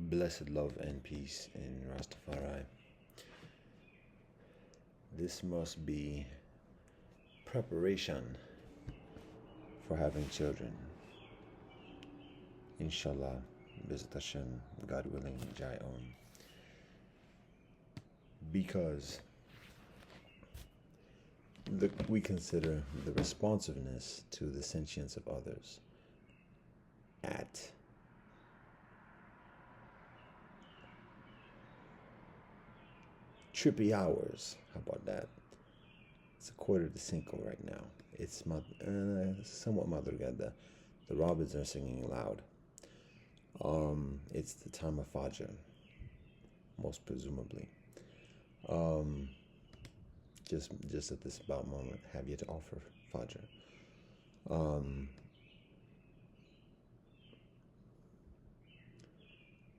Blessed love and peace in Rastafari. This must be preparation for having children. Inshallah, Bezat Hashem, God willing, Jai Om. Because we consider the responsiveness to the sentience of others at trippy hours. How about that? It's 4:45 right now. It's somewhat madrugada. The robins are singing loud. It's the time of Fajr, most presumably. Just at this about moment, have yet to offer Fajr.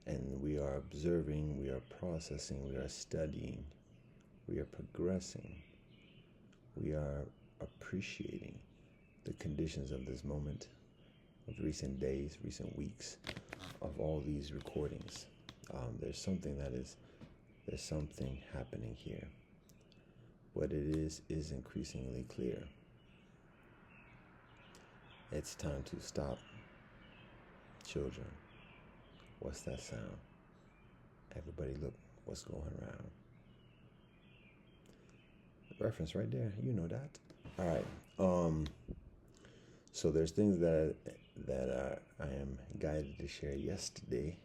And we are observing, we are processing, we are studying, we are progressing, we are appreciating the conditions of this moment, of recent days, recent weeks, of all these recordings. There's something happening here. What it is increasingly clear. It's time to stop. Children, what's that sound? Everybody look what's going around. Reference right there, you know that. All right. So there's things that I am guided to share yesterday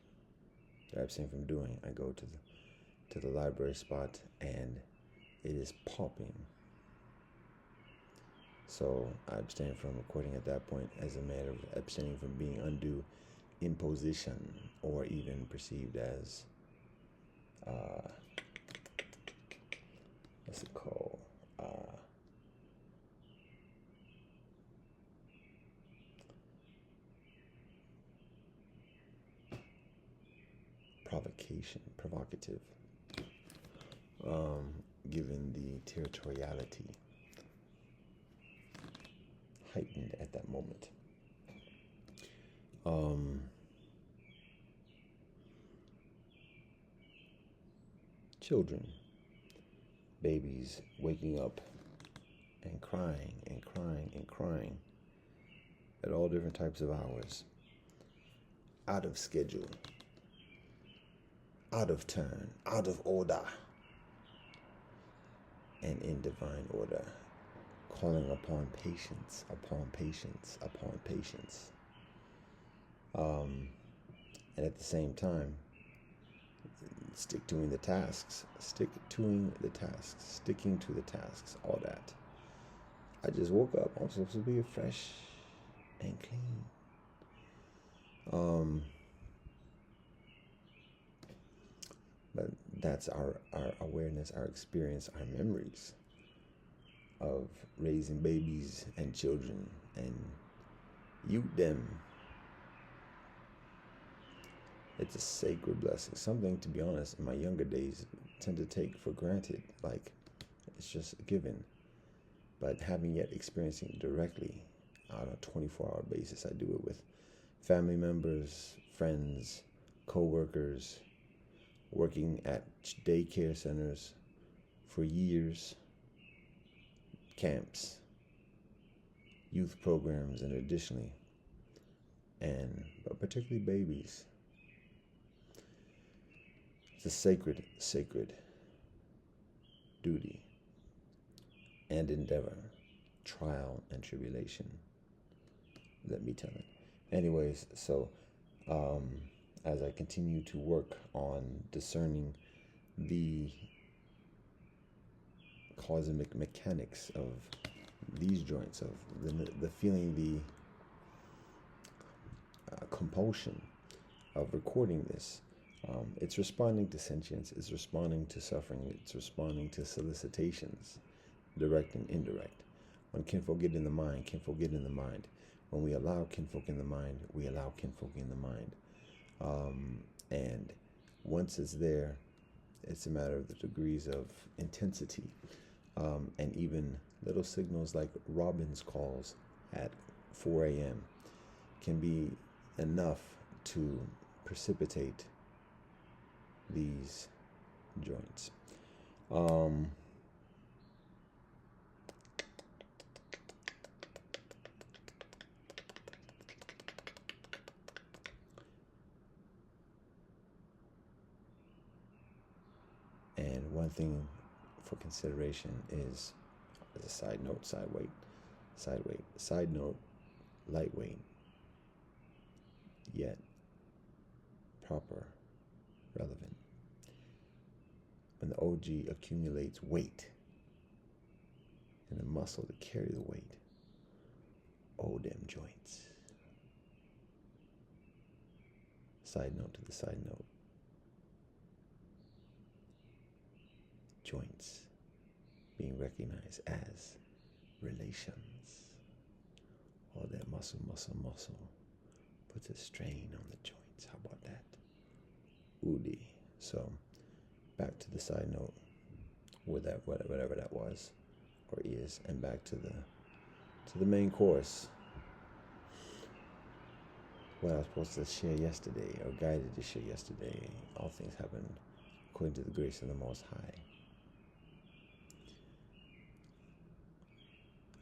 that I abstain from doing. I go to the library spot and it is popping. So I abstain from recording at that point as a matter of abstaining from being undue imposition or even perceived as what's it called? Provocative, given the territoriality heightened at that moment. Children, babies waking up and crying and crying and crying at all different types of hours, out of schedule, out of turn, out of order, and in divine order, calling upon patience, upon patience, upon patience. And at the same time, sticking to the tasks, all that. I just woke up. I'm supposed to be fresh and clean. But that's our awareness, our experience, our memories of raising babies and children and youth them. It's a sacred blessing. Something, to be honest, in my younger days, tend to take for granted. Like, it's just a given. But having yet experiencing it directly on a 24-hour basis, I do it with family members, friends, co-workers, working at daycare centers for years, camps, youth programs, and additionally, but particularly babies. It's a sacred duty and endeavor, trial and tribulation, let me tell it. Anyways, so as I continue to work on discerning the cosmic mechanics of these joints, of the feeling, the compulsion of recording this, it's responding to sentience, it's responding to suffering, it's responding to solicitations, direct and indirect. When kinfolk get in the mind, kinfolk get in the mind. When we allow kinfolk in the mind, we allow kinfolk in the mind. And once it's there, it's a matter of the degrees of intensity, and even little signals like robin's calls at 4 a.m. can be enough to precipitate these joints. And one thing for consideration is, as a side note, side note, lightweight, yet proper, relevant. When the OG accumulates weight and the muscle to carry the weight, oh, them joints. Side note to the side note. Joints being recognized as relations. All that muscle puts a strain on the joints. How about that? Udi. So back to the side note, whatever that was or is, and back to the main course. What I was supposed to share yesterday, or guided to share yesterday, all things happen according to the grace of the Most High.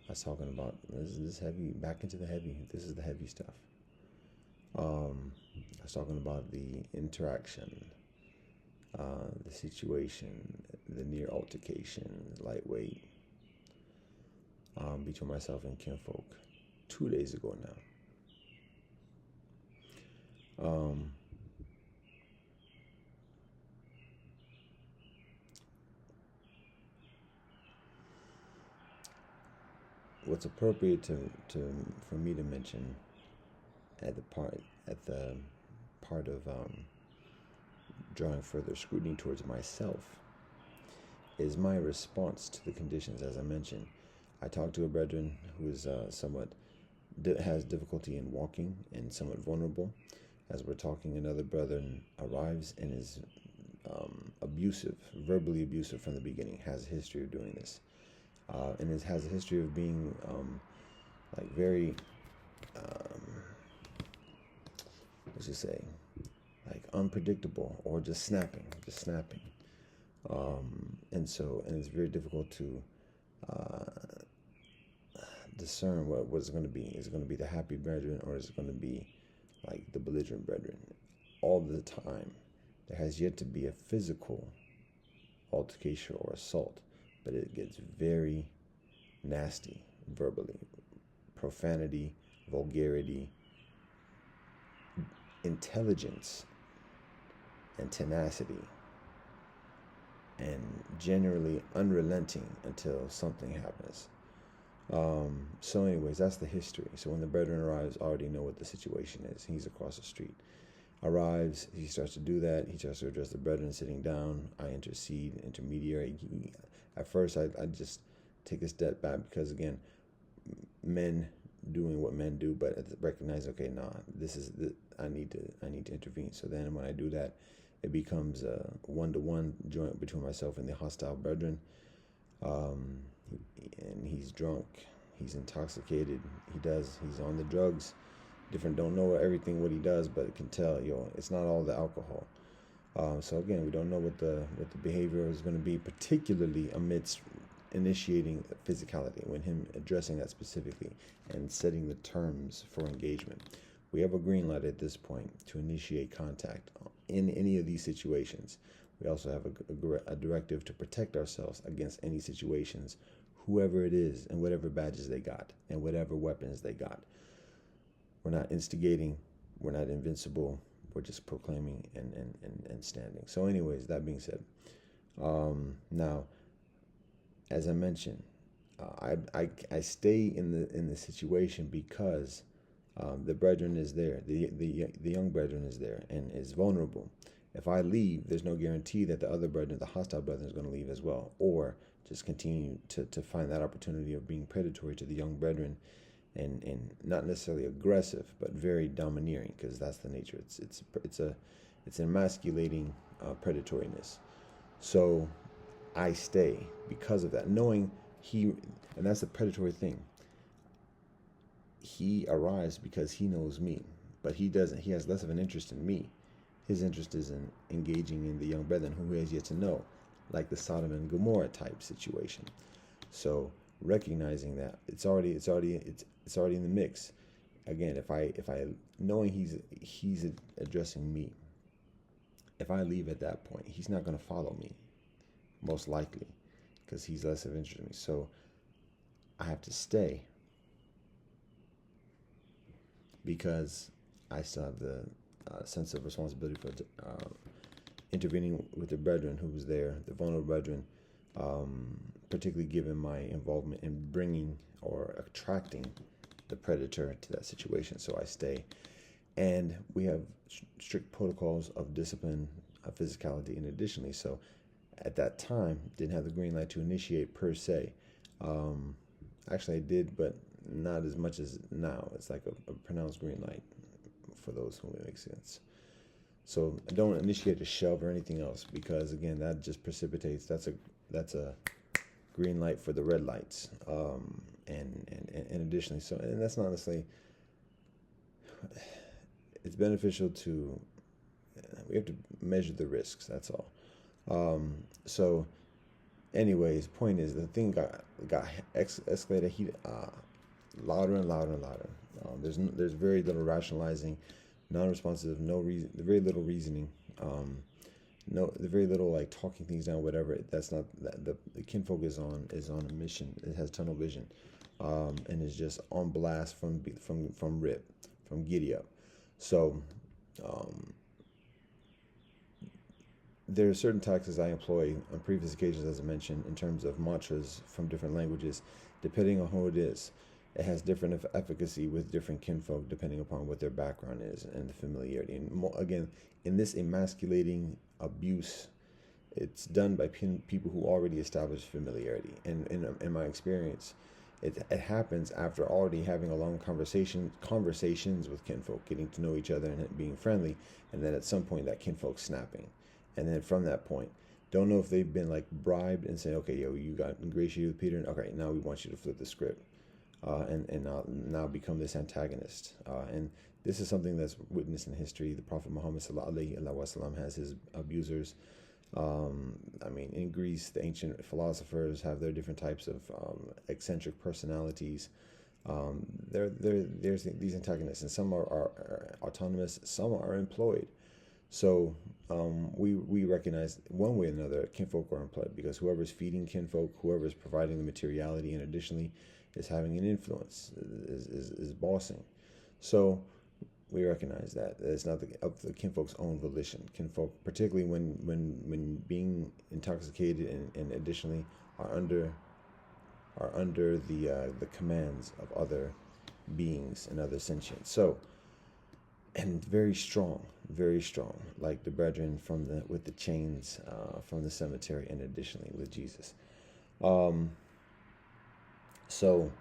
I was talking about this heavy, back into the heavy. This is the heavy stuff. I was talking about the interaction, the situation, the near altercation, lightweight, between myself and kinfolk 2 days ago now. What's appropriate for me to mention at the part of drawing further scrutiny towards myself is my response to the conditions. As I mentioned, I talked to a brethren who is somewhat has difficulty in walking and somewhat vulnerable. As we're talking, another brethren arrives and is abusive, verbally abusive from the beginning, has a history of doing this. And it has a history of being very, let's just say, like unpredictable, or just snapping. And it's very difficult to discern what it's going to be. Is it going to be the happy brethren, or is it going to be like the belligerent brethren? All the time, there has yet to be a physical altercation or assault, but it gets very nasty verbally. Profanity, vulgarity, intelligence, and tenacity, and generally unrelenting until something happens. So anyways, that's the history. So when the brethren arrives, I already know what the situation is. He's across the street. Arrives, he starts to do that. He starts to address the brethren sitting down. I intercede, intermediary. At first, I just take a step back because, again, men doing what men do, but recognize, okay, I need to intervene. So then when I do that, it becomes a one-to-one joint between myself and the hostile brethren. And he's drunk, he's intoxicated, he's on the drugs. Don't know everything what he does, but it can tell, it's not all the alcohol. So again, we don't know what the behavior is going to be, particularly amidst initiating physicality, when him addressing that specifically and setting the terms for engagement. We have a green light at this point to initiate contact in any of these situations. We also have a directive to protect ourselves against any situations, whoever it is, and whatever badges they got, and whatever weapons they got. We're not instigating, we're not invincible, we're just proclaiming and standing. So anyways, that being said, now, as I mentioned, I stay in the situation because the brethren is there, the young brethren is there and is vulnerable. If I leave, there's no guarantee that the other brethren, the hostile brethren, is going to leave as well, or just continue to find that opportunity of being predatory to the young brethren, and not necessarily aggressive, but very domineering, because that's the nature. It's an emasculating predatoriness. So I stay because of that, knowing and that's the predatory thing. He arrives because he knows me, but he doesn't. He has less of an interest in me. his interest is in engaging in the young brethren who he has yet to know, like the Sodom and Gomorrah type situation. So recognizing that it's already in the mix. Again, if I knowing he's addressing me, if I leave at that point, he's not going to follow me, most likely, because he's less of interest in me. So I have to stay because I still have the sense of responsibility for intervening with the brethren who was there, the vulnerable brethren, particularly given my involvement in bringing or attracting the predator to that situation. So I stay. And we have strict protocols of discipline, of physicality, and additionally, so at that time, didn't have the green light to initiate per se. Actually, I did, but not as much as now. It's like a pronounced green light for those whom it makes sense. So I don't initiate a shove or anything else because, again, that just precipitates. That's a green light for the red lights. And additionally, so, and that's not necessarily, it's beneficial to, we have to measure the risks, that's all. So anyways, point is, the thing got escalated, heat, louder and louder and louder. There's very little rationalizing, non-responsive, very little reasoning, the very little like talking things down, whatever. That's not the kinfolk is on a mission. It has tunnel vision, and is just on blast from rip, from giddy up. So there are certain tactics I employ on previous occasions, as I mentioned, in terms of mantras from different languages, depending on who it is. It has different efficacy with different kinfolk, depending upon what their background is and the familiarity. And again, in this emasculating abuse, it's done by people who already established familiarity. And in my experience, it happens after already having a long conversations with kinfolk, getting to know each other and being friendly, and then at some point that kinfolk snapping. And then from that point, don't know if they've been like bribed and say, okay, yo, you got ingratiated with Peter, and okay, now we want you to flip the script. And now become this antagonist. And this is something that's witnessed in history. The Prophet Muhammad sallallahu alaihi wasallam has his abusers. In Greece, the ancient philosophers have their different types of eccentric personalities. There's these antagonists, and some are autonomous, some are employed. So we recognize one way or another kinfolk are employed, because whoever's feeding kinfolk, whoever's providing the materiality, and additionally is having an influence, is bossing. So we recognize that it's not of the kinfolk's own volition. Kinfolk, particularly when being intoxicated and additionally are under the commands of other beings and other sentients. So, and very strong, like the brethren with the chains from the cemetery, and additionally with Jesus. So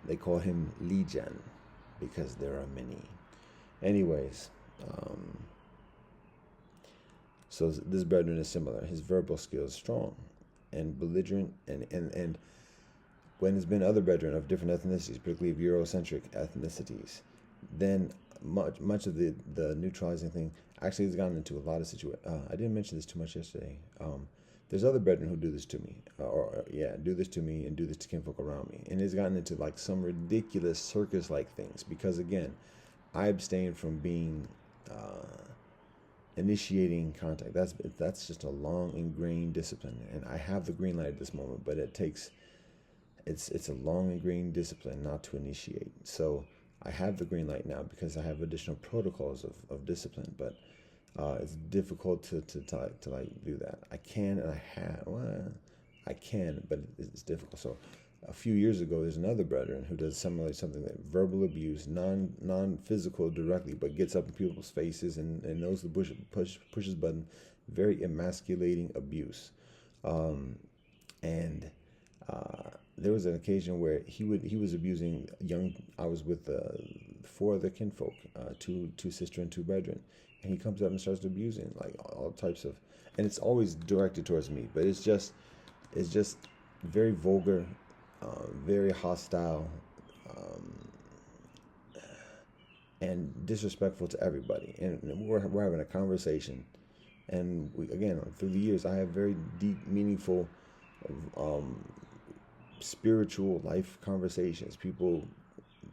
they call him Legion because there are many. Anyways, so this brethren is similar. His verbal skills strong and belligerent, and when there's been other brethren of different ethnicities, particularly of Eurocentric ethnicities, then much of the neutralizing thing actually has gotten into a lot of situations. I didn't mention this too much yesterday. There's other brethren who do this to me, do this to me and do this to kinfolk around me. And it's gotten into like some ridiculous circus-like things because, again, I abstain from being initiating contact. That's just a long ingrained discipline. And I have the green light at this moment, but it's a long ingrained discipline not to initiate. So I have the green light now because I have additional protocols of discipline, but it's difficult to like do that. I can and I can, but it's difficult. So a few years ago, there's another brethren who does something that verbal abuse, non-physical directly, but gets up in people's faces and knows the pushes button, very emasculating abuse. There was an occasion where he was abusing young. I was with 4 other kinfolk, two sister and 2 brethren, and he comes up and starts abusing like all types of, and it's always directed towards me, but it's just very vulgar, very hostile, and disrespectful to everybody. And we're having a conversation, and again, through the years, I have very deep, meaningful, um, spiritual life conversations. People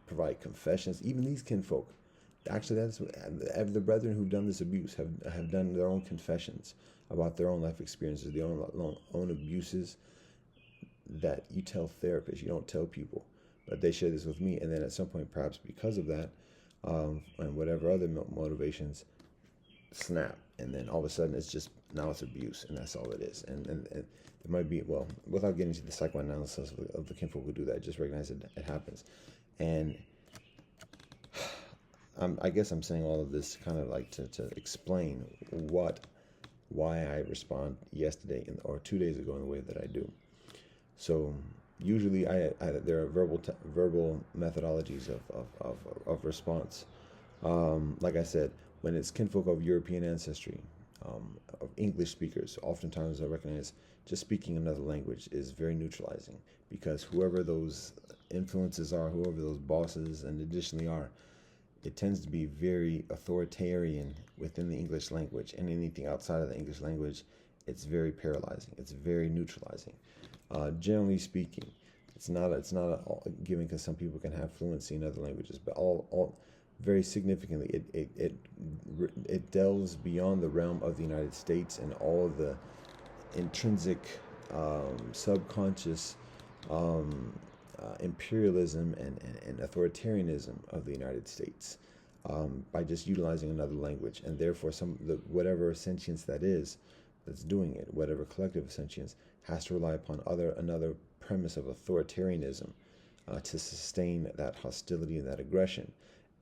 provide confessions. Even these kinfolk, actually, that's the brethren who've done this abuse have done their own confessions about their own life experiences, their own abuses that you tell therapists, you don't tell people, but they share this with me. And then at some point, perhaps because of that, and whatever other motivations, snap, and then all of a sudden it's just now it's abuse, and that's all it is. And there might be, well, without getting into the psychoanalysis of the kinfolk who do that, just recognize it happens. And I guess I'm saying all of this kind of like to explain why I respond yesterday or 2 days ago in the way that I do. So usually there are verbal methodologies of response. Like I said, when it's kinfolk of European ancestry, of English speakers, oftentimes I recognize just speaking another language is very neutralizing, because whoever those influences are, whoever those bosses and additionally are, it tends to be very authoritarian within the English language, and anything outside of the English language, it's very paralyzing. It's very neutralizing. Generally speaking, it's not a given, because some people can have fluency in other languages, but all very significantly, it delves beyond the realm of the United States and all the intrinsic, subconscious, imperialism and authoritarianism of the United States, by just utilizing another language, and therefore whatever sentience that's doing it, whatever collective sentience, has to rely upon another premise of authoritarianism to sustain that hostility and that aggression,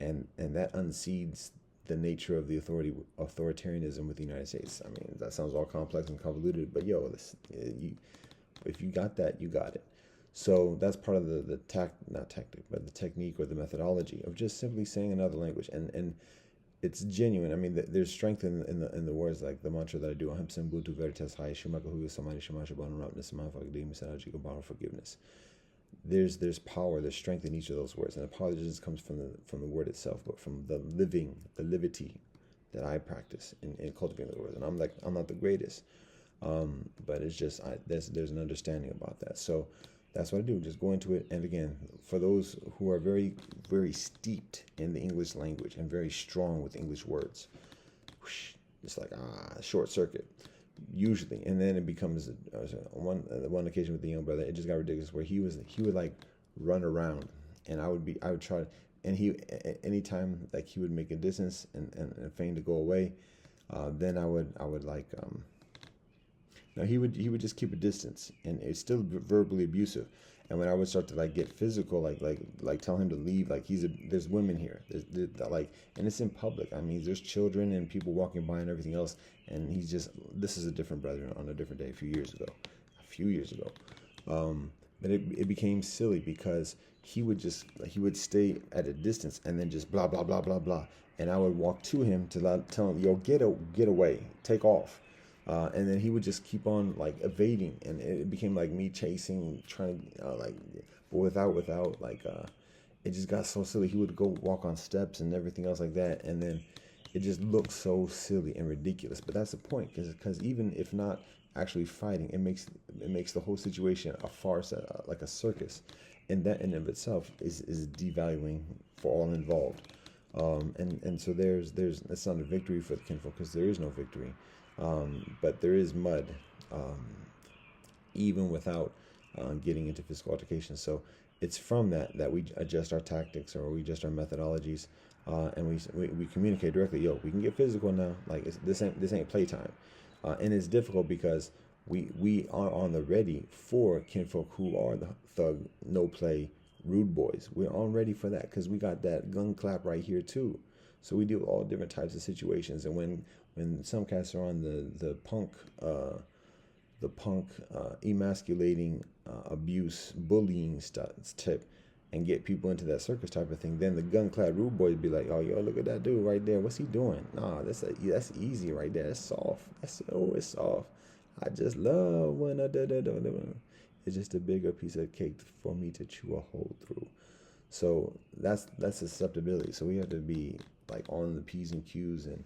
and that unseeds the nature of the authoritarianism with the United States. I mean, that sounds all complex and convoluted, but if you got that, you got it. So that's part of the not tactic, but the technique or the methodology of just simply saying another language, and it's genuine. I mean, there's strength in the words, like the mantra that I do. Aham Sambhutu Veritas Hai Shumakahu Samari Shamasha Banurapnis Manfagdi Misanaji Gobara forgiveness. There's power, there's strength in each of those words, and the power just comes from the word itself, but from the livity that I practice in cultivating the words. And I'm not the greatest, but it's just there's an understanding about that. So that's what I do. Just go into it. And again, for those who are very, very steeped in the English language and very strong with English words, it's like short circuit usually. And then it becomes one occasion with the young brother, it just got ridiculous, where he would like run around, and I would try to, and anytime like he would make a distance and feign to go away, then I would like no, he would just keep a distance, and it's still verbally abusive. And when I would start to like get physical, like tell him to leave, like there's women here, there's like, and it's in public. I mean, there's children and people walking by and everything else, and this is a different brother on a different day, a few years ago. But it became silly, because he would stay at a distance and then just blah blah blah blah blah, and I would walk to him to tell him, yo, get away, take off. And then he would just keep on like evading, and it became like me chasing, trying to but without it just got so silly. He would go walk on steps and everything else like that, and then it just looked so silly and ridiculous. But that's the point, because even if not actually fighting, it makes the whole situation a farce, like a circus, and that in and of itself is devaluing for all involved. And so there's it's not a victory for the kinfolk, because there is no victory. But there is mud, even without getting into physical altercations. So it's from that we adjust our tactics, or we adjust our methodologies, and we communicate directly. Yo, we can get physical now. Like this ain't playtime, and it's difficult because we are on the ready for kinfolk who are the thug, no play, rude boys. We're on ready for that, because we got that gun clap right here too. So we deal with all different types of situations, and when some cats are on the punk emasculating, abuse, bullying tip, and get people into that circus type of thing, then the gun-clad rude boys be like, oh, yo, look at that dude right there, what's he doing? Nah, that's easy right there, that's soft, it's soft. I just love when it's just a bigger piece of cake for me to chew a hole through. So that's susceptibility. So we have to be like on the P's and Q's and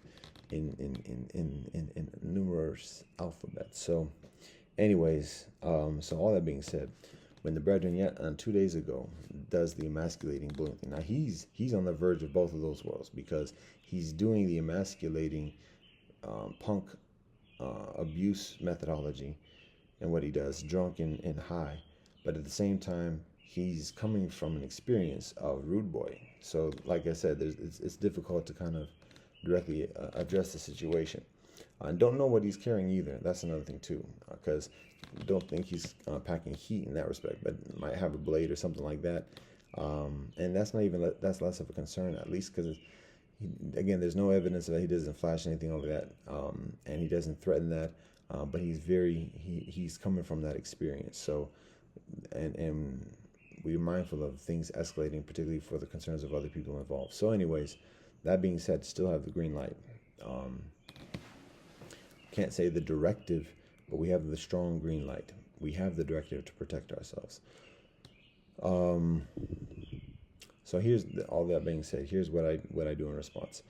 in numerous alphabets. So anyways, so all that being said, when the brethren yet 2 days ago does the emasculating bullying thing, now he's on the verge of both of those worlds, because he's doing the emasculating punk abuse methodology and what he does, drunk and high, but at the same time he's coming from an experience of rude boy. So like I said, it's difficult to kind of directly address the situation. I don't know what he's carrying either. That's another thing too, because don't think he's packing heat in that respect, but might have a blade or something like that. And that's not even that's less of a concern, at least because again, there's no evidence that he doesn't flash anything over that, and he doesn't threaten that. But he's coming from that experience. So, and we're mindful of things escalating, particularly for the concerns of other people involved. So, anyways, that being said, still have the green light. Can't say the directive, but we have the strong green light. We have the directive to protect ourselves. So here's all that being said. Here's what I do in response.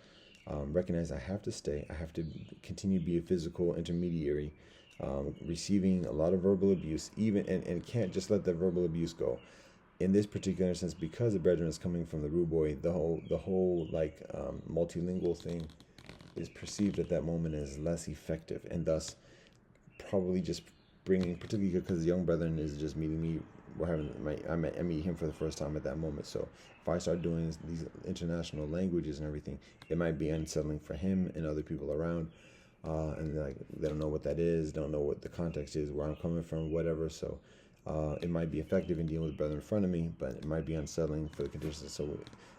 Recognize I have to stay. I have to continue to be a physical intermediary, receiving a lot of verbal abuse, even and can't just let the verbal abuse go. In this particular instance, because the brethren is coming from the rude boy, the whole like multilingual thing is perceived at that moment as less effective, and thus probably just bringing, particularly because the young brethren is just meeting me. I meet him for the first time at that moment. So if I start doing these international languages and everything, it might be unsettling for him and other people around, and like they don't know what that is, don't know what the context is, where I'm coming from, whatever. So it might be effective in dealing with the brother in front of me, but it might be unsettling for the conditions. So,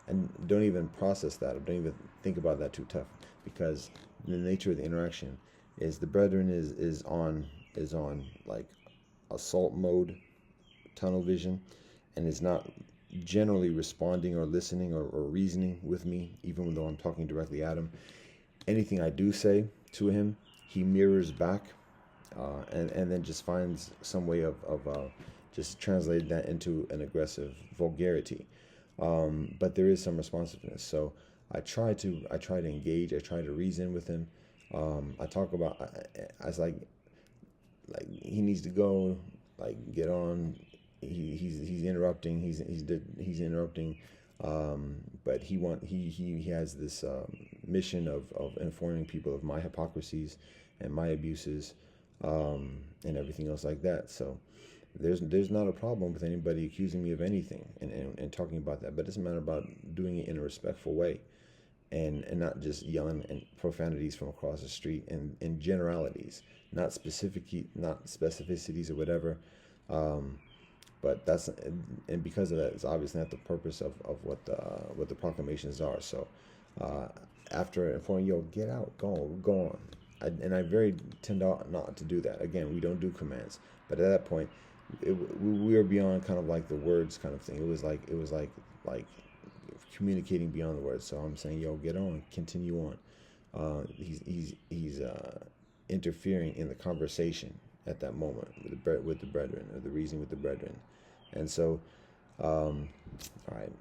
and don't even process that. Don't even think about that too tough, because the nature of the interaction is the brethren is on like assault mode, tunnel vision, and is not generally responding or listening or reasoning with me, even though I'm talking directly at him. Anything I do say to him, he mirrors back, and then just finds some way of just translating that into an aggressive vulgarity. But there is some responsiveness. So I try to engage. I try to reason with him. I talk about, I was like he needs to go, like get on. He's interrupting. He's interrupting. But he has this mission of informing people of my hypocrisies and my abuses, and everything else like that. So there's not a problem with anybody accusing me of anything and talking about that, but it's a matter about doing it in a respectful way, and not just yelling and profanities from across the street and generalities, not specificities or whatever. But that's, and because of that, it's obviously not the purpose of what the proclamations are. So after informing, yo, get out, go on. I very tend not to do that. Again, we don't do commands, but at that point, we are beyond kind of like the words kind of thing. It was like communicating beyond the words. So I'm saying, yo, get on, continue on. He's interfering in the conversation at that moment with the brethren, or the reasoning with the brethren. And so, all right,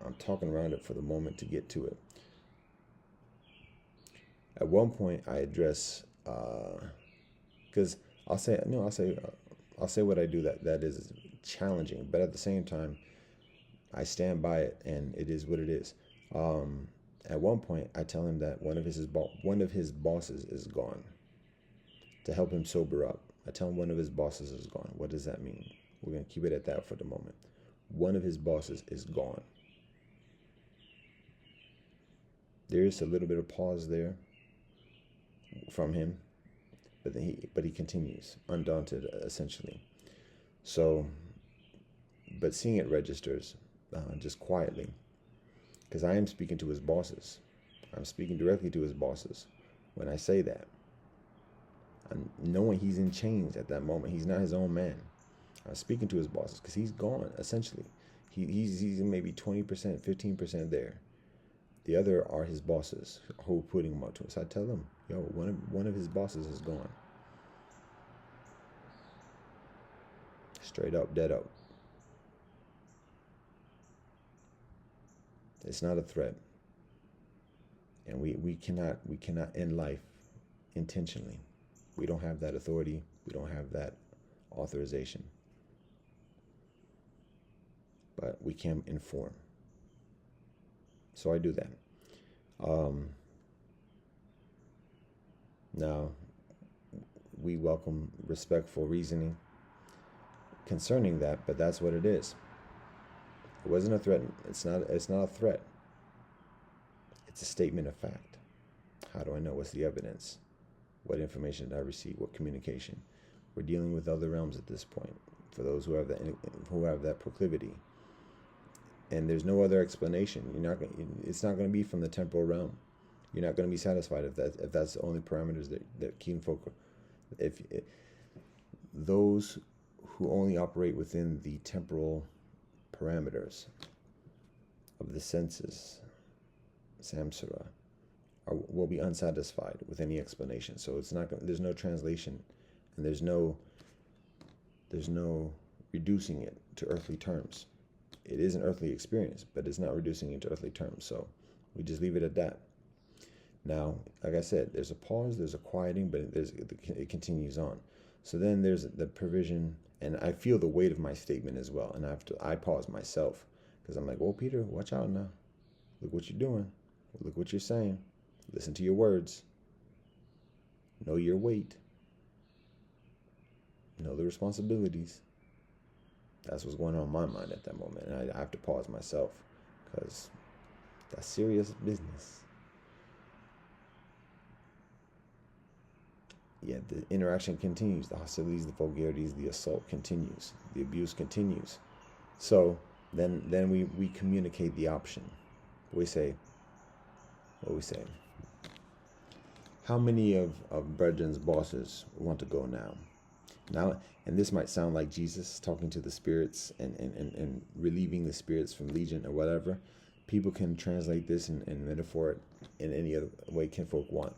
I'm talking around it for the moment to get to it. At one point, I address, because I'll say what I do that is challenging, but at the same time, I stand by it, and it is what it is. At one point, I tell him that one of his bosses is gone. To help him sober up, I tell him one of his bosses is gone. What does that mean? We're going to keep it at that for the moment. One of his bosses is gone. There is a little bit of pause there from him, but he continues, undaunted, essentially. So, but seeing it registers just quietly, because I am speaking to his bosses. I'm speaking directly to his bosses when I say that. I'm knowing he's in chains at that moment. He's not his own man. I'm speaking to his bosses because he's gone, essentially. He's maybe 20%, 15% there. The other are his bosses who are putting him up to it. So I tell them, yo, one of his bosses is gone. Straight up, dead up. It's not a threat. And we cannot end life intentionally. We don't have that authority. We don't have that authorization. But we can inform. So I do that. Now, we welcome respectful reasoning concerning that, but that's what it is. It wasn't a threat. It's not a threat. It's a statement of fact. How do I know? What's the evidence? What information did I receive? What communication? We're dealing with other realms at this point. For those who have that proclivity, and there's no other explanation. It's not going to be from the temporal realm. You're not going to be satisfied if that's the only parameters that kinfolk. If those who only operate within the temporal parameters of the senses, samsara, will be unsatisfied with any explanation. So it's not. There's no translation, and there's no reducing it to earthly terms. It is an earthly experience, but it's not reducing it to earthly terms. So we just leave it at that. Now, like I said, there's a pause, there's a quieting, but it continues on. So then there's the provision, and I feel the weight of my statement as well. And I pause myself, because I'm like, "Whoa, Peter, watch out now. Look what you're doing. Look what you're saying. Listen to your words. Know your weight. Know the responsibilities." That's what's going on in my mind at that moment. And I have to pause myself, because that's serious business. Yeah, the interaction continues. The hostilities, the vulgarities, the assault continues. The abuse continues. So then we communicate the option. We say, how many of Brethren's bosses want to go now? Now, and this might sound like Jesus talking to the spirits and relieving the spirits from legion or whatever. People can translate this and metaphor it in any other way kinfolk want.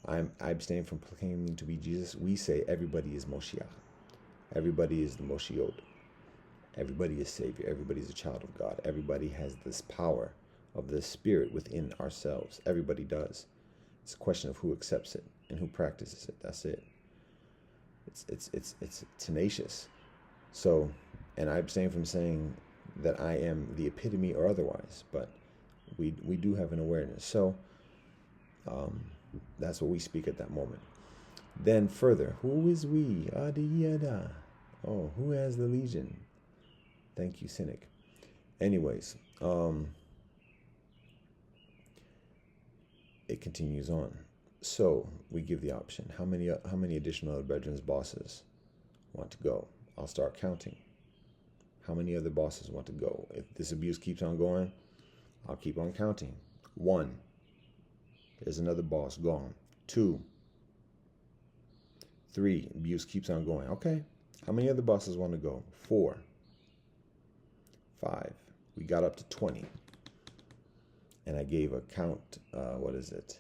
I abstain from claiming to be Jesus. We say everybody is Moshiach. Everybody is the Moshiach. Everybody is Savior. Everybody is a child of God. Everybody has this power of the Spirit within ourselves. Everybody does. It's a question of who accepts it and who practices it. That's it. It's tenacious. So, and I abstain from saying that I am the epitome or otherwise, but we do have an awareness. So, that's what we speak at that moment. Then further, who is we? Adiyada. Oh, who has the legion? Thank you, Cynic. Anyways, it continues on. So we give the option. How many additional other Brethren's bosses want to go? I'll start counting. How many other bosses want to go? If this abuse keeps on going, I'll keep on counting. 1. There's another boss gone. 2. 3. Abuse keeps on going. Okay. How many other bosses want to go? 4. 5. We got up to 20. And I gave a count. What is it?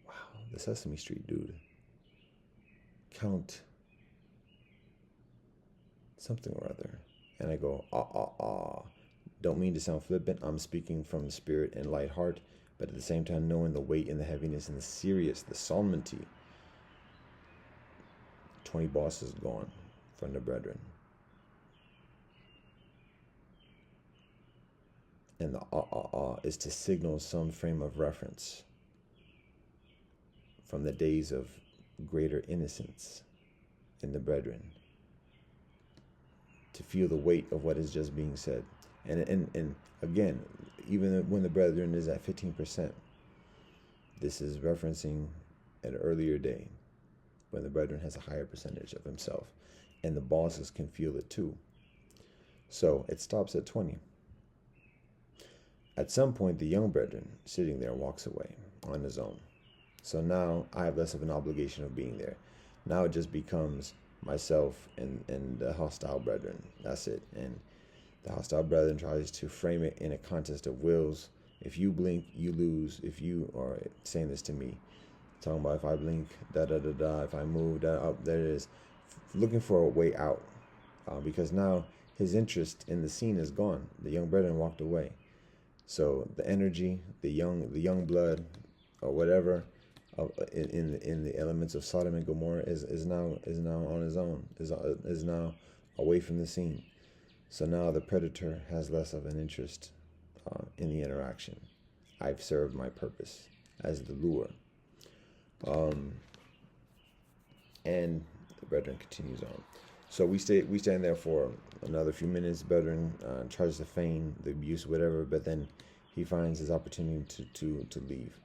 Wow. The Sesame Street dude. Count something or other. And I go, Don't mean to sound flippant. I'm speaking from the spirit and light heart, but at the same time knowing the weight and the heaviness and the serious, the solemnity. 20 bosses gone from the Brethren. And the is to signal some frame of reference from the days of greater innocence in the Brethren, to feel the weight of what is just being said. And again, even when the Brethren is at 15%, this is referencing an earlier day when the Brethren has a higher percentage of himself, and the bosses can feel it too. So it stops at 20. At some point, the young Brethren sitting there walks away on his own. So now I have less of an obligation of being there. Now it just becomes myself and the hostile Brethren. That's it. And the hostile Brethren tries to frame it in a contest of wills. If you blink, you lose. If you are saying this to me, talking about if I blink, if I move, up, there it is. Looking for a way out. Because now his interest in the scene is gone. The young brethren walked away. So the energy, the young blood, or whatever, in the elements of Sodom and Gomorrah is now on his own, is now away from the scene. So now the predator has less of an interest in the interaction. I've served my purpose as the lure. And the brethren continues on. So we stand there for another few minutes. Brethren tries to feign the abuse, whatever, but then he finds his opportunity to leave.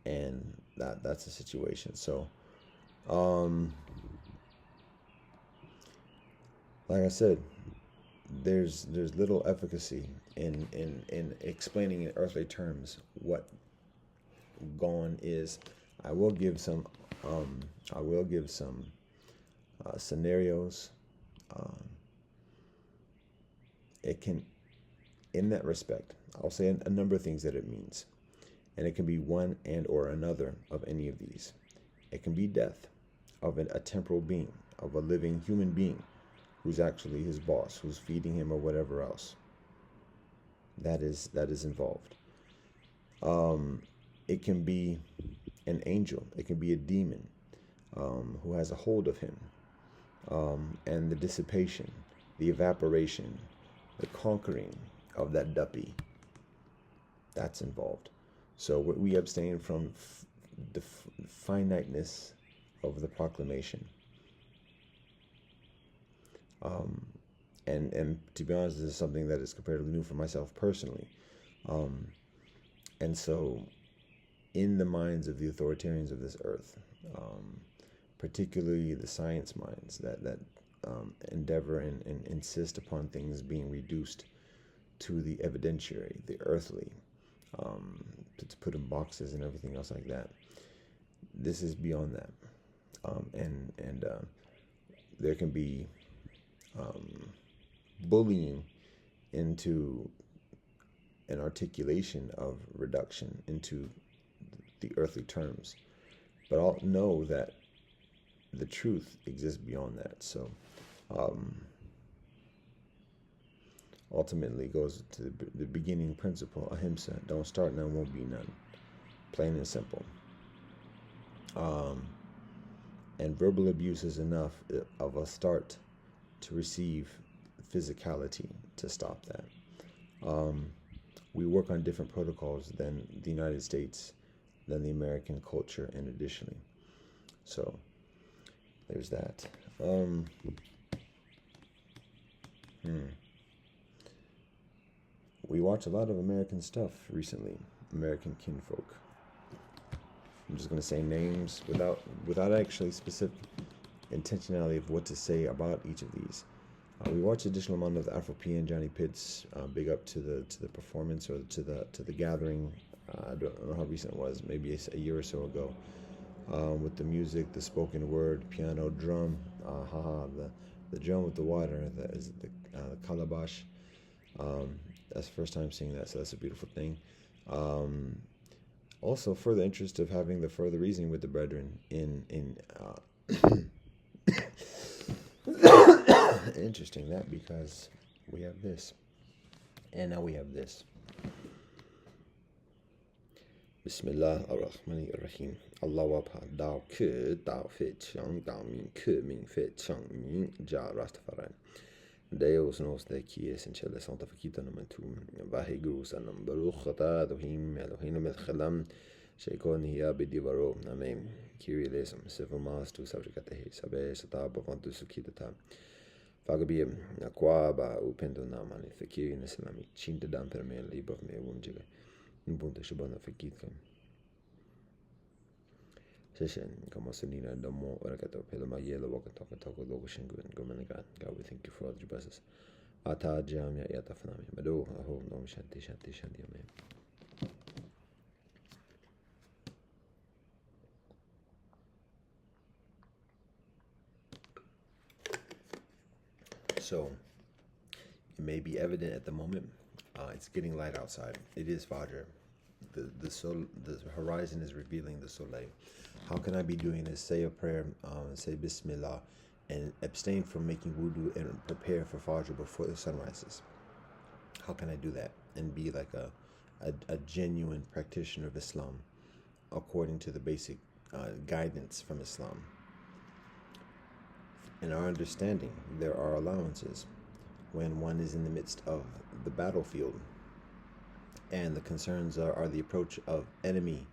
And that's the situation. So, like I said, there's little efficacy in explaining in earthly terms what gone is. I will give some scenarios. It can, in that respect, I'll say a number of things that it means, and it can be one and or another of any of these. It can be death of a temporal being, of a living human being, who's actually his boss, who's feeding him or whatever else. That is involved. It can be an angel. It can be a demon who has a hold of him, and the dissipation, the evaporation, the conquering of that duppy. That's involved. So we abstain from the finiteness of the proclamation. And to be honest, this is something that is comparatively new for myself personally. And so in the minds of the authoritarians of this earth, particularly the science minds that endeavor and insist upon things being reduced to the evidentiary, the earthly, to put in boxes and everything else like that. This is beyond that. And there can be bullying into an articulation of reduction into the earthly terms. But I'll know that the truth exists beyond that. So ultimately goes to the beginning principle, ahimsa. Don't start none, won't be none. Plain and simple. And verbal abuse is enough of a start to receive physicality to stop that. We work on different protocols than the United States, than the American culture, and additionally. So there's that. We watch a lot of American stuff recently, American kinfolk. I'm just going to say names without actually specific intentionality of what to say about each of these. We watched additional amount of Afro-Pian Johnny Pitts. Big up to the performance or to the gathering. I don't know how recent it was, maybe a year or so ago. With the music, the spoken word, piano, drum, the drum with the water, the calabash. That's the first time seeing that, so that's a beautiful thing. Also, further interest of having the further reasoning with the brethren in interesting that, because we have this, and now we have this. Bismillah ar-Rahman ar-Rahim. Allah wapa dao ke dao fe chang dao min ke min fe chang min ja Rastafari. Deus nos daqui essential Santa Fakita Namatum Vaheguru Sanam Baruchata Dohim Elohim Melchalam Sheikon Hia Bidivaro Amen. Kyrie Lesum Sevamas to Sabricate Sabe Sata Bavantu Sukitata Fagabim Naquaba Upendo Naman Fakiri Nesalami Chinta Dam per me Lib of me Wunjile Ubuntu Shabana Fakitka Session Kamasanina Damo Rakato Pelama Yellow Wakataka Toko Logo Shingu and Gomanagat. God, we thank you for all your blessings. Ata Jamia Yatafanami Mado, I hope no Shanti Shanti Shanti Amen. So it may be evident at the moment. It's getting light outside. It is Fajr. The horizon is revealing the soleil. How can I be doing this? Say a prayer, say Bismillah, and abstain from making wudu and prepare for Fajr before the sun rises. How can I do that and be like a genuine practitioner of Islam according to the basic guidance from Islam? In our understanding, there are allowances when one is in the midst of the battlefield and the concerns are the approach of enemy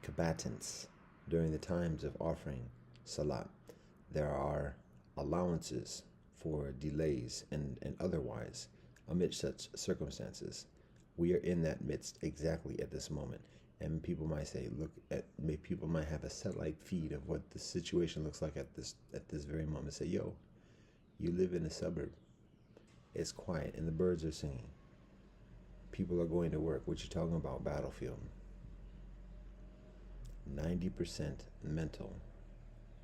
combatants during the times of offering salat. There are allowances for delays and otherwise amidst such circumstances. We are in that midst exactly at this moment. And people might say, people might have a satellite feed of what the situation looks like at this very moment. Say, yo, you live in a suburb. It's quiet and the birds are singing. People are going to work. What you talking about? Battlefield. 90% mental,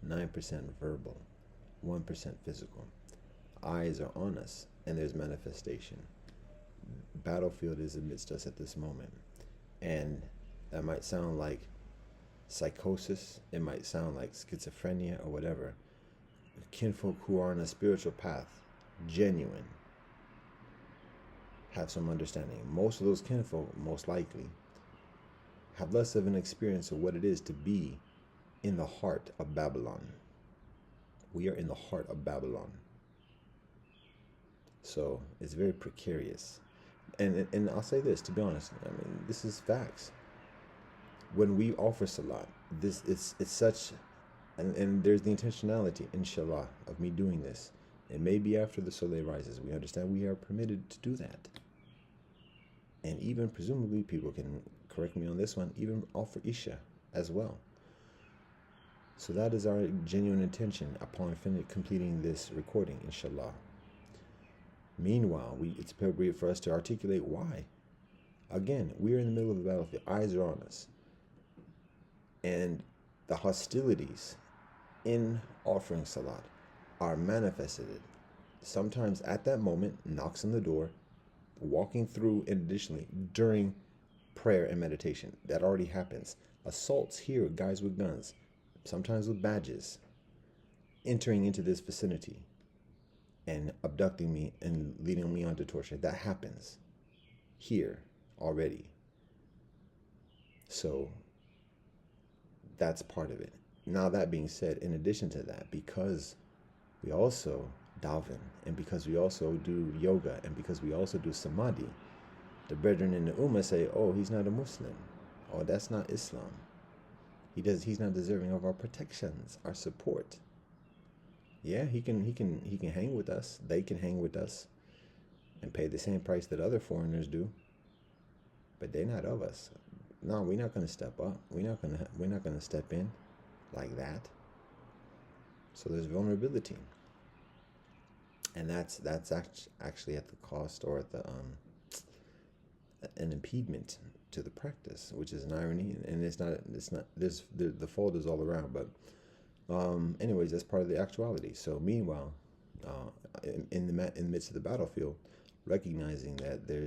9% verbal, 1% physical. Eyes are on us, and there's manifestation. Battlefield is amidst us at this moment. And that might sound like psychosis, it might sound like schizophrenia or whatever. Kinfolk who are on a spiritual path, genuine, have some understanding. Most of those kinfolk, most likely, have less of an experience of what it is to be in the heart of Babylon. We are in the heart of Babylon. So it's very precarious. And I'll say this, to be honest, I mean, this is facts. When we offer salat, it's such, and there's the intentionality, inshallah, of me doing this. It may be after the soleil rises. We understand we are permitted to do that. And even presumably, people can correct me on this one, even offer Isha as well. So that is our genuine intention upon completing this recording, inshallah. Meanwhile, it's appropriate for us to articulate why. Again, we are in the middle of the battlefield. Eyes are on us. And the hostilities in offering salat are manifested sometimes at that moment, knocks on the door, walking through, and additionally during prayer and meditation. That already happens. Assaults here, guys with guns, sometimes with badges, entering into this vicinity and abducting me and leading me on to torture. That happens here already. So that's part of it. Now, that being said, in addition to that, because we also daven, and because we also do yoga, and because we also do samadhi, the brethren in the ummah say, oh, he's not a Muslim. Oh, that's not Islam. He's not deserving of our protections, our support. Yeah, he can hang with us. They can hang with us and pay the same price that other foreigners do. But they're not of us. No, we're not going to step up. We're not going to step in like that. So there's vulnerability. And that's actually at the cost, or at the an impediment to the practice, which is an irony. And it's not the fault is all around. But anyways, that's part of the actuality. So meanwhile, in the midst of the battlefield, recognizing that there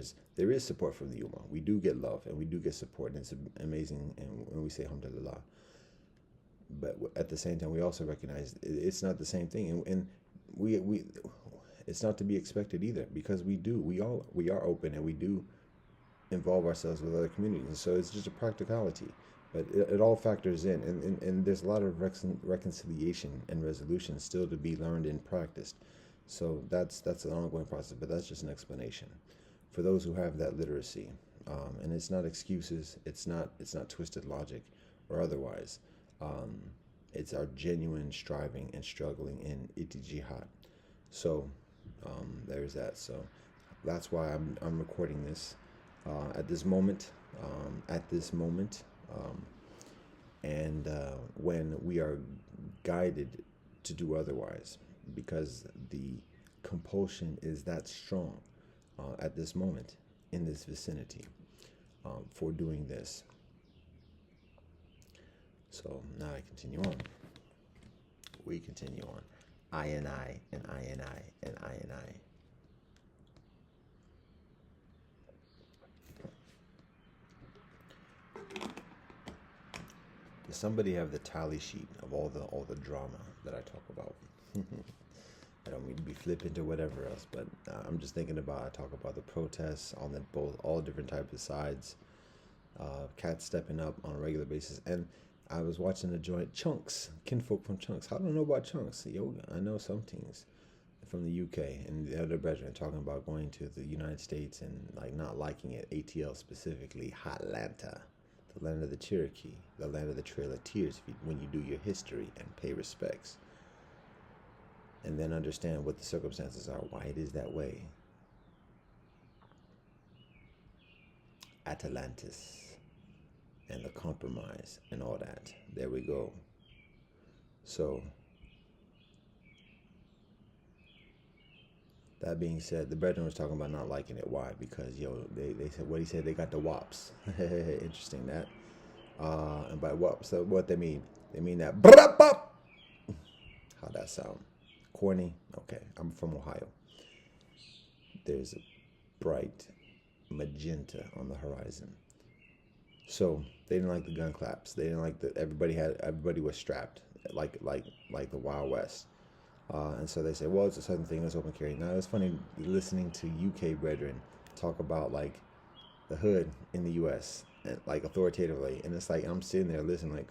is support from the Ummah. We do get love and we do get support, and it's amazing. And when we say alhamdulillah, but at the same time, we also recognize it's not the same thing, and we it's not to be expected either, because we are open and we do involve ourselves with other communities. So it's just a practicality, but it all factors in, and there's a lot of reconciliation and resolution still to be learned and practiced. So that's an ongoing process, but that's just an explanation for those who have that literacy. And it's not excuses. It's not twisted logic or otherwise. It's our genuine striving and struggling in ijtihad. So there's that. So that's why I'm recording this at this moment. And when we are guided to do otherwise, because the compulsion is that strong at this moment in this vicinity for doing this. So now I continue on. We continue on. I and I and I and I and I and I. Does somebody have the tally sheet of all the drama that I talk about? I don't mean to be flippant or whatever else, but I'm just thinking about, I talk about the protests on the all different types of sides, cats stepping up on a regular basis. And I was watching the joint Chunks, Kinfolk from Chunks. How do I know about Chunks? Yo, I know some things from the UK and the other brethren talking about going to the United States and like not liking it. ATL specifically, Hotlanta, the land of the Cherokee, the land of the Trail of Tears. When you do your history and pay respects, and then understand what the circumstances are, why it is that way. Atlantis and the compromise and all that. There we go. So, that being said, the brethren was talking about not liking it. Why? Because, they said, what he said, they got the WAPs. Interesting that. And by WAPs, what they mean? They mean that. How'd that sound? Corny? Okay, I'm from Ohio. There's a bright magenta on the horizon. So they didn't like the gun claps. They didn't like that everybody was strapped like the Wild West. And so they said, well, it's a Southern thing, it's open carry. Now it's funny listening to UK brethren talk about like the hood in the US and like authoritatively, and it's like I'm sitting there listening like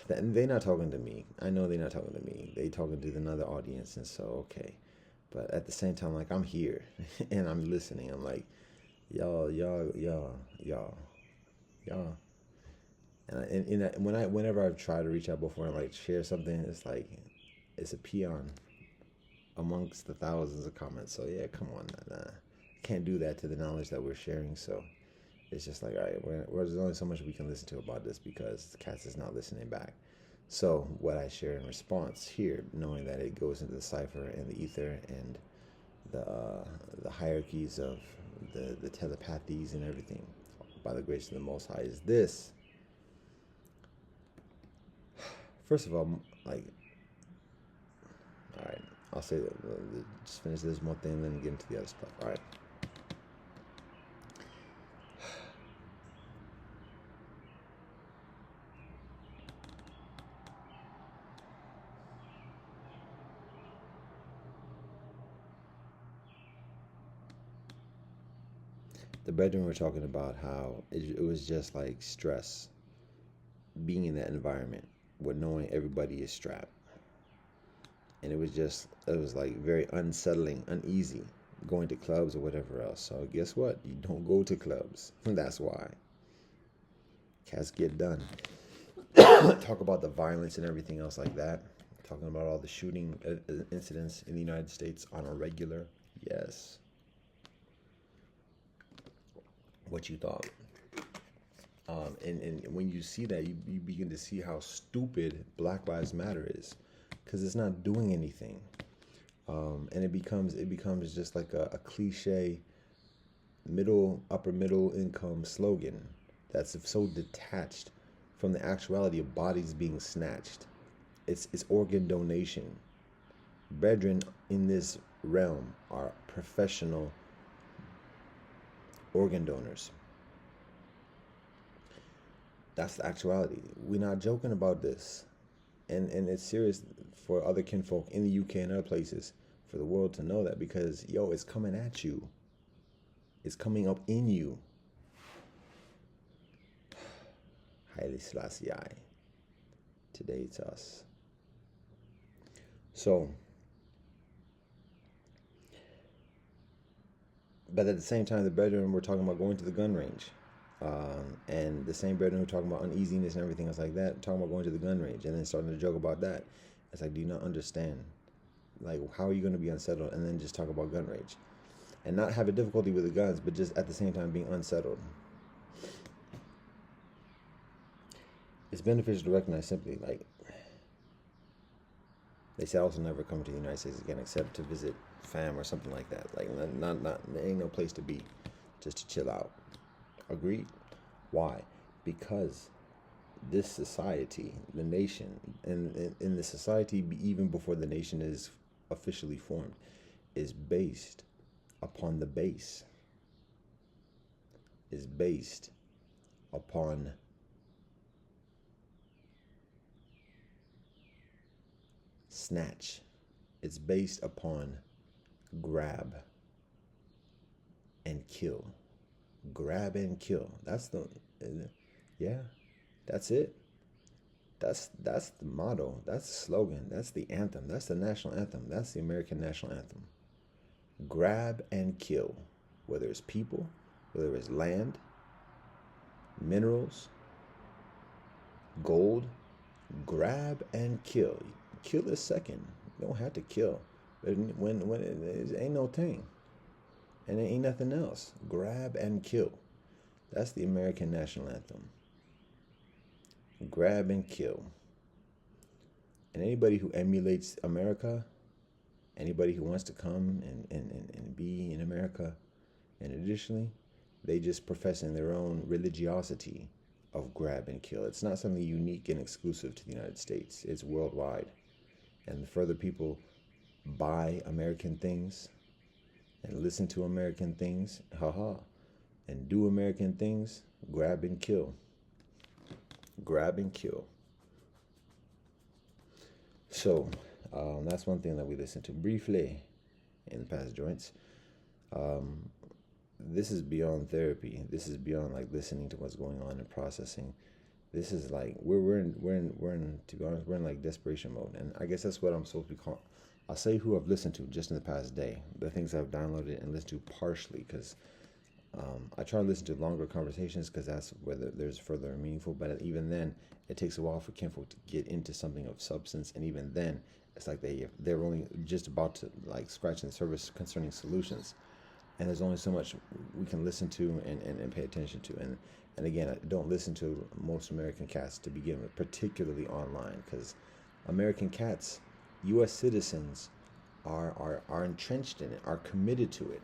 they're not talking to me. I know they're not talking to me. They talking to another audience, and so okay. But at the same time, like I'm here and I'm listening. I'm like, y'all. And whenever I've tried to reach out before and like share something, it's like it's a peon amongst the thousands of comments. So yeah, come on, can't do that to the knowledge that we're sharing. So it's just like, all right, there's only so much we can listen to about this because the cats is not listening back. So what I share in response here, knowing that it goes into the cipher and the ether and the hierarchies of the telepathies and everything, by the grace of the Most High, is this. First of all, like, all right, I'll say that. Just finish this one thing, then get into the other stuff. All right. The brethren were talking about how it was just like stress being in that environment where knowing everybody is strapped. And it was like very unsettling, uneasy going to clubs or whatever else. So guess what? You don't go to clubs. That's why. Cats get done. Talk about the violence and everything else like that. Talking about all the shooting incidents in the United States on a regular. Yes. What you thought. And when you see that, you begin to see how stupid Black Lives Matter is, because it's not doing anything, and it becomes just like a cliche upper middle income slogan that's so detached from the actuality of bodies being snatched. It's organ donation. Brethren in this realm are professional organ donors. That's the actuality. We're not joking about this. And it's serious for other kinfolk in the UK and other places, for the world to know that, because, it's coming at you. It's coming up in you. Haile Selassie. Today it's us. So, but at the same time, the brethren were talking about going to the gun range. And the same brethren who are talking about uneasiness and everything else like that, talking about going to the gun range and then starting to joke about that. It's like, do you not understand? Like, how are you going to be unsettled and then just talk about gun range? And not have a difficulty with the guns, but just at the same time being unsettled. It's beneficial to recognize simply, like, they say also never come to the United States again except to visit fam or something like that. Like, not there ain't no place to be, just to chill out. Agreed? Why? Because this society, the nation, and in the society, even before the nation is officially formed, is based upon the base, is based upon snatch. It's based upon grab and kill. Grab and kill. That's the, yeah, that's it. That's the motto. That's the slogan. That's the anthem. That's the national anthem. That's the American national anthem. Grab and kill. Whether it's people, whether it's land, minerals, gold, grab and kill. Kill is second. You don't have to kill. When it ain't no thing. And it ain't nothing else. Grab and kill. That's the American national anthem. Grab and kill. And anybody who emulates America, anybody who wants to come and be in America, and additionally, they just professing their own religiosity of grab and kill. It's not something unique and exclusive to the United States. It's worldwide. And the further people buy American things and listen to American things, and do American things, grab and kill. Grab and kill. So that's one thing that we listened to briefly in the past joints. This is beyond therapy. This is beyond like listening to what's going on and processing. This is like we're in to be honest, we're in like desperation mode. And I guess that's what I'm supposed to be calling. I'll say who I've listened to just in the past day, the things I've downloaded and listened to partially, because I try to listen to longer conversations because that's where there's further and meaningful. But even then, it takes a while for kinfolk to get into something of substance, and even then, it's like they're only just about to like scratching the surface concerning solutions, and there's only so much we can listen to and pay attention to. And again, I don't listen to most American cats to begin with, particularly online, because American cats, U.S. citizens, are entrenched in it, are committed to it,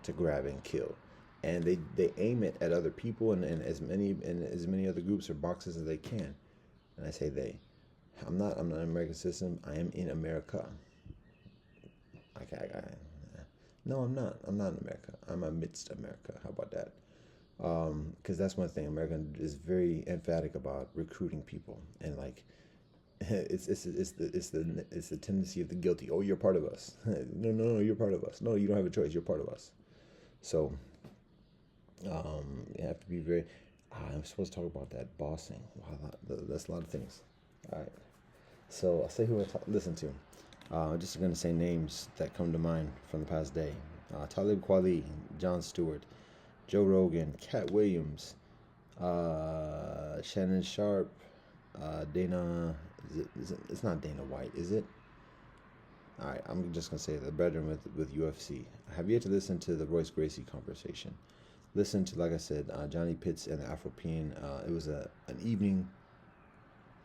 to grab and kill. And they aim it at other people and as many other groups or boxes as they can. And I say they. I'm not an American citizen. I am in America. No, I'm not. I'm not in America. I'm amidst America. How about that? Because that's one thing. America is very emphatic about recruiting people, and like it's the tendency of the guilty. Oh, you're part of us. No, you're part of us. No, you don't have a choice. You're part of us. So. You have to be very. I'm supposed to talk about that bossing. Wow, that's a lot of things. All right. So I'll say who I listen to. I'm just going to say names that come to mind from the past day. Talib Kweli, Jon Stewart, Joe Rogan, Cat Williams, Shannon Sharp, Dana. It's not Dana White, is it? All right. I'm just going to say the brethren with UFC. I have yet to listen to the Royce Gracie conversation. Listen to, like I said, Johnny Pitts and the Afropean. It was an evening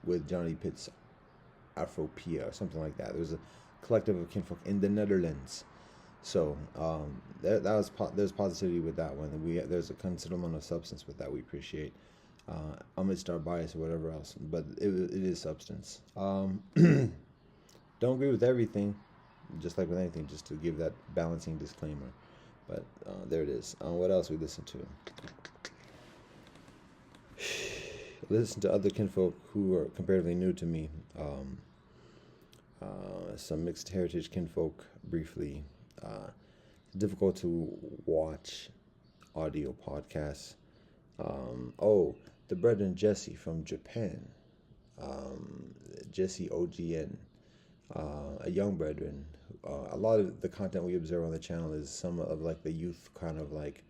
with Johnny Pitts, Afropia, or something like that. There was a collective of kinfolk in the Netherlands. So there's positivity with that one. There's a considerable amount of substance with that we appreciate. Amidst our bias or whatever else, but it is substance. Don't agree with everything, just like with anything, just to give that balancing disclaimer. But there it is. What else we listen to? Listen to other kinfolk who are comparatively new to me. Some mixed heritage kinfolk briefly. It's difficult to watch audio podcasts. The brethren Jesse from Japan. Jesse OGN. A young brethren. A lot of the content we observe on the channel is some of like the youth kind of like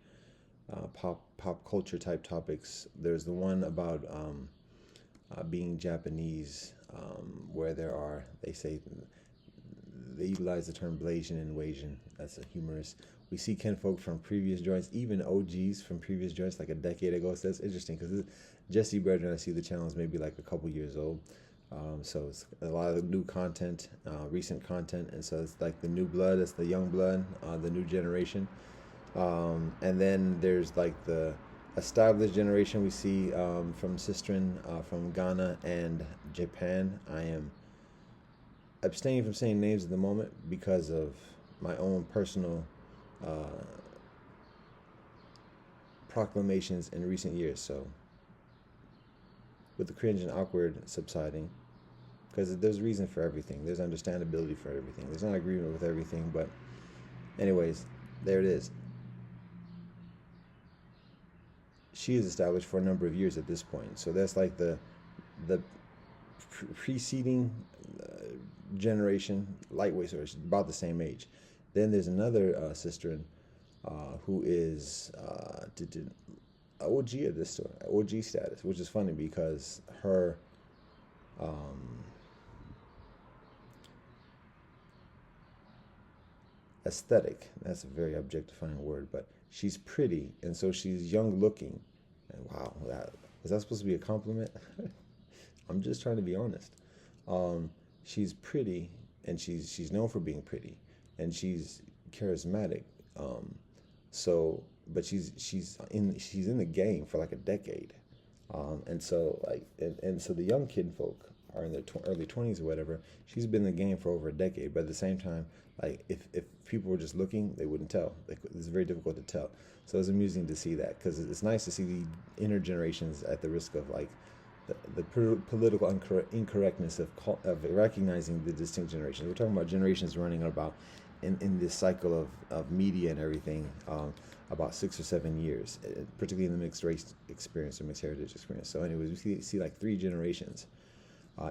pop culture type topics. There's the one about being Japanese, where they utilize the term Blasian and Wasian. That's a humorous. We see kinfolk from previous joints, even OGs from previous joints like a decade ago. So that's interesting because Jesse brethren, I see the channel is maybe like a couple years old. So it's a lot of new content, recent content, and so it's like the new blood, it's the young blood, the new generation. And then there's like the established generation we see from Sistren, from Ghana and Japan. I am abstaining from saying names at the moment because of my own personal proclamations in recent years. So with the cringe and awkward subsiding, because there's reason for everything. There's understandability for everything. There's not agreement with everything, but anyways, there it is. She is established for a number of years at this point. So that's like the preceding generation, lightweight, so it's about the same age. Then there's another sister who is OG of this story, OG status, which is funny because her aesthetic, that's a very objectifying word, but she's pretty, and so she's young looking. And wow, was that supposed to be a compliment? I'm just trying to be honest. She's pretty, and she's known for being pretty, and she's charismatic. So, but she's in the game for like a decade, and so and so the young kinfolk are in their early 20s or whatever. She's been in the game for over a decade, but at the same time, like if people were just looking, they wouldn't tell. It's very difficult to tell. So it's amusing to see that, because it's nice to see the intergenerations at the risk of like the political incorrectness of recognizing the distinct generations. We're talking about generations running about in this cycle of media and everything, about 6 or 7 years, particularly in the mixed race experience or mixed heritage experience. So anyways, we see like 3 generations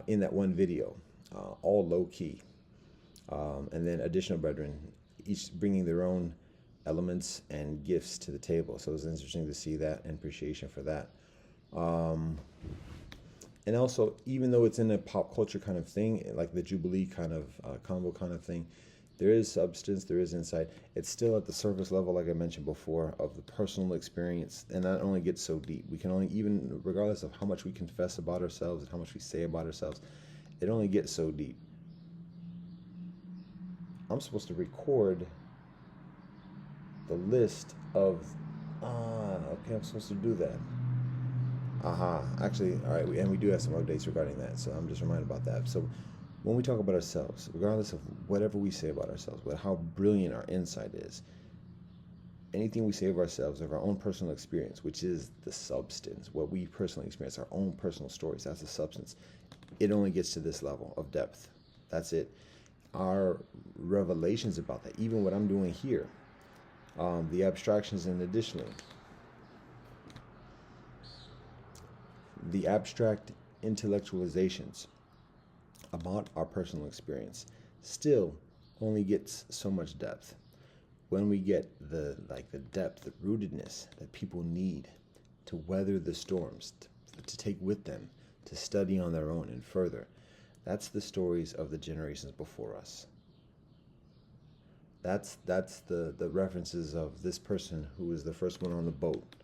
in that one video, all low key, and then additional brethren, each bringing their own elements and gifts to the table. So it was interesting to see that, and appreciation for that. And also, even though it's in a pop culture kind of thing, like the Jubilee kind of combo kind of thing, there is substance, there is insight. It's still at the surface level, like I mentioned before, of the personal experience, and that only gets so deep. We can only, even regardless of how much we confess about ourselves and how much we say about ourselves, it only gets so deep. I'm supposed to record the list of, okay, I'm supposed to do that. Actually, all right, and we do have some updates regarding that, so I'm just reminded about that. So when we talk about ourselves, regardless of whatever we say about ourselves, but how brilliant our insight is, anything we say of ourselves, of our own personal experience, which is the substance, what we personally experience, our own personal stories, that's the substance. It only gets to this level of depth. That's it. Our revelations about that, even what I'm doing here, the abstractions, and additionally, the abstract intellectualizations about our personal experience still only gets so much depth. When we get the depth, the rootedness that people need to weather the storms, to take with them, to study on their own and further, that's the stories of the generations before us. That's the references of this person who was the first one on the boat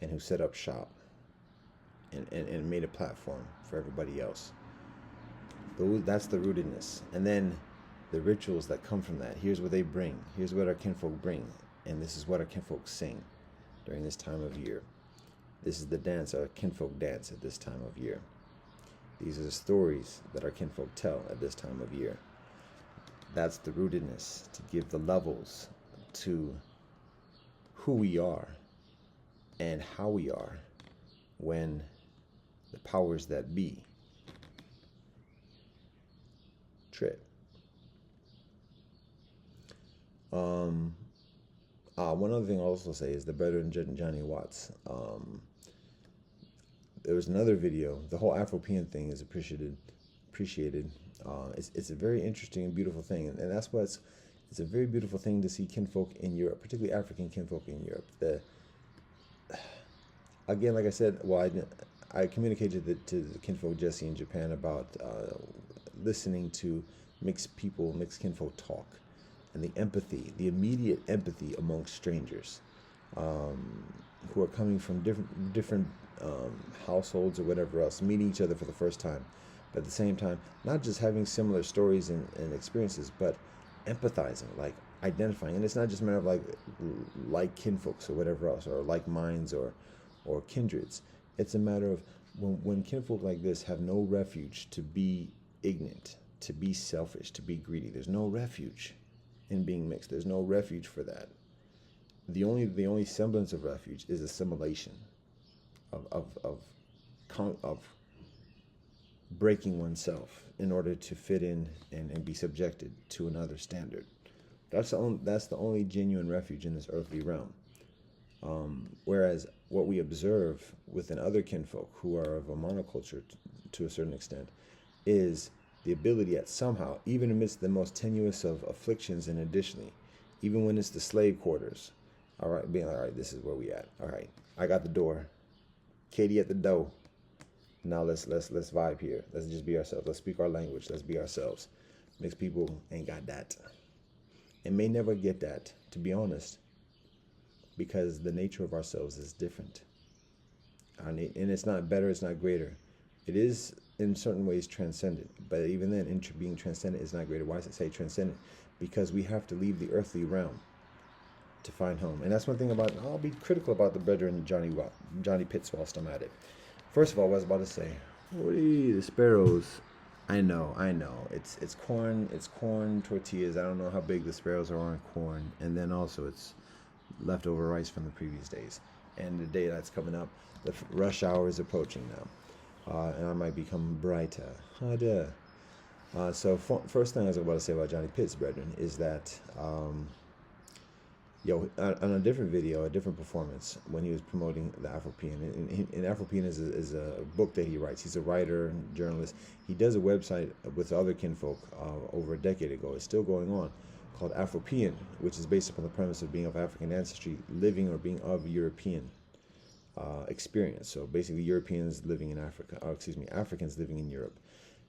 and who set up shop and made a platform for everybody else. That's the rootedness. And then the rituals that come from that. Here's what they bring. Here's what our kinfolk bring. And this is what our kinfolk sing during this time of year. This is the dance, our kinfolk dance at this time of year. These are the stories that our kinfolk tell at this time of year. That's the rootedness, to give the levels to who we are and how we are when the powers that be trip. One other thing I'll also say is the veteran Johnny Watts. There was another video. The whole Afropean thing is appreciated. It's a very interesting and beautiful thing, and that's what's. It's a very beautiful thing to see kinfolk in Europe, particularly African kinfolk in Europe. Again, like I said, I communicated to the kinfolk Jesse in Japan about listening to mixed kinfolk talk, and the empathy, the immediate empathy amongst strangers who are coming from different households or whatever else, meeting each other for the first time, but at the same time, not just having similar stories and experiences, but empathizing, like identifying. And it's not just a matter of like kinfolks or whatever else, or like minds or kindreds. It's a matter of when kinfolk like this have no refuge to be ignorant, to be selfish, to be greedy. There's no refuge in being mixed. There's no refuge for that. The only semblance of refuge is assimilation of breaking oneself in order to fit in and be subjected to another standard. That's the only genuine refuge in this earthly realm. Whereas what we observe within other kinfolk who are of a monoculture to a certain extent is the ability at somehow, even amidst the most tenuous of afflictions, and additionally, even when it's the slave quarters, all right, being like, all right, this is where we at. All right, I got the door, Katie at the door. Now let's vibe here. Let's just be ourselves. Let's speak our language. Let's be ourselves. Mixed people ain't got that, and may never get that, to be honest, because the nature of ourselves is different. And it's not better, it's not greater. It is in certain ways transcendent, but even then, being transcendent is not greater. Why does it say transcendent? Because we have to leave the earthly realm to find home. And that's one thing about, I'll be critical about the brethren Johnny Pitts whilst I'm at it. First of all, what I was about to say, the sparrows. I know. It's corn tortillas. I don't know how big the sparrows are on corn, and then also it's leftover rice from the previous days. And the day that's coming up, the rush hour is approaching now, and I might become brighter. So first thing I was about to say about Johnny Pitts, brethren, is that on a different video, a different performance, when he was promoting the Afropean, and Afropean is a book that he writes. He's a writer, journalist. He does a website with other kinfolk over a decade ago. It's still going on, called Afropean, which is based upon the premise of being of African ancestry, living or being of European experience. So basically, Europeans living in Africa, Africans living in Europe.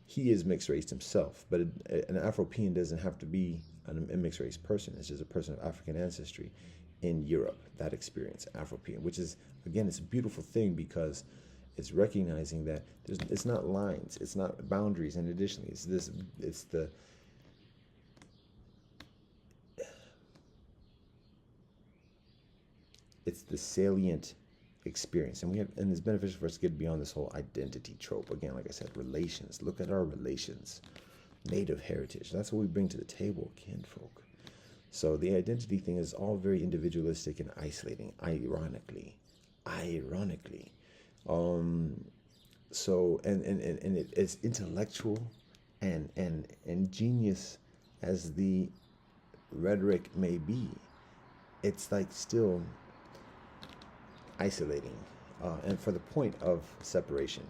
He is mixed race himself, but an Afropean doesn't have to be a mixed race person. It's just a person of African ancestry in Europe. That experience, Afropean, which is, again, it's a beautiful thing because it's recognizing that it's not lines, it's not boundaries, and additionally, it's the salient experience, and it's beneficial for us to get beyond this whole identity trope. Again, like I said, relations. Look at our relations, native heritage. That's what we bring to the table, kinfolk. So the identity thing is all very individualistic and isolating. Ironically, so it's intellectual and genius as the rhetoric may be. It's like still isolating, and for the point of separation,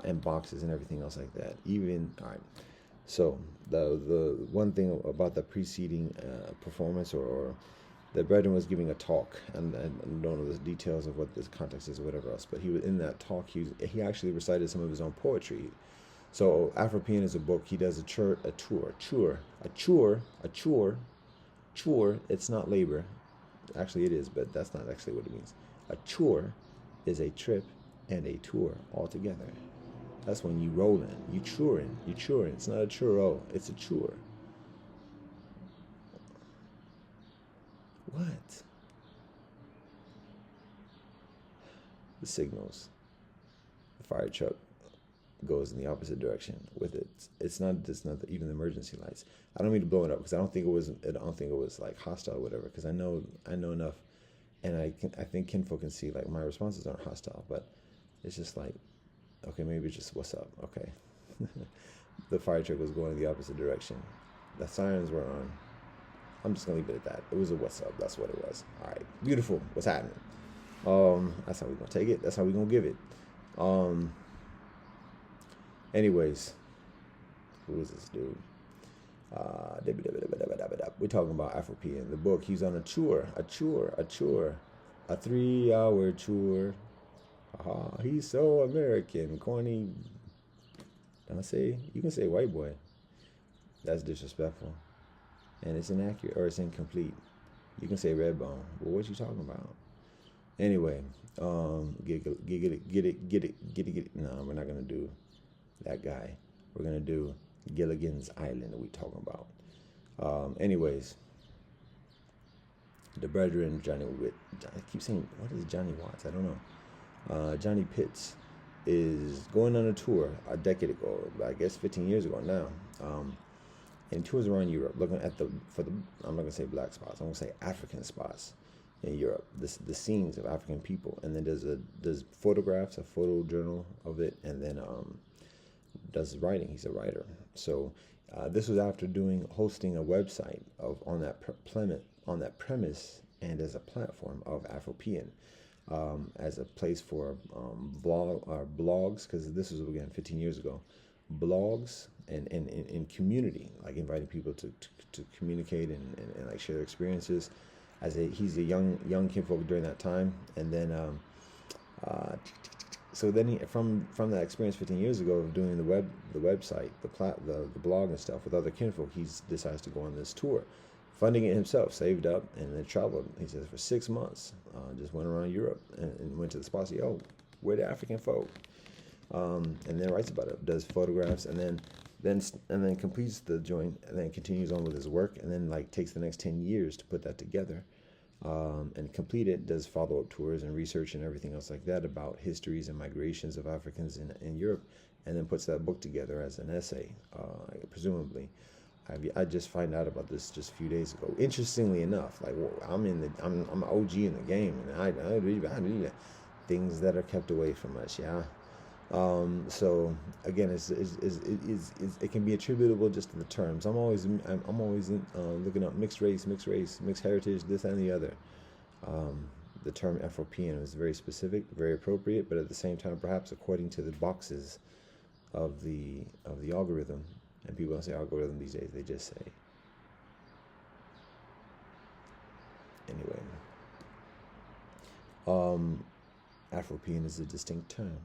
and boxes and everything else like that. All right. So the one thing about the preceding performance, or the brethren was giving a talk, and I don't know the details of what this context is or whatever else, but he was in that talk. He actually recited some of his own poetry. So Afropean is a book. He does a tour. It's not labor. Actually, it is, but that's not actually what it means. A chore is a trip and a tour all together. That's when you rolling, you chewing. It's not a churro, it's a chore. What? The signals. The fire truck goes in the opposite direction with it. It's not even the emergency lights. I don't mean to blow it up because I don't think it was like hostile or whatever, because I know enough. And I think kinfolk can see, like, my responses aren't hostile, but it's just like, okay, maybe it's just what's up. Okay. The fire truck was going in the opposite direction. The sirens were on. I'm just gonna leave it at that. It was a what's up. That's what it was. All right, beautiful. What's happening? That's how we're gonna take it. That's how we're gonna give it. Anyways, who is this dude? We're talking about Afropean. The book. He's on a tour, a 3-hour tour. He's so American, corny. You can say white boy. That's disrespectful, and it's inaccurate, or it's incomplete. You can say red bone. Well, what you talking about? Anyway, get it. No, we're not gonna do that guy. We're gonna do Gilligan's Island that we talking about. Anyways, the brethren I keep saying, what is Johnny Watts? I don't know. Johnny Pitts is going on a tour a decade ago, I guess 15 years ago now. And tours around Europe, looking at I'm not gonna say black spots, I'm gonna say African spots in Europe. The scenes of African people, and then there's photographs, a photo journal of it, and then does writing. He's a writer. So this was after hosting a website on that premise and as a platform of Afropean, as a place for blogs, because this was again 15 years ago, blogs and community, like inviting people to communicate and like share their experiences. He's a young kinfolk during that time, and then so then from that experience 15 years ago of doing the website, the blog and stuff with other kinfolk, he decides to go on this tour, funding it himself, saved up, and then traveled. He says for 6 months, just went around Europe and went to the spots. Oh, we're the African folk, and then writes about it, does photographs, and then completes the joint, and then continues on with his work, and then like takes the next 10 years to put that together. And complete it, does follow-up tours and research and everything else like that about histories and migrations of Africans in Europe, and then puts that book together as an essay, presumably. I just find out about this just a few days ago. Interestingly enough, like I'm an OG in the game, and I read things that are kept away from us. Yeah. So again, it can be attributable just to the terms. I'm always looking up mixed race, mixed heritage, this and the other. The term Afropean is very specific, very appropriate, but at the same time, perhaps according to the boxes of the algorithm. And people don't say algorithm these days; they just say. Anyway, Afropean is a distinct term.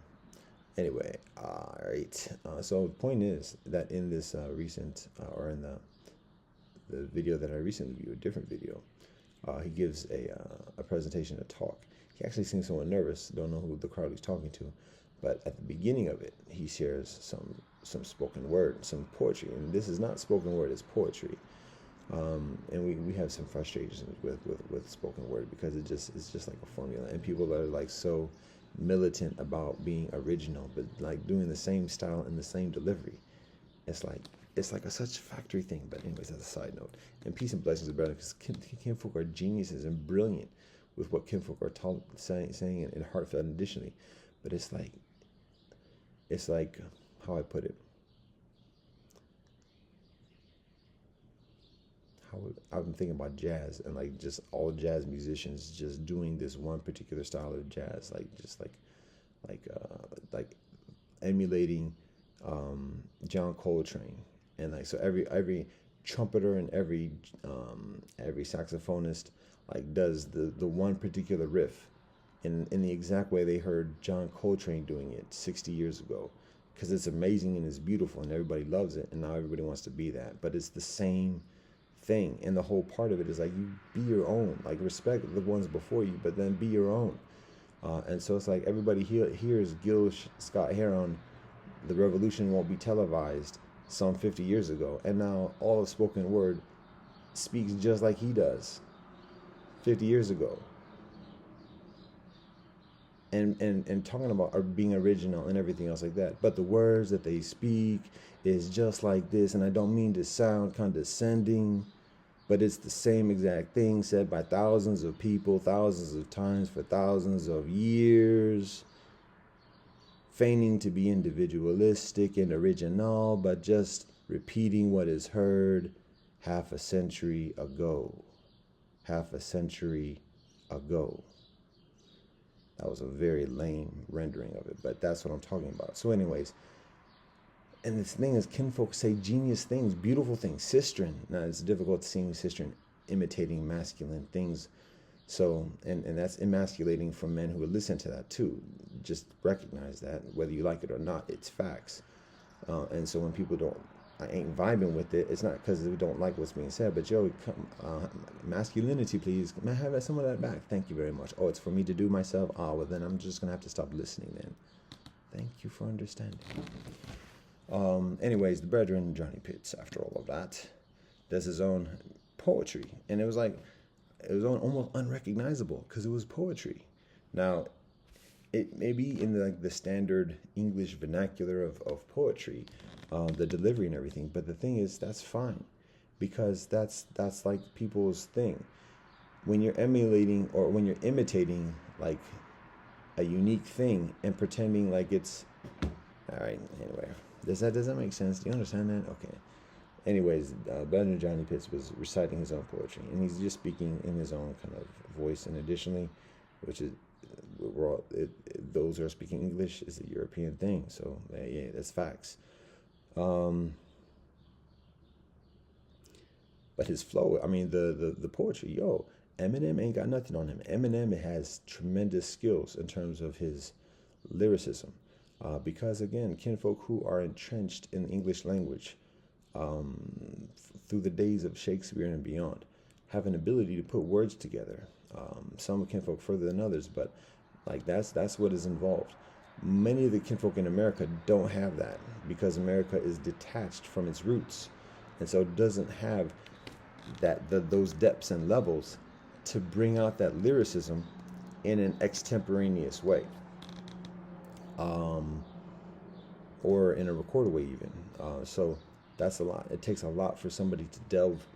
Anyway, all right. So the point is that in this recent, or in the video that I recently viewed, a different video, he gives a presentation, a talk. He actually seems somewhat nervous. Don't know who the crowd he's talking to, but at the beginning of it, he shares some spoken word, some poetry, and this is not spoken word; it's poetry. And we have some frustrations with spoken word because it's just like a formula, and people are like so militant about being original, but like doing the same style and the same delivery. It's like a such factory thing. But anyways, as a side note, and peace and blessings, brother, because kinfolk are geniuses and brilliant with what kinfolk are saying and heartfelt additionally. But it's like how I put it. I've been thinking about jazz and like just all jazz musicians just doing this one particular style of jazz, like emulating John Coltrane, and like so every trumpeter and every saxophonist like does the one particular riff in the exact way they heard John Coltrane doing it 60 years ago, because it's amazing and it's beautiful and everybody loves it, and now everybody wants to be that, but it's the same thing. And the whole part of it is like, you be your own, like respect the ones before you, but then be your own. And so it's like everybody hears Gil Scott-Heron, The Revolution Won't Be Televised, some 50 years ago, and now all of spoken word speaks just like he does 50 years ago. And talking about being original and everything else like that, but the words that they speak is just like this, and I don't mean to sound condescending, but it's the same exact thing said by thousands of people, thousands of times for thousands of years, feigning to be individualistic and original, but just repeating what is heard half a century ago. Half a century ago. That was a very lame rendering of it, but that's what I'm talking about. So anyways, and this thing is, kinfolk say genius things, beautiful things, sistren. Now it's difficult seeing sistren imitating masculine things. So, and that's emasculating for men who would listen to that too. Just recognize that, whether you like it or not, it's facts. And so when people I ain't vibing with it, it's not because we don't like what's being said, but yo, masculinity, please. May I have some of that back? Thank you very much. Oh, it's for me to do myself? Oh, well, then I'm just going to have to stop listening then. Thank you for understanding. Anyways, the brethren, Johnny Pitts, after all of that, does his own poetry. And it was almost unrecognizable because it was poetry. Now, it may be in the standard English vernacular of poetry, the delivery and everything, but the thing is, that's fine, because that's like people's thing. When you're emulating or when you're imitating like a unique thing and pretending like it's all right. Anyway, Does that make sense? Do you understand that? Okay. Anyways, Better Than Johnny Pitts was reciting his own poetry, and he's just speaking in his own kind of voice. And additionally, which is those who are speaking English is a European thing. So yeah, that's facts. Um, but his flow, I mean, the poetry, yo, Eminem ain't got nothing on him. Eminem has tremendous skills in terms of his lyricism, because again, kinfolk who are entrenched in the English language through the days of Shakespeare and beyond have an ability to put words together. Some kinfolk further than others, but like that's what is involved. Many of the kinfolk in America don't have that because America is detached from its roots, and so it doesn't have those depths and levels to bring out that lyricism in an extemporaneous way, um, or in a recorded way even. So that's a lot. It takes a lot for somebody to delve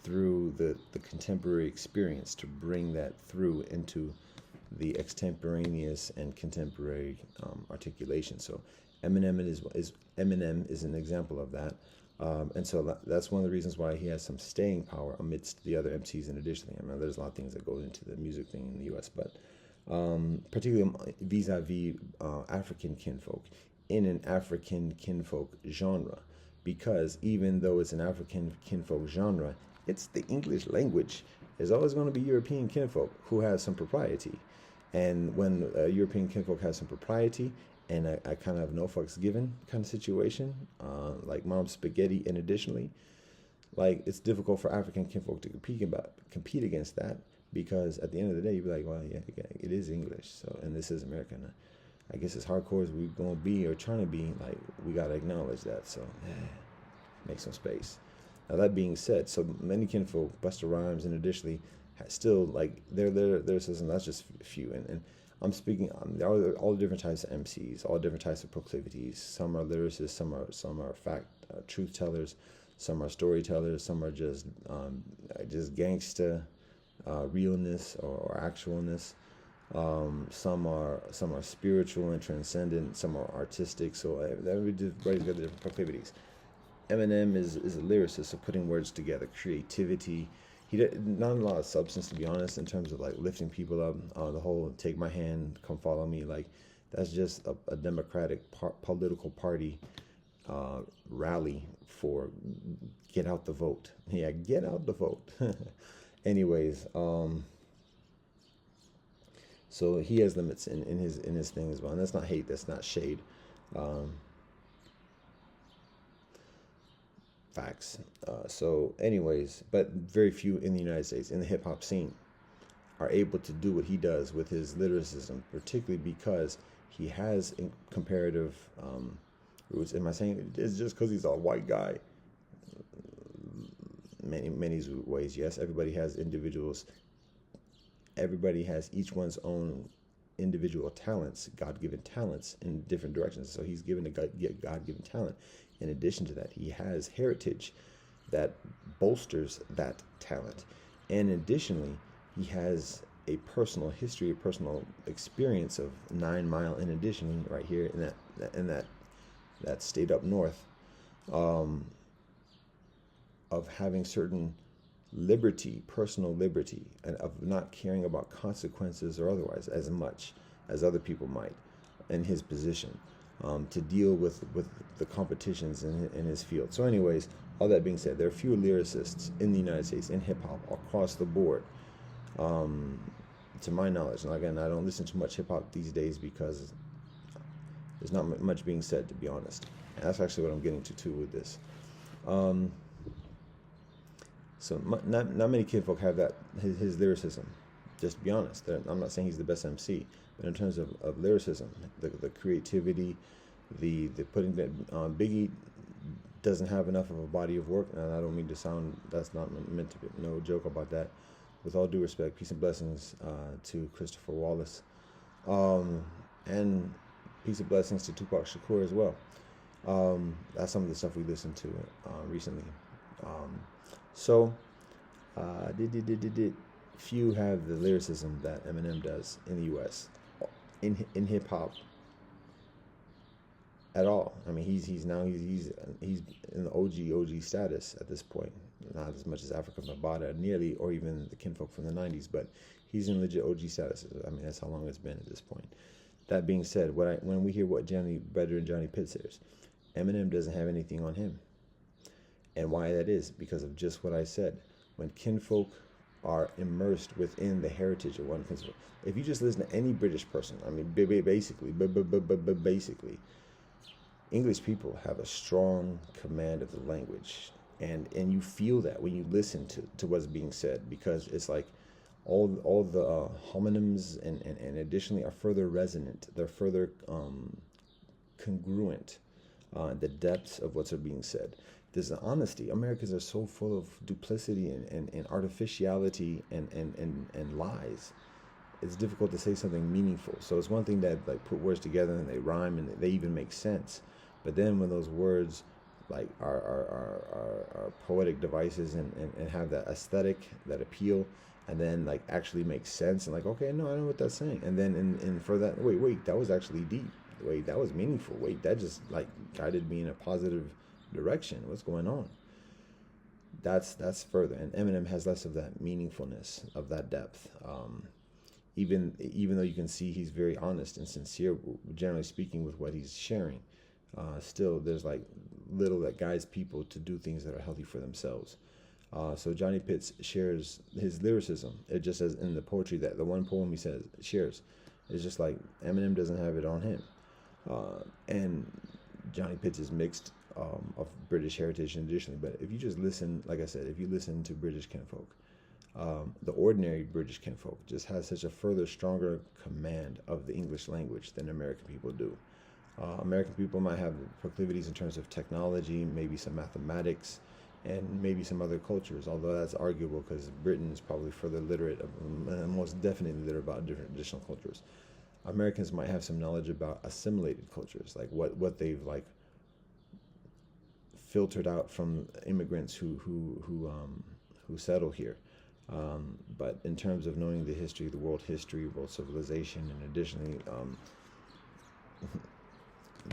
through the contemporary experience to bring that through into the extemporaneous and contemporary articulation. So Eminem is an example of that. And so that's one of the reasons why he has some staying power amidst the other MCs. In addition, I mean, there's a lot of things that go into the music thing in the U.S., but particularly vis-a-vis African kinfolk in an African kinfolk genre, because even though it's an African kinfolk genre, it's the English language. There's always going to be European kinfolk who have some propriety, and when European kinfolk has some propriety and I kind of no fucks given kind of situation, like Mom Spaghetti, and additionally, like it's difficult for African kinfolk to compete against that, because at the end of the day, you'd be like, well, yeah, it is English, so, and this is American. I guess as hardcore as we're gonna be or trying to be, like we gotta acknowledge that. So, make some space. Now that being said, so many kinfolk, Busta Rhymes, and additionally, still like their system. That's just a few, and I'm speaking on all different types of MCs, all different types of proclivities. Some are lyricists, some are fact truth tellers, some are storytellers, some are just gangsta realness or actualness. Some are spiritual and transcendent. Some are artistic. So everybody's got different proclivities. Eminem is a lyricist, so putting words together, creativity. He did not a lot of substance, to be honest, in terms of like lifting people up. The whole "take my hand, come follow me," like that's just a Democratic political party rally for get out the vote. Yeah, get out the vote. Anyways, so he has limits in his thing as well, and that's not hate, that's not shade. Um, Facts. So, anyways, but very few in the United States, in the hip hop scene, are able to do what he does with his lyricism, particularly because he has comparative roots. Am I saying it's just because he's a white guy? Many ways, yes. Everybody has individuals. Everybody has each one's own individual talents, God-given talents in different directions. So he's given a God-given talent. In addition to that, he has heritage that bolsters that talent. And additionally, he has a personal history, a personal experience of 9 Mile, in addition, right here in that state up north, um, of having certain liberty, personal liberty, and of not caring about consequences or otherwise as much as other people might in his position, to deal with the competitions in his field. So anyways, all that being said, there are fewer lyricists in the United States in hip hop across the board, to my knowledge. And again, I don't listen to much hip hop these days because there's not much being said, to be honest. And that's actually what I'm getting to too with this. So not many kinfolk have that his lyricism. Just to be honest, I'm not saying he's the best MC, but in terms of lyricism, the creativity, the putting that Biggie doesn't have enough of a body of work, and I don't mean to sound, that's not meant to be, no joke about that. With all due respect, peace and blessings to Christopher Wallace, and peace and blessings to Tupac Shakur as well. That's some of the stuff we listened to recently. So, few have the lyricism that Eminem does in the U.S. in hip hop at all. I mean, he's in the OG status at this point. Not as much as Africa Mabata, nearly, or even the kinfolk from the '90s, but he's in legit OG status. I mean, that's how long it's been at this point. That being said, when we hear what Johnny Brother and Johnny Pitt says, Eminem doesn't have anything on him, and why that is because of just what I said. When kinfolk are immersed within the heritage of one kinfolk, if you just listen to any British person, I mean, basically, English people have a strong command of the language, and you feel that when you listen to what's being said, because it's like all the homonyms and additionally are further resonant. They're further congruent, the depths of what's being said. There's the honesty. Americans are so full of duplicity and artificiality and lies. It's difficult to say something meaningful. So it's one thing that like put words together and they rhyme and they even make sense. But then when those words like are poetic devices and have that aesthetic, that appeal, and then like actually make sense and like, okay, no, I know what that's saying. And then in for that, wait, that was actually deep. Wait, that was meaningful. Wait, that just like guided me in a positive direction. What's going on? That's further. And Eminem has less of that meaningfulness, of that depth. Even though you can see he's very honest and sincere, generally speaking, with what he's sharing, still there's like little that guides people to do things that are healthy for themselves. So Johnny Pitts shares his lyricism. It just says in the poetry that the one poem he says shares, it's just like Eminem doesn't have it on him. And Johnny Pitts is mixed of British heritage additionally. But if you just listen, like I said, if you listen to British kinfolk, the ordinary British kinfolk just has such a further stronger command of the English language than American people do. American people might have proclivities in terms of technology, maybe some mathematics, and maybe some other cultures, although that's arguable because Britain is probably further literate, most definitely literate about different additional cultures. Americans might have some knowledge about assimilated cultures, like what they've like filtered out from immigrants who settle here. But in terms of knowing the history, the world history, world civilization, and additionally,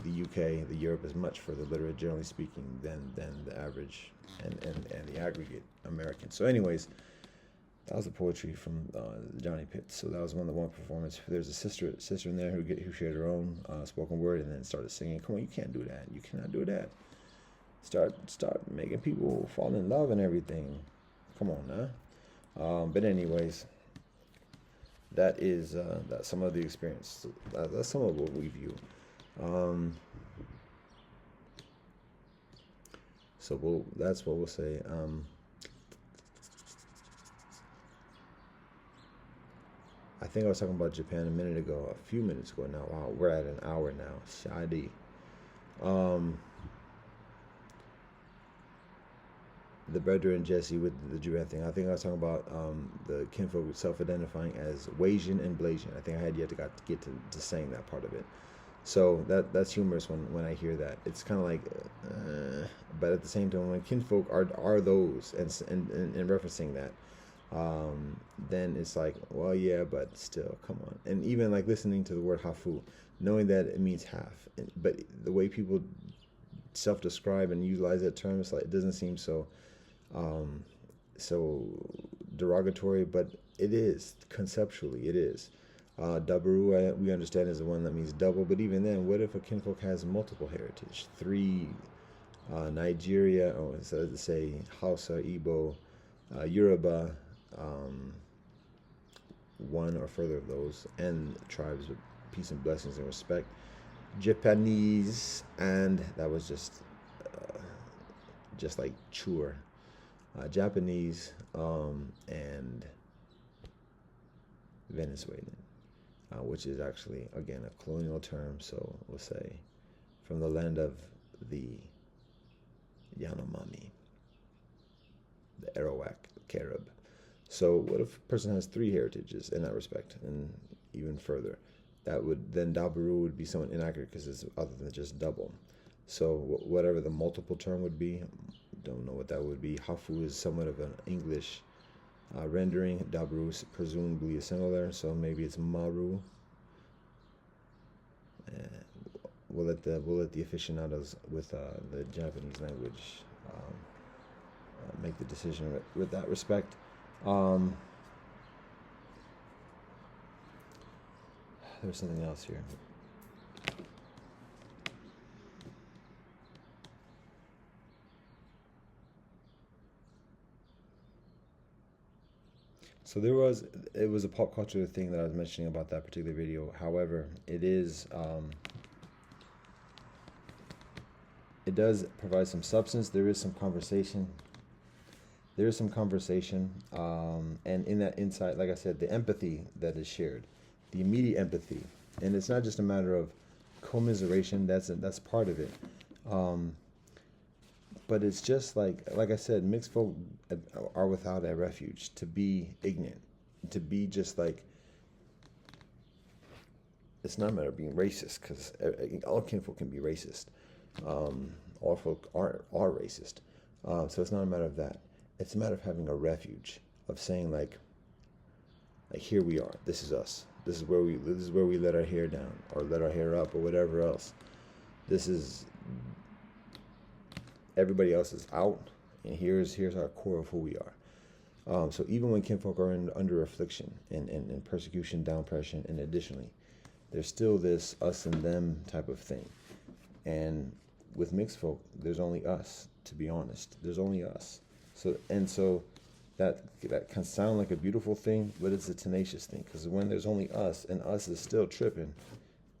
the UK, the Europe is much further literate, generally speaking, than the average and the aggregate American. So, anyways, that was the poetry from Johnny Pitts. So that was one performance. There's a sister in there who shared her own spoken word and then started singing. Come on, you can't do that. You cannot do that. Start making people fall in love and everything. Come on now. But anyways, that is that's some of the experience. That's some of what we view. So that's what we'll say. I think I was talking about Japan a few minutes ago now. Wow, we're at an hour now. Shadi. The brother and Jesse with the Japan thing. I think I was talking about the kinfolk self-identifying as Wasian and Blasian. I think I had yet to get to saying that part of it. So that's humorous when I hear that. It's kind of like, but at the same time, when kinfolk are those and referencing that, then it's like, well, yeah, but still, come on. And even like listening to the word hafu, knowing that it means half, but the way people self-describe and utilize that term, it's like it doesn't seem so derogatory, but it is conceptually, it is. Dabaru, we understand, is the one that means double, but even then, what if a kinfolk has multiple heritage? 3, Nigeria, or instead of say Hausa, Igbo, Yoruba, one or further of those, and tribes with peace and blessings and respect. Japanese, and that was just like chur. Japanese, and Venezuelan. Which is actually, again, a colonial term, so we'll say from the land of the Yanomami, the Arawak, the Carib. So what if a person has 3 heritages in that respect, and even further? That would, then Dabaru would be somewhat inaccurate because it's other than just double. So whatever the multiple term would be, don't know what that would be. Hafu is somewhat of an English rendering. Dabaru is presumably is similar, so maybe it's Maru. we'll let the aficionados with the Japanese language make the decision with that respect. There's something else here. So it was a pop culture thing that I was mentioning about that particular video. However, it does provide some substance. There is some conversation. And in that insight, like I said, the empathy that is shared, the immediate empathy, and it's not just a matter of commiseration. That's part of it. But it's just like I said, mixed folk are without a refuge to be ignorant, to be just like, it's not a matter of being racist, because all kinfolk can be racist. All folk are racist. So it's not a matter of that. It's a matter of having a refuge, of saying like here we are. This is us. This is where we let our hair down, or let our hair up, or whatever else. This is, everybody else is out, and here's our core of who we are. So even when kinfolk are under affliction and persecution, downpression, and additionally, there's still this us and them type of thing. And with mixed folk, there's only us, to be honest. There's only us. So that can sound like a beautiful thing, but it's a tenacious thing, because when there's only us, and us is still tripping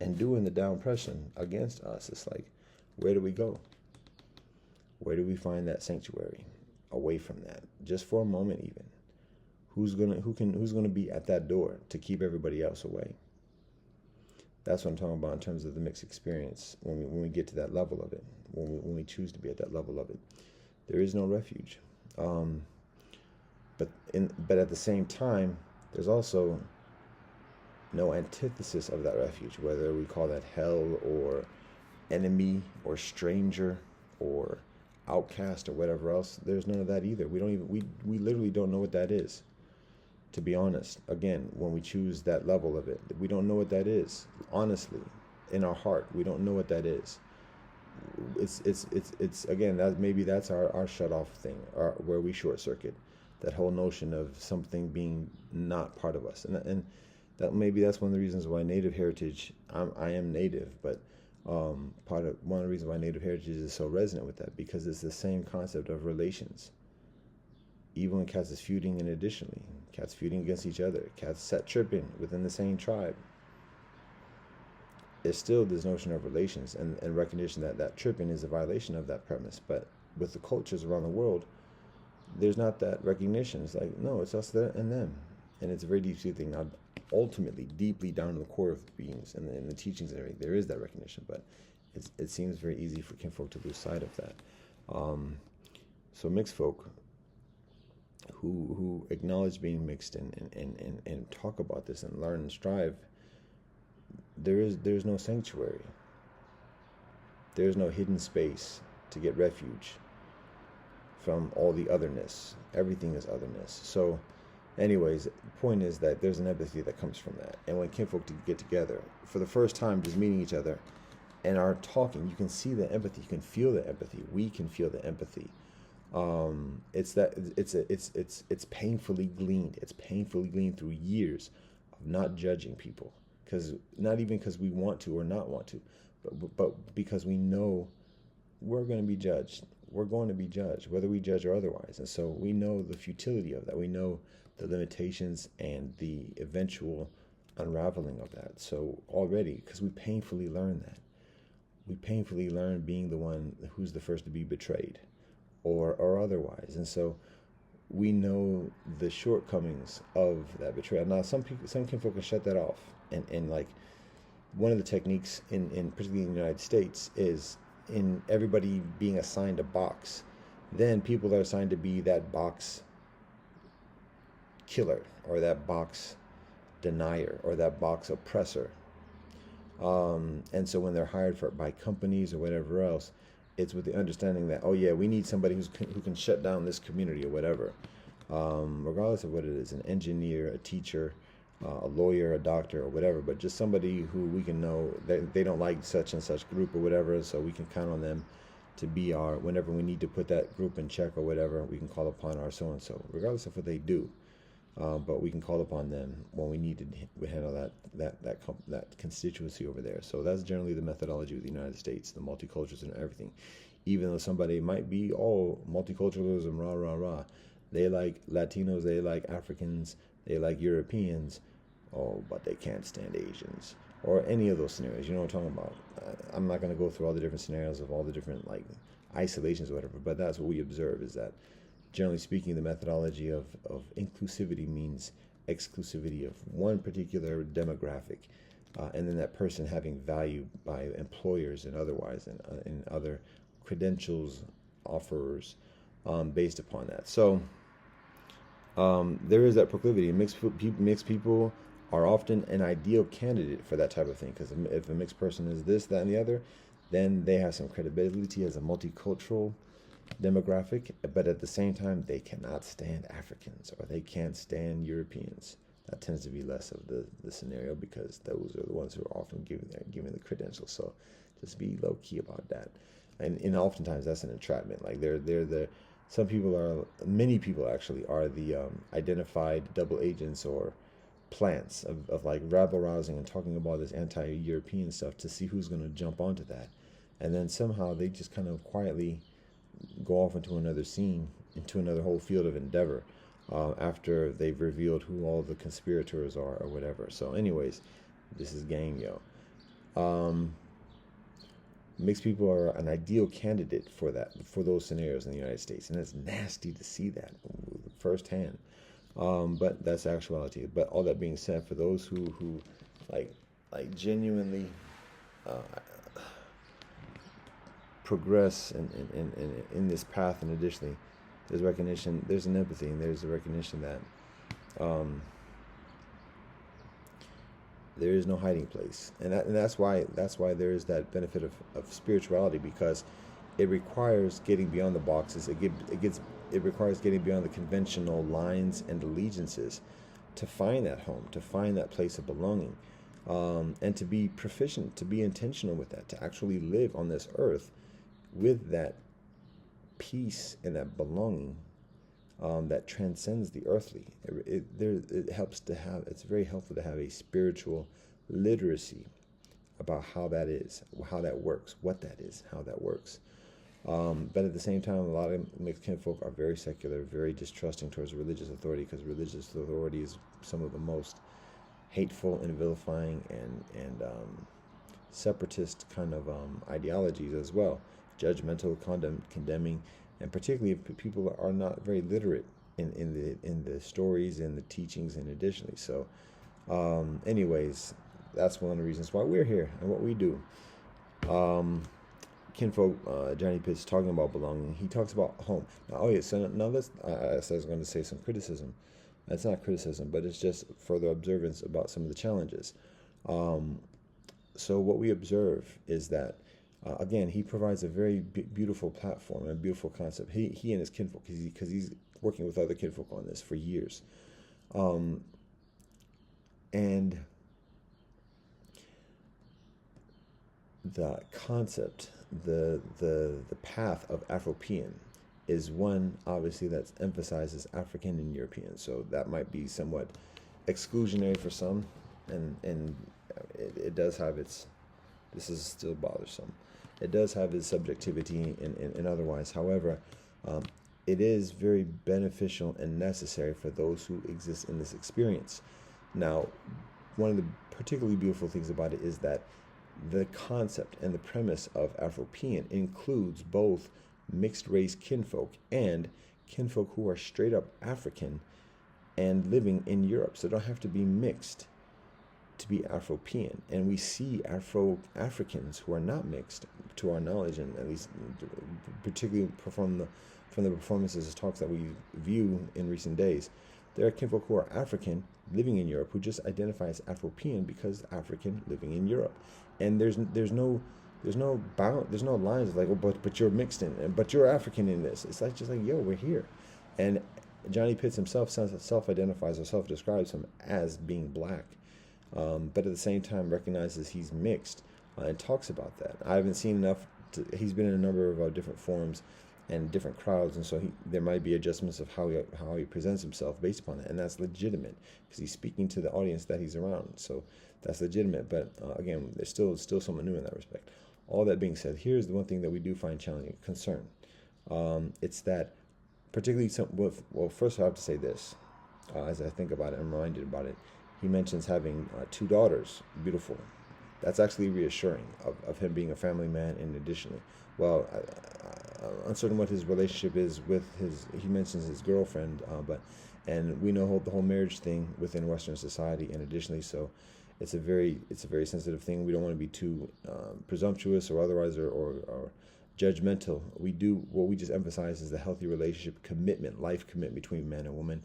and doing the downpression against us, it's like, where do we go? Where do we find that sanctuary away from that? Just for a moment, even. Who's gonna be at that door to keep everybody else away? That's what I'm talking about in terms of the mixed experience. When we get to that level of it, when we choose to be at that level of it, there is no refuge. But at the same time, there's also no antithesis of that refuge, whether we call that hell or enemy or stranger or outcast or whatever else. There's none of that either. We literally don't know what that is, to be honest. Again, when we choose that level of it, we don't know what that is. Honestly, in our heart, we don't know what that is. It's again, that's our shut off thing, where we short circuit that whole notion of something being not part of us, and that maybe that's one of the reasons why Native heritage. I am Native, but one of the reasons why Native heritage is so resonant with that, because it's the same concept of relations. Even when cats is feuding, and additionally, cats feuding against each other, cats set tripping within the same tribe. It's still this notion of relations and recognition that tripping is a violation of that premise. But with the cultures around the world, there's not that recognition. It's like, no, it's us and them. And it's a very deep-seated thing. Now, ultimately, deeply down to the core of beings and the teachings and everything, there is that recognition, but it seems very easy for kinfolk to lose sight of that. So mixed folk who acknowledge being mixed and talk about this and learn and strive, there's no sanctuary. There's no hidden space to get refuge from all the otherness. Everything is otherness. So anyways, the point is that there's an empathy that comes from that. And when kinfolk get together for the first time, just meeting each other and are talking, you can see the empathy, you can feel the empathy. We can feel the empathy. It's painfully gleaned. It's painfully gleaned through years of not judging people, not even because we want to or not want to, but because we know we're going to be judged. We're going to be judged, whether we judge or otherwise. And so we know the futility of that. We know the limitations and the eventual unraveling of that. So already, because we painfully learn that, we painfully learn being the one who's the first to be betrayed or otherwise. And so we know the shortcomings of that betrayal. Now, some kinfolk can shut that off. And like, one of the techniques in particularly in the United States is in everybody being assigned a box. Then people are assigned to be that box killer, or that box denier, or that box oppressor. And so when they're hired by companies or whatever else, it's with the understanding that, oh yeah, we need somebody who can shut down this community or whatever, regardless of what it is, an engineer, a teacher, a lawyer, a doctor, or whatever, but just somebody who we can know that they don't like such and such group or whatever, so we can count on them to be our, whenever we need to put that group in check or whatever, we can call upon our so and so, regardless of what they do. But we can call upon them when we need to handle that constituency over there. So that's generally the methodology of the United States, the multiculturalism and everything. Even though somebody might be all multiculturalism, rah rah rah, they like Latinos, they like Africans, they like Europeans, oh, but they can't stand Asians or any of those scenarios. You know what I'm talking about? I'm not going to go through all the different scenarios of all the different like isolations or whatever, but that's what we observe is that generally speaking, the methodology of inclusivity means exclusivity of one particular demographic, and then that person having value by employers and otherwise, and other credentials offerers based upon that. So there is that proclivity. Mixed people are often an ideal candidate for that type of thing, because if a mixed person is this, that, and the other, then they have some credibility as a multicultural demographic, but at the same time, they cannot stand Africans or they can't stand Europeans. That tends to be less of the scenario, because those are the ones who are often giving the credentials. So just be low key about that. And oftentimes that's an entrapment. Like many people actually are the identified double agents or plants of like rabble rousing and talking about this anti-European stuff to see who's going to jump onto that. And then somehow they just kind of quietly go off into another scene, into another whole field of endeavor, after they've revealed who all the conspirators are or whatever. So anyways, this is gang, yo. Mixed people are an ideal candidate for those scenarios in the United States, and it's nasty to see that firsthand. But that's actuality. But all that being said, for those who like genuinely progress in this path, and additionally, there's recognition, there's an empathy, and there's a recognition that there is no hiding place, and that's why there is that benefit of spirituality, because it requires getting beyond the boxes. It requires getting beyond the conventional lines and allegiances to find that home, to find that place of belonging, and to be proficient, to be intentional with that, to actually live on this earth with that peace and that belonging that transcends the earthly. It helps to have. It's very helpful to have a spiritual literacy about how that is, how that works, what that is, how that works. But at the same time, a lot of mixed kinfolk are very secular, very distrusting towards religious authority, because religious authority is some of the most hateful and vilifying and separatist kind of ideologies as well, judgmental, condemning, and particularly if people are not very literate in the stories and the teachings, and additionally. So, anyways, that's one of the reasons why we're here and what we do. Kinfolk, Johnny Pitts, talking about belonging. He talks about home. Now, so now I was going to say some criticism. That's not criticism, but it's just further observance about some of the challenges. So what we observe is that, again, he provides a very beautiful platform, a beautiful concept. He and his kinfolk, because he's working with other kinfolk on this for years. And the concept, the path of Afropean is one, obviously, that emphasizes African and European. So that might be somewhat exclusionary for some, and it does have its, this is still bothersome, it does have its subjectivity and otherwise. However, it is very beneficial and necessary for those who exist in this experience. Now, one of the particularly beautiful things about it is that the concept and the premise of Afropean includes both mixed race kinfolk and kinfolk who are straight up African and living in Europe. So they don't have to be mixed to be Afropean. And we see Africans who are not mixed, to our knowledge, and at least particularly from the performances and talks that we view in recent days. There are kinfolk who are African living in Europe who just identify as Afropean because African living in Europe. And there's no lines like, oh, but you're mixed in, but you're African in this. It's like, just like, yo, we're here. And Johnny Pitts himself self-identifies or self-describes him as being black, but at the same time recognizes he's mixed, and talks about that. I haven't seen enough. He's been in a number of different forums and different crowds, and so there might be adjustments of how he presents himself based upon that, and that's legitimate because he's speaking to the audience that he's around. So that's legitimate. But again, there's still something new in that respect. All that being said, here's the one thing that we do find challenging: concern. It's that particularly well, first I have to say this. As I think about it, I'm reminded about it. He mentions having two daughters, beautiful. That's actually reassuring of him being a family man. And additionally, well, uncertain what his relationship is with he mentions his girlfriend, and we know the whole marriage thing within Western society. And additionally, so it's a very sensitive thing. We don't want to be too presumptuous or otherwise or judgmental. What we just emphasize is the healthy relationship commitment, life commitment between man and woman,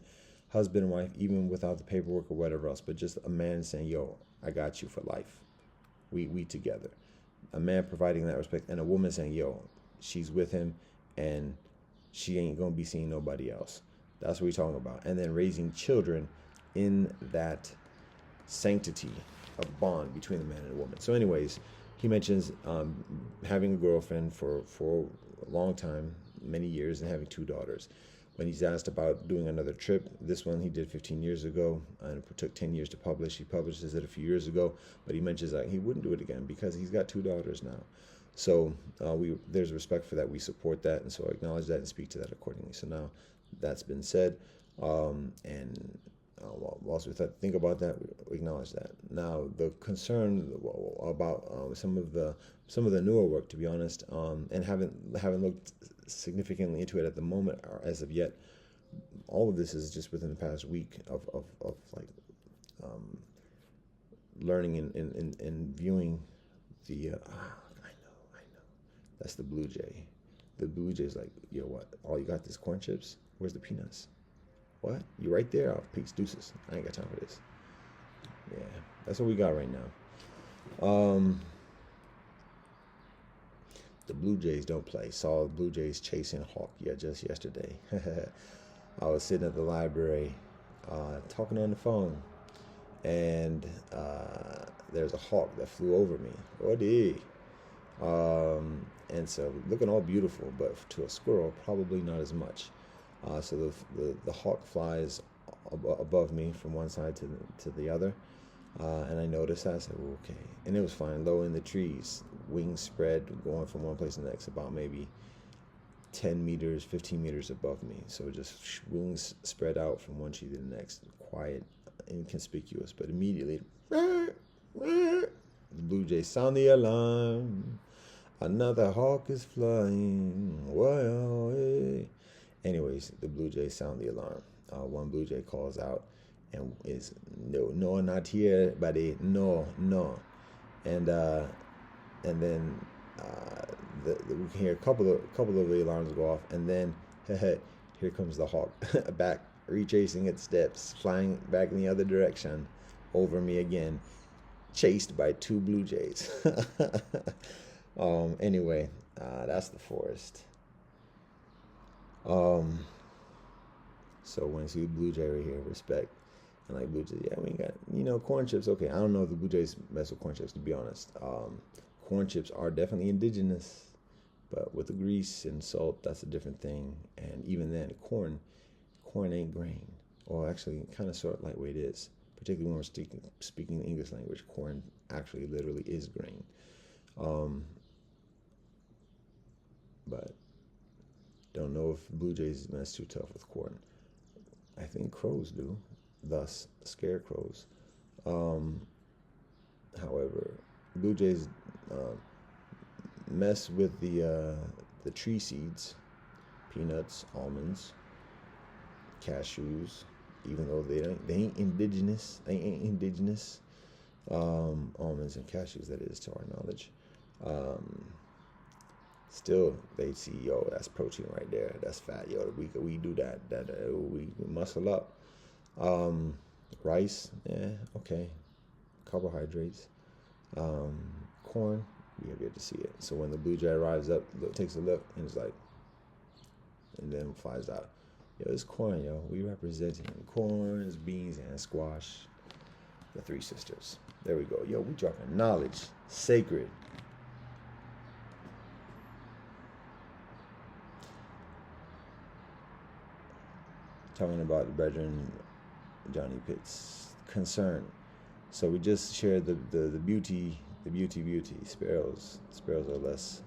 husband and wife, even without the paperwork or whatever else, but just a man saying, yo, I got you for life. We together. A man providing that respect, and a woman saying, yo, she's with him and she ain't gonna be seeing nobody else. That's what we're talking about. And then raising children in that sanctity of bond between the man and the woman. So anyways, he mentions having a girlfriend for a long time, many years, and having two daughters. When he's asked about doing another trip, this one he did 15 years ago, and it took 10 years to publish. He publishes it a few years ago, but he mentions that he wouldn't do it again because he's got two daughters now. So there's respect for that. We support that, and so I acknowledge that and speak to that accordingly. So now that's been said, and whilst we think about that, we acknowledge that. Now the concern about some of the newer work, to be honest, and haven't looked significantly into it at the moment or as of yet. All of this is just within the past week of like learning and viewing the. I know, that's the Blue Jay. The Blue Jay's like, yo, what? All you got is corn chips? Where's the peanuts? What? You right there? Oh, peace, deuces. I ain't got time for this. Yeah, that's what we got right now. The Blue Jays don't play. Saw the Blue Jays chasing a hawk just yesterday. I was sitting at the library talking on the phone, and there's a hawk that flew over me. Oh, did. And so looking all beautiful, but to a squirrel, probably not as much. So the hawk flies above me from one side to the other, and I noticed that. I said, well, okay. And it was flying low in the trees, wings spread, going from one place to the next, about maybe 10 meters, 15 meters above me. So just wings spread out from one tree to the next, quiet, inconspicuous. But immediately, the Blue Jays sound the alarm. Another hawk is flying. Well, hey. Anyways, the Blue Jays sound the alarm. One Blue Jay calls out and is, no, not here, buddy. No. And then we can hear a couple of the alarms go off, and then here comes the hawk back, retracing its steps, flying back in the other direction, over me again, chased by two Blue Jays. Anyway, that's the forest. So when you see the Blue Jay right here, respect. And like Blue Jays, yeah, we got, corn chips. Okay, I don't know if the Blue Jays mess with corn chips, to be honest. Corn chips are definitely indigenous, but with the grease and salt, that's a different thing. And even then, corn ain't grain. Or actually, kind of sort of like what it is, particularly when we're speaking the English language. Corn actually literally is grain. But don't know if Blue Jays mess too tough with corn. I think crows do, thus scarecrows. However, Blue Jays mess with the tree seeds, peanuts, almonds, cashews, even though they ain't indigenous. Almonds and cashews, that is, to our knowledge. Still, they see, yo, that's protein right there. That's fat, yo. We do that. We muscle up. Rice, yeah, okay. Carbohydrates. Corn, we have yet to see it. So when the Blue Jay arrives up, takes a look, and it's like, and then flies out. Yo, it's corn, yo. We representing corns, beans, and squash. The three sisters. There we go. Yo, we dropping knowledge. Sacred. Talking about the brethren Johnny Pitts concern. So we just shared the beauty. Sparrows are less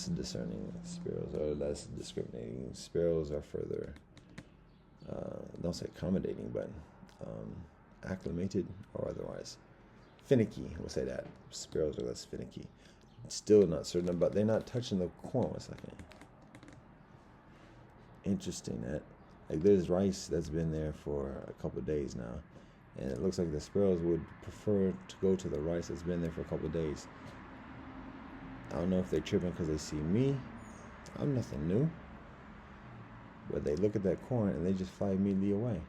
discerning. Sparrows are less discriminating. Sparrows are further, don't say accommodating, but acclimated or otherwise. Finicky, we'll say that. Sparrows are less finicky. Still not certain about, they're not touching the corn. 1 second. Interesting that, like, there's rice that's been there for a couple of days now, and it looks like the sparrows would prefer to go to the rice that's been there for a couple of days. I don't know if they're tripping because they see me. I'm nothing new. But they look at that corn and they just fly immediately away.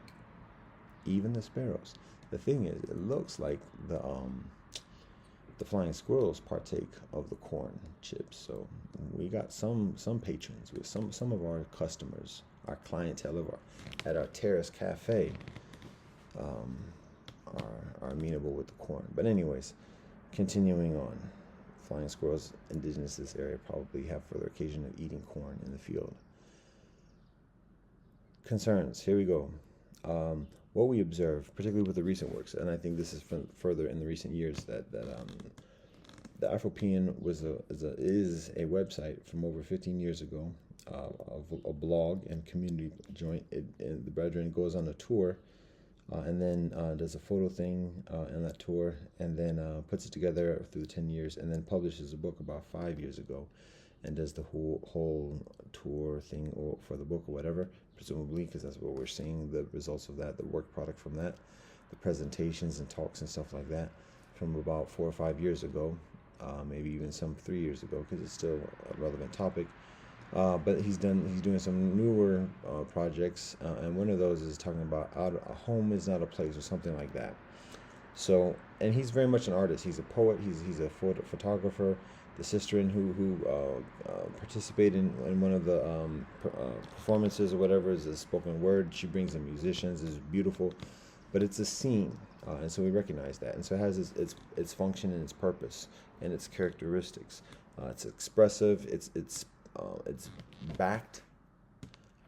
Even the sparrows. The thing is, it looks like the flying squirrels partake of the corn chips. So we got some patrons, with some of our customers, our clientele at our Terrace Cafe are amenable with the corn. But anyways, continuing on. Flying squirrels indigenous to this area probably have further occasion of eating corn in the field. Concerns. Here we go. What we observe, particularly with the recent works, and I think this is further in the recent years, that the Afropean is a website from over 15 years ago, of a blog and community joint. And the brethren goes on a tour, and then does a photo thing on that tour, and then puts it together through the 10 years, and then publishes a book about 5 years ago, and does the whole tour thing for the book or whatever, presumably, because that's what we're seeing, the results of that, the work product from that, the presentations and talks and stuff like that from about 4 or 5 years ago, maybe even some 3 years ago, because it's still a relevant topic. But he's doing some newer projects, and one of those is talking about a home is not a place, or something like that. So, and he's very much an artist. He's a poet. He's a photographer. The sister who participated in one of the performances or whatever is a spoken word. She brings in musicians. It's beautiful, but it's a scene, and so we recognize that. And so it has its function and its purpose and its characteristics. It's expressive. It's backed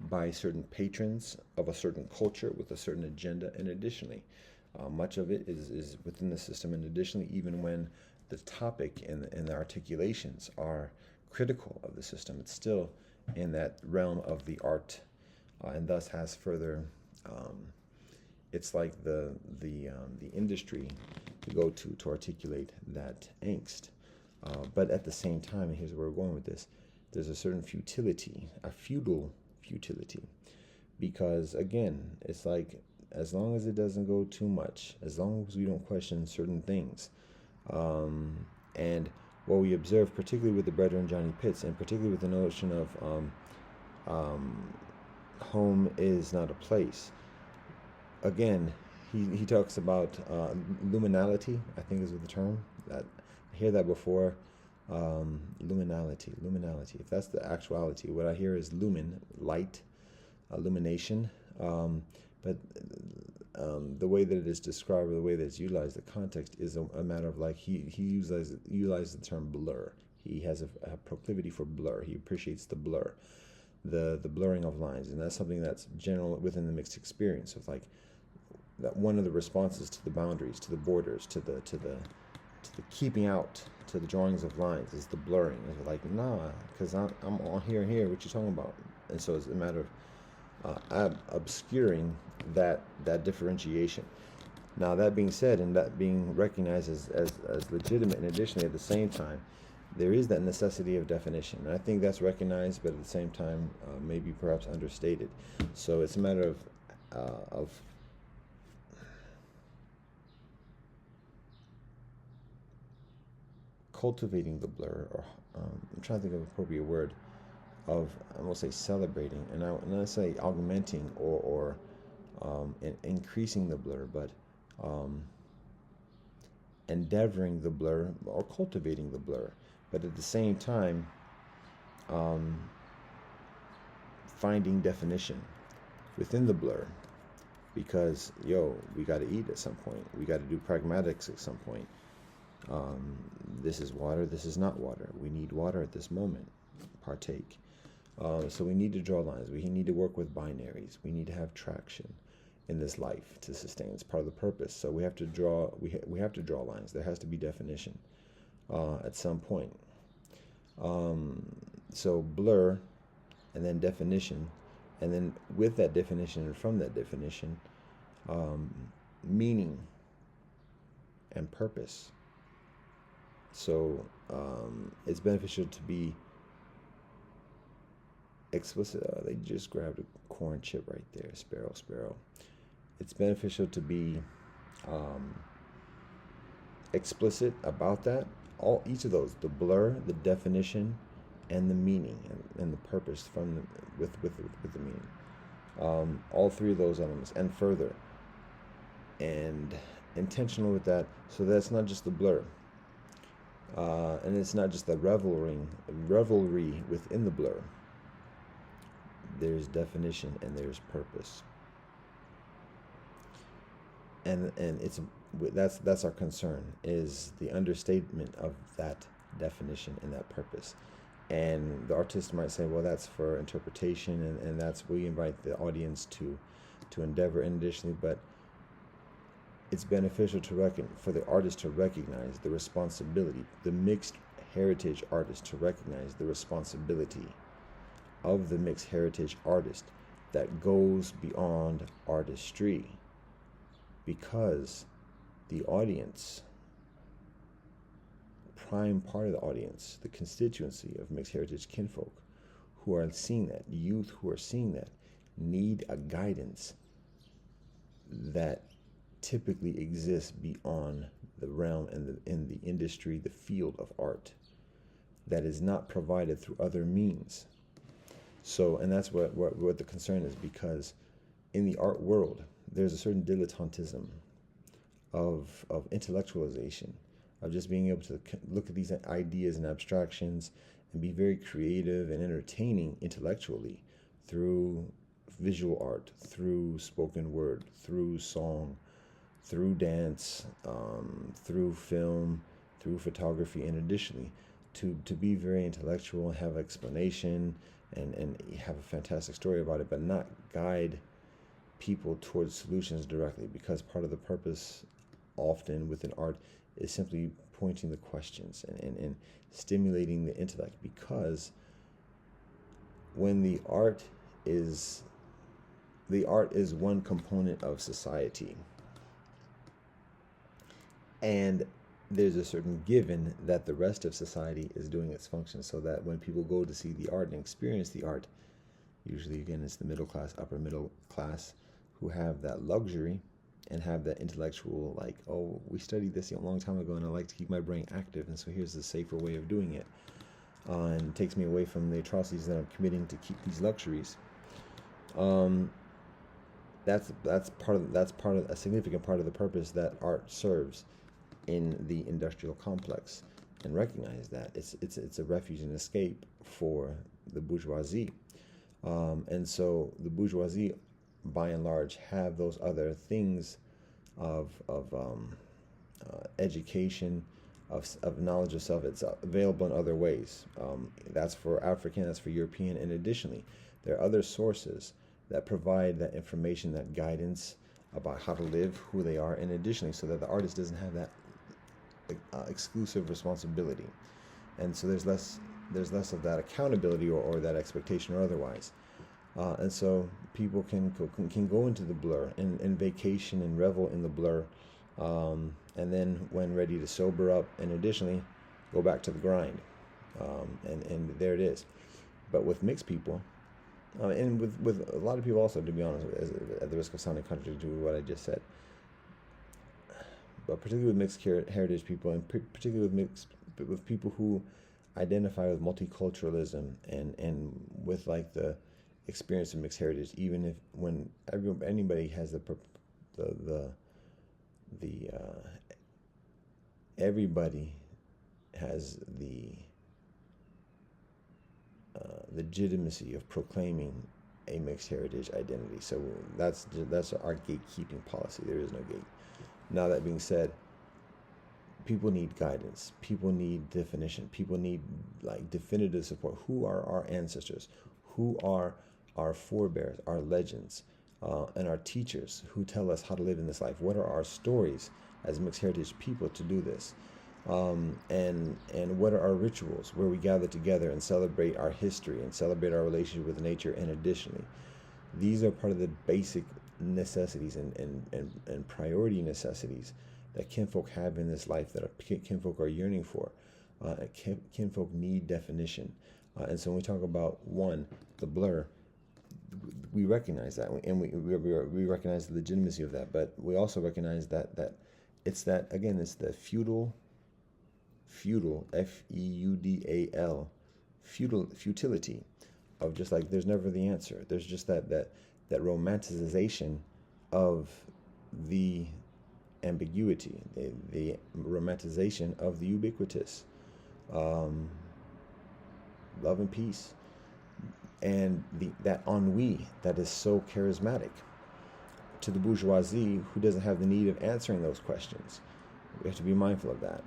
by certain patrons of a certain culture with a certain agenda, and additionally, much of it is within the system. And additionally, even when the topic and the articulations are critical of the system, it's still in that realm of the art, and thus has further. It's like the industry to go to articulate that angst, but at the same time, and here's where we're going with this. There's a certain futility, a feudal futility, because again, it's like, as long as it doesn't go too much, as long as we don't question certain things, and what we observe, particularly with the brethren Johnny Pitts, and particularly with the notion of home is not a place. Again, he talks about luminality, I think is the term. That I hear that before. Luminality. If that's the actuality, what I hear is lumen, light, illumination. But the way that it is described, or the way that it's utilized, the context is a matter of, like, he utilizes the term blur. He has a proclivity for blur. He appreciates the blur, the blurring of lines, and that's something that's general within the mixed experience of, like, that one of the responses to the boundaries, to the borders, to the keeping out, to the drawings of lines, is the blurring. It's like, nah, because I'm on here and here. What you talking about? And so it's a matter of obscuring that differentiation. Now, that being said, and that being recognized as legitimate, and additionally, at the same time, there is that necessity of definition. And I think that's recognized, but at the same time, maybe perhaps understated. So it's a matter of cultivating the blur, or I'm trying to think of an appropriate word, of, I will say, celebrating, and I say augmenting or increasing the blur, but endeavoring the blur, or cultivating the blur, but at the same time finding definition within the blur, because we got to eat at some point. We got to do pragmatics at some point. This is water, this is not water. We need water at this moment. Partake. So we need to draw lines. We need to work with binaries. We need to have traction in this life to sustain. It's part of the purpose. So we have to draw. We have to draw lines. There has to be definition at some point. So blur, and then definition, and then with that definition and from that definition, meaning and purpose. So it's beneficial to be explicit. They just grabbed a corn chip right there. Sparrow. It's beneficial to be explicit about that. Each of those, the blur, the definition, and the meaning, and the purpose from with the meaning. All three of those elements, and further, and intentional with that. So that's not just the blur, and it's not just the revelry within the blur. There's definition and there's purpose, and that's our concern, is the understatement of that definition and that purpose. And the artist might say, well, that's for interpretation, and that's, we invite the audience to endeavor additionally, but it's beneficial for the artist to recognize the responsibility, the mixed heritage artist to recognize the responsibility of the mixed heritage artist that goes beyond artistry, because the audience, prime part of the audience, the constituency of mixed heritage kinfolk who are seeing that, youth who are seeing that, need a guidance that typically exists beyond the realm and in the industry, the field of art, that is not provided through other means. So, and that's what the concern is, because in the art world, there's a certain dilettantism of intellectualization, of just being able to look at these ideas and abstractions and be very creative and entertaining intellectually through visual art, through spoken word, through song, through dance, through film, through photography, and additionally to be very intellectual and have explanation and have a fantastic story about it, but not guide people towards solutions directly, because part of the purpose often within art is simply pointing the questions and stimulating the intellect, because when the art is one component of society, and there's a certain given that the rest of society is doing its function, so that when people go to see the art and experience the art, usually again it's the middle class, upper middle class, who have that luxury and have that intellectual, like, oh, we studied this a long time ago and I like to keep my brain active, and so here's a safer way of doing it, and it takes me away from the atrocities that I'm committing to keep these luxuries. That's part of a significant part of the purpose that art serves in the industrial complex, and recognize that it's a refuge and escape for the bourgeoisie, and so the bourgeoisie, by and large, have those other things of education, of knowledge of self. It's available in other ways. That's for African, that's for European, and additionally, there are other sources that provide that information, that guidance about how to live, who they are, and additionally, so that the artist doesn't have that exclusive responsibility, and so there's less of that accountability or that expectation or otherwise, and so people can go into the blur and vacation and revel in the blur, and then when ready to sober up and additionally go back to the grind, and there it is. But with mixed people, and with a lot of people also, to be honest, at the risk of sounding contradictory to what I just said, but particularly with mixed heritage people, and particularly with people who identify with multiculturalism and with like the experience of mixed heritage, even if when anybody has everybody has the legitimacy of proclaiming a mixed heritage identity. So that's our gatekeeping policy. There is no gate. Now, that being said, people need guidance. People need definition. People need like definitive support. Who are our ancestors? Who are our forebears, our legends, and our teachers who tell us how to live in this life? What are our stories as mixed heritage people to do this? And what are our rituals where we gather together and celebrate our history and celebrate our relationship with nature? And additionally, these are part of the basic necessities and priority necessities that kinfolk have in this life, that kinfolk are yearning for. Kinfolk need definition. And so when we talk about one, the blur, we recognize that, and we recognize the legitimacy of that, but we also recognize that it's that, again, it's the feudal, Feudal, futility of just like, there's never the answer. There's just that romanticization of the ambiguity, the romanticization of the ubiquitous, love and peace, and that ennui that is so charismatic to the bourgeoisie who doesn't have the need of answering those questions. We have to be mindful of that.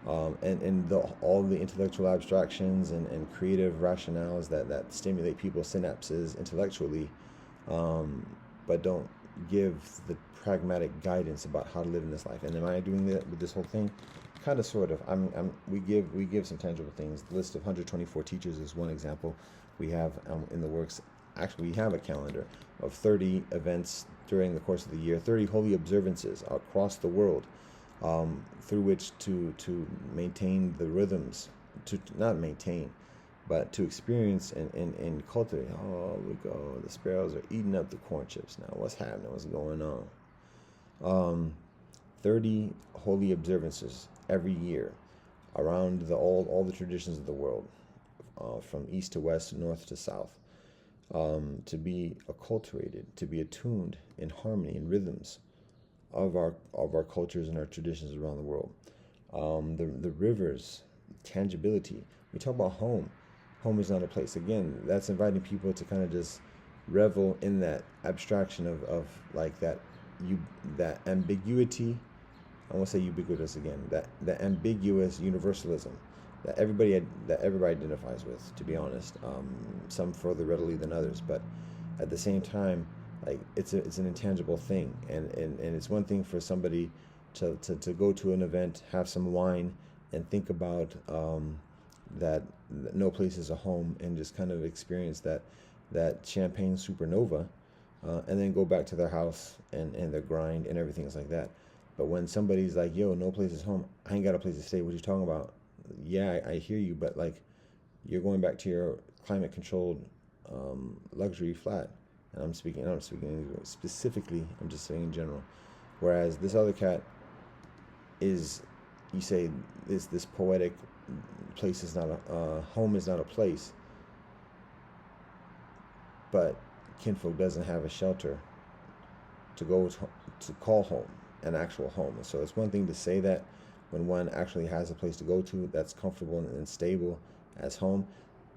And all the intellectual abstractions and creative rationales that stimulate people's synapses intellectually, but don't give the pragmatic guidance about how to live in this life. And am I doing that with this whole thing? Kind of, sort of. We give some tangible things. The list of 124 teachers is one example. We have in the works. Actually, we have a calendar of 30 events during the course of the year, 30 holy observances across the world, through which to maintain the rhythms, to not maintain, but to experience and cultivate. Oh, look, the sparrows are eating up the corn chips now. What's happening? What's going on? 30 holy observances every year around all the traditions of the world, from east to west, north to south, to be acculturated, to be attuned in harmony and rhythms of our cultures and our traditions around the world. The rivers, tangibility. We talk about home. Home is not a place. Again, that's inviting people to kind of just revel in that abstraction of like that ambiguity. I won't say ubiquitous again. That ambiguous universalism that everybody identifies with. To be honest, some further readily than others, but at the same time, like it's an intangible thing, and it's one thing for somebody to go to an event, have some wine, and think about that no place is a home, and just kind of experience that champagne supernova, and then go back to their house and their grind and everything is like that. But when somebody's like, yo, no place is home, I ain't got a place to stay, what you talking about? Yeah, I hear you, but like, you're going back to your climate controlled luxury flat. And I'm speaking specifically, I'm just saying in general. Whereas this other cat is, you say this poetic place is not a home is not a place, but kinfolk doesn't have a shelter to go to call home, an actual home. And so it's one thing to say that when one actually has a place to go to that's comfortable and stable as home,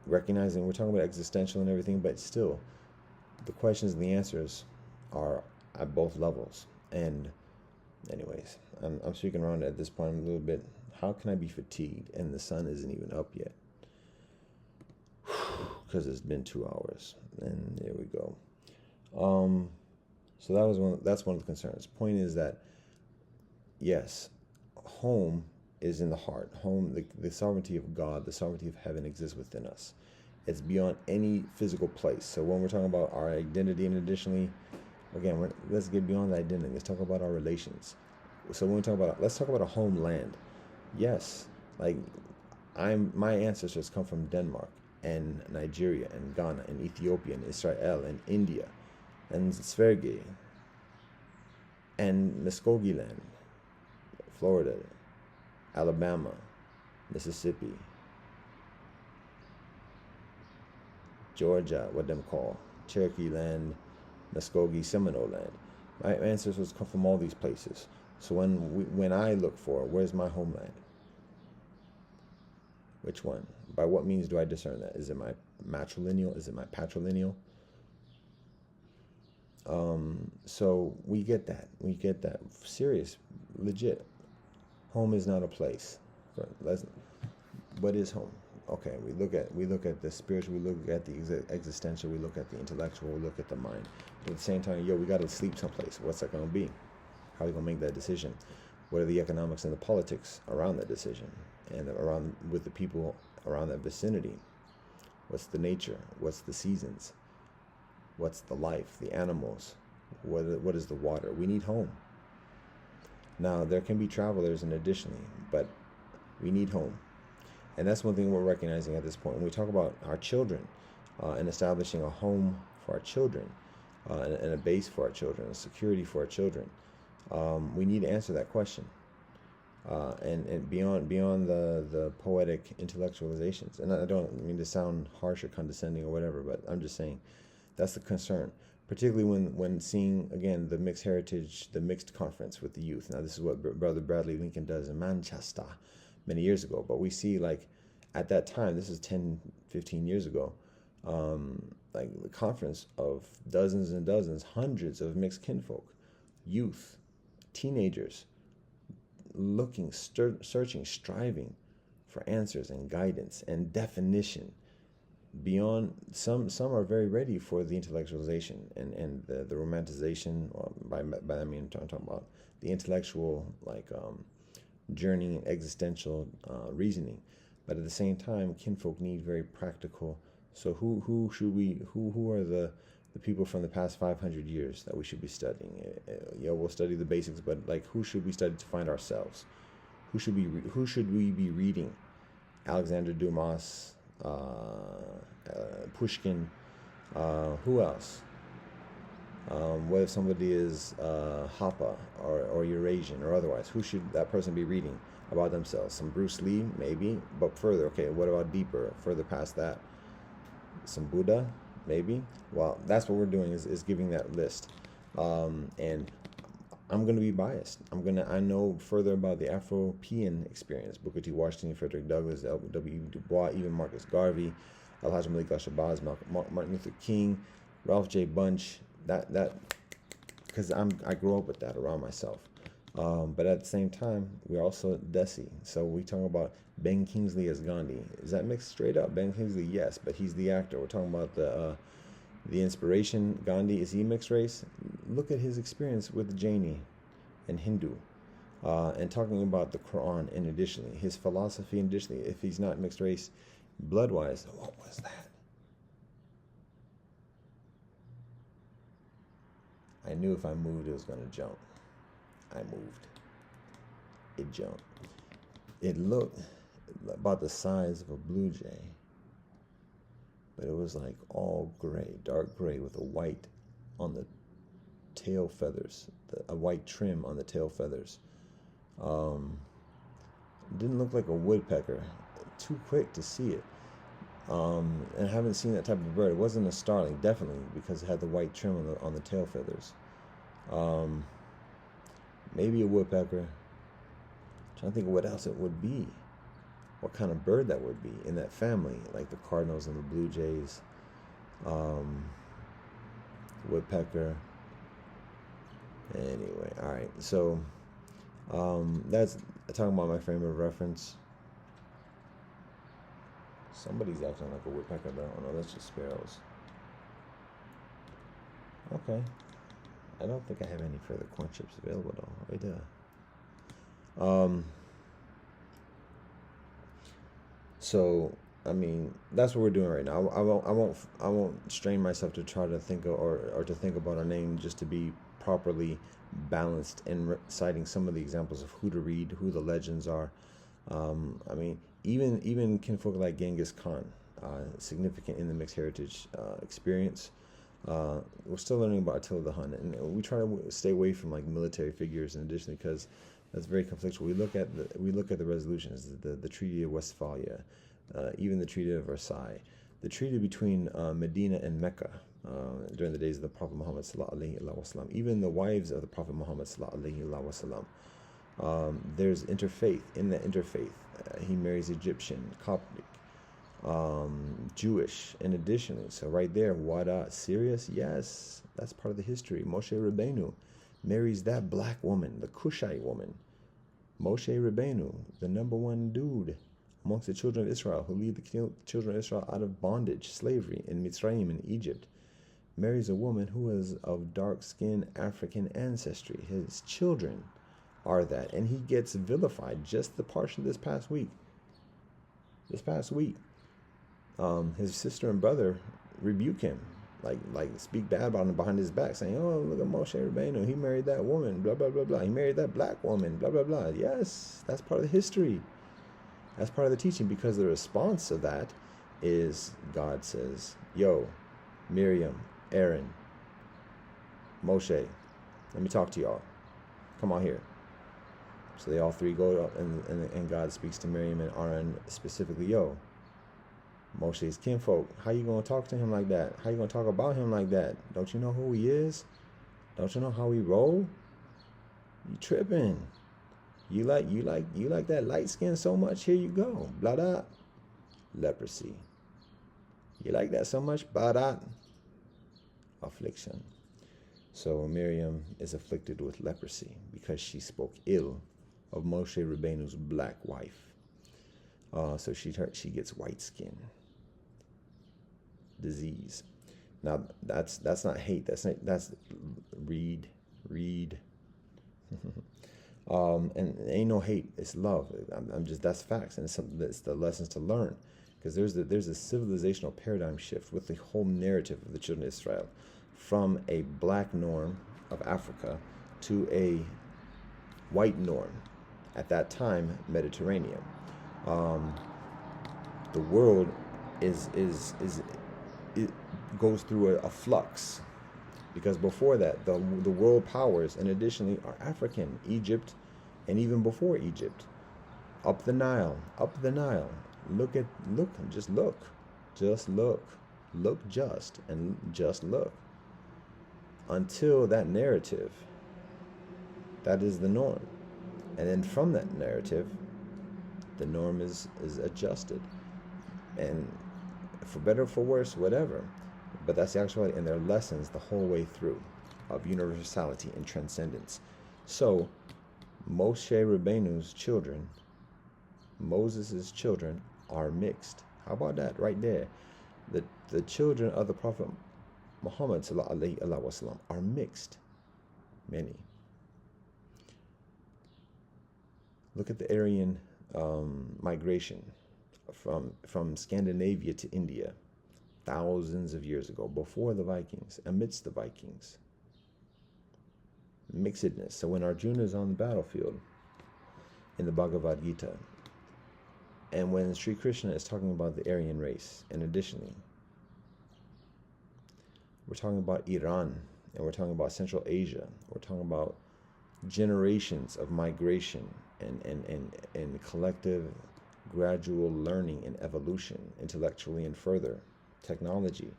recognizing we're talking about existential and everything, but still the questions and the answers are at both levels. And anyways, I'm speaking around at this point a little bit. How can I be fatigued and the sun isn't even up yet? Because it's been 2 hours, and there we go. So that's one of the concerns. Point is that yes, home is in the heart. Home, the sovereignty of God, the sovereignty of heaven exists within us. It's beyond any physical place. So when we're talking about our identity, and additionally, again, let's get beyond the identity. Let's talk about our relations. So when we talk about, let's talk about a homeland. Yes, like my ancestors come from Denmark and Nigeria and Ghana and Ethiopia and Israel and India and Sverige and Muskogee land, Florida, Alabama, Mississippi, Georgia, what them call Cherokee land, Muskogee, Seminole land. My ancestors come from all these places. So when I look for where's my homeland, which one? By what means do I discern that? Is it my matrilineal? Is it my patrilineal? So we get that. We get that. Serious, legit. Home is not a place. Let's, what is home? Okay, we look at the spiritual, we look at the existential, we look at the intellectual, we look at the mind. But at the same time, we got to sleep someplace. What's that going to be? How are we going to make that decision? What are the economics and the politics around that decision, and around with the people around that vicinity? What's the nature? What's the seasons? What's the life? The animals? What is the water? We need home. Now there can be travelers, and additionally, but we need home. And that's one thing we're recognizing at this point. When we talk about our children and establishing a home for our children and a base for our children, a security for our children, we need to answer that question. And beyond the poetic intellectualizations. And I don't mean to sound harsh or condescending or whatever, but I'm just saying that's the concern. Particularly when seeing, again, the mixed heritage, the mixed conference with the youth. Now, this is what Brother Bradley Lincoln does in Manchester many years ago. But we see, like, at that time, this is 10, 15 years ago, like the conference of dozens and dozens, hundreds of mixed kinfolk, youth, teenagers, looking, searching, striving for answers and guidance and definition. Beyond some are very ready for the intellectualization and the romanticization. By I mean, I'm talking about the intellectual, like, journey and existential reasoning. But at the same time, kinfolk need very practical. So who are the people from the past 500 years that we should be studying? We'll study the basics, but, like, who should we study to find ourselves? Who should we be reading? Alexander Dumas, Pushkin, who else? What if somebody is Hoppe or Eurasian or otherwise? Who should that person be reading about themselves? Some Bruce Lee, maybe, but further. Okay, what about deeper, further past that? Some Buddha, maybe. Well, that's what we're doing is giving that list, and I'm going to be biased. I know further about the Afro-European experience: Booker T. Washington, Frederick Douglass, W. Du Bois, even Marcus Garvey, Alhaji Malik Shabazz, Martin Luther King, Ralph J. Bunch. That because I grew up with that around myself. But at the same time, we're also Desi. So we talk about Ben Kingsley as Gandhi. Is that mixed straight up? Ben Kingsley, yes, but he's the actor. We're talking about the inspiration. Gandhi, is he mixed race? Look at his experience with Jaini and Hindu, and talking about the Quran. And additionally, his philosophy. And additionally, if he's not mixed race, blood-wise, what was that? I knew if I moved, it was going to jump. I moved. It jumped. It looked about the size of a blue jay, but it was like all gray, dark gray, with a white on the tail feathers, a white trim on the tail feathers. It didn't look like a woodpecker. Too quick to see it. And I haven't seen that type of bird. It wasn't a starling, definitely, because it had the white trim on the tail feathers. Maybe a woodpecker. I'm trying to think of what else it would be. What kind of bird that would be in that family, like the cardinals and the blue jays. Woodpecker. Anyway, all right. So that's talking about my frame of reference. Somebody's acting like a woodpecker, but I don't know. That's just sparrows. Okay. I don't think I have any further corn chips available though. Right there. So I mean, that's what we're doing right now. I won't strain myself to try to think of, or to think about our name just to be properly balanced and citing some of the examples of who to read, who the legends are. I mean, even kinfolk like Genghis Khan, significant in the mixed heritage experience. We're still learning about Attila the Hun, and we try to stay away from like military figures, in addition, because that's very conflictual. We look at the resolutions, the Treaty of Westphalia, even the Treaty of Versailles, the treaty between Medina and Mecca during the days of the Prophet Muhammad sallallahu alaihi wasallam, even the wives of the Prophet Muhammad sallallahu alaihi wasallam. There's interfaith. In that interfaith, he marries Egyptian, Coptic, Jewish, and additionally. So right there, Wada, serious? Yes, that's part of the history. Moshe Rabbeinu marries that black woman, the Cushite woman. Moshe Rabbeinu, the number one dude amongst the children of Israel who lead the children of Israel out of bondage, slavery in Mitzrayim in Egypt, marries a woman who is of dark-skinned African ancestry. His children are that, and he gets vilified. Just the portion this past week. His sister and brother rebuke him, like speak bad about him behind his back, saying, "Oh, look at Moshe Rabbeinu. He married that woman. Blah blah blah blah. He married that black woman. Blah blah blah." Yes, that's part of the history. That's part of the teaching, because the response of that is God says, "Yo, Miriam, Aaron, Moshe, let me talk to y'all. Come on here." So they all three go up, and God speaks to Miriam and Aaron specifically, "Yo, Moshe's kinfolk, how you gonna talk to him like that? How you gonna talk about him like that? Don't you know who he is? Don't you know how he roll? You tripping? You like that light skin so much? Here you go, blah blah. Leprosy. You like that so much? Blah blah. Affliction." So Miriam is afflicted with leprosy because she spoke ill of Moshe Rabbeinu's black wife. So she gets white skin disease. Now that's not hate. That's read. And ain't no hate. It's love. I'm just, that's facts, and it's the lessons to learn, because there's a civilizational paradigm shift with the whole narrative of the children of Israel, from a black norm of Africa to a white norm at that time, Mediterranean. The world it goes through a flux, because before that the world powers, and additionally, are African, Egypt, and even before Egypt, up the Nile. Just look until that narrative, that is the norm, and then from that narrative, the norm is adjusted, and for better or for worse, whatever. But that's the actuality, and there are lessons the whole way through of universality and transcendence. So Moshe Rabbeinu's children, Moses' children, are mixed. How about that right there? The children of the Prophet Muhammad ﷺ are mixed. Many. Look at the Aryan migration from Scandinavia to India thousands of years ago, before the Vikings, amidst the Vikings. Mixedness. So when Arjuna is on the battlefield in the Bhagavad Gita, and when Sri Krishna is talking about the Aryan race, and additionally, we're talking about Iran, and we're talking about Central Asia, we're talking about generations of migration and collective gradual learning and evolution, intellectually and further, technology,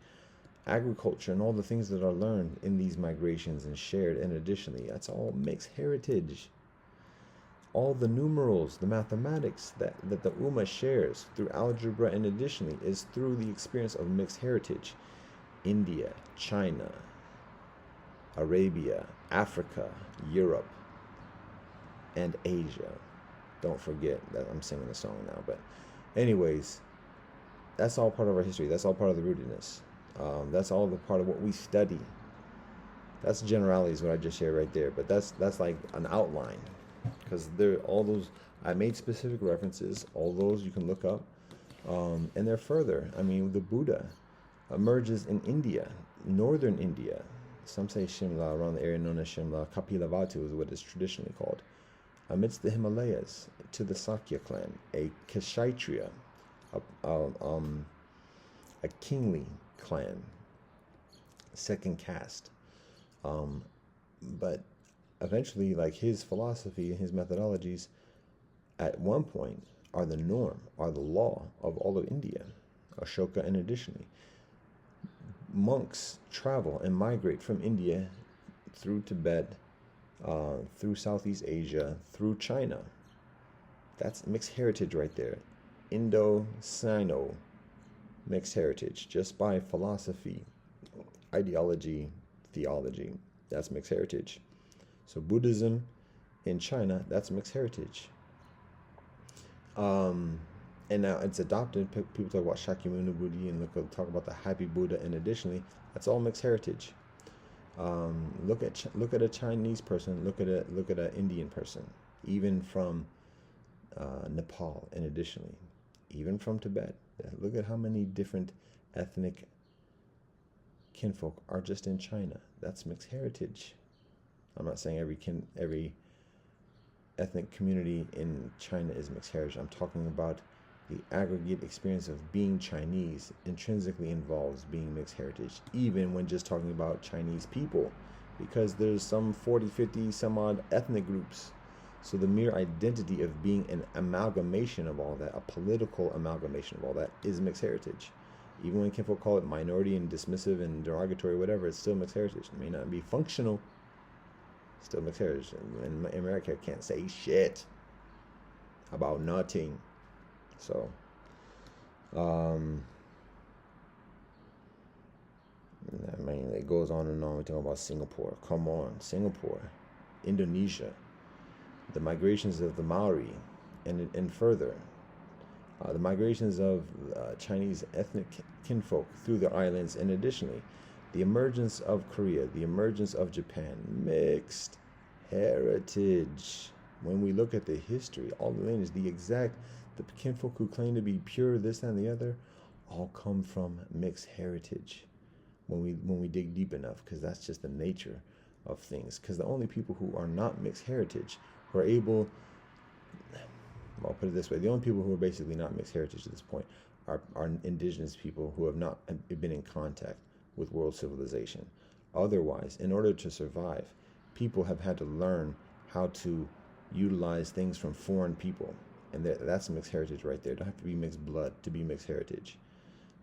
agriculture, and all the things that are learned in these migrations and shared. And additionally, that's all mixed heritage. All the numerals, the mathematics that the Ummah shares through algebra, and additionally, is through the experience of mixed heritage. India, China, Arabia, Africa, Europe, and Asia. Don't forget that I'm singing the song now, but anyways, that's all part of our history. That's all part of the rootedness. That's all the part of what we study. That's generalities, what I just shared right there. But that's like an outline, because there all those, I made specific references. All those you can look up, and they're further. I mean, the Buddha emerges in India, northern India. Some say Shimla, around the area known as Shimla. Kapilavastu is what it's traditionally called. Amidst the Himalayas, to the Sakya clan, a Kshatriya, a kingly clan, second caste. But eventually, like, his philosophy and his methodologies at one point are the norm, are the law of all of India, Ashoka, and additionally, monks travel and migrate from India through Tibet, through Southeast Asia, through China. That's mixed heritage right there. Indo-Sino mixed heritage. Just by philosophy, ideology, theology, that's mixed heritage. So Buddhism in China, that's mixed heritage. And now it's adopted. People talk about Shakyamuni Buddha and talk about the Happy Buddha, and additionally, that's all mixed heritage. Look at a Chinese person. Look at an Indian person, even from Nepal, and additionally, even from Tibet. Look at how many different ethnic kinfolk are just in China. That's mixed heritage. I'm not saying every ethnic community in China is mixed heritage. I'm talking about the aggregate experience of being Chinese intrinsically involves being mixed heritage, even when just talking about Chinese people, because there's some 40, 50, some odd ethnic groups. So the mere identity of being an amalgamation of all that, a political amalgamation of all that, is mixed heritage. Even when kinfolk call it minority and dismissive and derogatory, whatever, it's still mixed heritage. It may not be functional, still mixed heritage. And America can't say shit about nothing. So, I mean, it goes on and on. We talk about Singapore. Come on, Singapore, Indonesia, the migrations of the Maori, and further, the migrations of Chinese ethnic kinfolk through the islands, and additionally, the emergence of Korea, the emergence of Japan, mixed heritage. When we look at the history, all the lineage, the kinfolk who claim to be pure, this and the other, all come from mixed heritage. When we dig deep enough, because that's just the nature of things. Because the only people who are not mixed heritage, who are able, I'll put it this way, the only people who are basically not mixed heritage at this point are indigenous people who have not been in contact with world civilization. Otherwise, in order to survive, people have had to learn how to utilize things from foreign people. And that's mixed heritage right there. Don't have to be mixed blood to be mixed heritage.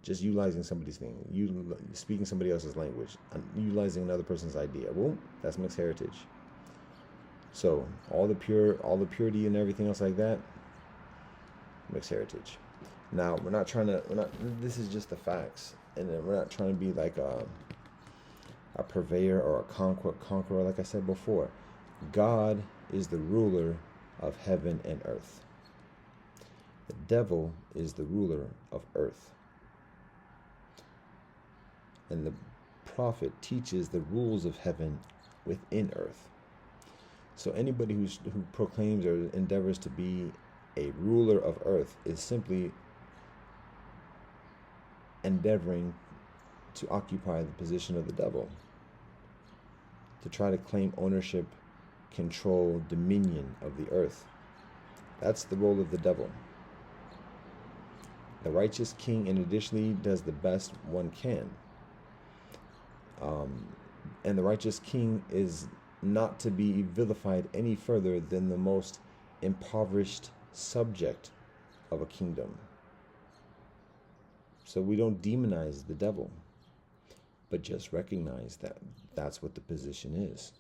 Just utilizing somebody's thing, speaking somebody else's language, utilizing another person's idea. Well, that's mixed heritage. So all the purity and everything else like that, mixed heritage. Now this is just the facts, and then we're not trying to be like a purveyor or a conqueror. Like I said before, God is the ruler of heaven and earth. The devil is the ruler of earth. And the prophet teaches the rules of heaven within earth. So anybody who proclaims or endeavors to be a ruler of earth is simply endeavoring to occupy the position of the devil, to try to claim ownership, control, dominion of the earth. That's the role of the devil. The righteous king, and additionally, does the best one can. And the righteous king is not to be vilified any further than the most impoverished subject of a kingdom. So we don't demonize the devil, but just recognize that that's what the position is.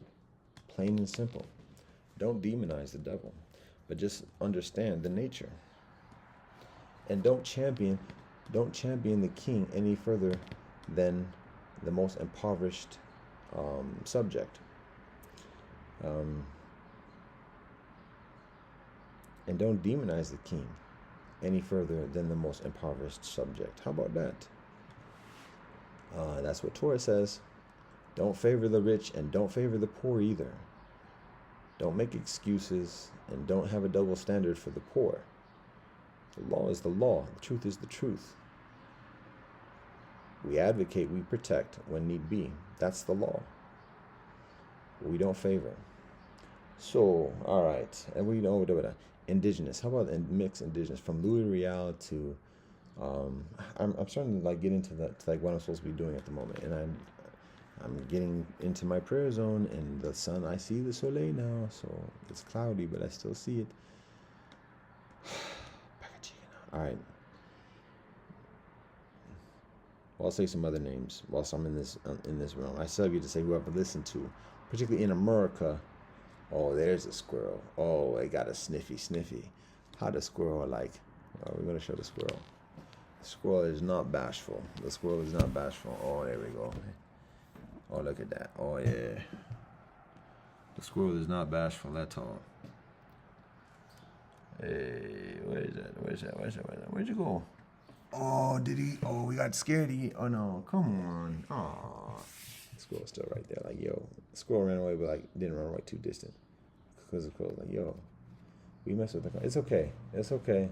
Plain and simple. Don't demonize the devil, but just understand the nature. And don't champion the king any further than the most impoverished subject. And don't demonize the king any further than the most impoverished subject. How about that? That's what Torah says. Don't favor the rich and don't favor the poor either. Don't make excuses and don't have a double standard for the poor. The law is the law. The truth is the truth. We advocate, we protect when need be. That's the law. We don't favor. So, all right. And we know indigenous. How about mixed indigenous? From Louis Riel to, I'm starting to get into that, to what I'm supposed to be doing at the moment. And I'm getting into my prayer zone, and the sun, I see the soleil now. So it's cloudy, but I still see it. All right. Well, I'll say some other names whilst I'm in this realm. I still have you to say who I've listened to, particularly in America. Oh, there's a squirrel. Oh, I got a sniffy. How the squirrel like? Oh, we're gonna show the squirrel. The squirrel is not bashful. The squirrel is not bashful. Oh, there we go. Oh, look at that. Oh, yeah. The squirrel is not bashful at all. Hey, where is that? Where'd you go? Oh, did he? Oh, we got scared. Oh, no. Come on. Oh. The squirrel's still right there. Like, yo. The squirrel ran away, but, like, didn't run away too distant. Because the squirrel's like, yo. We messed with the car. It's okay. It's okay.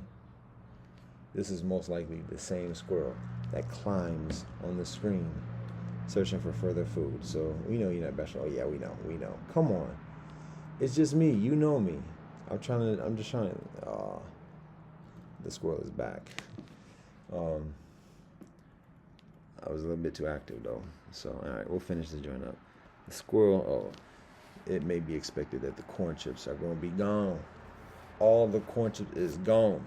This is most likely the same squirrel that climbs on the screen searching for further food. So we know you're not bashful. Oh yeah, we know. Come on. It's just me. You know me. I'm just trying to the squirrel is back. I was a little bit too active though. So alright, we'll finish the joint up. The squirrel, it may be expected that the corn chips are gonna be gone. All the corn chips is gone.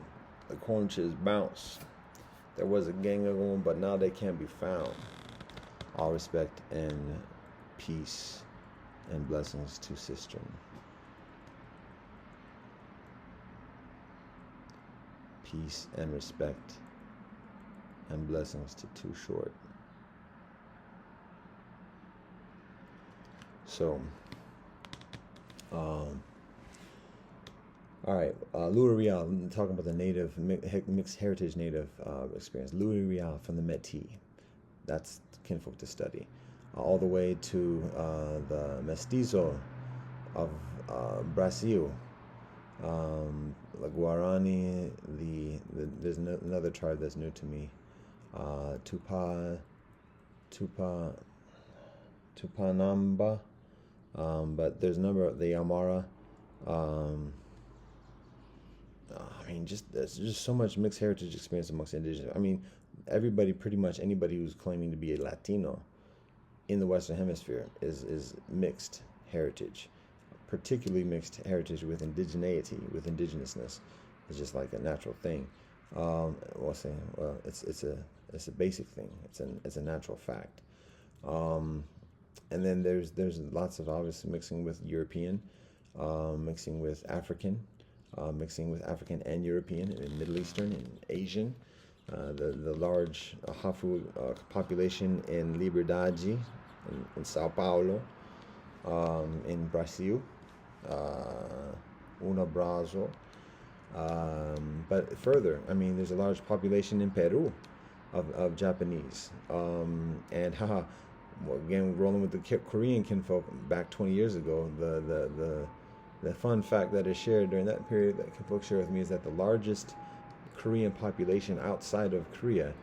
The corn chips bounce. There was a gang of them, but now they can't be found. All respect and peace and blessings to Sistrum. Peace and respect and blessings to Too Short. So, all right, Louis Riel, talking about the native, mixed heritage native experience. Louis Riel from the Métis, that's kinfolk to study. All the way to the Mestizo of Brazil, the Guarani, there's another tribe that's new to me, Tupanamba, but there's a number of the Amara. There's just so much mixed heritage experience amongst indigenous. Pretty much anybody who's claiming to be a Latino in the Western Hemisphere is mixed heritage, particularly mixed heritage with indigeneity, with indigenousness. It's just like a natural thing. It's a basic thing. It's a natural fact. And then there's lots of obviously mixing with European, mixing with African. Mixing with African and European and Middle Eastern and Asian. The large Hafu population in Liberdade, in Sao Paulo, in Brazil, Brazo. But further, there's a large population in Peru of Japanese. And again, rolling with the Korean kinfolk back 20 years ago, the fun fact that is shared during that period that kinfolk share with me is that the largest Korean population outside of Korea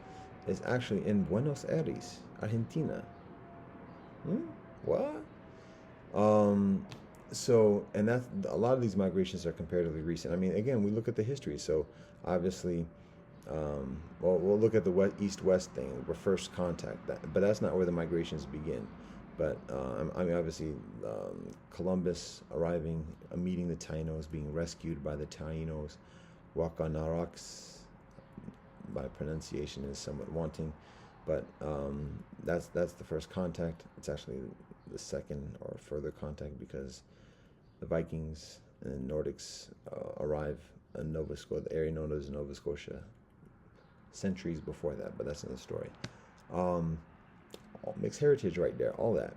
is actually in Buenos Aires, Argentina. What? And that's a lot of these migrations are comparatively recent. Again, we look at the history. So obviously, we'll look at the east-west thing, where first contact. But that's not where the migrations begin. But obviously, Columbus arriving, meeting the Tainos, being rescued by the Tainos, Wakanaraks, by pronunciation is somewhat wanting, but that's the first contact. It's actually the second or further contact because the Vikings and Nordics arrive in Nova Scotia, the area known as Nova Scotia, centuries before that. But that's another story. Mixed heritage right there, all that.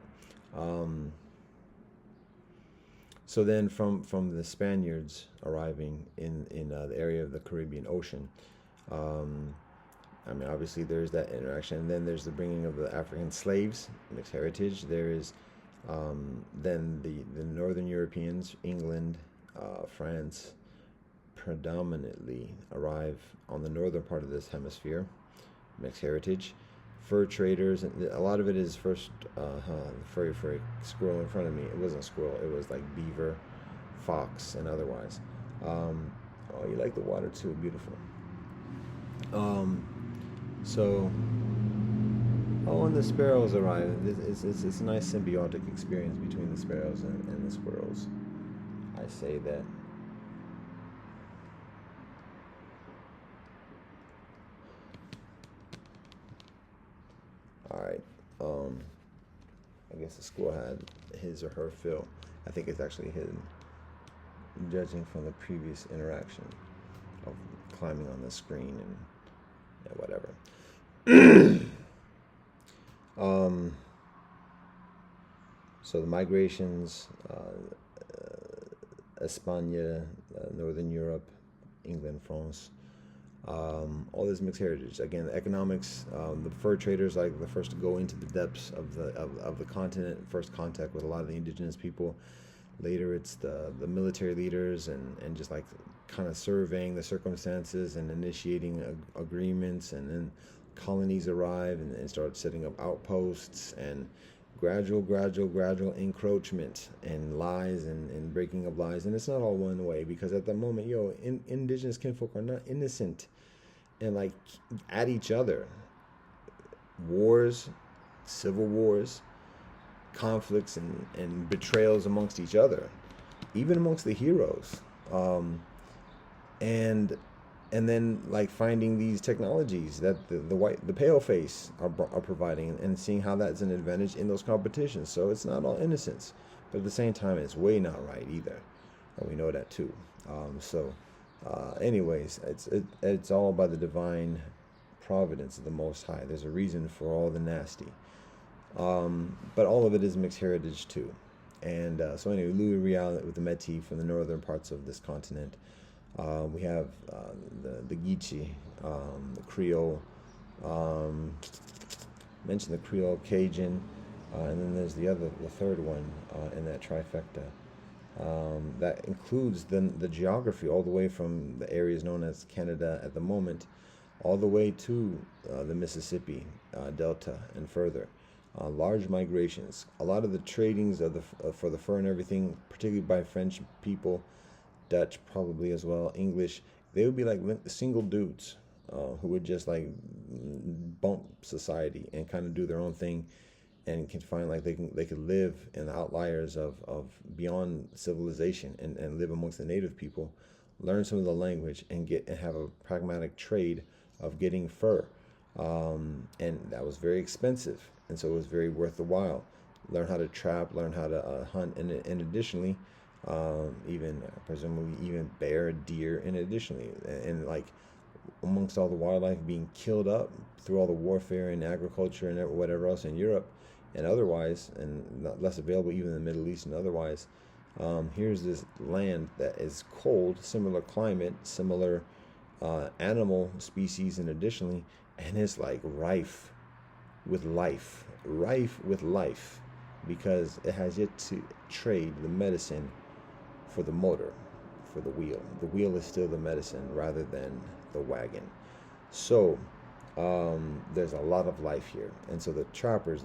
So then from the Spaniards arriving in the area of the Caribbean Ocean, obviously there's that interaction, and then there's the bringing of the African slaves, mixed heritage. There is then the Northern Europeans, England, France, predominantly arrive on the northern part of this hemisphere, mixed heritage. Fur traders, and a lot of it is first furry squirrel in front of me. It wasn't squirrel, it was like beaver, fox, and otherwise. You like the water too, beautiful. When the sparrows arrive, it's a nice symbiotic experience between the sparrows and the squirrels. I say that. All right. I guess the squirrel had his or her fill. I think it's actually hidden, judging from the previous interaction of climbing on the screen whatever. um, so the migrations, España, Northern Europe, England, France, all this mixed heritage. Again, the economics, the fur traders like the first to go into the depths of the continent, first contact with a lot of the indigenous people. Later, it's the military leaders and just like kind of surveying the circumstances and initiating agreements, and then colonies arrive and start setting up outposts, and gradual encroachment and lies and breaking of lies. And it's not all one way, because at the moment, indigenous kinfolk are not innocent and like at each other. Wars, civil wars, conflicts and betrayals amongst each other, even amongst the heroes, and then like finding these technologies that the pale face are providing, and seeing how that's an advantage in those competitions. So it's not all innocence, but at the same time it's way not right either, and we know that too. Anyways, it's all by the divine providence of the Most High. There's a reason for all the nasty. But all of it is mixed heritage too. And so anyway, Louis Riel with the Métis from the northern parts of this continent. We have the Geechee, the Creole, mentioned the Creole Cajun, and then there's the third one in that trifecta. That includes the geography all the way from the areas known as Canada at the moment, all the way to the Mississippi Delta and further. Large migrations. A lot of the tradings of for the fur and everything, particularly by French people, Dutch probably as well, English, they would be like single dudes who would just like bump society and kind of do their own thing, and can find like they could live in the outliers of beyond civilization and live amongst the native people, learn some of the language, and have a pragmatic trade of getting fur. And that was very expensive, and so it was very worth the while. Learn how to trap, learn how to hunt, and additionally, even presumably even bear, deer, and additionally, and like amongst all the wildlife being killed up through all the warfare and agriculture and whatever else in Europe and otherwise, and not less available even in the Middle East and otherwise. Here's this land that is cold, similar climate, similar animal species, and additionally, and it's like rife with life, because it has yet to trade the medicine for the motor, for the wheel. The wheel is still the medicine rather than the wagon. So there's a lot of life here, and so the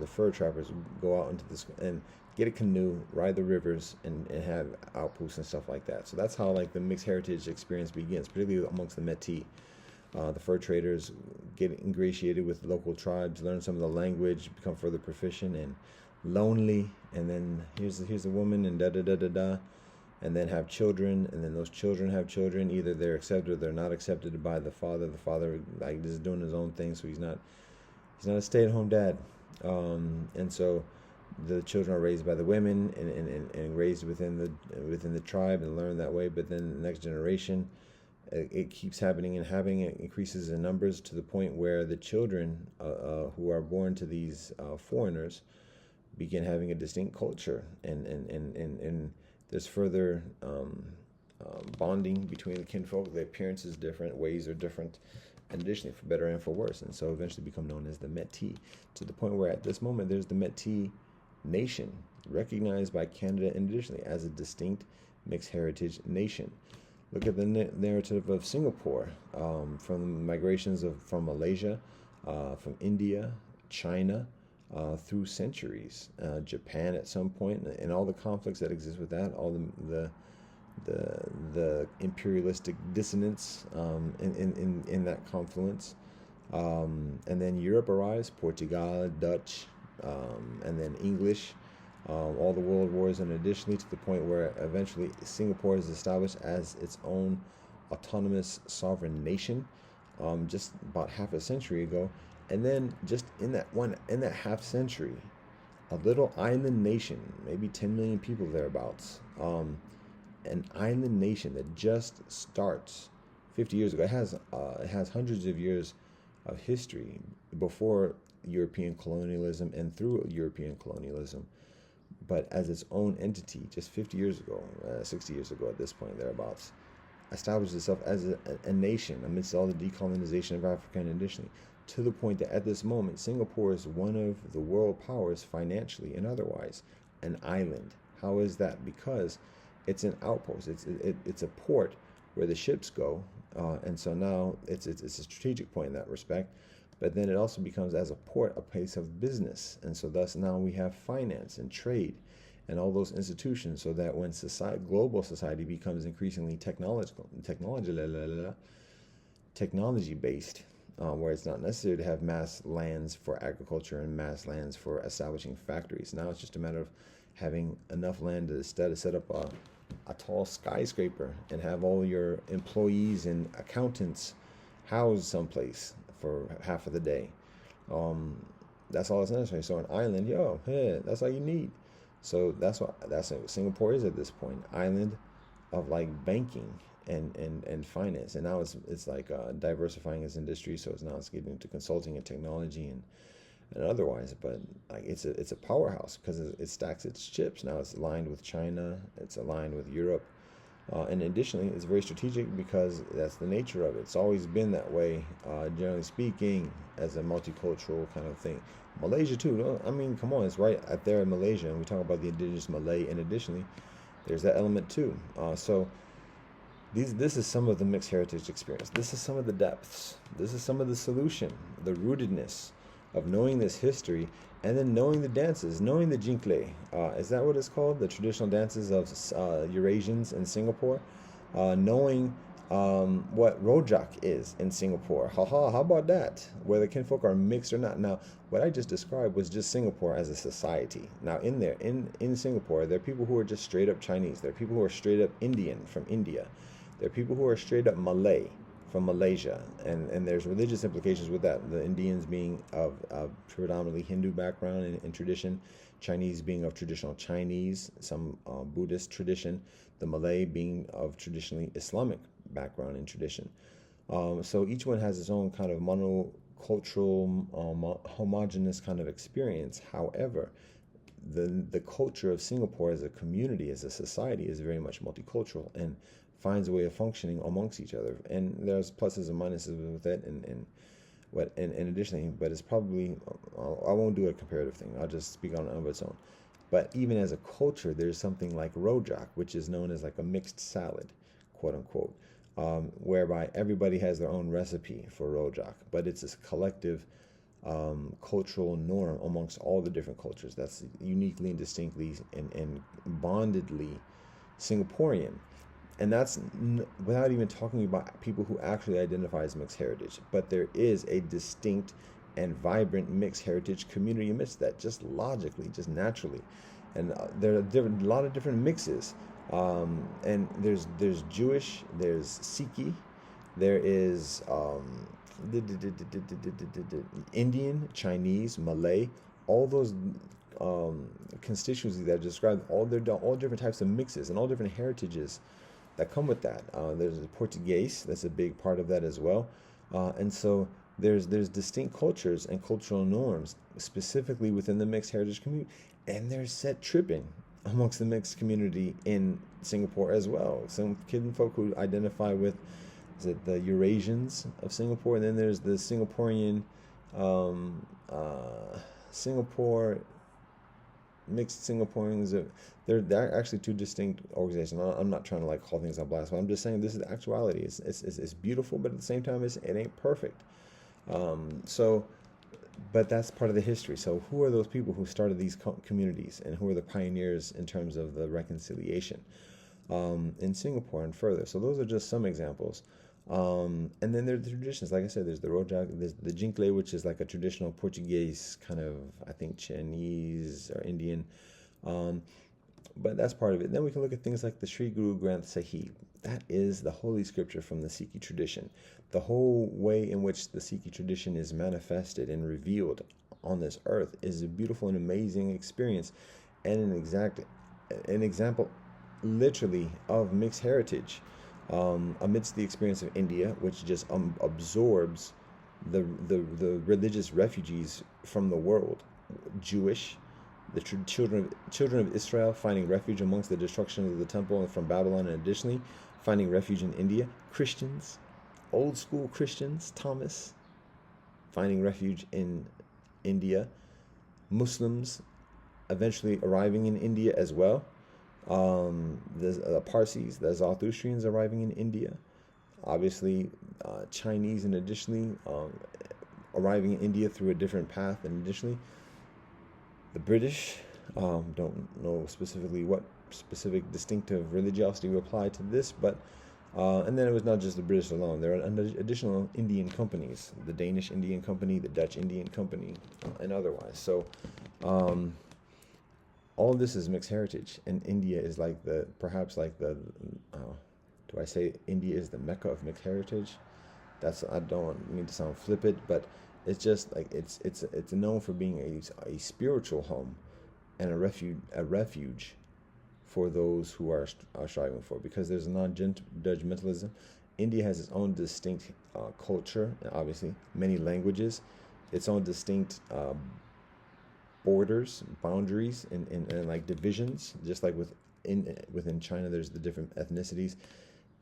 fur trappers, go out into this and get a canoe, ride the rivers, and have outposts and stuff like that. So that's how like the mixed heritage experience begins, particularly amongst the Métis. The fur traders get ingratiated with local tribes, learn some of the language, become further proficient and lonely, and then here's a woman and da da da da da, and then have children, and then those children have children. Either they're accepted or they're not accepted by the father. The father like is doing his own thing, so he's not a stay-at-home dad, and so the children are raised by the women and raised within the tribe and learn that way. But then the next generation, it keeps happening and having it increases in numbers to the point where the children who are born to these foreigners begin having a distinct culture, and there's further bonding between the kinfolk. The appearance is different, ways are different, and additionally for better and for worse, and so eventually become known as the Métis, to the point where at this moment there's the Métis nation recognized by Canada and additionally as a distinct mixed heritage nation. Look at the narrative of Singapore, from migrations from Malaysia, from India, China, through centuries, Japan at some point, and all the conflicts that exist with that, all the imperialistic dissonance in that confluence, and then Europe arrives, Portugal, Dutch, and then English. All the world wars, and additionally to the point where eventually Singapore is established as its own autonomous sovereign nation, just about half a century ago. And then just in that half century, a little island nation, maybe 10 million people thereabouts, an island nation that just starts 50 years ago. It has hundreds of years of history before European colonialism and through European colonialism, but as its own entity just 50 years ago, 60 years ago at this point, thereabouts, established itself as a nation amidst all the decolonization of Africa and additionally, to the point that at this moment, Singapore is one of the world powers financially and otherwise, an island. How is that? Because it's an outpost. It's a port where the ships go, and so now it's a strategic point in that respect. But then it also becomes, as a port, a place of business, and so thus now we have finance and trade and all those institutions, so that when global society becomes increasingly technology based, where it's not necessary to have mass lands for agriculture and mass lands for establishing factories. Now it's just a matter of having enough land to set up a tall skyscraper and have all your employees and accountants housed someplace for half of the day. That's all that's necessary. So an island, that's all you need. So that's what Singapore is at this point, island of like banking and finance. And now it's like diversifying its industry. So it's getting into consulting and technology and otherwise. But like it's a powerhouse because it stacks its chips. Now it's aligned with China. It's aligned with Europe. And additionally, it's very strategic because that's the nature of it. It's always been that way, generally speaking, as a multicultural kind of thing. Malaysia too. I mean, come on, it's right out there in Malaysia, and we talk about the indigenous Malay, and additionally, there's that element too. So this is some of the mixed heritage experience. This is some of the depths. This is some of the solution, the rootedness of knowing this history, and then knowing the dances, knowing the Jingle. Is that what it's called? The traditional dances of Eurasians in Singapore. Knowing what Rojak is in Singapore. How about that? Whether kinfolk are mixed or not. Now, what I just described was just Singapore as a society. Now, in Singapore, there are people who are just straight up Chinese. There are people who are straight up Indian from India. There are people who are straight up Malay from Malaysia, and there's religious implications with that. The Indians being of predominantly Hindu background and tradition, Chinese being of traditional Chinese, some Buddhist tradition, the Malay being of traditionally Islamic background and tradition. So each one has its own kind of monocultural, homogenous kind of experience. However, the culture of Singapore as a community, as a society, is very much multicultural and finds a way of functioning amongst each other. And there's pluses and minuses with it, and additionally, but it's probably, I won't do a comparative thing. I'll just speak on it of its own. But even as a culture, there's something like Rojak, which is known as like a mixed salad, quote unquote, whereby everybody has their own recipe for Rojak, but it's a collective cultural norm amongst all the different cultures that's uniquely and distinctly and bondedly Singaporean. And that's without even talking about people who actually identify as mixed heritage. But there is a distinct and vibrant mixed heritage community amidst that, just logically, just naturally. And there are a lot of different mixes. And there's Jewish, there's Sikhi, there is Indian, Chinese, Malay, all those constituencies that I described, all different types of mixes and all different heritages that come with that. There's the Portuguese, that's a big part of that as well. And so there's distinct cultures and cultural norms specifically within the mixed heritage community, and there's set tripping amongst the mixed community in Singapore as well. Some kinfolk who identify with, is it the Eurasians of Singapore, and then there's the Singaporean Singapore mixed Singaporeans. They're actually two distinct organizations. I'm not trying to like call things on blast, but I'm just saying this is the actuality. It's beautiful, but at the same time, it ain't perfect. But that's part of the history. So who are those people who started these communities, and who are the pioneers in terms of the reconciliation in Singapore and further? So those are just some examples. And then there are the traditions. Like I said, there's the Rojak, there's the Jingle, which is like a traditional Portuguese kind of, I think, Chinese or Indian. But that's part of it. Then we can look at things like the Sri Guru Granth Sahib. That is the holy scripture from the Sikhi tradition. The whole way in which the Sikhi tradition is manifested and revealed on this earth is a beautiful and amazing experience, and an example literally of mixed heritage amidst the experience of India, which just absorbs the religious refugees from the world, Jewish, the children of Israel finding refuge amongst the destruction of the temple and from Babylon, and additionally finding refuge in India. Christians, old school Christians, Thomas, finding refuge in India. Muslims eventually arriving in India as well. There's Parsis, the Zarathustrians arriving in India. Obviously, Chinese, and additionally arriving in India through a different path. And additionally, the British, don't know specifically what specific distinctive religiosity we apply to this, but and then it was not just the British alone. There are additional Indian companies, the Danish Indian Company, the Dutch Indian Company, and otherwise. So all this is mixed heritage, and India is like perhaps like the, do I say India is the Mecca of mixed heritage? I don't mean to sound flippant, but it's just like it's known for being a spiritual home and a refuge for those who are striving for, because there's a non-judgmentalism. India has its own distinct culture, obviously many languages, its own distinct borders, boundaries, and like divisions. Just like within China, there's the different ethnicities.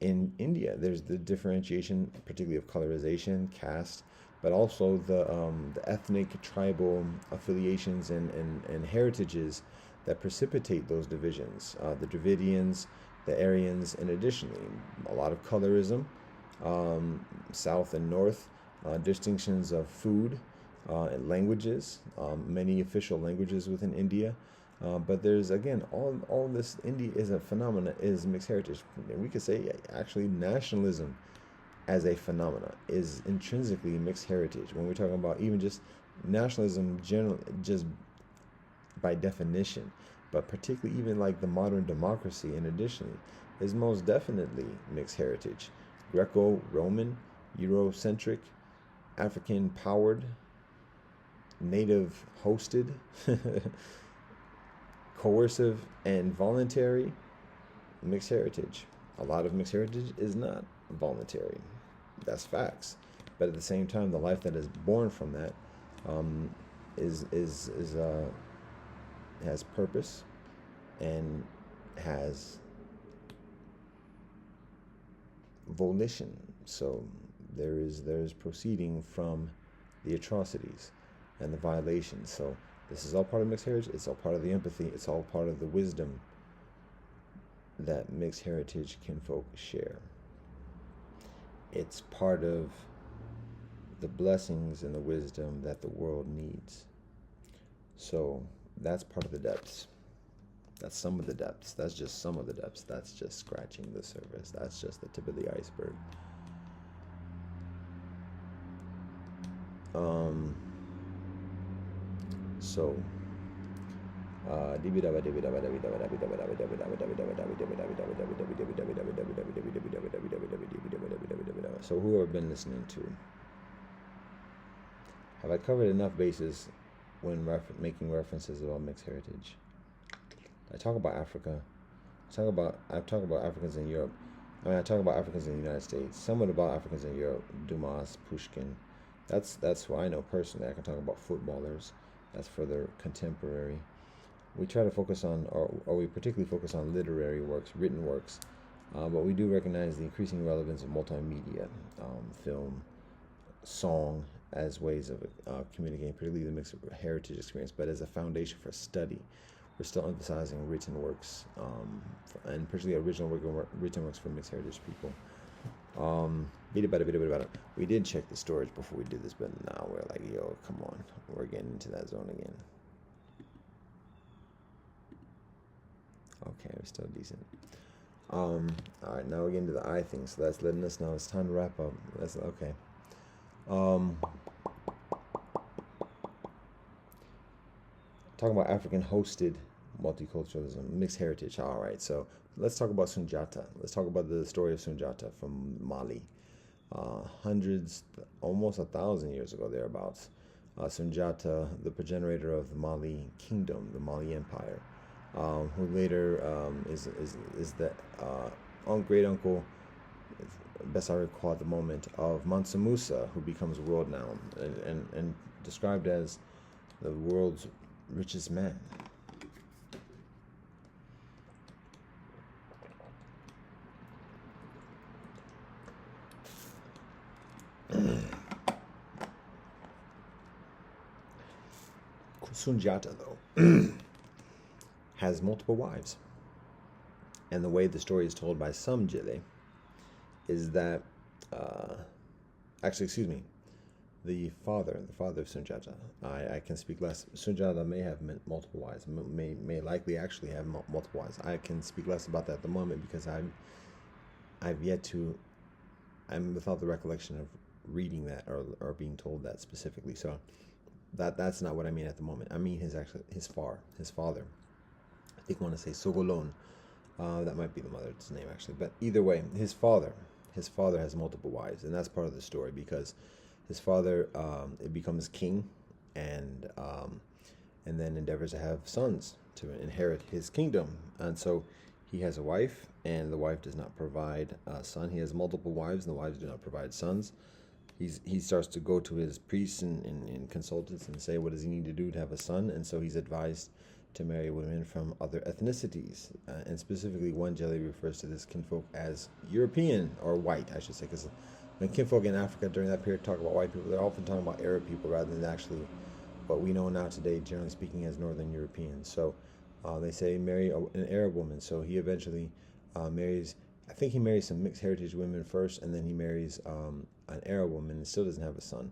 In India, there's the differentiation, particularly of colorization, caste, but also the ethnic, tribal affiliations and heritages that precipitate those divisions. The Dravidians, the Aryans, and additionally, a lot of colorism, south and north, distinctions of food, and languages, many official languages within India. But there's, again, all this. India is a phenomenon, is mixed heritage. And we could say actually nationalism as a phenomena is intrinsically mixed heritage. When we're talking about even just nationalism generally, just by definition, but particularly even like the modern democracy, in addition, is most definitely mixed heritage. Greco-Roman, Eurocentric, African powered, native hosted, coercive and voluntary, mixed heritage. A lot of mixed heritage is not voluntary. That's facts. But at the same time, the life that is born from that has purpose and has volition. So there is proceeding from the atrocities and the violations. So this is all part of mixed heritage. It's all part of the empathy. It's all part of the wisdom that mixed heritage kinfolk share. It's part of the blessings and the wisdom that the world needs. So that's part of the depths. That's some of the depths. That's just some of the depths. That's just scratching the surface. That's just the tip of the iceberg. So so who have been listening to? Have I covered enough bases when making references about mixed heritage? I talk about Africa. I talk about Africans in Europe. I talk about Africans in the United States. Somewhat about Africans in Europe. Dumas, Pushkin. That's who I know personally. I can talk about footballers. That's further contemporary. We try to focus on, or we particularly focus on literary works, written works, but we do recognize the increasing relevance of multimedia, film, song, as ways of communicating, particularly the mixed heritage experience, but as a foundation for study. We're still emphasizing written works, and particularly original written works for mixed heritage people. We did check the storage before we did this, but now we're like, yo, come on, we're getting into that zone again. Okay, we're still decent. All right, now we're getting to the I thing, so that's letting us know it's time to wrap up. That's okay. Talking about African hosted multiculturalism, mixed heritage. All right, so let's talk about Sundiata. Let's talk about the story of Sundiata from Mali. Hundreds, almost 1,000 years ago, thereabouts. Sundiata, the progenitor of the Mali kingdom, the Mali Empire, who later is the great uncle, best I recall at the moment, of Mansa Musa, who becomes world now and described as the world's richest man. Sundiata, though, has multiple wives. And the way the story is told by some Jile is that, the father of Sundiata, I can speak less. Sundiata may have multiple wives, may likely actually have multiple wives. I can speak less about that at the moment because I'm without the recollection of reading that or being told that specifically. So that's not what I mean at the moment. I mean his father. I think I want to say Sogolon. That might be the mother's name actually, but either way, his father has multiple wives, and that's part of the story because his father becomes king, and then endeavors to have sons to inherit his kingdom, and so he has a wife, and the wife does not provide a son. He has multiple wives, and the wives do not provide sons. He starts to go to his priests and consultants and say, what does he need to do to have a son? And so he's advised to marry women from other ethnicities, and specifically one Jele refers to this kinfolk as European or white, I should say, because when kinfolk in Africa during that period talk about white people, they're often talking about Arab people rather than actually what we know now today, generally speaking, as Northern Europeans. So they say marry an Arab woman. So he eventually marries, I think he marries some mixed heritage women first, and then he marries an Arab woman and still doesn't have a son.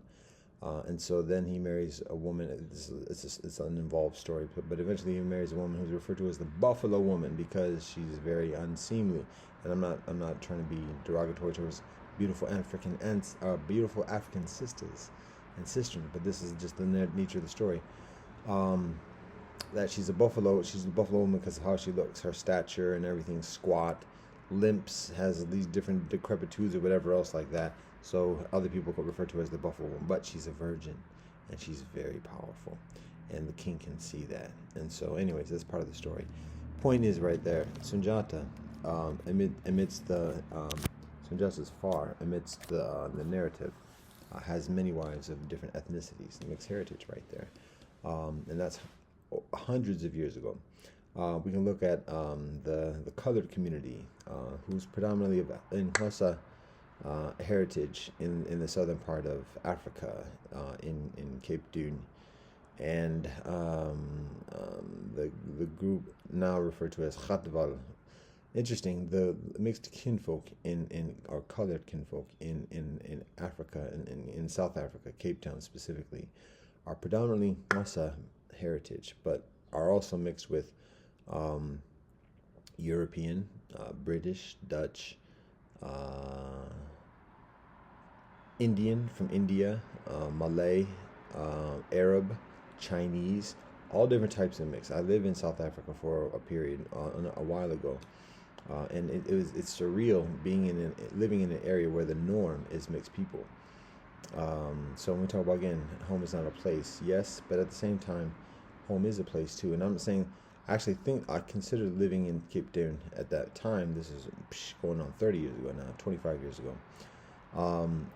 And so then he marries a woman. It's an involved story, but eventually he marries a woman who's referred to as the Buffalo Woman because she's very unseemly. And I'm not trying to be derogatory towards beautiful African sisters and sisters, but this is just the nature of the story. That she's the Buffalo Woman because of how she looks, her stature and everything, squat, limps, has these different decrepitudes or whatever else like that. So other people could refer to her as the Buffalo Woman, but she's a virgin, and she's very powerful, and the king can see that. And so, anyways, that's part of the story. Point is right there. Sundiata, amidst Sundiata's amidst the narrative, has many wives of different ethnicities, mixed heritage right there, and that's hundreds of years ago. We can look at the colored community, who's predominantly in Hausa heritage in the southern part of Africa, in Cape Dune, and the group now referred to as Khatval. Interesting, the mixed kinfolk or colored kinfolk in Africa, in South Africa, Cape Town specifically, are predominantly Hausa heritage, but are also mixed with European, British, Dutch, Indian from India, Malay, Arab, Chinese, all different types of mix. I lived in South Africa for a period a while ago, and it's surreal living in an area where the norm is mixed people. So when we talk about, again, home is not a place, yes, but at the same time, home is a place too. And I'm saying, I considered living in Cape Town at that time. This is going on 30 years ago now, 25 years ago.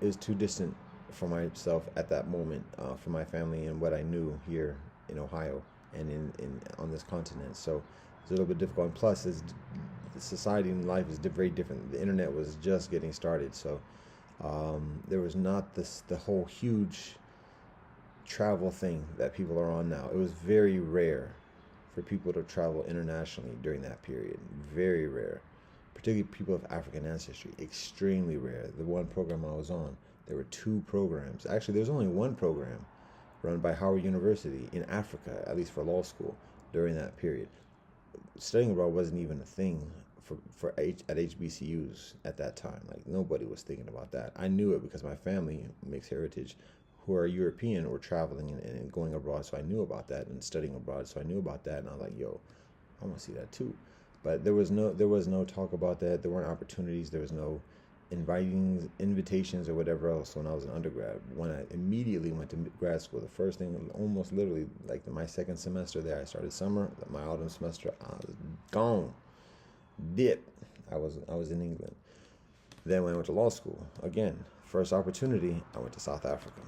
It was too distant for myself at that moment, for my family and what I knew here in Ohio and in on this continent. So it's a little bit difficult. And plus, the society and life is very different. The internet was just getting started, so there was not the whole huge travel thing that people are on now. It was very rare for people to travel internationally during that period. Very rare. Particularly people of African ancestry. Extremely rare. The one program I was on, there were 2 programs. Actually, there's only one program run by Howard University in Africa, at least for law school, during that period. Studying abroad wasn't even a thing at HBCUs at that time. Like, nobody was thinking about that. I knew it because my family, mixed heritage, who are European, were traveling and going abroad, so I knew about that, and studying abroad, so I knew about that, and I was like, yo, I want to see that too. But there was no talk about that. There weren't opportunities. There was no invitations or whatever else when I was an undergrad. When I immediately went to grad school, the first thing, almost literally, like my second semester there, I started summer. My autumn semester, I was gone. Dip. I was in England. Then when I went to law school, again, first opportunity, I went to South Africa.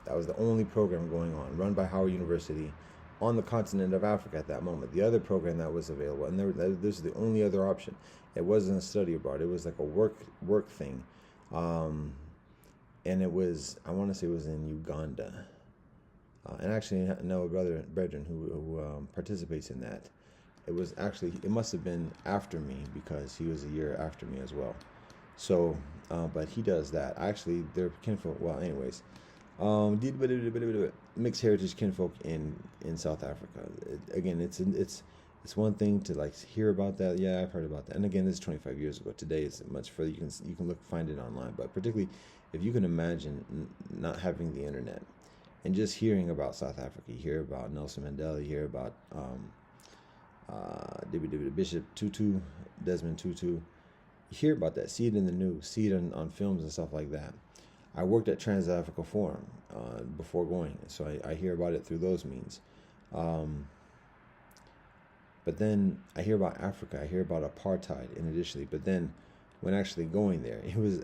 That was the only program going on, run by Howard University on the continent of Africa at that moment. The other program that was available, and this is the only other option. It wasn't a study abroad. It was like a work thing. And it was, I want to say it was in Uganda. And actually, I know a brethren who participates in that. It must have been after me because he was a year after me as well. So, but he does that. Actually, they're kinfolk. Well, anyways, mixed heritage kinfolk in South Africa. Again, it's one thing to like hear about that. Yeah, I've heard about that. And again, this is 25 years ago. Today it's much further. You can find it online. But particularly, if you can imagine not having the internet and just hearing about South Africa, you hear about Nelson Mandela, you hear about Bishop Tutu, Desmond Tutu. You hear about that, see it in the news, see it on films and stuff like that. I worked at Trans-Africa Forum before going, so I hear about it through those means. But then I hear about Africa, I hear about apartheid initially, but then when actually going there, it was,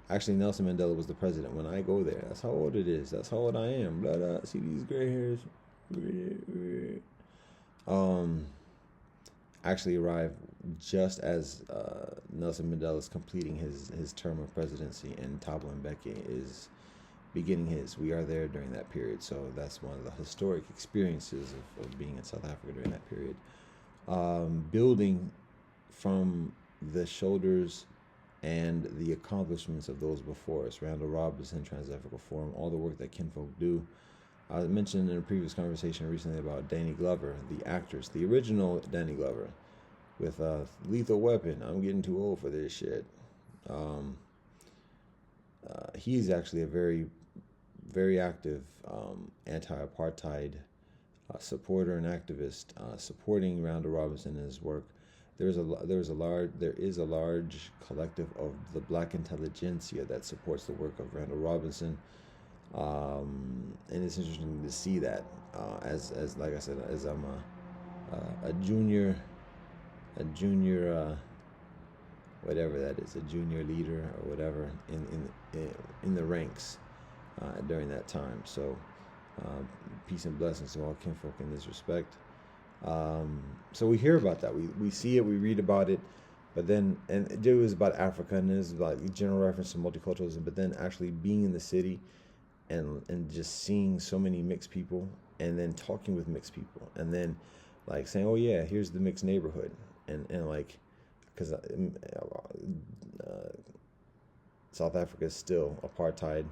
actually Nelson Mandela was the president. When I go there, that's how old it is, that's how old I am, blah, blah. See these gray hairs? Actually arrived just as Nelson Mandela is completing his term of presidency and Thabo Mbeki is beginning his. We are there during that period, so that's one of the historic experiences of being in South Africa during that period. Building from the shoulders and the accomplishments of those before us, Randall Robinson, Trans-Africa Forum, all the work that kinfolk do. I mentioned in a previous conversation recently about Danny Glover, the actress, the original Danny Glover, with Lethal Weapon. I'm getting too old for this shit. He's actually a very, very active anti-apartheid supporter and activist, supporting Randall Robinson in his work. There is a large collective of the Black intelligentsia that supports the work of Randall Robinson. And it's interesting to see that as like I said, as I'm a junior whatever that is, a junior leader or whatever in the ranks during that time. So peace and blessings to all kinfolk in this respect. So we hear about that, we see it, we read about it, but then, and it was about Africa, and it was like general reference to multiculturalism, but then actually being in the city and just seeing so many mixed people, and then talking with mixed people, and then like saying, oh yeah, here's the mixed neighborhood, and like, because South Africa is still apartheid.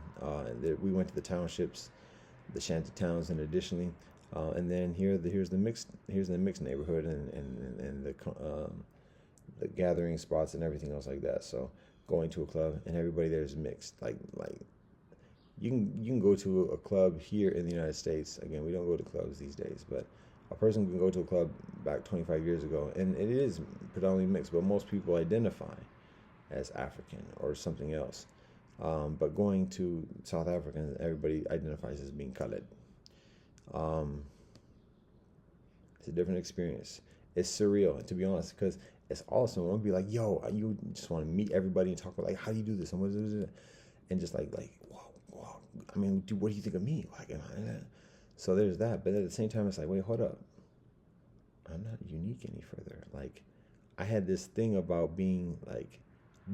We went to the townships, the shanty towns, and additionally, and then here's the mixed neighborhood, and the gathering spots and everything else like that. So going to a club and everybody there is mixed, like. You can go to a club here in the United States. Again, we don't go to clubs these days, but a person can go to a club back 25 years ago, and it is predominantly mixed, but most people identify as African or something else. But going to South Africa, everybody identifies as being colored. It's a different experience. It's surreal, to be honest, because it's awesome. I want to be like, yo, you just want to meet everybody and talk about, like, how do you do this? And just like, wow, I mean, what do you think of me? Like, so there's that. But at the same time, it's like, wait, hold up. I'm not unique any further. Like, I had this thing about being like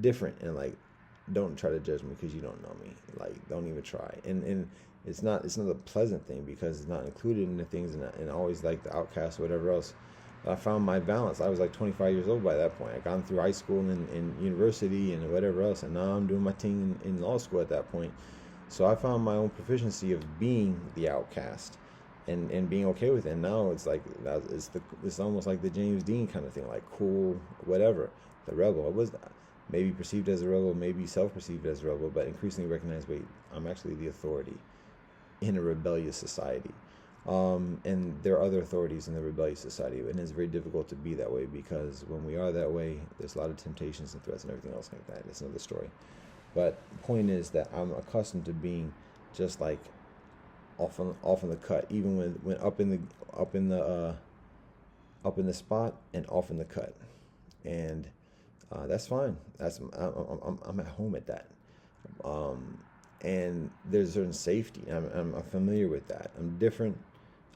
different, and like, don't try to judge me because you don't know me. Like, don't even try. And it's not a pleasant thing because it's not included in the things, and always like the outcast or whatever else. But I found my balance. I was like 25 years old by that point. I got through high school and university and whatever else, and now I'm doing my thing in law school at that point. So I found my own proficiency of being the outcast and being okay with it. And now it's like, it's almost like the James Dean kind of thing, like cool, whatever, the rebel. It was maybe perceived as a rebel, maybe self-perceived as a rebel, but increasingly recognized, wait, I'm actually the authority in a rebellious society. And there are other authorities in the rebellious society, and it's very difficult to be that way, because when we are that way, there's a lot of temptations and threats and everything else like that. It's another story. But the point is that I'm accustomed to being just like off on the cut, even when up in the spot and off in the cut. And That's fine. I'm at home at that. Um, and there's a certain safety. I'm familiar with that. I'm different.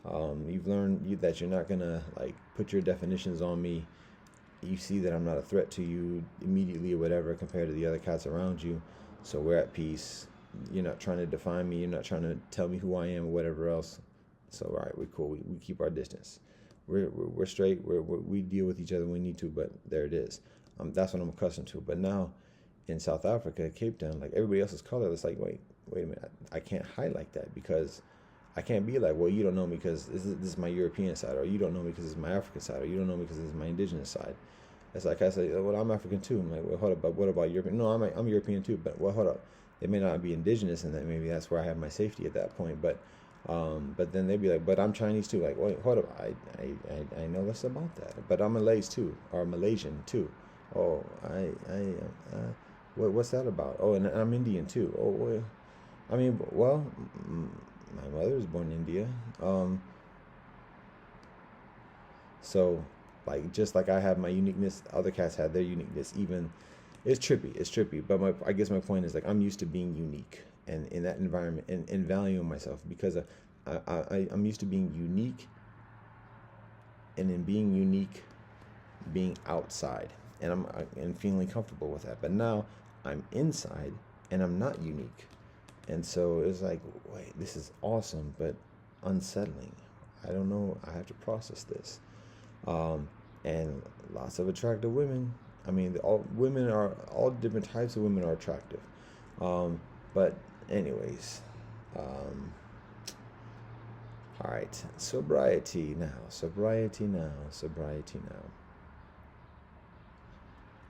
You've learned that you're not gonna like put your definitions on me. You see that I'm not a threat to you immediately or whatever compared to the other cats around you. So we're at peace. You're not trying to define me. You're not trying to tell me who I am or whatever else. So all right, we're cool. We keep our distance. We're straight. We deal with each other when we need to. But there it is. That's what I'm accustomed to. But now in South Africa, Cape Town, like everybody else's color, it's like wait a minute. I can't hide like that because I can't be like, well, you don't know me because this is my European side, or you don't know me because this is my African side, or you don't know me because this is my indigenous side. It's like I say, well, I'm African too. I'm like, well, hold up, but what about European? No, I'm European too, but well, hold up. They may not be indigenous, and then maybe that's where I have my safety at that point. But then they'd be like, but I'm Chinese too. Like, wait, hold up, I know less about that. But I'm Malays too, or Malaysian too. Oh, what's that about? Oh, and I'm Indian too. Oh, well, I mean, well, my mother was born in India. So, like, just like I have my uniqueness, other cats have their uniqueness. Even it's trippy. It's trippy. But I guess my point is like I'm used to being unique and in that environment and valuing myself because I'm used to being unique and in being unique, being outside, and I'm feeling comfortable with that. But now I'm inside and I'm not unique, and so it's like, wait, this is awesome, but unsettling. I don't know. I have to process this. Um, and lots of attractive women. I mean, all different types of women are attractive. Um, but anyways, um, all right, sobriety now, sobriety now, sobriety now.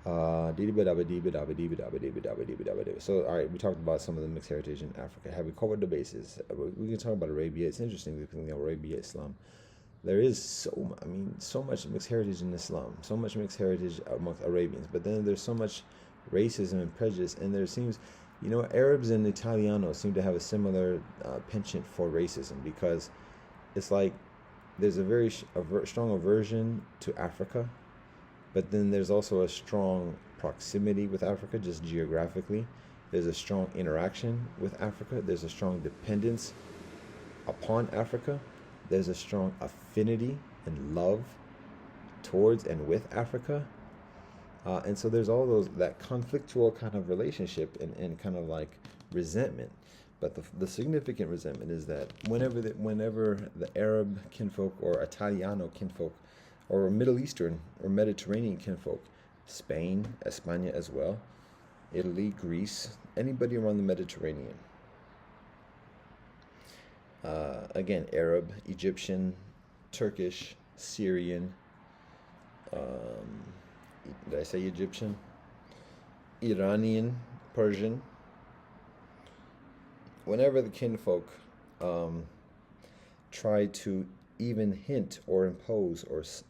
So, all right, we talked about some of the mixed heritage in Africa. Have we covered the bases? We can talk about Arabia. It's interesting because Arabia, Islam. There is so much mixed heritage in Islam, so much mixed heritage amongst Arabians, but then there's so much racism and prejudice, and there seems, Arabs and Italianos seem to have a similar penchant for racism because it's like there's a very strong aversion to Africa, but then there's also a strong proximity with Africa just geographically. There's a strong interaction with Africa. There's a strong dependence upon Africa. There's a strong affinity and love towards and with Africa. And so there's all that conflictual kind of relationship and kind of like resentment. But the significant resentment is that whenever the Arab kinfolk or Italiano kinfolk or Middle Eastern or Mediterranean kinfolk, Spain, España as well, Italy, Greece, anybody around the Mediterranean, again, Arab, Egyptian, Turkish, Syrian, did I say Egyptian? Iranian, Persian. Whenever the kinfolk try to even hint or impose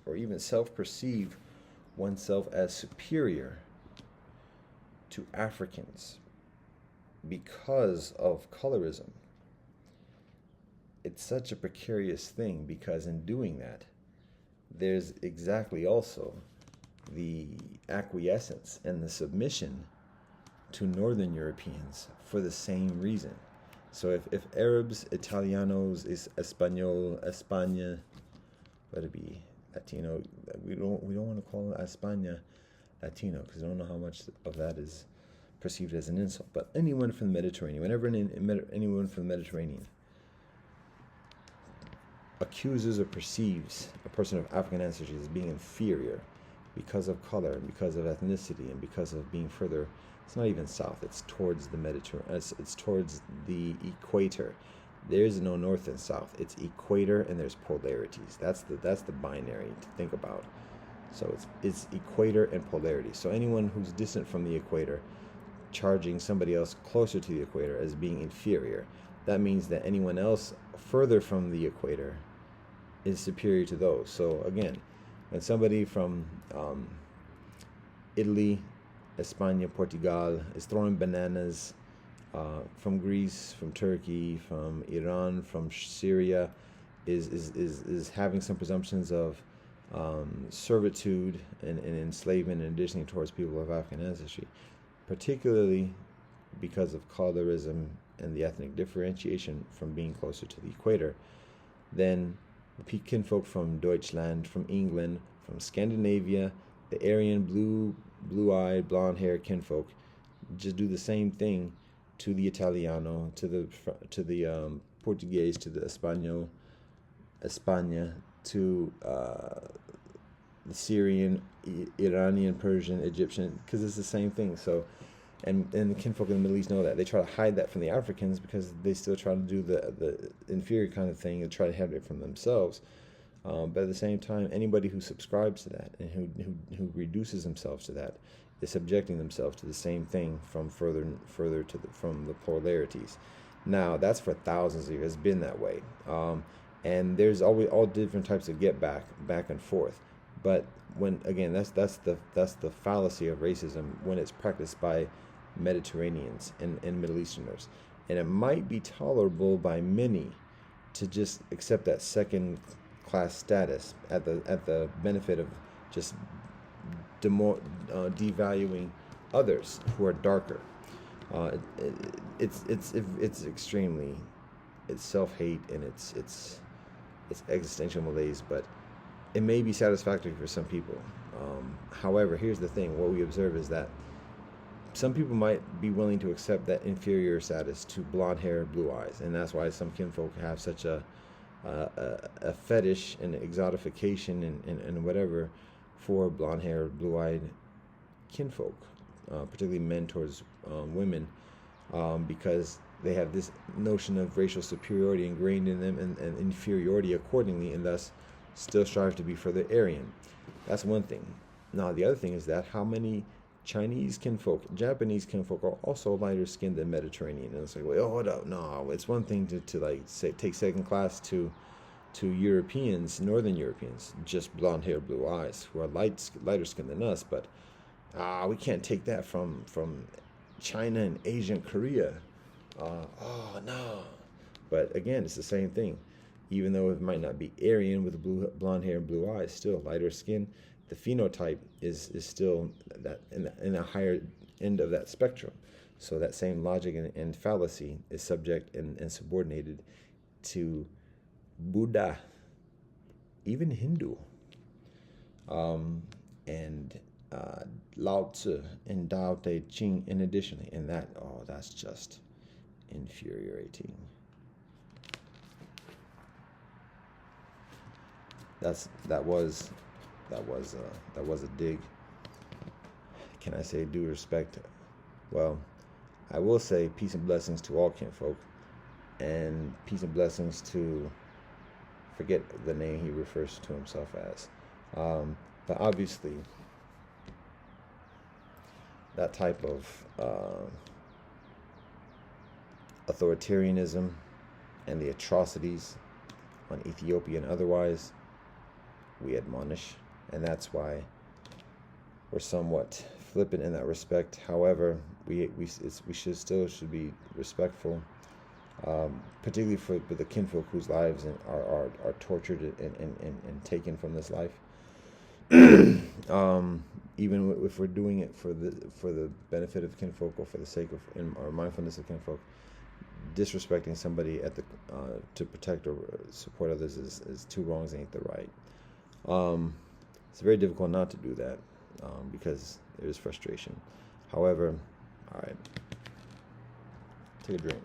or even self-perceive oneself as superior to Africans because of colorism, it's such a precarious thing because in doing that, there's exactly also the acquiescence and the submission to Northern Europeans for the same reason. So if Arabs, Italianos, is Espanol, España, let it be Latino. We don't want to call España Latino because I don't know how much of that is perceived as an insult. But anyone from the Mediterranean, whenever anyone from the Mediterranean accuses or perceives a person of African ancestry as being inferior because of color and because of ethnicity and because of being further, it's not even south, it's towards the Mediterranean, it's towards the equator. There's no north and south, it's equator and there's polarities. That's the binary to think about. So it's equator and polarity. So anyone who's distant from the equator charging somebody else closer to the equator as being inferior, that means that anyone else further from the equator is superior to those. So again, when somebody from Italy, España, Portugal is throwing bananas, from Greece, from Turkey, from Iran, from Syria, is having some presumptions of servitude and enslavement and conditioning towards people of African ancestry, particularly because of colorism and the ethnic differentiation from being closer to the equator, then kinfolk from Deutschland, from England, from Scandinavia, the Aryan blue-eyed, blonde-haired kinfolk just do the same thing to the Italiano, to the Portuguese, to the Espanol, España, to the Syrian, Iranian, Persian, Egyptian, because it's the same thing. So, and the kinfolk in the Middle East know that. They try to hide that from the Africans because they still try to do the inferior kind of thing and try to have it from themselves. But at the same time, anybody who subscribes to that and who reduces themselves to that is subjecting themselves to the same thing from further to from the polarities. Now, that's for thousands of years. It's been that way. And there's always all different types of back and forth. But when again, that's the fallacy of racism when it's practiced by Mediterraneans and Middle Easterners, and it might be tolerable by many to just accept that second class status at the benefit of just devaluing others who are darker. It's extremely, it's self-hate and it's existential malaise, but it may be satisfactory for some people. However, here's the thing: what we observe is that some people might be willing to accept that inferior status to blonde hair, blue eyes, and that's why some kinfolk have such a fetish and exotification and whatever for blonde hair, blue eyed kinfolk, particularly men towards women, because they have this notion of racial superiority ingrained in them and inferiority accordingly, and thus still strive to be further Aryan. That's one thing. Now, the other thing is that how many Chinese kinfolk, Japanese kinfolk are also lighter skinned than Mediterranean. And it's like, well, hold up, no, it's one thing to like take second class to Europeans, Northern Europeans, just blonde hair, blue eyes, who are lighter skinned than us, but we can't take that from China and Asia and Korea. Oh no. But again, it's the same thing. Even though it might not be Aryan with blonde hair and blue eyes, still lighter skin, the phenotype is still that in a higher end of that spectrum. So that same logic and fallacy is subject and subordinated to Buddha, even Hindu, and Lao Tzu and Tao Te Ching in addition. And that's just infuriating. That was a dig. Can I say due respect? Well, I will say peace and blessings to all kinfolk, and peace and blessings to, forget the name he refers to himself as, but obviously that type of authoritarianism and the atrocities on Ethiopia and otherwise, we admonish, and that's why we're somewhat flippant in that respect. However, we should be respectful, particularly for the kinfolk whose lives are tortured and taken from this life. Even if we're doing it for the benefit of kinfolk or for the sake of our mindfulness of kinfolk, disrespecting somebody at the to protect or support others is two wrongs ain't the right. It's very difficult not to do that because there is frustration. However, all right, take a drink.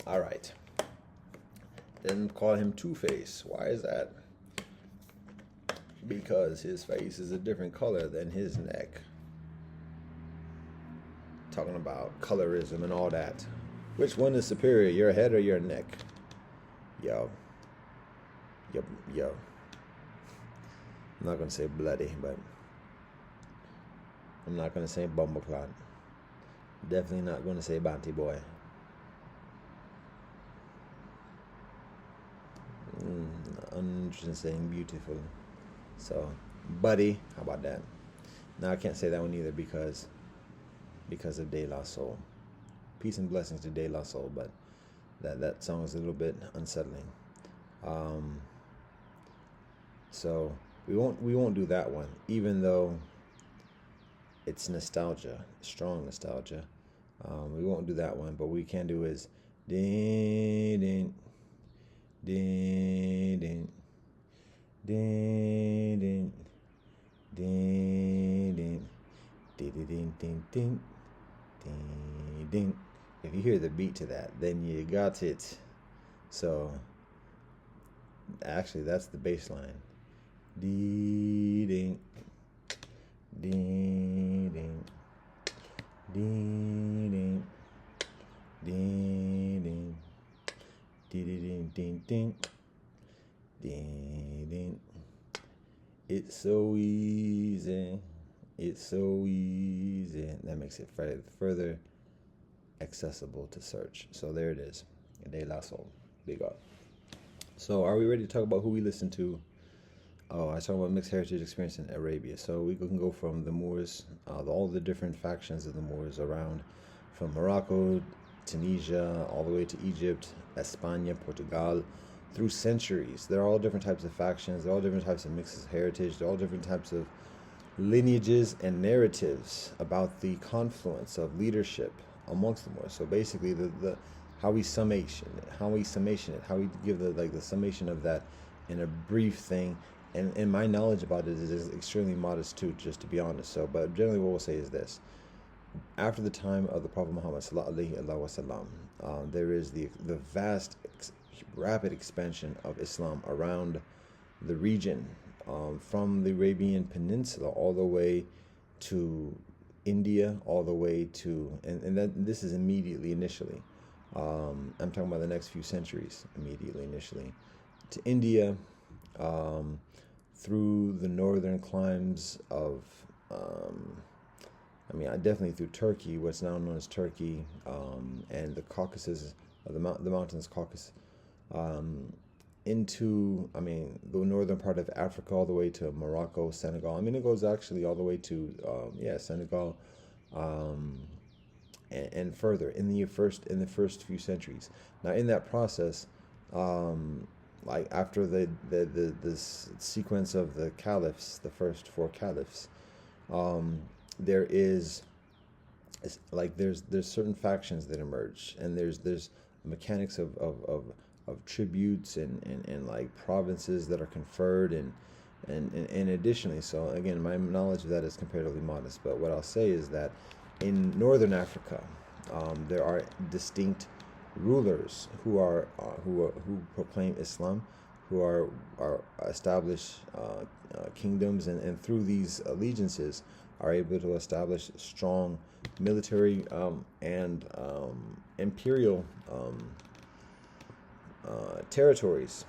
All right. Then call him Two-Face. Why is that? Because his face is a different color than his neck. Talking about colorism and all that. Which one is superior, your head or your neck? Yo. I'm not going to say bloody, but I'm not going to say bumbleclot. Definitely not going to say Banty boy. Uninteresting, beautiful. So, buddy, how about that? Now I can't say that one either because of De La Soul. Peace and blessings to De La Soul, but that song is a little bit unsettling. Um, so we won't do that one, even though it's nostalgia, strong nostalgia. We won't do that one, but we can do is din din din din din din din din din din din din din. If you hear the beat to that, then you got it. So actually, that's the bass line. Ding ding ding ding ding ding ding ding ding ding ding ding ding. It's so easy. It's so easy. That makes it further accessible to search. So there it is. De La Soul. Big up. So are we ready to talk about who we listen to? Oh, I was talking about mixed heritage experience in Arabia. So we can go from the Moors, all the different factions of the Moors around, from Morocco, Tunisia, all the way to Egypt, España, Portugal, through centuries. They're all different types of factions. They're all different types of mixed heritage. They're all different types of lineages and narratives about the confluence of leadership amongst the Moors. So basically, the how we summation it, how we give the summation of that in a brief thing. And my knowledge about it is extremely modest too, just to be honest. So, but generally, what we'll say is this: after the time of the Prophet Muhammad sallallahu alaihi wasallam, there is the vast, rapid expansion of Islam around the region, from the Arabian Peninsula all the way to India, all the way to, and that this is immediately initially. I'm talking about the next few centuries, immediately initially, to India, through the northern climes of, definitely through Turkey, what's now known as Turkey, and the Caucasus, the mountains Caucasus, into, the northern part of Africa, all the way to Morocco, Senegal. It goes actually all the way to, Senegal, and further in the first few centuries. Now, in that process, like after the sequence of the caliphs, the first four caliphs, there's certain factions that emerge, and there's mechanics of tributes and like provinces that are conferred, and additionally, so again, my knowledge of that is comparatively modest, but what I'll say is that in northern Africa, there are distinct rulers who proclaim Islam, who are established kingdoms, and through these allegiances are able to establish strong military and imperial territories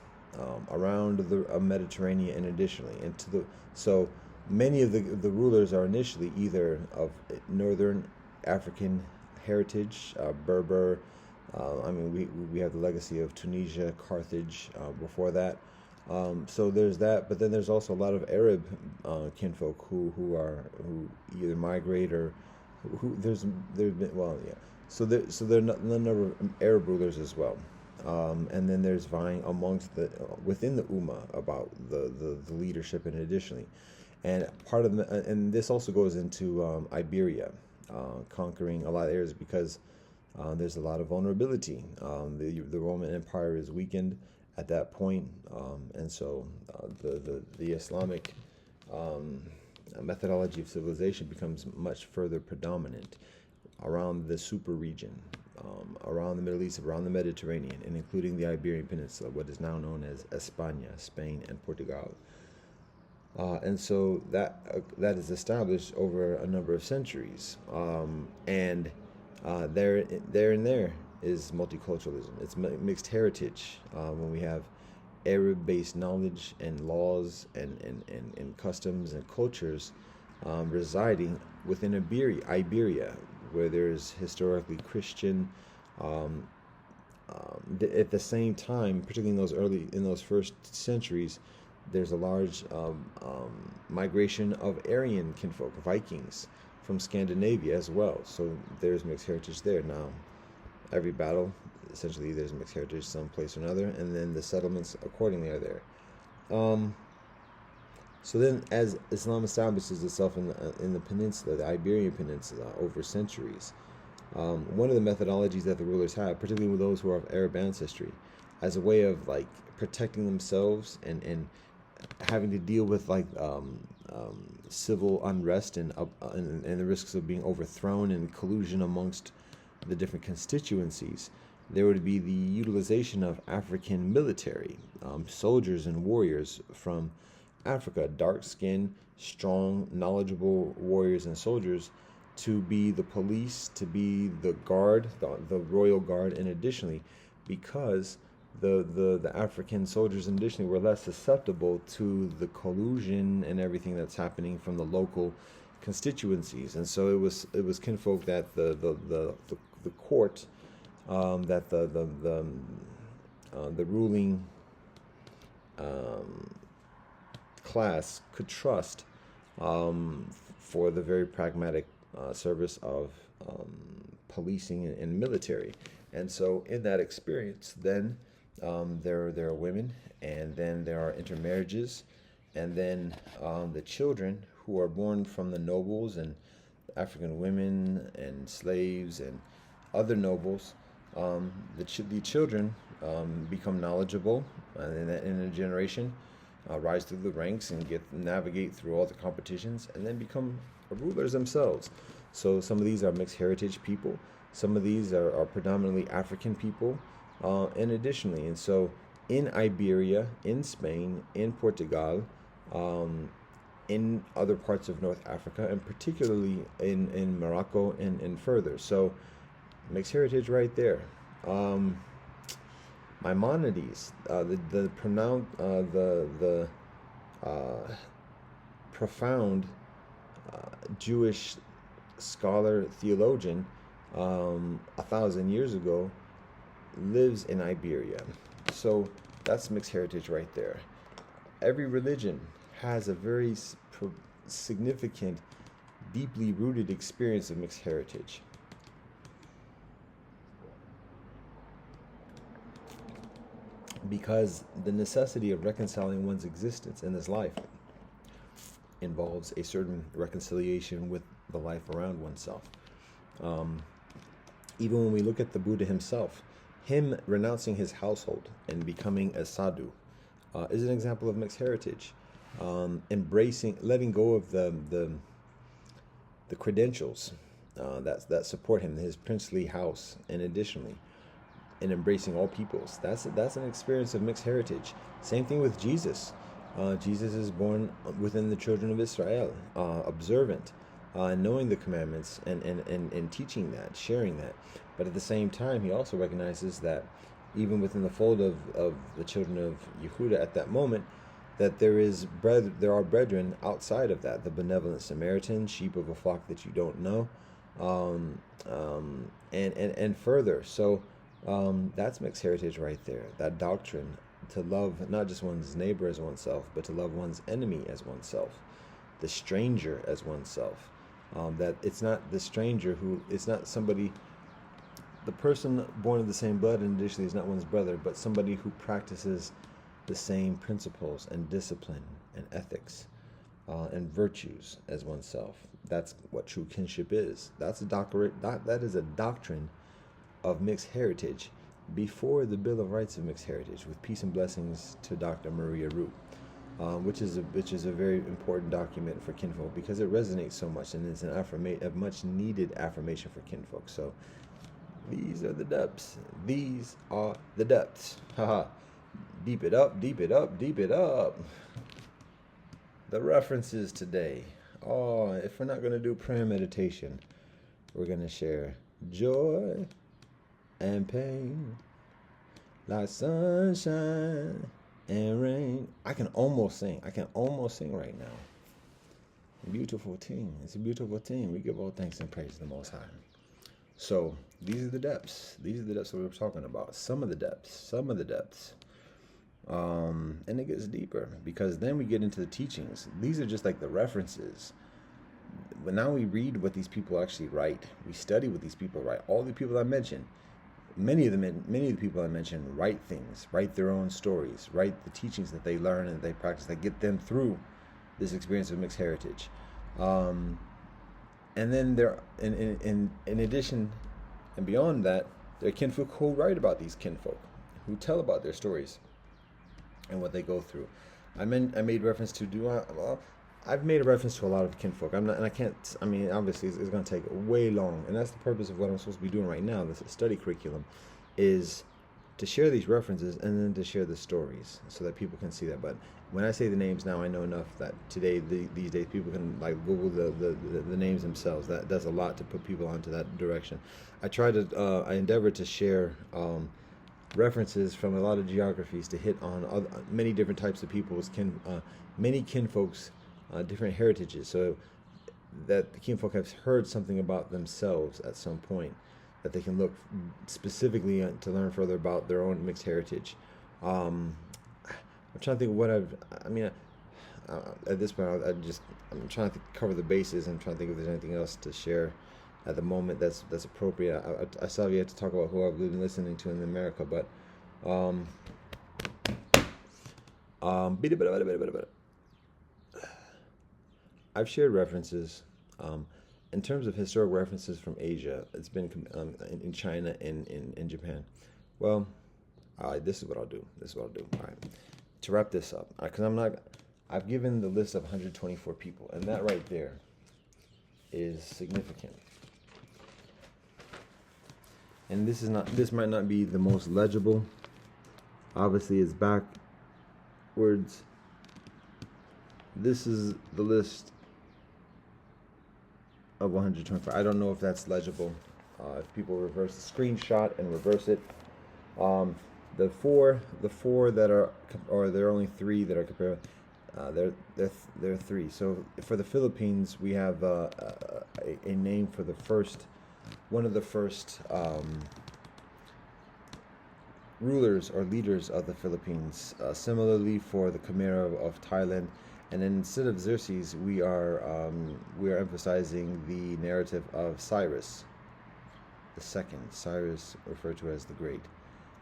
around the Mediterranean, and additionally so many of the rulers are initially either of northern African heritage, Berber. We have the legacy of Tunisia, Carthage before that. So there's that, but then there's also a lot of Arab kinfolk who either migrate or there's been, well, yeah. So there are a number of Arab rulers as well. And then there's vying amongst within the Ummah about the leadership, and additionally, and part of and this also goes into Iberia, conquering a lot of areas, because there's a lot of vulnerability. The Roman Empire is weakened at that point, and so the Islamic methodology of civilization becomes much further predominant around the super region, around the Middle East, around the Mediterranean, and including the Iberian Peninsula, what is now known as España, Spain, and Portugal. And so that is established over a number of centuries, and there is multiculturalism. It's mixed heritage, when we have Arab-based knowledge and laws and customs and cultures residing within Iberia, where there's historically Christian. At the same time, particularly in those first centuries, there's a large migration of Aryan kinfolk, Vikings, from Scandinavia as well. So there's mixed heritage there. Now, Every battle, essentially, there's mixed heritage some place or another, and then the settlements accordingly are there. Um, so then, as Islam establishes itself in the peninsula, the Iberian Peninsula, over centuries, one of the methodologies that the rulers have, particularly with those who are of Arab ancestry, as a way of like protecting themselves and having to deal with like civil unrest and the risks of being overthrown and collusion amongst the different constituencies, there would be the utilization of African military soldiers and warriors from Africa, dark skinned, strong, knowledgeable warriors and soldiers to be the police, to be the guard, the royal guard, and additionally, because the African soldiers additionally were less susceptible to the collusion and everything that's happening from the local constituencies, and so it was kinfolk that the court, that the ruling um, class could trust, for the very pragmatic service of policing and military. And so, in that experience, then there are women, and then there are intermarriages, and then the children who are born from the nobles and African women and slaves and other nobles. The children become knowledgeable in a generation, rise through the ranks and navigate through all the competitions, and then become rulers themselves. So some of these are mixed heritage people. Some of these are predominantly African people, and additionally, and so in Iberia, in Spain, in Portugal, in other parts of North Africa, and particularly in Morocco and further. So mixed heritage right there. Maimonides, the pronounced the profound Jewish scholar theologian, 1,000 years ago, lives in Iberia. So that's mixed heritage right there. Every religion has a very significant, deeply rooted experience of mixed heritage. Because the necessity of reconciling one's existence in this life involves a certain reconciliation with the life around oneself. Even when we look at the Buddha himself, him renouncing his household and becoming a sadhu is an example of mixed heritage. Embracing, letting go of the credentials that support him, his princely house, and additionally, and embracing all peoples. That's an experience of mixed heritage. Same thing with Jesus. Jesus is born within the children of Israel, observant, knowing the commandments and teaching that, sharing that. But at the same time, he also recognizes that even within the fold of the children of Yehuda at that moment, that there are brethren outside of that, the benevolent Samaritan, sheep of a flock that you don't know, and further. So that's mixed heritage right there. That doctrine to love not just one's neighbor as oneself, but to love one's enemy as oneself, the stranger as oneself. That it's not the stranger it's not somebody, the person born of the same blood, and additionally is not one's brother, but somebody who practices the same principles and discipline and ethics and virtues as oneself. That's what true kinship is. That is a doctrine of mixed heritage before the Bill of Rights of Mixed Heritage, with peace and blessings to Dr. Maria Root, which is a very important document for kinfolk because it resonates so much, and it's a much needed affirmation for kinfolk. So these are the depths. These are the depths. Haha. Deep it up, deep it up, deep it up. The references today. Oh, if we're not going to do prayer meditation, we're going to share joy and pain, like sunshine and rain. I can almost sing right now. Beautiful thing. It's a beautiful thing. We give all thanks and praise to the Most High. So these are the depths. These are the depths that we're talking about. Some of the depths. And it gets deeper because then we get into the teachings. These are just like the references. But now we read what these people actually write. We study what these people write. All the people I mentioned, many of the people I mentioned write things, write their own stories, write the teachings that they learn and they practice that get them through this experience of mixed heritage. Um, and then there, in addition and beyond that, there are kinfolk who write about these kinfolk, who tell about their stories and what they go through. I made reference to well, I've made a reference to a lot of kinfolk. I'm not, and I can't. I mean, obviously, it's going to take way long, and that's the purpose of what I'm supposed to be doing right now. This study curriculum is to share these references and then to share the stories so that people can see that. But when I say the names now, I know enough that today, these days, people can like Google the names themselves. That does a lot to put people onto that direction. I endeavor to share references from a lot of geographies to hit on many different types of people's many kinfolks, different heritages, so that the kinfolk have heard something about themselves at some point that they can look specifically to learn further about their own mixed heritage. I'm trying to think of what at this point, I'm trying to cover the bases. I'm trying to think if there's anything else to share at the moment that's appropriate. I saw you had to talk about who I've been listening to in America, but I've shared references. In terms of historic references from Asia, it's been in China and in Japan. Well, all right, this is what I'll do. All right, to wrap this up, because I've given the list of 124 people, and that right there is significant. And this might not be the most legible. Obviously, it's backwards. This is the list of 124. I don't know if that's legible. If people reverse the screenshot and reverse it, the four that are, or there are only three that are compared. There are three. So for the Philippines, we have a name for one of the first rulers or leaders of the Philippines. Similarly, for the Khmer of Thailand. And then instead of Xerxes, we are emphasizing the narrative of Cyrus the Second. Cyrus, referred to as the Great.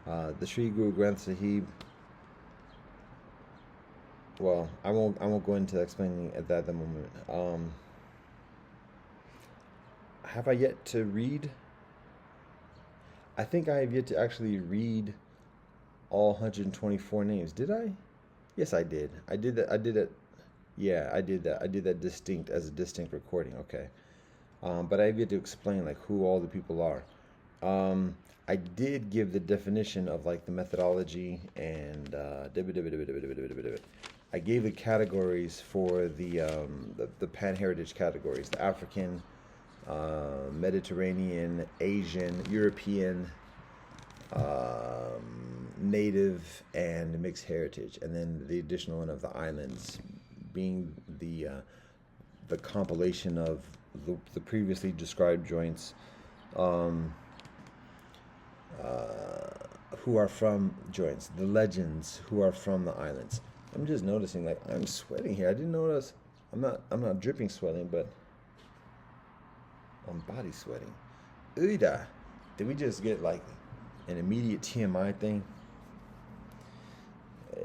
The Sri Guru Granth Sahib. Well, I won't go into explaining at the moment. Have I yet to read? I think I have yet to actually read all 124 names. Did I? Yes, I did. I did that. Yeah, I did that. I did that as a distinct recording. Okay. But I have yet to explain like who all the people are. I did give the definition of like the methodology and I gave the categories for the pan-heritage categories: the African, Mediterranean, Asian, European, native, and mixed heritage, and then the additional one of the islands being the compilation of the previously described joints who are from joints, the legends who are from the islands. I'm just noticing like I'm sweating here. I didn't notice. I'm not dripping sweating, but I'm body sweating. Uida. Did we just get like an immediate TMI thing?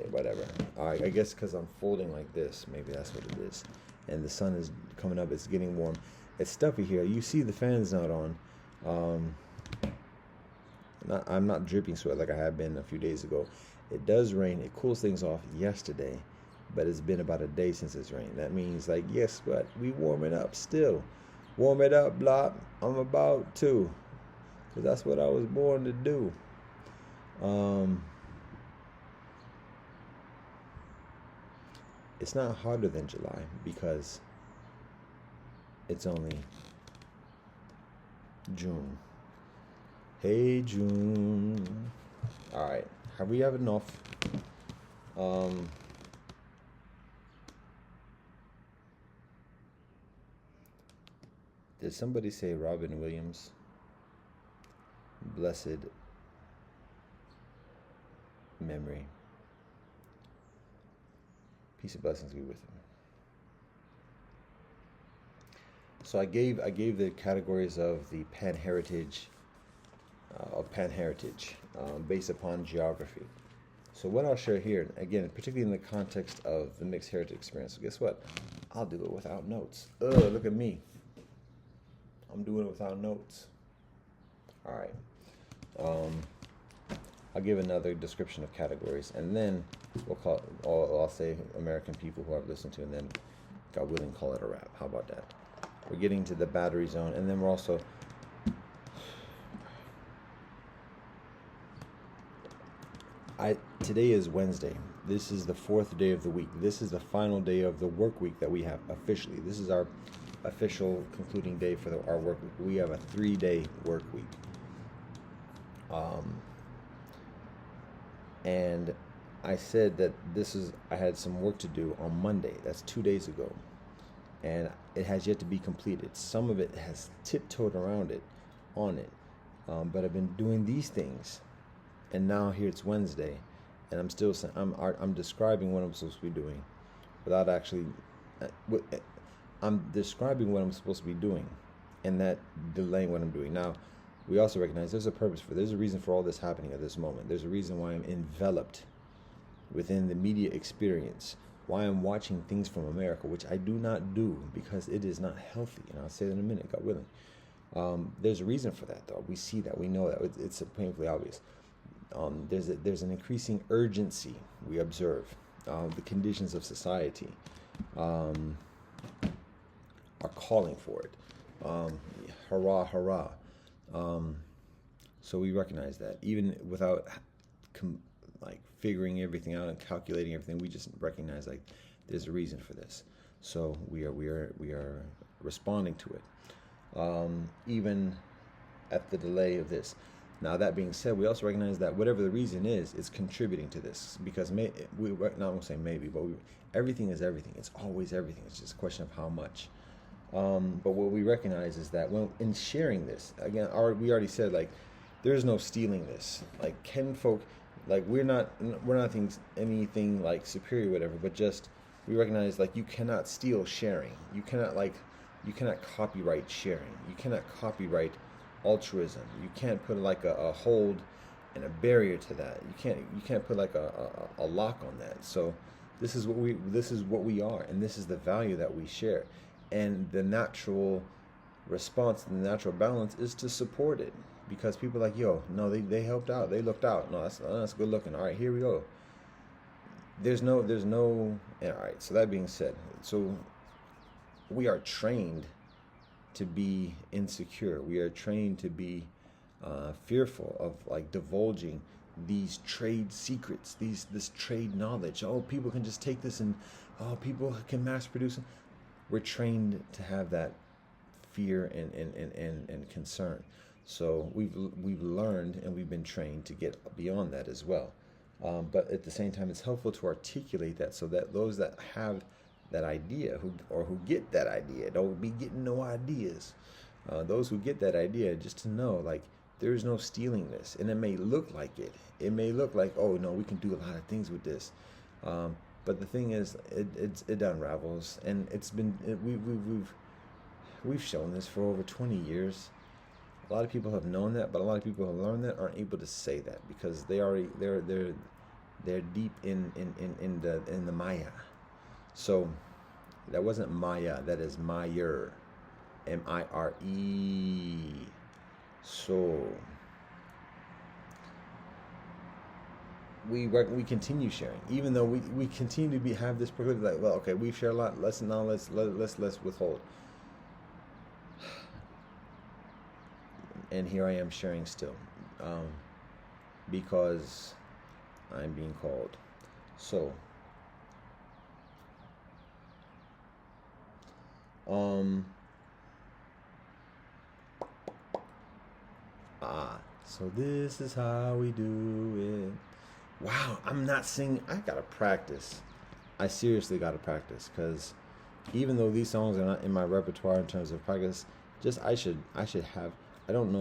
Whatever. I guess because I'm folding like this, maybe that's what it is. And the sun is coming up. It's getting warm. It's stuffy here. You see the fan's not on. I'm not dripping sweat like I have been a few days ago. It does rain. It cools things off yesterday, but it's been about a day since it's rained. That means like, yes, but we warming up still. Warm it up, Blop. I'm about to, because that's what I was born to do. It's not hotter than July because it's only June. Hey, June. All right. Have we had enough? Did somebody say Robin Williams? Blessed memory. Peace and blessings be with him. So I gave the categories of the pan heritage of pan-heritage based upon geography. So what I'll share here, again, particularly in the context of the mixed heritage experience, guess what? I'll do it without notes. Look at me. I'm doing it without notes. All right. I'll give another description of categories, and then we'll call it, I'll say American people who I've listened to, and then, God willing, call it a wrap. How about that? We're getting to the battery zone, and then we're also today is Wednesday. This is the 4th day of the week. This is the final day of the work week that we have officially. This is our official concluding day for our work week. We have a 3-day work week. And I said that I had some work to do on Monday. That's 2 days ago. And it has yet to be completed. Some of it has tiptoed around it, but I've been doing these things. And now here it's Wednesday, and I'm still saying I'm describing what I'm supposed to be doing, without actually. I'm describing what I'm supposed to be doing, and that delaying what I'm doing. Now, we also recognize there's a reason for all this happening at this moment. There's a reason why I'm enveloped within the media experience. Why I'm watching things from America, which I do not do because it is not healthy, and I'll say that in a minute, God willing. There's a reason for that, though. We see that, we know that. It's painfully obvious. There's an increasing urgency we observe. The conditions of society are calling for it. Hurrah, hurrah. So we recognize that, even without figuring everything out and calculating everything, we just recognize there's a reason for this. So we are responding to it, even at the delay of this. Now, that being said, we also recognize that whatever the reason is contributing to this, because not going to say maybe, but everything is everything. It's always everything. It's just a question of how much. But what we recognize is that in sharing this, again, we already said there's no stealing this. We're not anything superior or whatever, but just we recognize you cannot steal sharing. You cannot copyright sharing. You cannot copyright altruism. You can't put a hold and a barrier to that. You can't put a lock on that. So this is what we are, and this is the value that we share. And the natural response and the natural balance is to support it, because people are no, they helped out, they looked out. No, that's good looking. All right, here we go. There's no. All right. So that being said, so we are trained to be insecure. We are trained to be fearful of divulging these trade secrets, this trade knowledge. Oh, people can just take this, and people can mass produce it. We're trained to have that fear and concern. So we've learned and we've been trained to get beyond that as well. But at the same time, it's helpful to articulate that so that those that have that idea who get that idea, don't be getting no ideas. Those who get that idea, just to know there's no stealing this, and it may look like it. It may look like, oh no, we can do a lot of things with this. But the thing is, it unravels, and we've shown this for over 20 years. A lot of people have known that, but a lot of people who have learned that aren't able to say that because they're deep in the Maya. So that wasn't Maya, that is Mire, M-I-R-E. So we continue sharing, even though we continue to have this privilege. Okay, we've shared a lot. Let's withhold. And here I am sharing still, because I'm being called. So, so this is how we do it. Wow, I'm not singing. I gotta practice. I seriously gotta practice, because even though these songs are not in my repertoire in terms of practice, I should have. I don't.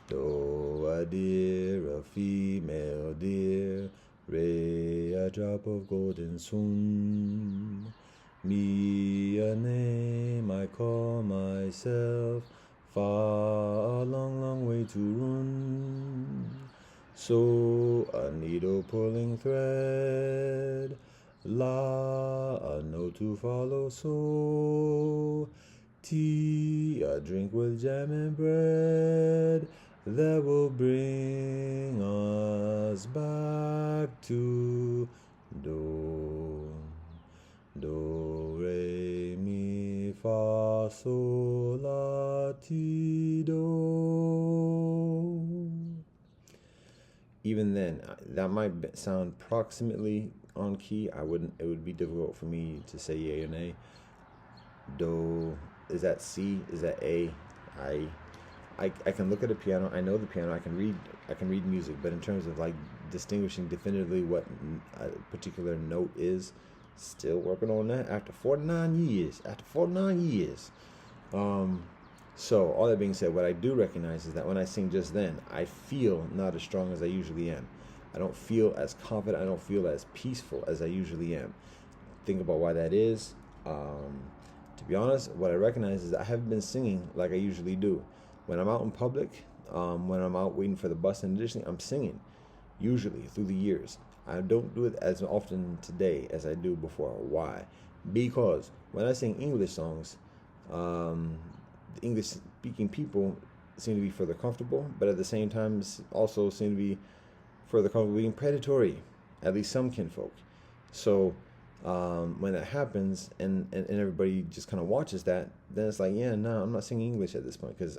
Do a deer, a female deer, ray a drop of golden sun. Me a name I call myself, Fa, a long, long way to run. So, a needle pulling thread. La, a note to follow. So, tea, a drink with jam and bread that will bring us back to do. Do, re, mi, fa, sol, la, ti, do. Even then, that might sound approximately on key. It would be difficult for me to say yay or nay. Do, is that C? Is that A? I can look at a piano. I know the piano. I can read music, but in terms of like distinguishing definitively what a particular note is, still working on that after 49 years. So all that being said, what I do recognize is that when I sing just then, I feel not as strong as I usually am. I don't feel as confident. I don't feel as peaceful as I usually am. Think about why that is. To be honest, what I recognize is I haven't been singing like I usually do. When I'm out in public, when I'm out waiting for the bus, and additionally, I'm singing, usually through the years. I don't do it as often today as I do before. Why? Because when I sing English songs, the English-speaking people seem to be further comfortable, but at the same time also seem to be further comfortable being predatory, at least some kinfolk. So when that happens and everybody just kind of watches that, then it's like, yeah, no, I'm not singing English at this point because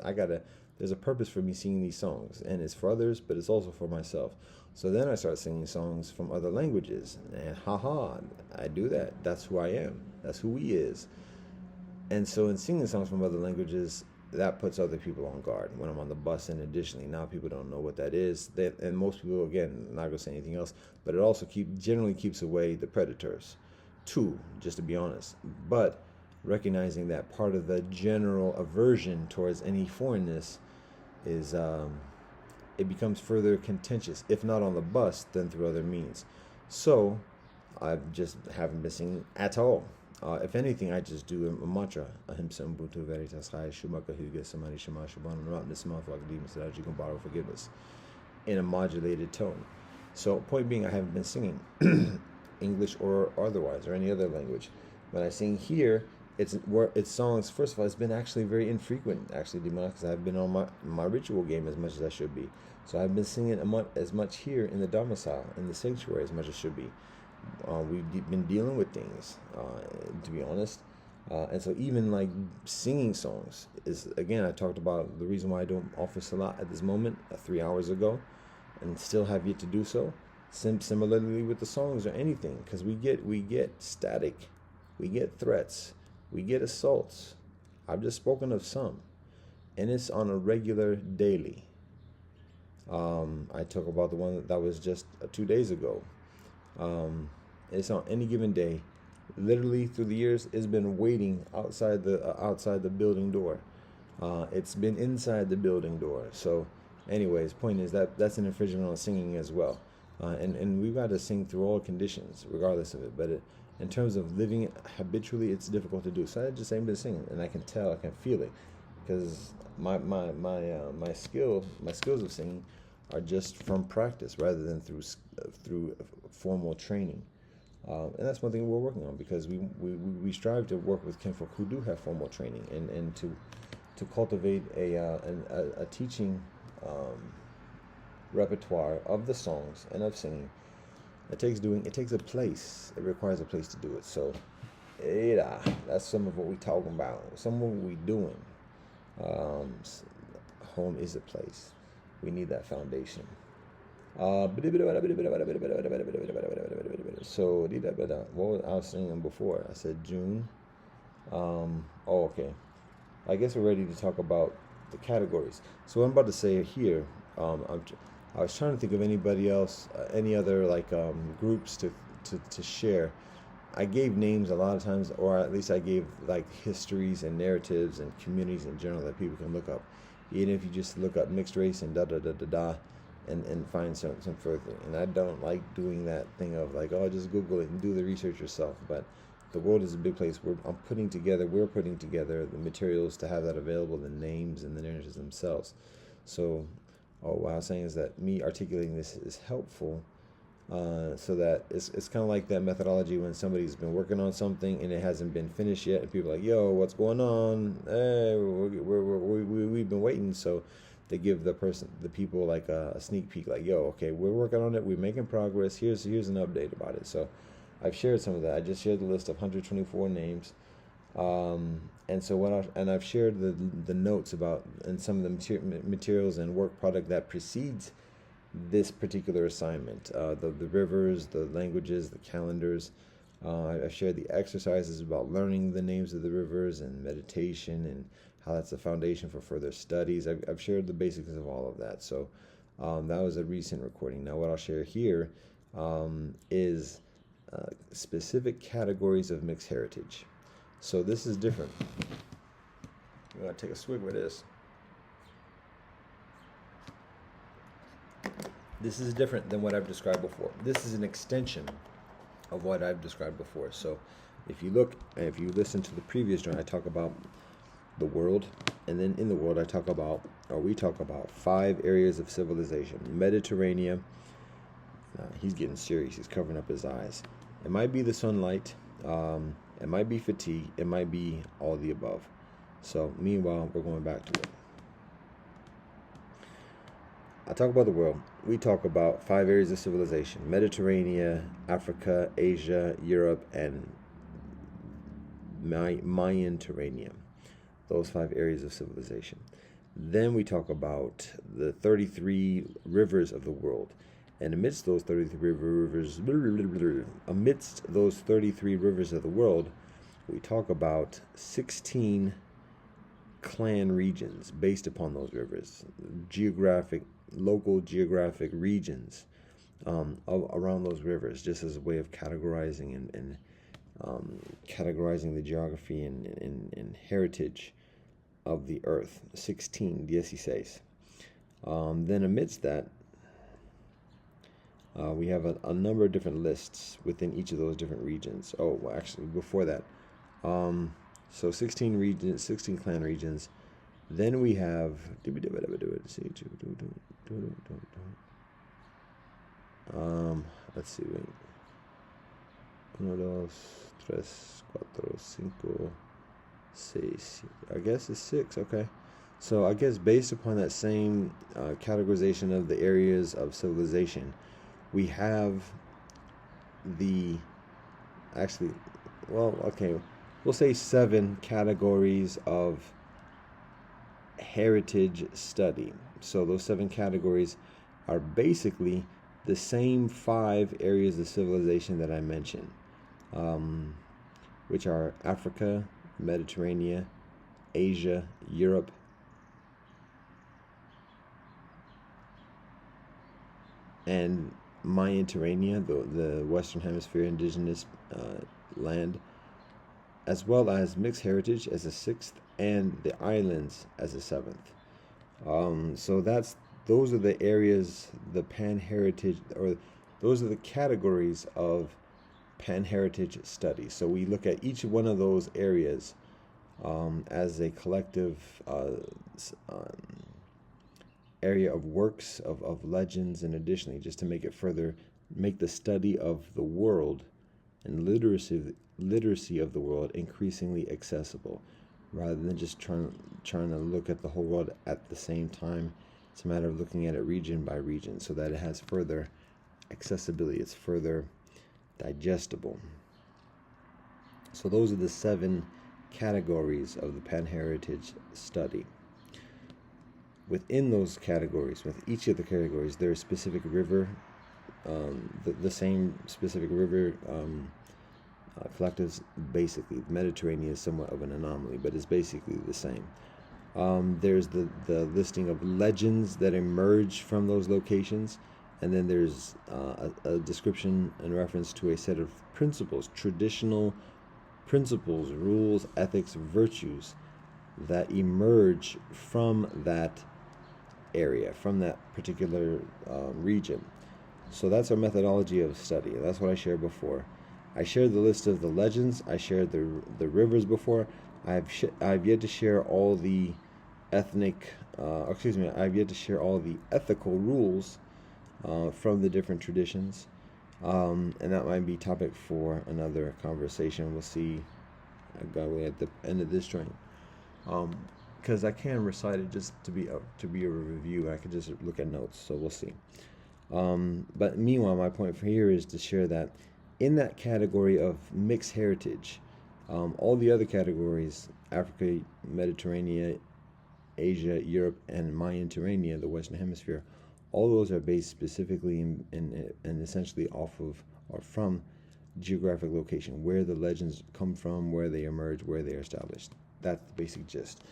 there's a purpose for me singing these songs, and it's for others, but it's also for myself. So then I start singing songs from other languages, and I do that. That's who I am. That's who he is. And so in singing songs from other languages, that puts other people on guard when I'm on the bus. And additionally, now people don't know what that is. And most people, again, not going to say anything else, but it also generally keeps away the predators, too, just to be honest. But recognizing that part of the general aversion towards any foreignness is it becomes further contentious, if not on the bus, then through other means. So I just haven't been singing at all. If anything, I just do a mantra. Ahimsa Ubuntu Veritas Chai Shumaka Huga Samani Shema Shabana Rat Nisma Fakadima Sadaji can borrow forgiveness in a modulated tone. So point being, I haven't been singing English or otherwise or any other language. When I sing here, it's songs. First of all, it's been actually very infrequent, actually, because I've been on my ritual game as much as I should be. So I've been singing as much here in the domicile, in the sanctuary, as much as should be. We've been dealing with things, to be honest. And so even like singing songs is, again, I talked about the reason why I don't offer Salat at this moment 3 hours ago and still have yet to do so. Similarly with the songs or anything, because we get static, we get threats, we get assaults. I've just spoken of some, and it's on a regular daily. I talk about the one that was just 2 days ago. It's on any given day. Literally through the years, it's been waiting outside the building door. It's been inside the building door. So, anyways, point is that's an infringement on singing as well. And we've got to sing through all conditions, regardless of it. But in terms of living it habitually, it's difficult to do. So I just ain't been singing, and I can tell, I can feel it, because my skills of singing are just from practice rather than through formal training. And that's one thing we're working on, because we strive to work with kinfolk who do have formal training and to cultivate a teaching repertoire of the songs and of singing. It takes a place. It requires a place to do it. So, that's some of what we talking about. Some of what we doing. Home is a place. We need that foundation. So what was I saying before? I said June. Okay. I guess we're ready to talk about the categories. So what I'm about to say here, I was trying to think of anybody else, any other groups to share. I gave names a lot of times, or at least I gave like histories and narratives and communities in general that people can look up. Even if you just look up mixed race and and find some further. And I don't like doing that thing of just Google it and do the research yourself. But the world is a big place. We're putting together the materials to have that available, the names and the narratives themselves. So, what I was saying is that me articulating this is helpful, so that it's kind of like that methodology when somebody's been working on something and it hasn't been finished yet, and people are like, "Yo, what's going on? Hey, we've been waiting." So they give the people like a sneak peek, like, "Yo, okay, we're working on it. We're making progress. Here's an update about it." So I've shared some of that. I just shared the list of 124 names. And so I've shared the notes about and some of the materials and work product that precedes this particular assignment. The rivers, the languages, the calendars. I've shared the exercises about learning the names of the rivers and meditation and how that's the foundation for further studies. I've shared the basics of all of that. So that was a recent recording. Now what I'll share here is specific categories of mixed heritage. So this is different. I'm going to take a swig with this. This is different than what I've described before. This is an extension of what I've described before. So if you listen to the previous joint, I talk about the world, and then in the world we talk about 5 areas of civilization. Mediterranean. He's getting serious. He's covering up his eyes. It might be the sunlight. It might be fatigue. It might be all the above. So meanwhile, we're going back to it. I talk about the world. We talk about 5 areas of civilization: Mediterranean, Africa, Asia, Europe, and Mayan-Terranean. Those 5 areas of civilization. Then we talk about the 33 rivers of the world. And amidst those 33 rivers of the world, we talk about 16 clan regions based upon those rivers, local geographic regions around those rivers, just as a way of categorizing and categorizing the geography and heritage of the earth. 16, 16. Then amidst that, we have a number of different lists within each of those different regions. Oh, well, actually, before that, so 16 regions, 16 clan regions. Then we have let's see, wait. 1, 2, 3, 4, 5, 6. I guess it's 6. Okay. So I guess based upon that same categorization of the areas of civilization, we have we'll say 7 categories of heritage study. So those 7 categories are basically the same 5 areas of civilization that I mentioned, which are Africa, Mediterranean, Asia, Europe, and Mayan-Terranean, the Western Hemisphere indigenous land, as well as mixed heritage as a 6th, and the islands as a 7th. So those are the areas, the pan-heritage, or those are the categories of pan-heritage studies. So we look at each one of those areas as a collective area of works, of legends, and additionally, just to make the study of the world and literacy of the world increasingly accessible, rather than just trying to look at the whole world at the same time. It's a matter of looking at it region by region so that it has further accessibility, it's further digestible. So those are the 7 categories of the pan-heritage study. Within those categories, with each of the categories, there is specific river, the same specific river collectives. Basically, the Mediterranean is somewhat of an anomaly, but it's basically the same. There's the listing of legends that emerge from those locations, and then there's a description and reference to a set of principles, traditional principles, rules, ethics, virtues that emerge from that area, from that particular region. So that's our methodology of study. That's what I shared before. I shared the list of the legends. I shared the rivers before. I've yet to share all the I've yet to share all the ethical rules from the different traditions. And that might be topic for another conversation. We'll see. At the end of this joint, because I can recite it just to be a review. I could just look at notes, so we'll see. But meanwhile, my point for here is to share that in that category of mixed heritage, all the other categories, Africa, Mediterranean, Asia, Europe, and Mayan-Terrania, the Western Hemisphere, all those are based specifically and essentially off of or from geographic location, where the legends come from, where they emerge, where they are established. That's the basic gist.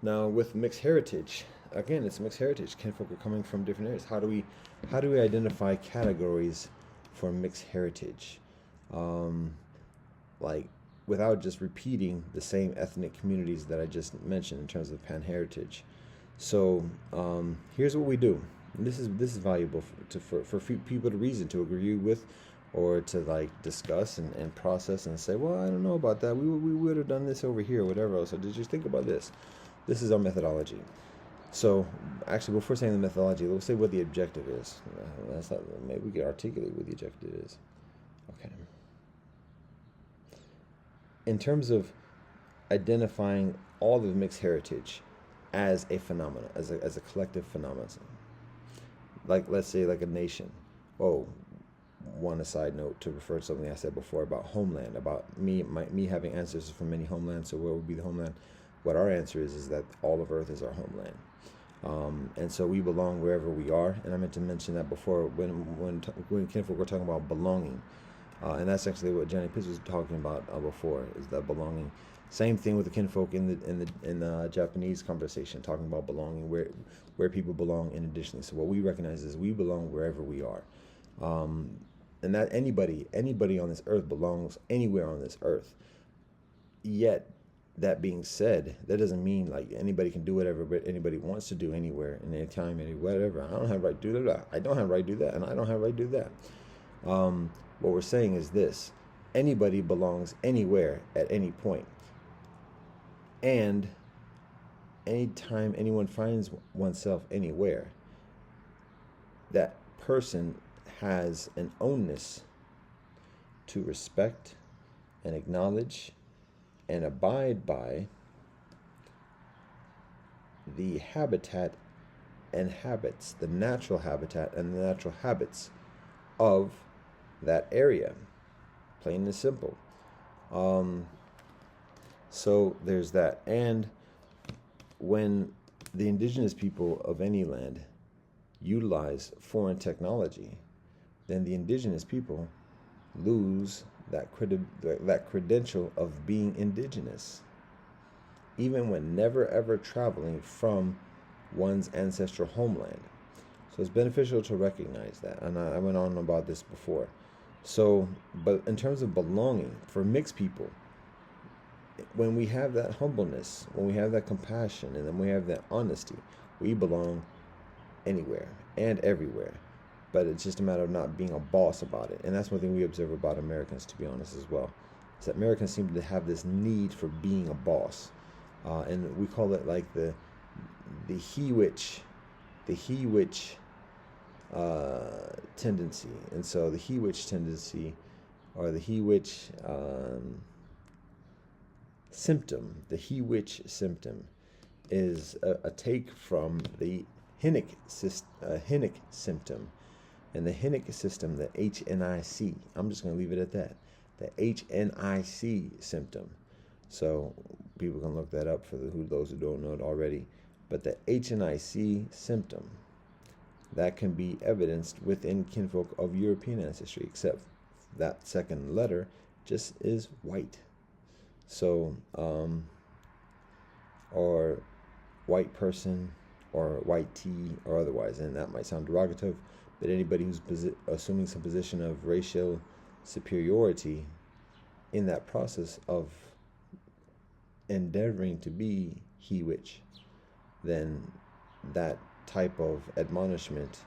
Now, with mixed heritage, again, it's mixed heritage. Kinfolk are coming from different areas. How do we identify categories for mixed heritage? Like, without just repeating the same ethnic communities that I just mentioned in terms of pan-heritage. So here's what we do. And this is valuable for people to reason, to agree with, or to like discuss and process and say, well, I don't know about that. We would have done this over here, or whatever else. So did you think about this? This is our methodology. So actually, before saying the methodology, let's say what the objective is. Maybe we could articulate what the objective is. Okay. In terms of identifying all of mixed heritage as a phenomenon, as a collective phenomenon, like let's say like a nation. Oh, one aside note to refer to something I said before about homeland, about me having ancestors from many homelands. So where would be the homeland? What our answer is that all of Earth is our homeland, and so we belong wherever we are. And I meant to mention that before when kinfolk were talking about belonging, and that's actually what Johnny Pitts was talking about before, is that belonging. Same thing with the kinfolk in the Japanese conversation, talking about belonging, where people belong. In addition, so what we recognize is we belong wherever we are. And that anybody on this earth belongs anywhere on this earth. Yet, that being said, that doesn't mean like anybody can do whatever anybody wants to do anywhere and anytime, whatever. I don't have right to do that. I don't have right to do that, and I don't have right to do that. What we're saying is this: anybody belongs anywhere at any point, and anytime anyone finds oneself anywhere, that person has an ownness to respect and acknowledge and abide by the habitat and habits, the natural habitat and the natural habits of that area. Plain and simple. So there's that. And when the indigenous people of any land utilize foreign technology, then the indigenous people lose that credential of being indigenous, even when never ever traveling from one's ancestral homeland. So it's beneficial to recognize that, and I went on about this before. So, but in terms of belonging for mixed people, when we have that humbleness, when we have that compassion, and then we have that honesty, we belong anywhere and everywhere. But it's just a matter of not being a boss about it. And that's one thing we observe about Americans, to be honest, as well. Is that Americans seem to have this need for being a boss. And we call it like the he-witch tendency. And so the he-witch tendency, or the he-witch symptom, the he-witch symptom is a take from the Hinnick symptom. And the Hinnick system, the HNIC, I'm just going to leave it at that, the HNIC symptom. So people can look that up for those who don't know it already. But the HNIC symptom, that can be evidenced within kinfolk of European ancestry, except that second letter just is white. So, or white person, or white tea, or otherwise, and that might sound derogative. But anybody who's assuming some position of racial superiority in that process of endeavoring to be he-witch, then that type of admonishment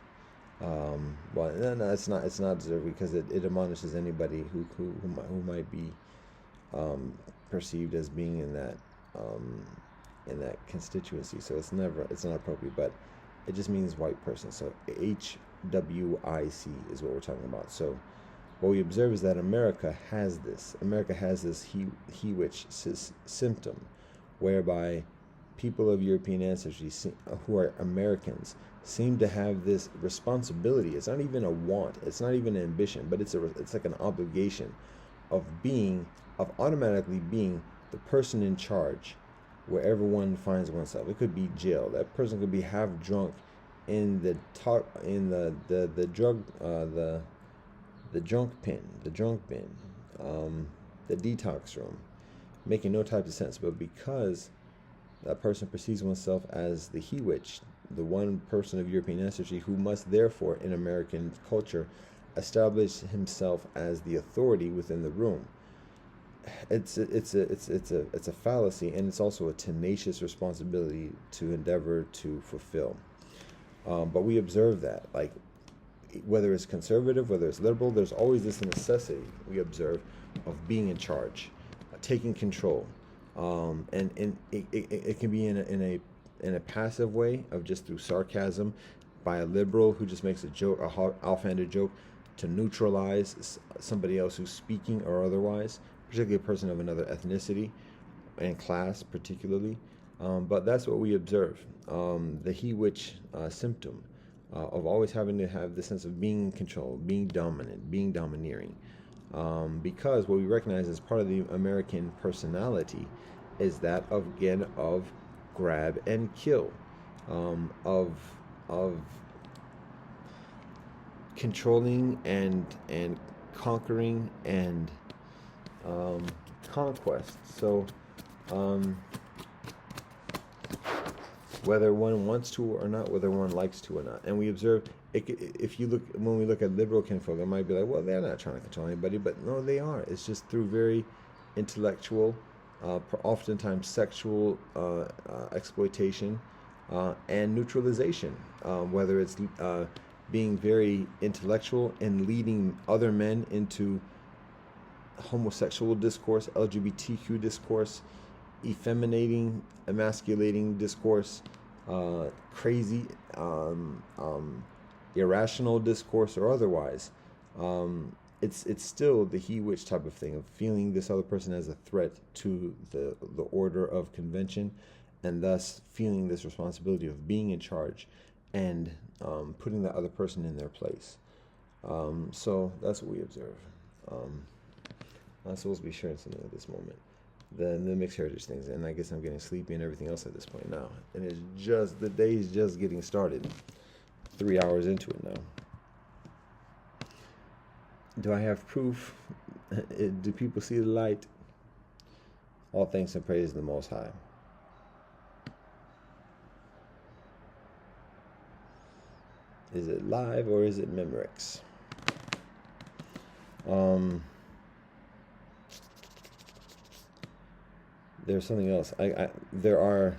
Well, no, it's not deserved because it admonishes anybody who might be um, perceived as being um, in that constituency. So it's not appropriate, but it just means white person. So HWIC is what we're talking about. So what we observe is that America has this. America has this he-witch symptom, whereby people of European ancestry who are Americans seem to have this responsibility. It's not even a want. It's not even an ambition, but it's like an obligation of automatically being the person in charge wherever one finds oneself. It could be jail. That person could be half drunk in the talk in the drug the drunk bin, the detox room, making no type of sense. But because that person perceives oneself as the he witch, the one person of European ancestry who must therefore, in American culture, establish himself as the authority within the room. It's a fallacy, and it's also a tenacious responsibility to endeavor to fulfill. But we observe that, like, whether it's conservative, whether it's liberal, there's always this necessity we observe of being in charge, taking control, and it can be in a passive way of just through sarcasm by a liberal who just makes a joke, offhanded joke, to neutralize somebody else who's speaking or otherwise, particularly a person of another ethnicity and class, particularly. But that's what we observe, the he-witch symptom of always having to have the sense of being in control, being dominant, being domineering. Because what we recognize as part of the American personality is that of grab and kill, of controlling and conquering and conquest. So whether one wants to or not, whether one likes to or not. And we observe, when we look at liberal kinfolk, it might be like, well, they're not trying to control anybody, but no, they are. It's just through very intellectual, oftentimes sexual exploitation and neutralization, whether it's being very intellectual and leading other men into homosexual discourse, LGBTQ discourse, effeminating, emasculating discourse, crazy, irrational discourse, or otherwise. It's still the he-witch type of thing of feeling this other person as a threat to the order of convention, and thus feeling this responsibility of being in charge and putting that other person in their place. So that's what we observe. I'm supposed to be sharing something at this moment. The mixed heritage things, and I guess I'm getting sleepy and everything else at this point now. And the day is just getting started. 3 hours into it now. Do I have proof? Do people see the light? All thanks and praise to the Most High. Is it live or is it Memorex? There's something else. There are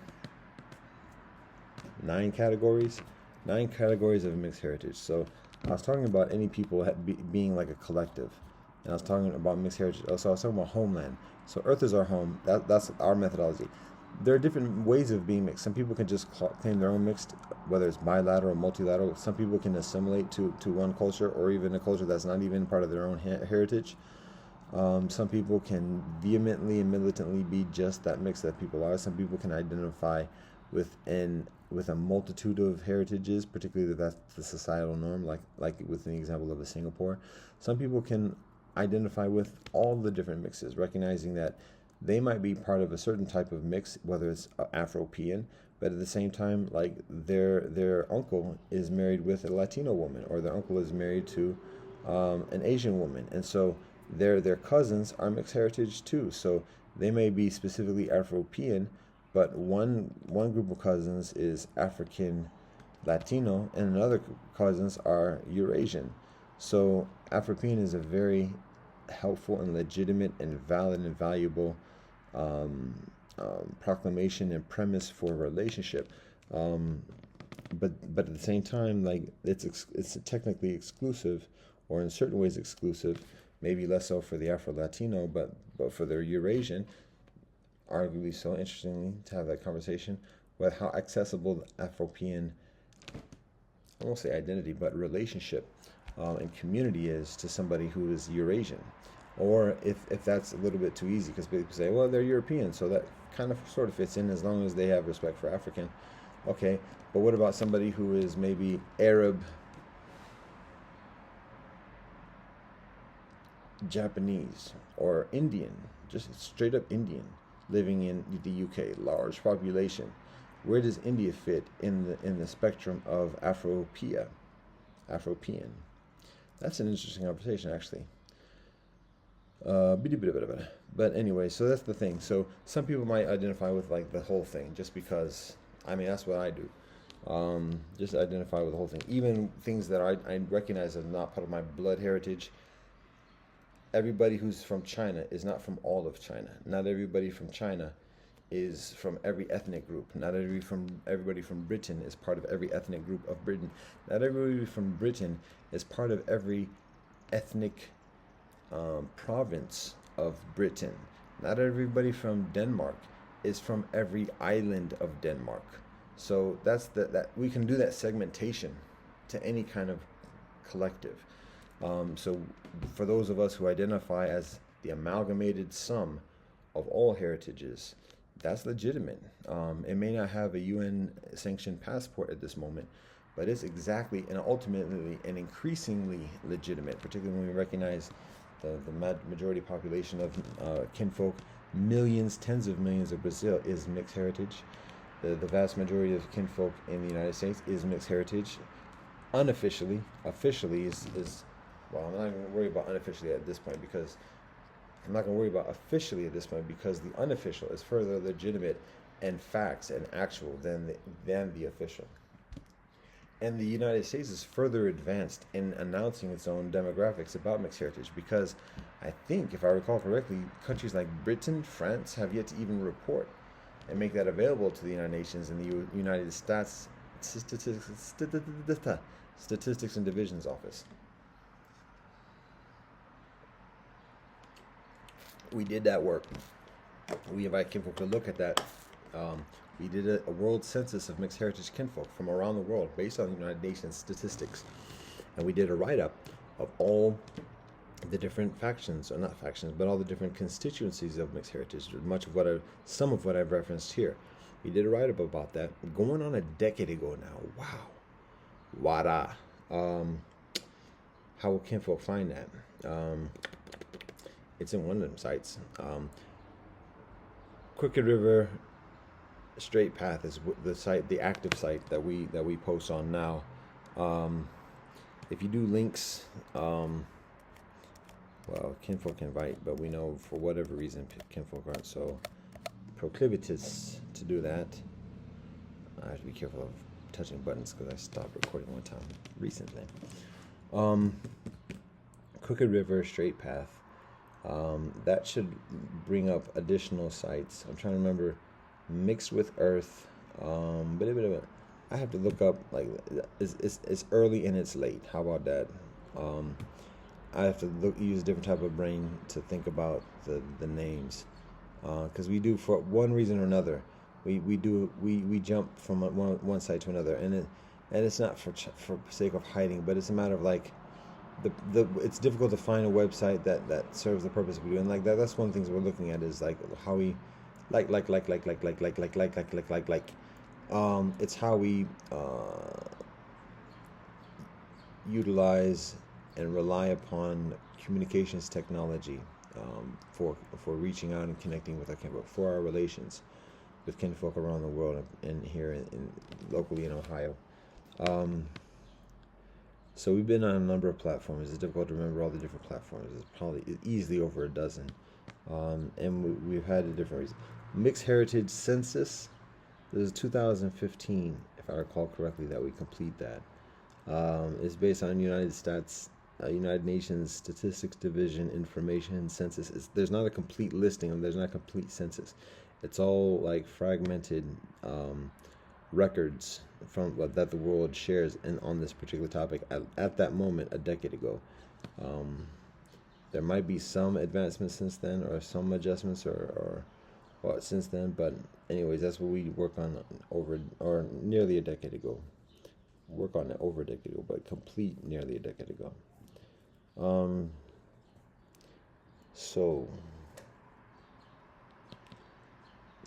9 categories of mixed heritage. So I was talking about any people being like a collective, and I was talking about mixed heritage. So I was talking about homeland. So Earth is our home. That's our methodology. There are different ways of being mixed. Some people can just claim their own mixed, whether it's bilateral or multilateral. Some people can assimilate to one culture, or even a culture that's not even part of their own heritage. Some people can vehemently and militantly be just that mix that people are. Some people can identify with a multitude of heritages, particularly if that's the societal norm, like with the example of a Singapore. Some people can identify with all the different mixes, recognizing that they might be part of a certain type of mix, whether it's Afro-European, but at the same time, like their uncle is married with a Latino woman, or their uncle is married to an Asian woman, and so their cousins are mixed heritage too. So they may be specifically Afro-European, but one group of cousins is African Latino, and another cousins are Eurasian. So Afro-European is a very helpful and legitimate and valid and valuable proclamation and premise for a relationship. but at the same time, like it's technically exclusive, or in certain ways exclusive. Maybe less so for the Afro-Latino, but for the Eurasian, arguably so. Interestingly, to have that conversation with how accessible the Afropean, I won't say identity, but relationship and community is to somebody who is Eurasian. Or if that's a little bit too easy, because people say, well, they're European, so that kind of sort of fits in as long as they have respect for African. Okay, but what about somebody who is maybe Arab, Japanese, or Indian, just straight up Indian, living in the UK, large population? Where does India fit in the spectrum of Afropean? That's an interesting conversation, actually. But anyway, so that's the thing. So some people might identify with like the whole thing, just because. I mean, that's what I do. Just identify with the whole thing, even things that I recognize as not part of my blood heritage. Everybody who's from China is not from all of China. Not everybody from China is from every ethnic group. Not everybody from Britain is part of every ethnic group of Britain. Not everybody from Britain is part of every ethnic province of Britain. Not everybody from Denmark is from every island of Denmark. So that we can do that segmentation to any kind of collective. So for those of us who identify as the amalgamated sum of all heritages, that's legitimate. It may not have a UN sanctioned passport at this moment, but it's exactly and ultimately and increasingly legitimate, particularly when we recognize the majority population of kinfolk, millions, tens of millions of Brazil is mixed heritage. The vast majority of kinfolk in the United States is mixed heritage. Unofficially, officially is well, I'm not going to worry about unofficially at this point because I'm not going to worry about officially at this point because the unofficial is further legitimate and facts and actual than the official. And the United States is further advanced in announcing its own demographics about mixed heritage because I think, if I recall correctly, countries like Britain, France have yet to even report and make that available to the United Nations and the United States Statistics and Divisions Office. We did that work. We invite kinfolk to look at that. We did a world census of mixed heritage kinfolk from around the world based on the United Nations statistics. And we did a write-up of all the different factions, or not factions, but all the different constituencies of mixed heritage, some of what I've referenced here. We did a write-up about that going on a decade ago now. Wow. Wada. How will kinfolk find that? It's in one of them sites. Crooked River Straight Path is the site, the active site that we post on now. If you do links, well, kinfolk invite, but we know for whatever reason kinfolk aren't so proclivitous to do that. I have to be careful of touching buttons because I stopped recording one time recently. Crooked River Straight Path. That should bring up additional sites. I'm trying to remember. Mixed with Earth. I have to look up, like, it's early and it's late. How about that? I have to use a different type of brain to think about the names, because we do, for one reason or another, we jump from one site to another, and it's not for sake of hiding, but it's a matter of like it's difficult to find a website that serves the purpose we do, and like that's one of the things we're looking at is like how we it's how we utilize and rely upon communications technology for reaching out and connecting with our kinfolk, for our relations with kinfolk around the world and here in locally in Ohio. So we've been on a number of platforms. It's difficult to remember all the different platforms. It's probably easily over a dozen. And we've had a different reason. Mixed Heritage Census. This is 2015, if I recall correctly, that we complete that. It's based on United Nations Statistics Division information census. There's not a complete listing, and there's not a complete census. It's all like fragmented records from that the world shares and on this particular topic at that moment a decade ago. Um, there might be some advancements since then, or some adjustments, or well, since then. But anyways, that's what we work on over or nearly a decade ago. Work on it over a decade ago, but complete nearly a decade ago. Um, so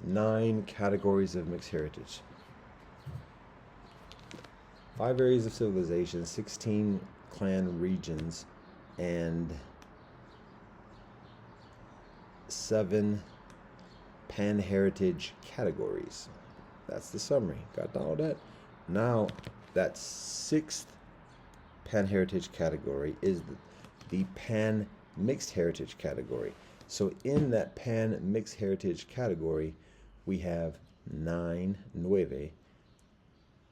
9 categories of mixed heritage. 5 areas of civilization, 16 clan regions, and 7 pan-heritage categories. That's the summary. Got all that? Now, that 6th pan-heritage category is the pan-mixed heritage category. So in that pan-mixed heritage category, we have 9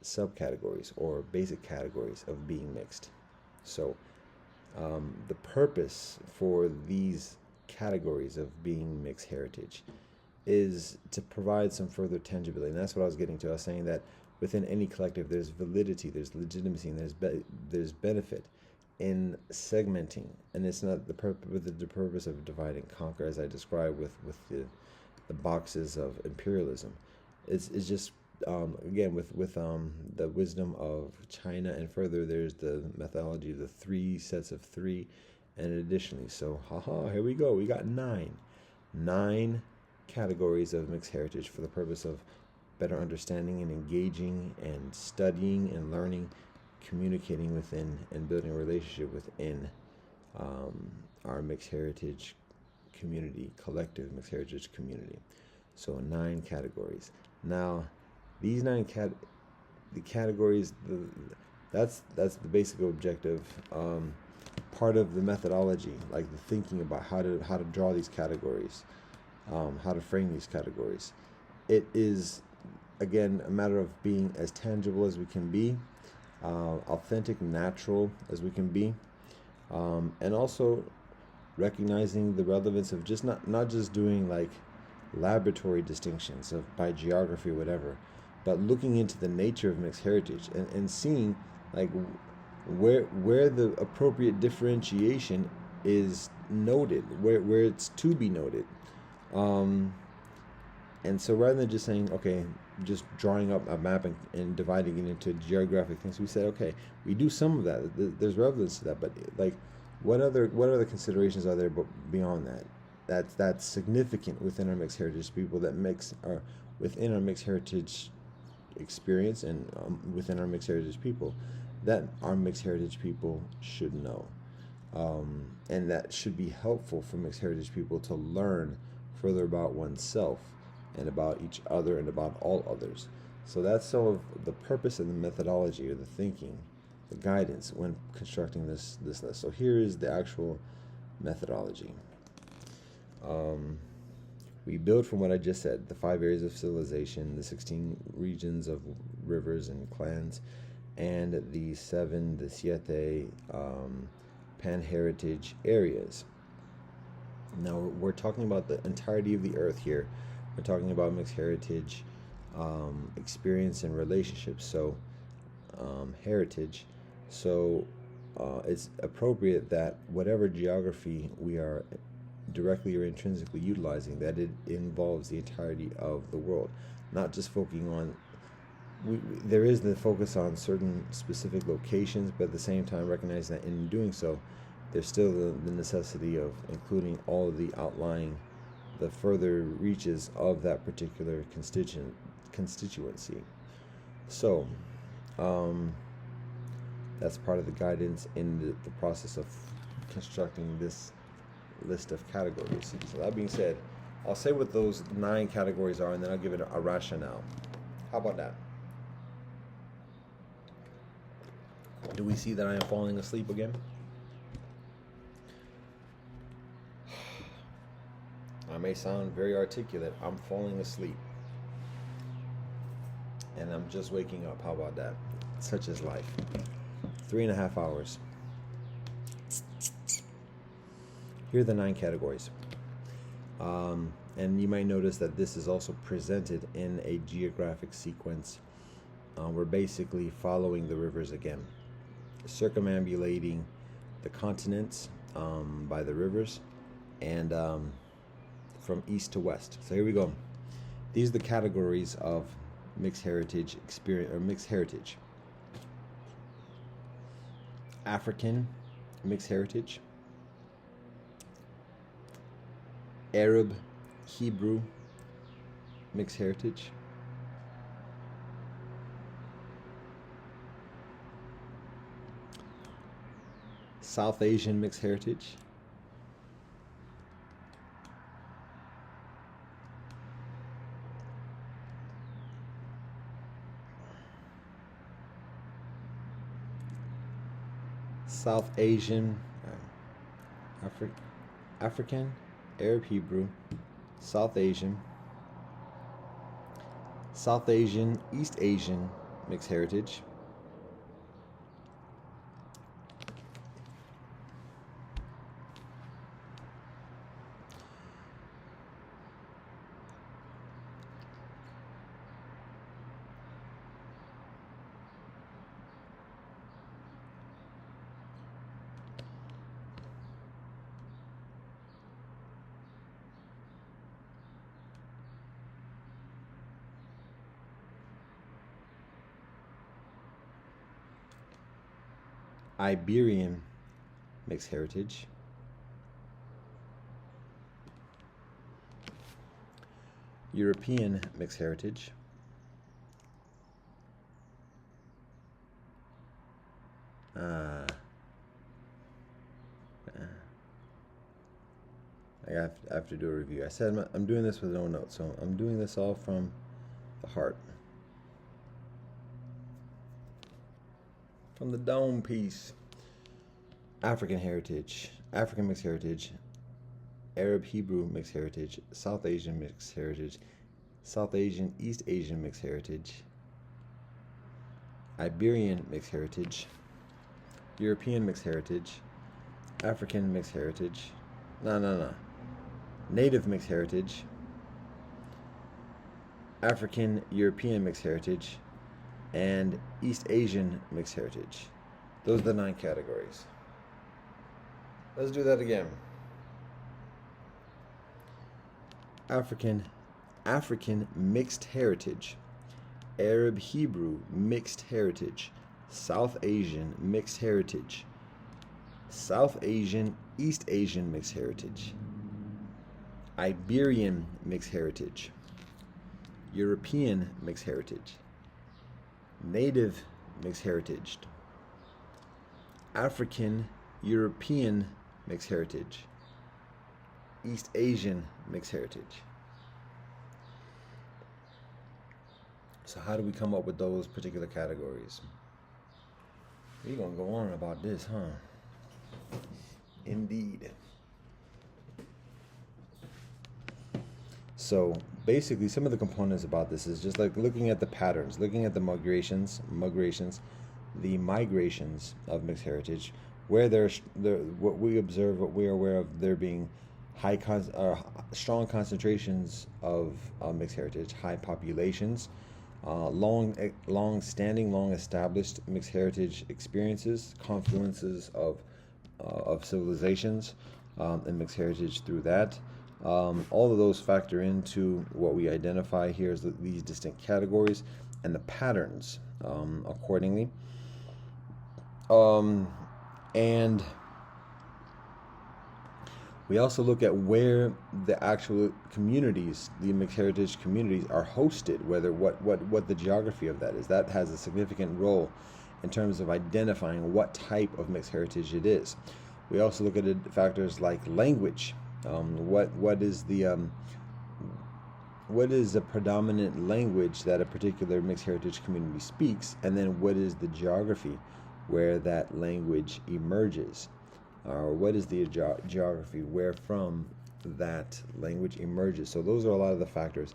subcategories or basic categories of being mixed. So the purpose for these categories of being mixed heritage is to provide some further tangibility. And that's what I was getting to. I was saying that within any collective, there's validity, there's legitimacy, and there's benefit in segmenting. And it's not the purpose of divide and conquer, as I described with the boxes of imperialism. It's just again with the wisdom of China, and further there's the methodology of the 3 sets of 3, and additionally, so here we go, we got 9 categories of mixed heritage for the purpose of better understanding and engaging and studying and learning, communicating within, and building a relationship within our mixed heritage community, collective mixed heritage community. So 9 categories. Now, these 9 categories, that's the basic objective. Part of the methodology, like the thinking about how to draw these categories, how to frame these categories. It is, again, a matter of being as tangible as we can be, authentic, natural as we can be, and also recognizing the relevance of just not just doing like laboratory distinctions of by geography or whatever, but looking into the nature of mixed heritage and seeing like where the appropriate differentiation is noted, where it's to be noted. And so rather than just saying, okay, just drawing up a map and dividing it into geographic things, we said, okay, we do some of that. There's relevance to that, but like, what other considerations are there beyond that? That's significant within our mixed heritage people, that are within our mixed heritage experience, and within our mixed heritage people, that our mixed heritage people should know, and that should be helpful for mixed heritage people to learn further about oneself and about each other and about all others. So that's some of the purpose and the methodology, or the thinking, the guidance when constructing this list. So here is the actual methodology. We build from what I just said: the 5 areas of civilization, the 16 regions of rivers and clans, and the 7 pan-heritage areas. Now we're talking about the entirety of the earth here. We're talking about mixed heritage experience and relationships. So heritage. So it's appropriate that whatever geography we are directly or intrinsically utilizing, that it involves the entirety of the world, not just focusing on. There is the focus on certain specific locations, but at the same time recognizing that in doing so, there's still the necessity of including all of the outlying, the further reaches of that particular constituency. So that's part of the guidance in the process of constructing this list of categories. So that being said, I'll say what those 9 categories are, and then I'll give it a rationale. How about that? Do we see that I am falling asleep again? I may sound very articulate. I'm falling asleep. And I'm just waking up. How about that? Such is life. 3.5 hours. Here are the 9 categories. And you might notice that this is also presented in a geographic sequence we're basically following the rivers again, circumambulating the continents by the rivers, and from east to west. So here we go. These are the categories of mixed heritage experience, or mixed heritage. African mixed heritage, Arab, Hebrew mixed heritage, South Asian mixed heritage, South Asian, African, Arab, Hebrew, South Asian, East Asian mixed heritage, Iberian mixed heritage, European mixed heritage, I have to do a review. I said I'm doing this with no notes, so I'm doing this all from the heart, from the dome piece. African heritage, African mixed heritage, Arab Hebrew mixed heritage, South Asian mixed heritage, South Asian East Asian mixed heritage, Iberian mixed heritage, European mixed heritage, African mixed heritage, Native mixed heritage, African European mixed heritage, and East Asian mixed heritage. Those are the 9 categories. Let's do that again. African mixed heritage, Arab Hebrew mixed heritage, South Asian mixed heritage, South Asian East Asian mixed heritage, Iberian mixed heritage, European mixed heritage, Native mixed heritage, African European mixed heritage, East Asian mixed heritage. So how do we come up with those particular categories? We're gonna go on about this, huh? Indeed. So basically, some of the components about this is just like looking at the patterns, looking at the migrations, the migrations of mixed heritage, where there's what we observe, what we are aware of, there being strong concentrations of mixed heritage, high populations, long-standing, long-established mixed heritage experiences, confluences of civilizations, and mixed heritage through that. All of those factor into what we identify here as these distinct categories and the patterns accordingly. And we also look at where the actual communities, the mixed heritage communities, are hosted, whether what the geography of that is. That has a significant role in terms of identifying what type of mixed heritage it is. We also look at factors like language. What is the predominant language that a particular mixed heritage community speaks, and then what is the geography where that language emerges, or what is the geography where from that language emerges. So those are a lot of the factors,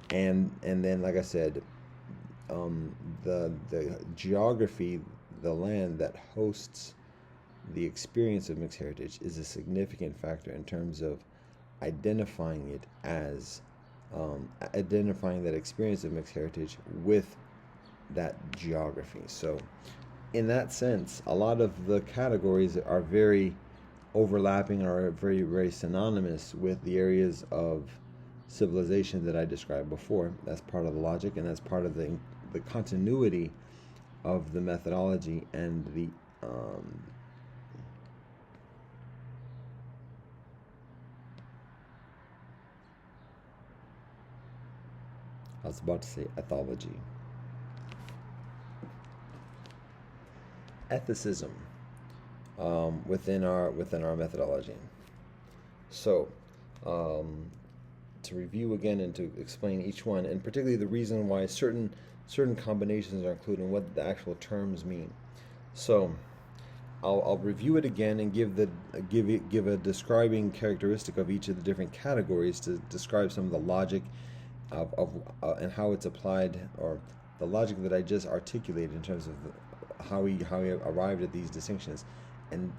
and then, like I said, the geography, the land that hosts the experience of mixed heritage is a significant factor in terms of identifying it as identifying that experience of mixed heritage with that geography. So, in that sense, a lot of the categories are very overlapping or are very, very synonymous with the areas of civilization that I described before. That's part of the logic, and that's part of the continuity of the methodology and the I was about to say ethology. Ethicism within our methodology. So, to review again and to explain each one, and particularly the reason why certain combinations are included and what the actual terms mean. So, I'll review it again and give a describing characteristic of each of the different categories to describe some of the logic of and how it's applied, or the logic that I just articulated in terms of how we arrived at these distinctions, and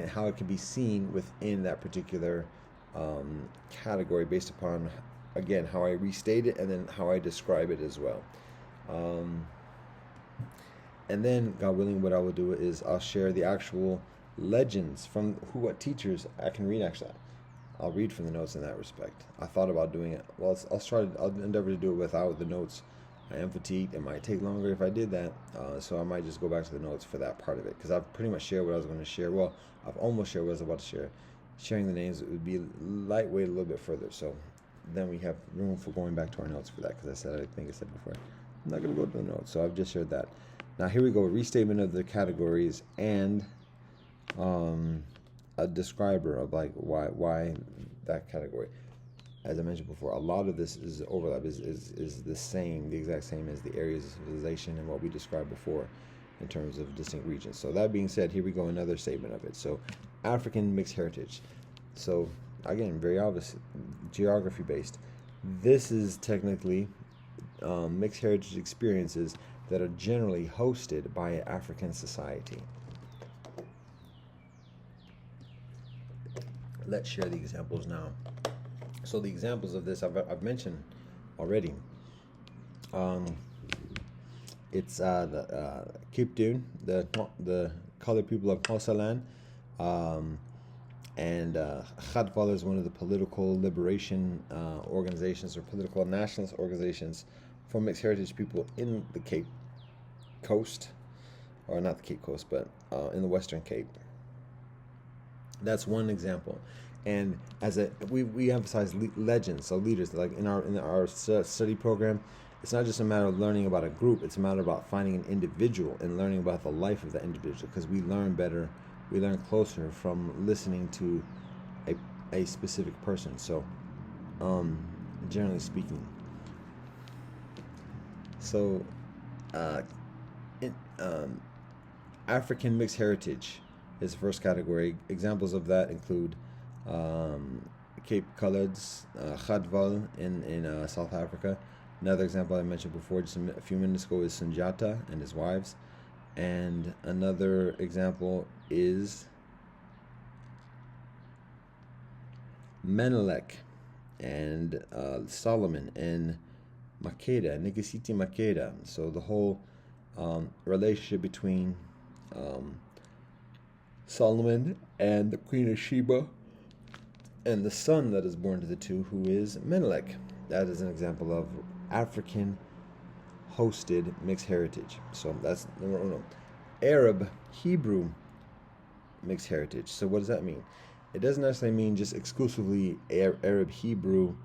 how it can be seen within that particular category based upon, again, how I restate it and then how I describe it as well. And then, God willing, what I will do is I'll share the actual legends from what teachers I can read. Actually, I'll read from the notes in that respect. I thought about doing it. Well, I'll endeavor to do it without the notes. I am fatigued. It might take longer if I did that, so I might just go back to the notes for that part of it, because I've pretty much shared what I was going to share. Well, I've almost shared what I was about to share. Sharing the names, it would be lightweight a little bit further, so then we have room for going back to our notes for that, because I think I said before, I'm not going to go to the notes, so I've just shared that. Now here we go, restatement of the categories and a describer of like why that category. As I mentioned before, a lot of this is overlap, is the same, the exact same as the areas of civilization and what we described before in terms of distinct regions. So that being said, here we go, another statement of it. So African mixed heritage. So again, very obvious, geography based. This is technically mixed heritage experiences that are generally hosted by an African society. Let's share the examples now. So the examples of this I've mentioned already. It's the Cape Town, the colored people of Hausaland, and Khadval is one of the political liberation organizations or political nationalist organizations for mixed heritage people in the Cape Coast, or not the Cape Coast, but in the Western Cape. That's one example. And as we emphasize legends, so leaders, like in our study program, it's not just a matter of learning about a group, it's a matter about finding an individual and learning about the life of that individual, because we learn better, we learn closer from listening to a specific person. So generally speaking, so African mixed heritage is the first category. Examples of that include Cape Coloreds, Khadval in South Africa. Another example I mentioned before just a few minutes ago is Sunjata and his wives. And another example is Menelik and Solomon and Makeda, Nigasiti Makeda. So the whole relationship between Solomon and the Queen of Sheba, and the son that is born to the two, who is Menelik. That is an example of African hosted mixed heritage. So that's number one. Arab Hebrew mixed heritage. So what does that mean? It doesn't necessarily mean just exclusively Arab Hebrew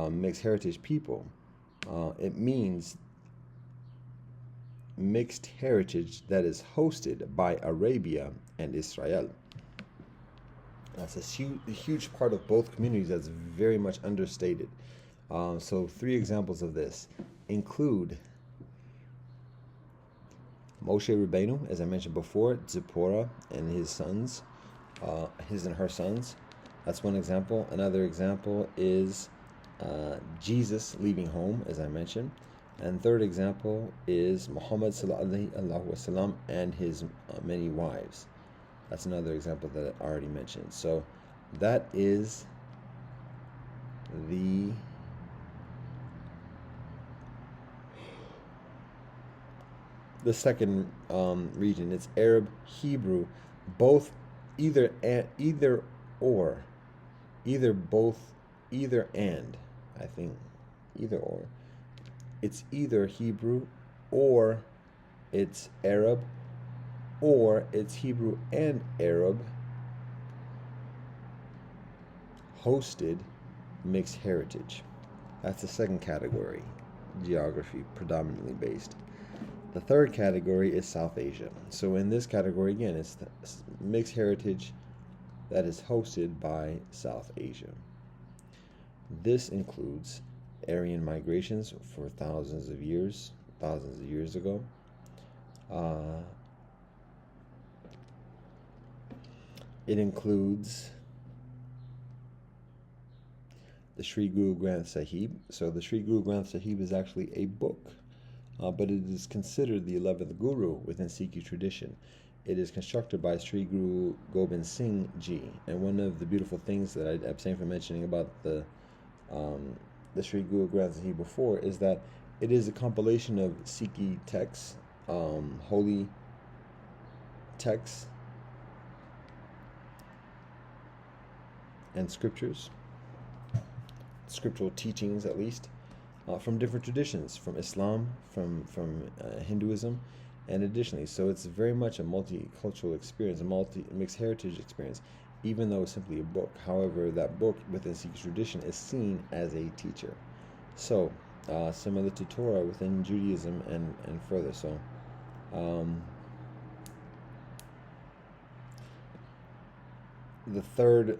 mixed heritage people. It means mixed heritage that is hosted by Arabia and Israel. That's a huge part of both communities that's very much understated. So 3 examples of this include Moshe Rabbeinu, as I mentioned before, Zipporah and his sons, his and her sons. That's one example. Another example is Jesus leaving home, as I mentioned. And third example is Muhammad sallallahu alaihi wasallam and his many wives. That's another example that I already mentioned. So that is the the second region. It's Arab, Hebrew, both either or, either both, either and. I think either or. It's either Hebrew or it's Arab or it's Hebrew and Arab hosted mixed heritage. That's the second category, geography predominantly based. The third category is South Asia. So in this category, again, it's the mixed heritage that is hosted by South Asia. This includes Aryan migrations for thousands of years ago. It includes the Sri Guru Granth Sahib. So the Sri Guru Granth Sahib is actually a book, but it is considered the 11th Guru within Sikh tradition. It is constructed by Sri Guru Gobind Singh Ji. And one of the beautiful things that I abstain from mentioning about the Sri Guru Granth Sahib before is that it is a compilation of Sikh texts, holy texts, and scriptures, scriptural teachings at least, from different traditions, from Islam, from Hinduism, and additionally. So it's very much a multicultural experience, a mixed heritage experience, even though it's simply a book. However, that book within Sikh tradition is seen as a teacher. So, similar to Torah within Judaism and further. So, the third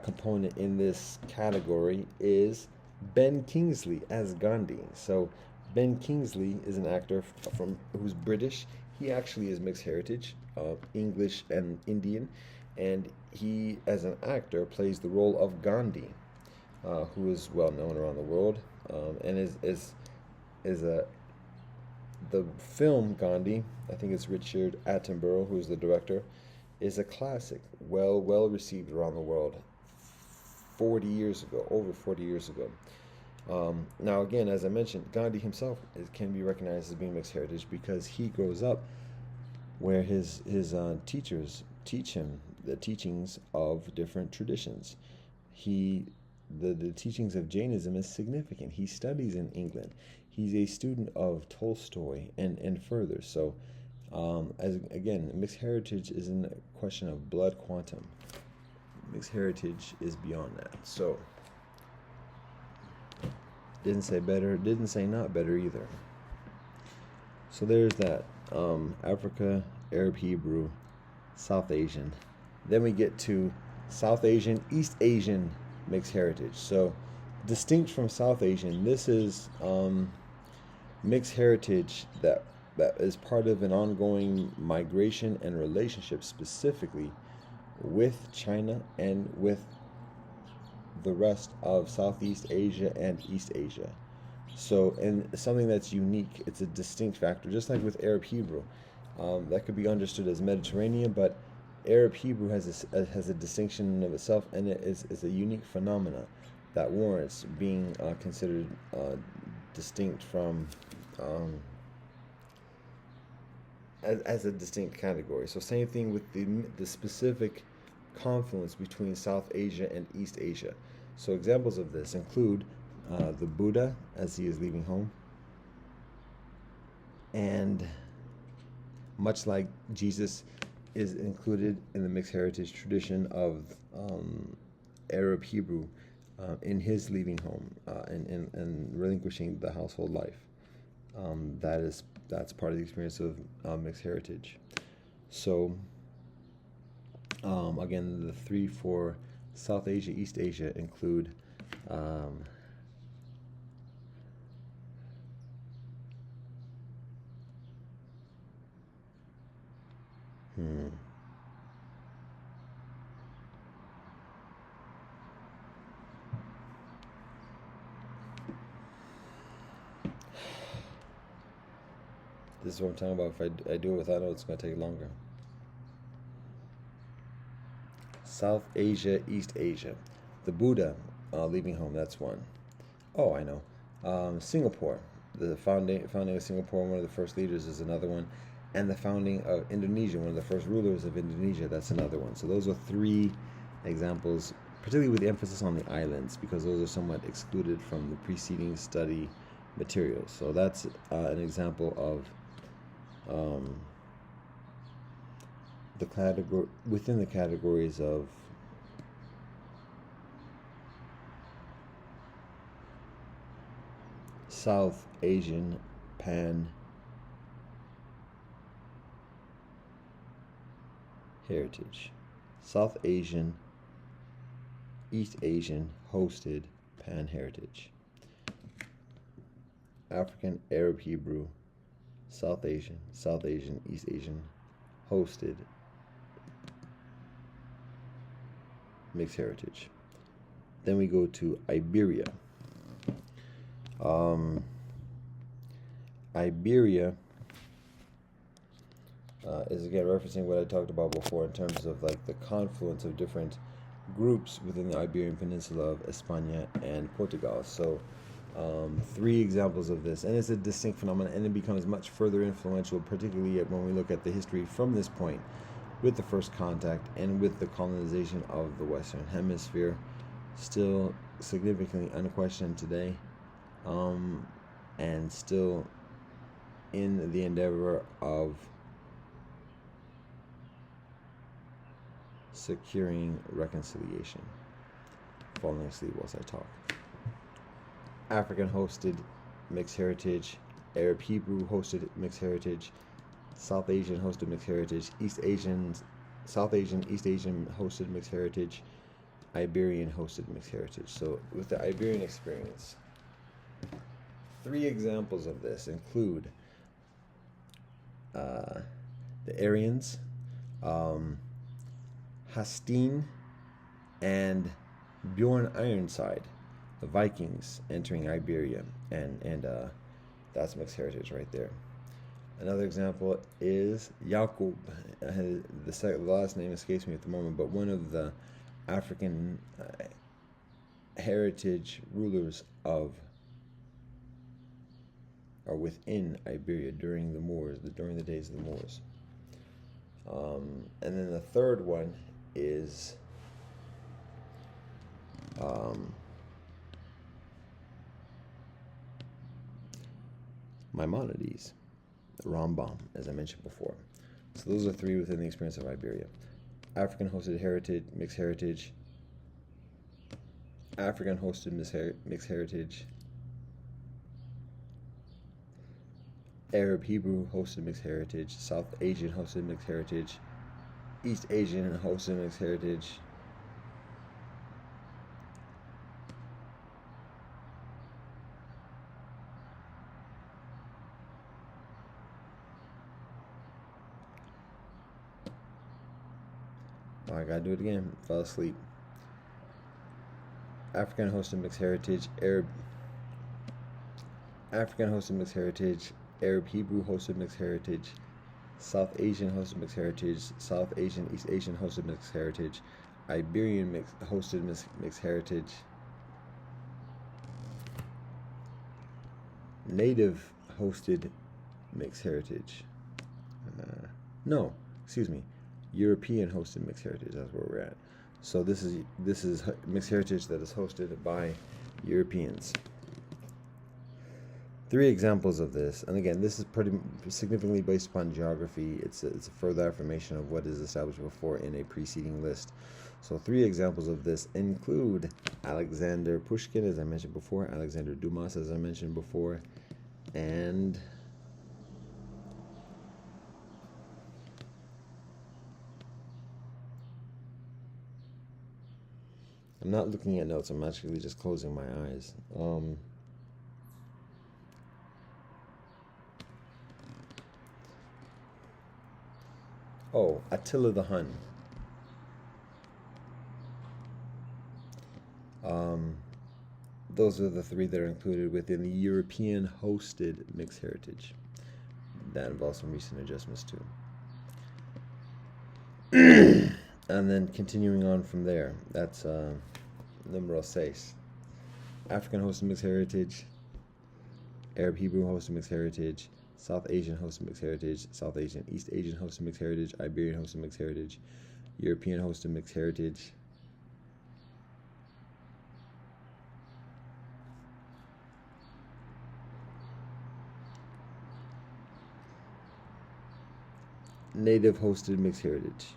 component in this category is Ben Kingsley as Gandhi. So Ben Kingsley is an actor who's British. He actually is mixed heritage, English and Indian, and he, as an actor, plays the role of Gandhi, who is well known around the world, and is the film Gandhi. I think it's Richard Attenborough who's the director. Is a classic, well received around the world. 40 years ago, over 40 years ago. Now, again, as I mentioned, Gandhi himself can be recognized as being mixed heritage because he grows up where his teachers teach him the teachings of different traditions. The teachings of Jainism is significant. He studies in England. He's a student of Tolstoy and further. So, again, mixed heritage isn't a question of blood quantum. Mixed heritage is beyond that. So, didn't say better, didn't say not better either. So there's that. Africa, Arab, Hebrew, South Asian. Then we get to South Asian, East Asian mixed heritage. So, distinct from South Asian, this is mixed heritage that is part of an ongoing migration and relationship specifically with China and with the rest of Southeast Asia and East Asia. So, and something that's unique, it's a distinct factor, just like with Arab Hebrew. That could be understood as Mediterranean, but Arab Hebrew has a distinction of itself, and it is a unique phenomena that warrants being considered distinct from as a distinct category. So same thing with the specific confluence between South Asia and East Asia. So examples of this include the Buddha as he is leaving home, and much like Jesus is included in the mixed heritage tradition of Arab Hebrew in his leaving home and relinquishing the household life. That's part of the experience of mixed heritage. So again, the three for South Asia, East Asia include This is what I'm talking about. If I do it without notes, it's going to take longer. South Asia, East Asia. The Buddha leaving home, that's one. Oh, I know. Singapore. The founding of Singapore, one of the first leaders, is another one. And the founding of Indonesia, one of the first rulers of Indonesia, that's another one. So those are three examples, particularly with the emphasis on the islands, because those are somewhat excluded from the preceding study materials. So that's an example of the category within the categories of South Asian pan heritage. South Asian, East Asian hosted pan heritage. African, Arab, Hebrew, South Asian, East Asian hosted mixed heritage. Then we go to Iberia. Iberia is again referencing what I talked about before in terms of like the confluence of different groups within the Iberian Peninsula of España and Portugal. So three examples of this, and it's a distinct phenomenon, and it becomes much further influential, particularly when we look at the history from this point with the first contact and with the colonization of the Western Hemisphere, still significantly unquestioned today, and still in the endeavor of securing reconciliation. Falling asleep whilst I talk. African hosted mixed heritage, Arab Hebrew hosted mixed heritage, South Asian hosted mixed heritage, South Asian, East Asian hosted mixed heritage, Iberian hosted mixed heritage. So with the Iberian experience, three examples of this include the Aryans, Hastin, and Bjorn Ironside, the Vikings entering Iberia, and that's mixed heritage right there. Another example is Yaqub. The last name escapes me at the moment, but one of the African heritage rulers of or within Iberia during the Moors, during the days of the Moors. And then the third one is Maimonides, Rambam, as I mentioned before. So those are three within the experience of Iberia. African hosted heritage, mixed heritage. African hosted mixed heritage. Arab Hebrew hosted mixed heritage. South Asian hosted mixed heritage. East Asian hosted mixed heritage. Oh, I gotta do it again. Fell asleep. African hosted mixed heritage. African hosted mixed heritage. Arab Hebrew hosted mixed heritage. South Asian hosted mixed heritage. South Asian, East Asian hosted mixed heritage. Iberian hosted mixed heritage. Native hosted mixed heritage. European hosted mixed heritage. That's where we're at. So this is mixed heritage that is hosted by Europeans. Three examples of this, and again, this is pretty significantly based upon geography. It's a further affirmation of what is established before in a preceding list. So three examples of this include Alexander Pushkin, as I mentioned before, Alexander Dumas, as I mentioned before, and I'm not looking at notes, I'm actually just closing my eyes. Attila the Hun. Those are the three that are included within the European hosted mixed heritage. That involves some recent adjustments too. And then continuing on from there, that's numero 6. African hosted mixed heritage. Arab Hebrew hosted mixed heritage, South Asian hosted mixed heritage, South Asian East Asian hosted mixed heritage, Iberian hosted mixed heritage, European hosted mixed heritage, Native hosted mixed heritage.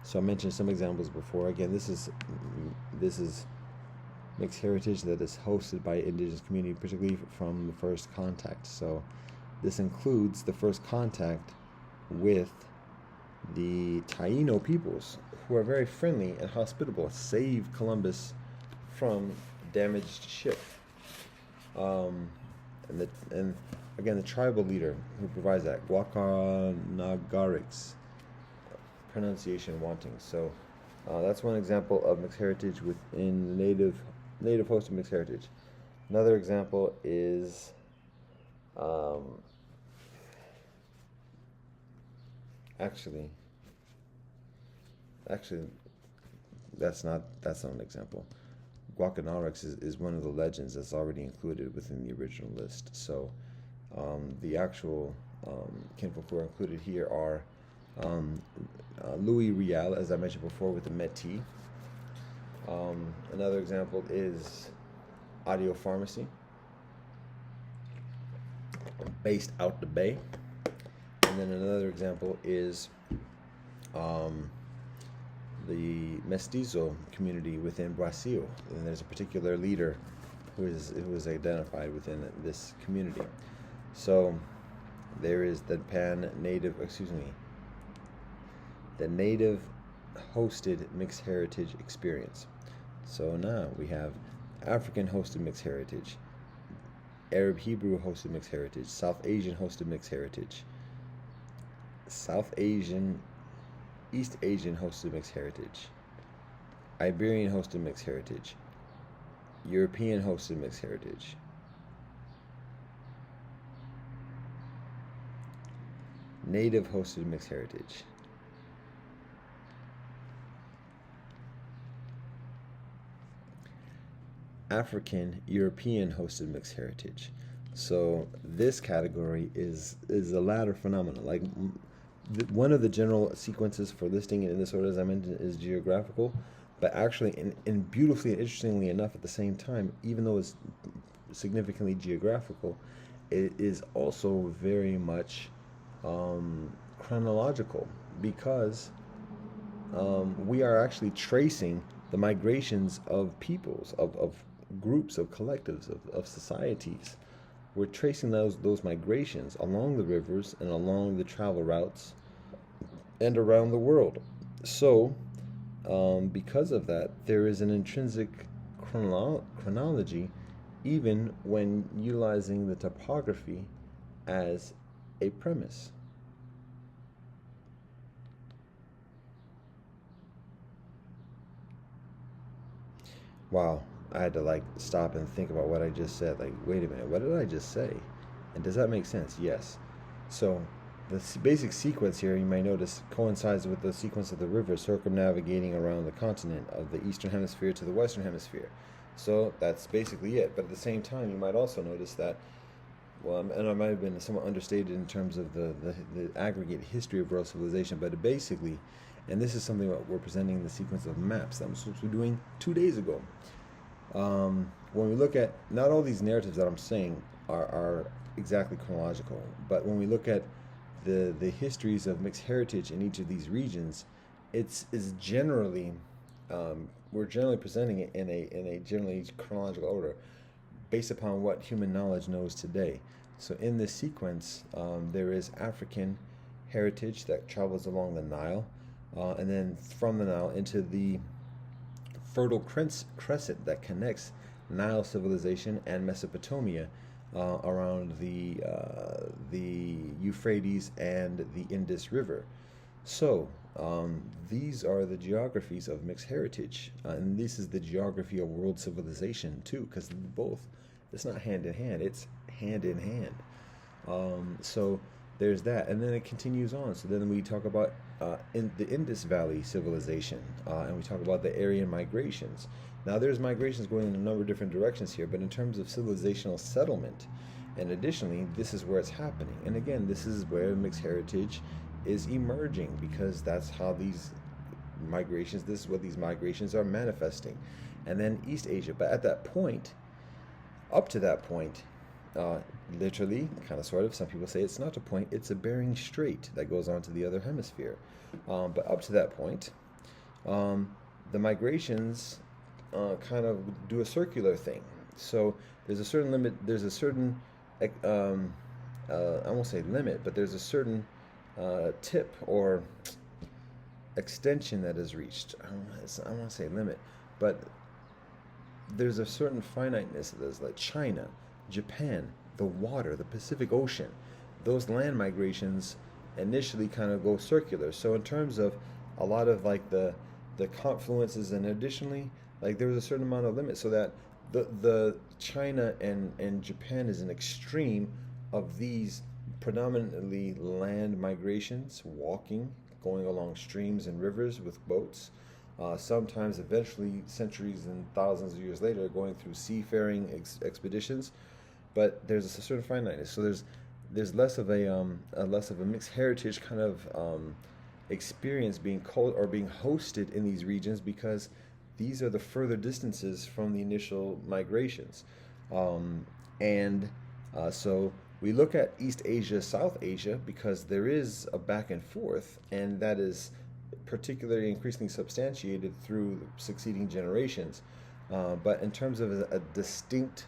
So I mentioned some examples before. Again, this is mixed heritage that is hosted by indigenous community, particularly from the first contact. So this includes the first contact with the Taino peoples, who are very friendly and hospitable, saved Columbus from damaged ship. And again, the tribal leader who provides that, Guacanagarix, pronunciation wanting. So that's one example of mixed heritage within the native hosted mixed heritage. Another example is actually that's not an example. Guacanarix is one of the legends that's already included within the original list. So the actual kinfolk who are included here are Louis Riel, as I mentioned before, with the Métis. Another example is Audio Pharmacy, based out the Bay. And then another example is the Mestizo community within Brazil, and there's a particular leader who is identified within this community. So there is the native hosted mixed heritage experience. So now we have African hosted mixed heritage, Arab Hebrew hosted mixed heritage, South Asian hosted mixed heritage, South Asian East Asian hosted mixed heritage, Iberian hosted mixed heritage, European hosted mixed heritage, Native hosted mixed heritage, African European hosted mixed heritage. So this category is a latter phenomenon. Like one of the general sequences for listing it in this order, as I mentioned, is geographical, but actually, and beautifully and interestingly enough, at the same time, even though it's significantly geographical, it is also very much chronological, because we are actually tracing the migrations of peoples, of groups, of collectives, of societies. We're tracing those migrations along the rivers and along the travel routes and around the world. So, because of that, there is an intrinsic chronology, even when utilizing the topography as a premise. Wow, I had to stop and think about what I just said. Wait a minute, what did I just say? And does that make sense? Yes. So the basic sequence here, you may notice, coincides with the sequence of the river circumnavigating around the continent of the eastern hemisphere to the western hemisphere. So that's basically it. But at the same time, you might also notice that, well, and I might have been somewhat understated in terms of the aggregate history of world civilization, but basically, and this is something that we're presenting in the sequence of maps that I'm supposed to be doing 2 days ago. When we look at, not all these narratives that I'm saying are exactly chronological, but when we look at the histories of mixed heritage in each of these regions, it's generally we're generally presenting it in a generally chronological order based upon what human knowledge knows today. So in this sequence, there is African heritage that travels along the Nile, and then from the Nile into the Fertile Crescent that connects Nile civilization and Mesopotamia around the Euphrates and the Indus River. So these are the geographies of mixed heritage, and this is the geography of world civilization too, because both, it's not hand in hand, it's hand in hand. So there's that, and then it continues on. So then we talk about in the Indus Valley civilization, and we talk about the Aryan migrations. Now, there's migrations going in a number of different directions here, but in terms of civilizational settlement, and additionally, this is where it's happening. And again, this is where mixed heritage is emerging, because that's how these migrations, this is what these migrations are manifesting. And then East Asia. But at that point, up to that point, literally, kind of, sort of, some people say it's not a point, it's a Bering Strait that goes on to the other hemisphere. But up to that point, the migrations kind of do a circular thing. So there's a certain limit, there's a certain, I won't say limit, but there's a certain tip or extension that is reached. I don't want to say limit, but there's a certain finiteness of this, like China, Japan, the water, the Pacific Ocean. Those land migrations initially kind of go circular. So in terms of a lot of like the confluences, and additionally, like there was a certain amount of limit, so that the China and Japan is an extreme of these predominantly land migrations, walking, going along streams and rivers with boats. Sometimes, eventually, centuries and thousands of years later, going through seafaring expeditions. But there's a certain finiteness. So there's less of a mixed heritage kind of experience being hosted in these regions, because these are the further distances from the initial migrations. So we look at East Asia, South Asia, because there is a back and forth, and that is particularly increasingly substantiated through succeeding generations. But in terms of a distinct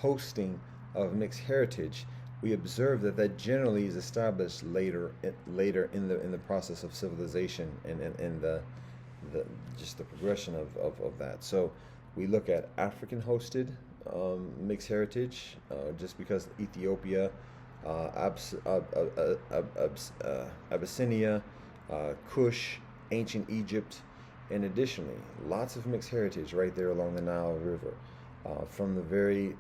hosting of mixed heritage, we observe that generally is established later in the process of civilization and the just the progression of that. So we look at African hosted mixed heritage, just because Ethiopia, Abyssinia, Kush, ancient Egypt, and additionally, lots of mixed heritage right there along the Nile River, from the very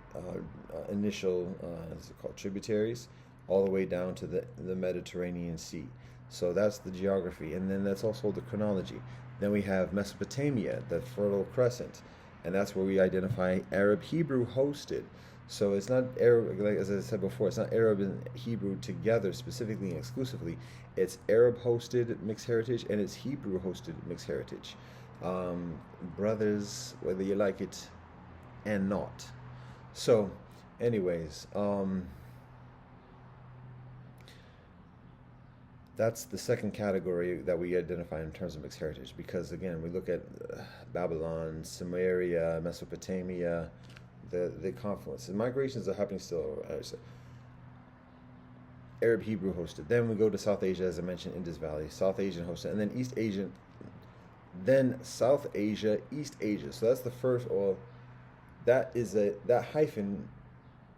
initial, what's it called, tributaries, all the way down to the Mediterranean Sea. So that's the geography, and then that's also the chronology. Then we have Mesopotamia, the Fertile Crescent, and that's where we identify Arab Hebrew hosted. So it's not Arab, like as I said before, it's not Arab and Hebrew together specifically and exclusively. It's Arab hosted mixed heritage, and it's Hebrew hosted mixed heritage. Brothers, whether you like it and not. So, anyways, that's the second category that we identify in terms of mixed heritage, because again, we look at Babylon, Sumeria, Mesopotamia, the confluence. The migrations are happening still. Arab Hebrew hosted. Then we go to South Asia, as I mentioned, Indus Valley, South Asian hosted, and then East Asian, then South Asia, East Asia. So that's the first. Or that hyphen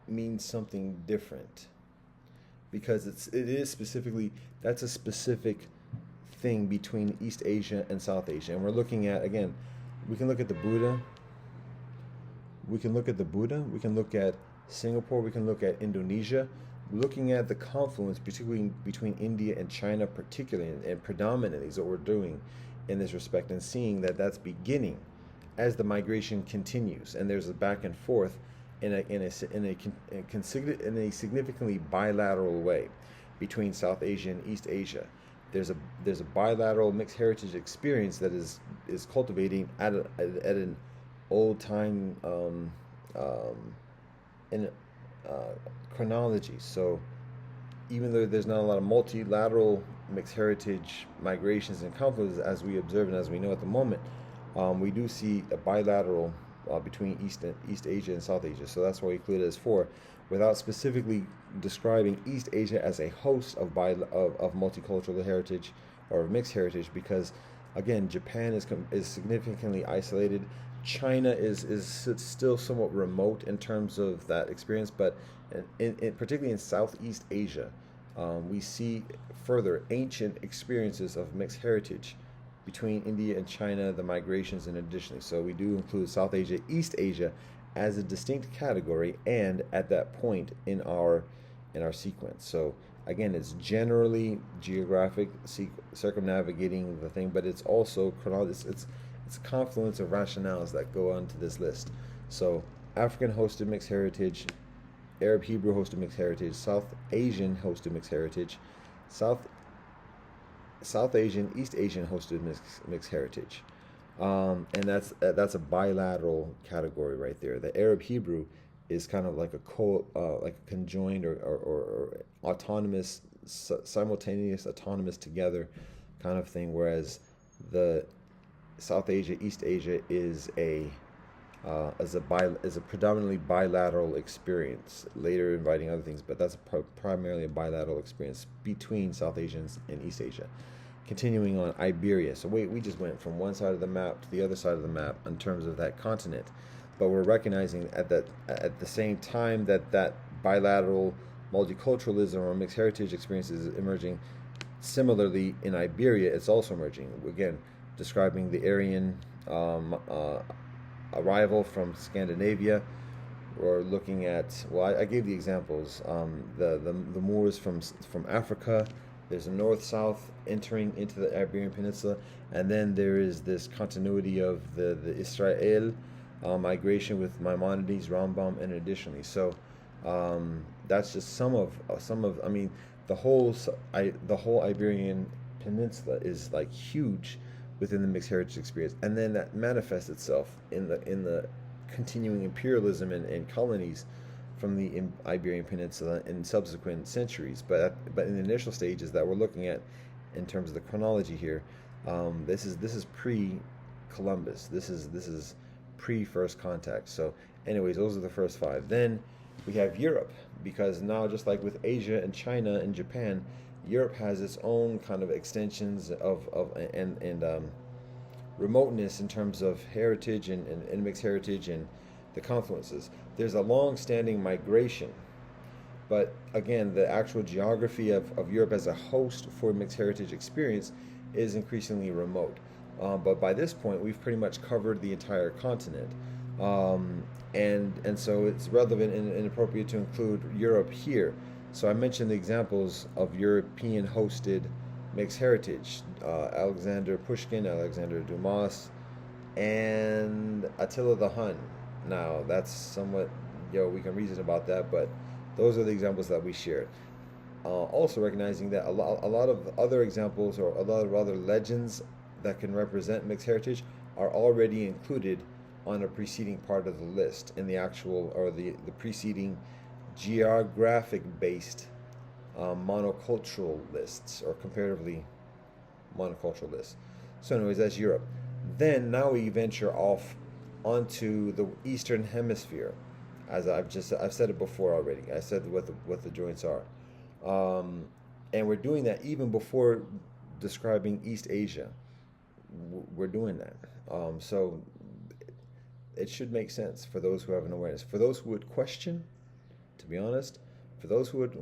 means something different, because it is specifically, that's a specific thing between East Asia and South Asia. And we're looking at, again, we can look at the Buddha, we can look at Singapore, we can look at Indonesia, looking at the confluence between India and China particularly, and predominantly is what we're doing in this respect, and seeing that that's beginning as the migration continues, and there's a back and forth in a significantly bilateral way between South Asia and East Asia. There's a bilateral mixed heritage experience that is cultivating at an old time chronology. So even though there's not a lot of multilateral mixed heritage migrations and conflicts as we observe and as we know at the moment, we do see a bilateral between East Asia and South Asia. So that's why we include it as 4, without specifically describing East Asia as a host of multicultural heritage or mixed heritage, because again, Japan is significantly isolated. China is still somewhat remote in terms of that experience, but particularly in Southeast Asia, we see further ancient experiences of mixed heritage between India and China, the migrations, and additionally. So we do include South Asia, East Asia as a distinct category, and at that point in our sequence. So Again, it's generally geographic, circumnavigating the thing, but it's also it's a confluence of rationales that go onto this list. So African hosted mixed heritage, Arab Hebrew hosted mixed heritage, South Asian hosted mixed heritage, South South Asian, East Asian hosted mixed heritage, and that's a bilateral category right there. The Arab Hebrew is kind of like like a conjoined or autonomous, simultaneous, autonomous together kind of thing. Whereas the South Asia, East Asia is a predominantly bilateral experience. Later inviting other things, but that's primarily a bilateral experience between South Asians and East Asia. Continuing on Iberia. So we just went from one side of the map to the other side of the map in terms of that continent, but we're recognizing at the same time that bilateral multiculturalism or mixed heritage experience is emerging. Similarly, in Iberia, it's also emerging. Again, describing the Aryan arrival from Scandinavia. Or looking at, well, I gave the examples. The Moors from Africa. There's a north-south entering into the Iberian Peninsula, and then there is this continuity of the Israel migration with Maimonides, Rambam, and additionally. So that's just some of. I mean, the whole Iberian Peninsula is like huge within the mixed heritage experience, and then that manifests itself in the continuing imperialism and colonies from the Iberian Peninsula in subsequent centuries. But in the initial stages that we're looking at, in terms of the chronology here, this is pre-Columbus. This is pre-first contact. So, anyways, those are the first five. Then we have Europe, because now, just like with Asia and China and Japan, Europe has its own kind of extensions of remoteness in terms of heritage and mixed heritage and the confluences. There's a long-standing migration, but again, the actual geography of Europe as a host for mixed heritage experience is increasingly remote. But by this point, we've pretty much covered the entire continent, and so it's relevant and appropriate to include Europe here. So I mentioned the examples of European-hosted mixed heritage: Alexander Pushkin, Alexander Dumas, and Attila the Hun. Now, that's somewhat, we can reason about that, but those are the examples that we shared. Also recognizing that a lot of other examples or a lot of other legends that can represent mixed heritage are already included on a preceding part of the list in the actual or the preceding geographic-based monocultural lists or comparatively monocultural lists. So anyways, that's Europe. Then now we venture off onto the Eastern Hemisphere, as I've said it before already. I said what the joints are, and we're doing that even before describing East Asia. We're doing that, so it should make sense for those who have an awareness. For those who would question, to be honest, for those who would,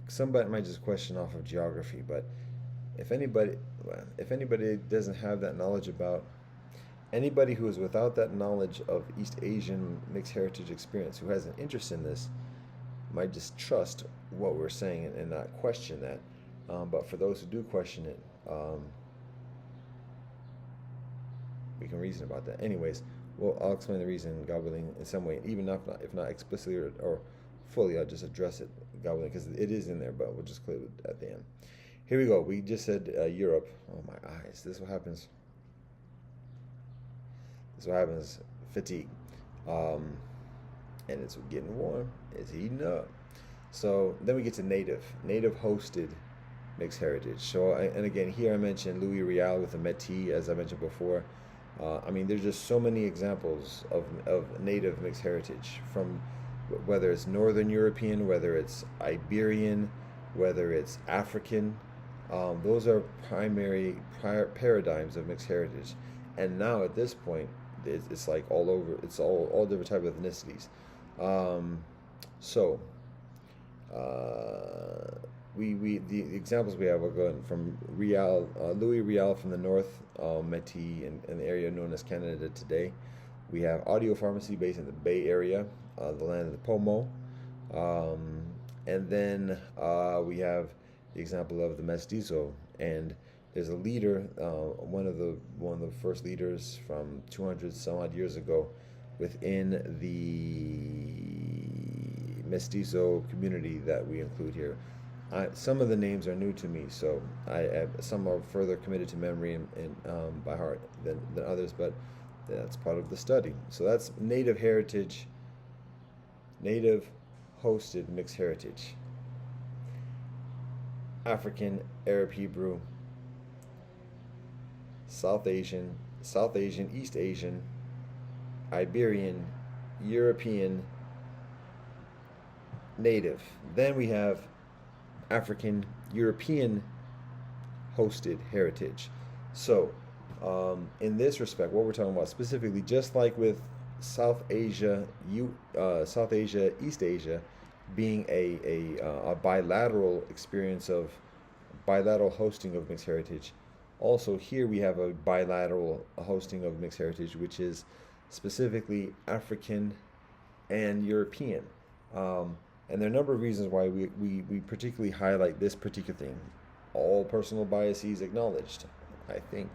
somebody might just question off of geography, but if anybody doesn't have that knowledge about. Anybody who is without that knowledge of East Asian mixed heritage experience, who has an interest in this, might just trust what we're saying and not question that. But for those who do question it, we can reason about that. Anyways, well, I'll explain the reason, God willing, in some way, even if not explicitly or fully. I'll just address it, God willing, because it is in there, but we'll just clear it at the end. Here we go. We just said Europe. Oh, my eyes. This is what happens. This is what happens. Fatigue. And it's getting warm. It's heating up. So then we get to native hosted mixed heritage. So, and again, here I mentioned Louis Riel with the Métis, as I mentioned before. I mean, there's just so many examples of native mixed heritage, from whether it's Northern European, whether it's Iberian, whether it's African. Those are primary paradigms of mixed heritage. And now at this point, it's like all over. It's all different type of ethnicities. The examples we have are going from Louis Riel from the North, Métis, in the area known as Canada today. We have Audio Pharmacy based in the Bay Area, the land of the Pomo. And then we have the example of the mestizo, and there's a leader, one of the first leaders from 200 some odd years ago, within the mestizo community that we include here. Some of the names are new to me, so some are further committed to memory and by heart than others, but that's part of the study. So that's native heritage, native hosted mixed heritage, African, Arab, Hebrew, South Asian, East Asian, Iberian, European, native. Then we have African, European hosted heritage. So, in this respect, what we're talking about specifically, just like with South Asia, East Asia, being a bilateral experience of bilateral hosting of mixed heritage. Also, here we have a bilateral hosting of mixed heritage, which is specifically African and European. And there are a number of reasons why we particularly highlight this particular thing. All personal biases acknowledged, I think.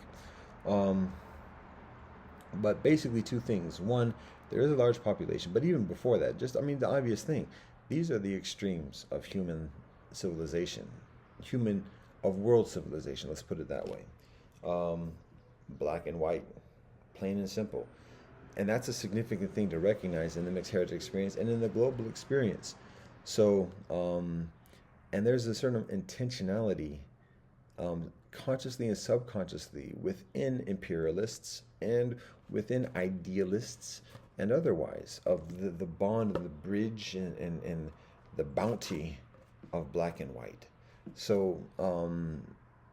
But basically two things. One, there is a large population, but even before that, the obvious thing. These are the extremes of human civilization, of world civilization, let's put it that way. Black and white, plain and simple. And that's a significant thing to recognize in the mixed heritage experience and in the global experience. So, and there's a certain intentionality, consciously and subconsciously, within imperialists and within idealists and otherwise, of the bond and the bridge and the bounty of black and white. So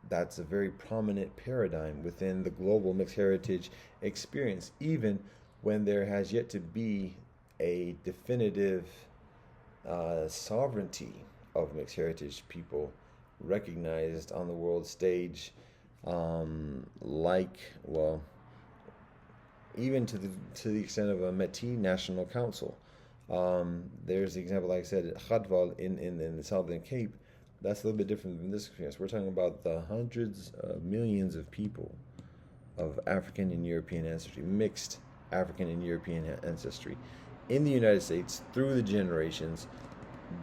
that's a very prominent paradigm within the global mixed heritage experience, even when there has yet to be a definitive sovereignty of mixed heritage people recognized on the world stage, even to the extent of a Métis National Council. There's the example, like I said, Ghadwal in the Southern Cape. That's a little bit different than this experience. We're talking about the hundreds of millions of people of African and European ancestry, mixed African and European ancestry, in the United States through the generations,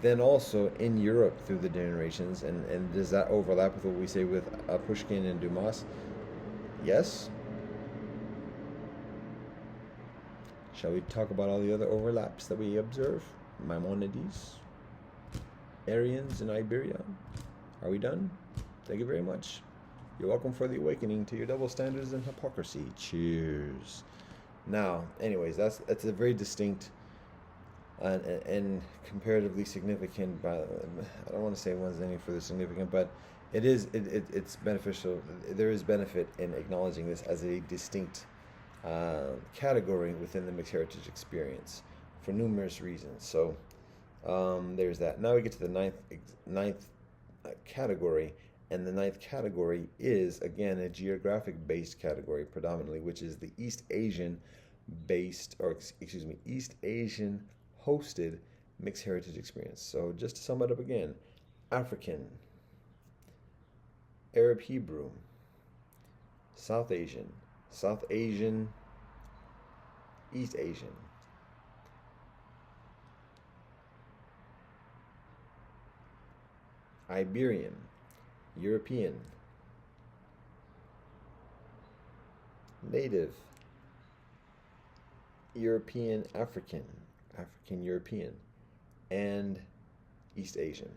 then also in Europe through the generations. And does that overlap with what we say with Pushkin and Dumas? Yes. Shall we talk about all the other overlaps that we observe? Maimonides, Aryans in Iberia. Are we done? Thank you very much. You're welcome for the awakening to your double standards and hypocrisy. Cheers. Now, anyways, that's a very distinct and comparatively significant. But I don't want to say one's any further significant, but it's beneficial. There is benefit in acknowledging this as a distinct category within the mixed heritage experience for numerous reasons. So there's that. Now we get to the ninth category, and the ninth category is again a geographic-based category predominantly, which is the East Asian hosted mixed heritage experience. So just to sum it up again: African, Arab, Hebrew, South Asian, East Asian, Iberian, European, Native, European, African European, and East Asian.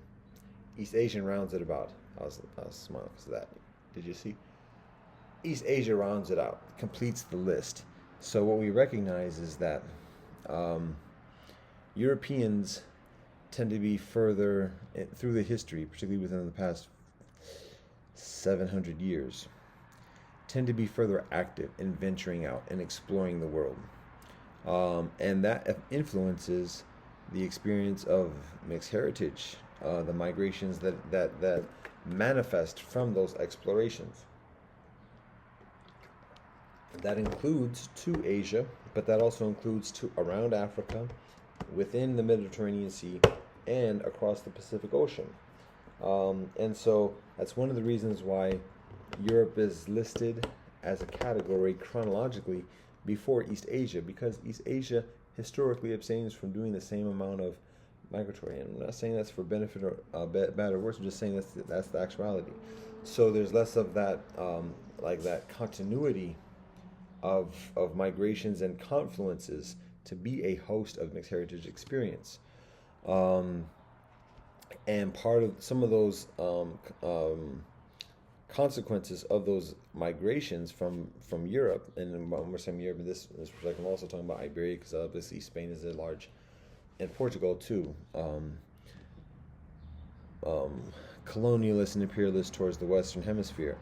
East Asian rounds it about. I was smiling because of that. Did you see? East Asia rounds it out, completes the list. So what we recognize is that Europeans tend to be further through the history, particularly within the past 700 years, tend to be further active in venturing out and exploring the world. And that influences the experience of mixed heritage, the migrations that manifest from those explorations. That includes to Asia, but that also includes to around Africa, within the Mediterranean Sea, and across the Pacific Ocean. And so that's one of the reasons why Europe is listed as a category chronologically before East Asia, because East Asia historically abstains from doing the same amount of migratory. And I'm not saying that's for benefit or bad or worse. I'm just saying that's the actuality. So there's less of that like that continuity of migrations and confluences to be a host of mixed heritage experience. And part of some of those consequences of those migrations from Europe, and when we're saying Europe in this respect, I'm also talking about Iberia, because obviously Spain is a large, and Portugal too, colonialist and imperialist towards the Western Hemisphere.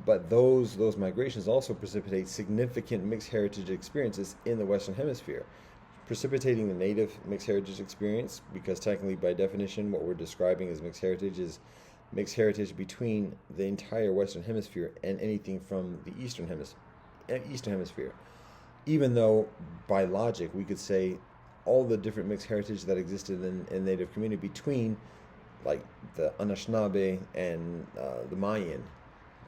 But those migrations also precipitate significant mixed heritage experiences in the Western Hemisphere, precipitating the native mixed heritage experience, because technically, by definition, what we're describing as mixed heritage is mixed heritage between the entire Western Hemisphere and anything from the Eastern Hemisphere. Even though, by logic, we could say all the different mixed heritage that existed in native community between, like, the Anishinaabe and the Mayan.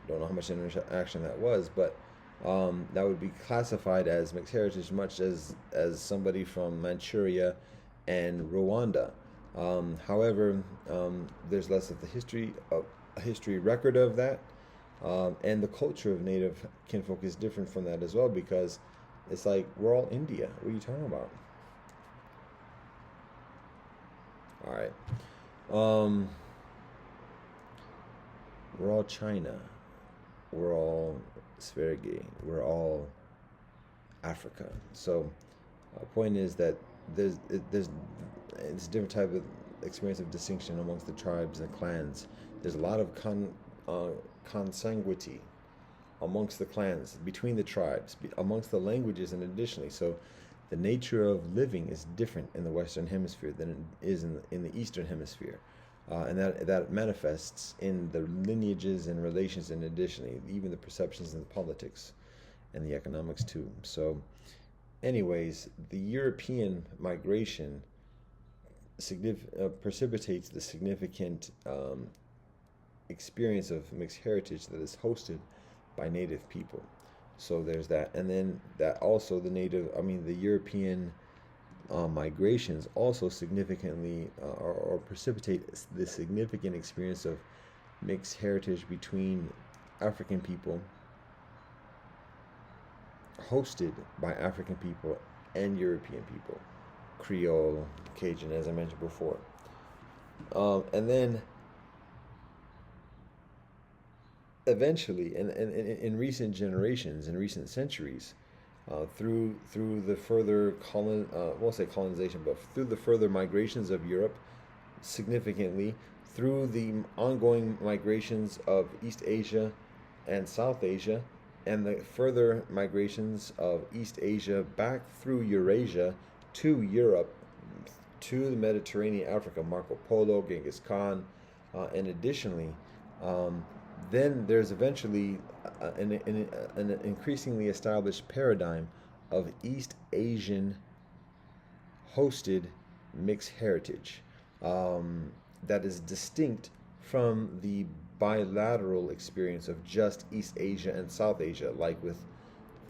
I don't know how much interaction that was, but that would be classified as mixed heritage, much as somebody from Manchuria and Rwanda. However, there's less of a history record of that, and the culture of native kinfolk is different from that as well, because it's like, we're all India. What are you talking about? All right. We're all China. We're all Sverige. We're all Africa. So, point is that there's it's a different type of experience of distinction amongst the tribes and clans. There's a lot of consanguinity amongst the clans, between the tribes, amongst the languages, and additionally. So the nature of living is different in the Western Hemisphere than it is in the Eastern Hemisphere. And that manifests in the lineages and relations, and additionally, even the perceptions and the politics and the economics too. So anyways, the European migration precipitates the significant experience of mixed heritage that is hosted by native people. So there's that, and then that also the European migrations also significantly or precipitate the significant experience of mixed heritage between African people, hosted by African people and European people, Creole, Cajun, as I mentioned before. And then eventually, in recent generations, in recent centuries, through the further colonization, but through the further migrations of Europe, significantly through the ongoing migrations of East Asia and South Asia, and the further migrations of East Asia back through Eurasia to Europe, to the Mediterranean, Africa, Marco Polo, Genghis Khan, and additionally, then there's eventually an increasingly established paradigm of East Asian hosted mixed heritage that is distinct from the bilateral experience of just East Asia and South Asia, like with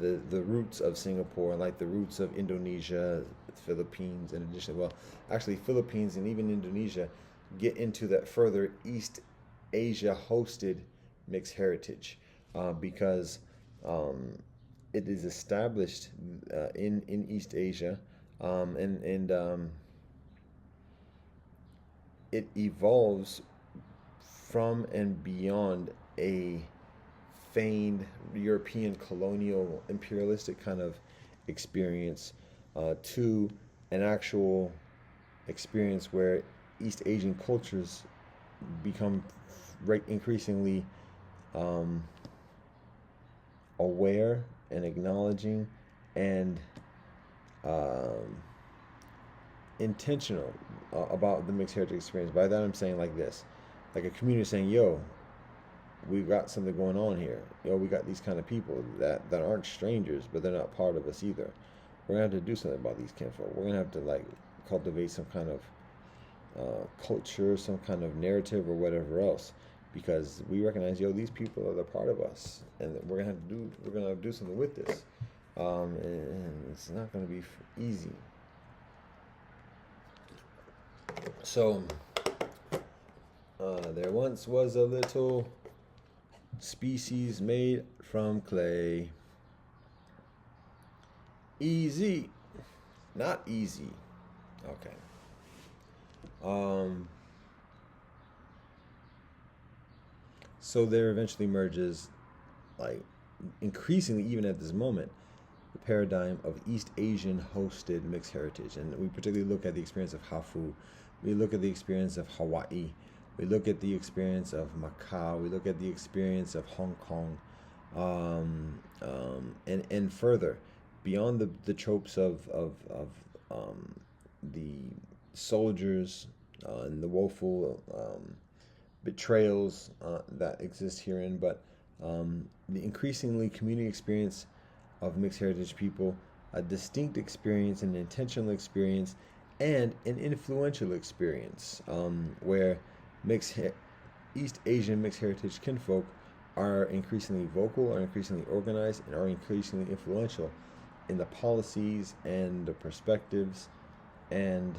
the roots of Singapore, like the roots of Indonesia, Philippines, and additionally, well, actually Philippines and even Indonesia get into that further East Asia hosted mixed heritage, because it is established in East Asia, and it evolves from and beyond a feigned European colonial imperialistic kind of experience to an actual experience where East Asian cultures become increasingly aware and acknowledging and intentional about the mixed heritage experience. By that I'm saying like this, like a community saying, yo, we've got something going on here. We got these kind of people that aren't strangers, but they're not part of us either. We're gonna have to do something about these kinfolk. We're gonna have to like cultivate some kind of culture, some kind of narrative, or whatever else, because we recognize, these people are the part of us, and we're gonna have to do something with this, and it's not gonna be easy. So, there once was a little species made from clay. Easy, not easy. Okay. So there eventually emerges, like, increasingly, even at this moment, the paradigm of East Asian hosted mixed heritage. And we particularly look at the experience of Hafu. We look at the experience of Hawaii. We look at the experience of Macau. We look at the experience of Hong Kong. And further, beyond the tropes of the soldiers and the woeful betrayals that exist herein, but the increasingly community experience of mixed heritage people, a distinct experience, an intentional experience, and an influential experience, where East Asian mixed heritage kinfolk are increasingly vocal, are increasingly organized, and are increasingly influential in the policies and the perspectives and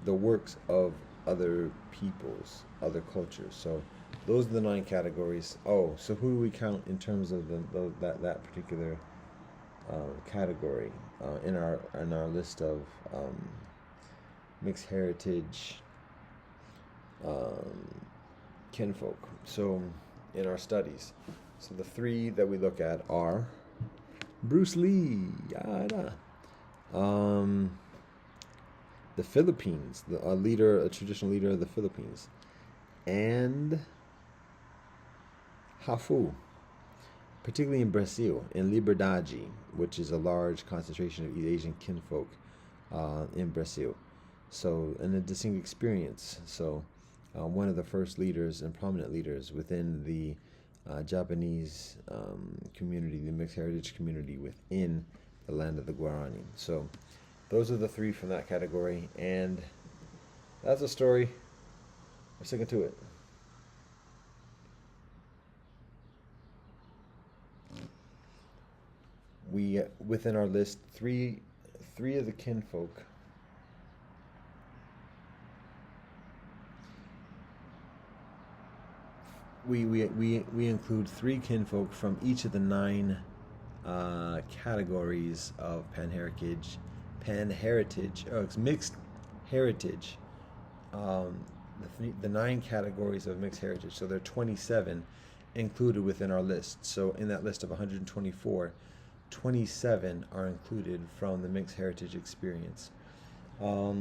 the works of other peoples, other cultures. So those are the 9 categories. Oh, so who do we count in terms of that particular category in our list of mixed heritage kinfolk? So in our studies, so the 3 that we look at are Bruce Lee, yada. The Philippines, a traditional leader of the Philippines, and Hafu, particularly in Brazil, in Liberdade, which is a large concentration of East Asian kinfolk in Brazil. So, and a distinct experience. So, one of the first leaders and prominent leaders within the Japanese community, the mixed heritage community within the land of the Guarani. So, those are the 3 from that category, and that's a story. We're sticking to it. We, within our list, three of the kinfolk we include 3 kinfolk from each of the 9 categories of it's mixed heritage. The 9 categories of mixed heritage. So there are 27 included within our list. So in that list of 124, 27 are included from the mixed heritage experience. So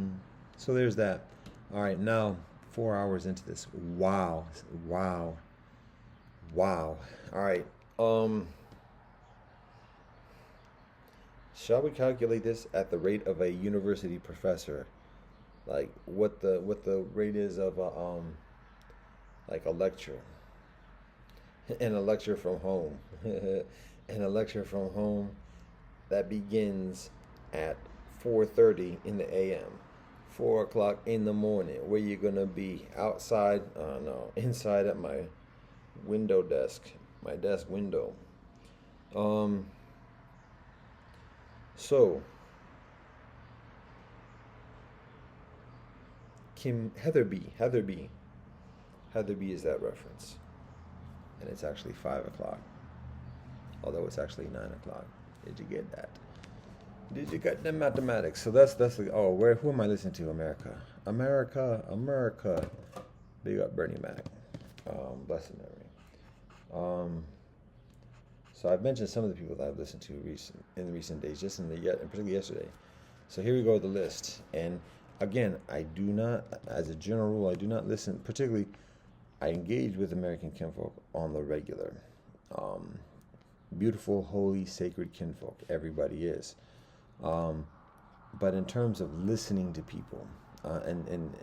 there's that. All right, now 4 hours into this. Wow. All right. Shall we calculate this at the rate of a university professor? Like what the rate is of like a lecture. And a lecture from home. And a lecture from home that begins at 4:30 in the a.m. 4 o'clock in the morning. Where you gonna be? Outside? No, inside at my desk window. So Heather B is that reference, and it's actually 5 o'clock, although it's actually 9 o'clock. Did you get that? Did you get the mathematics? So that's the who am I listening to? America. Big up Bernie Mac. Bless him memory. So I've mentioned some of the people that I've listened to in recent days, just and particularly yesterday. So here we go with the list. And again, I do not, as a general rule, I do not listen. Particularly, I engage with American kinfolk on the regular. Beautiful, holy, sacred kinfolk. Everybody is. But in terms of listening to people, and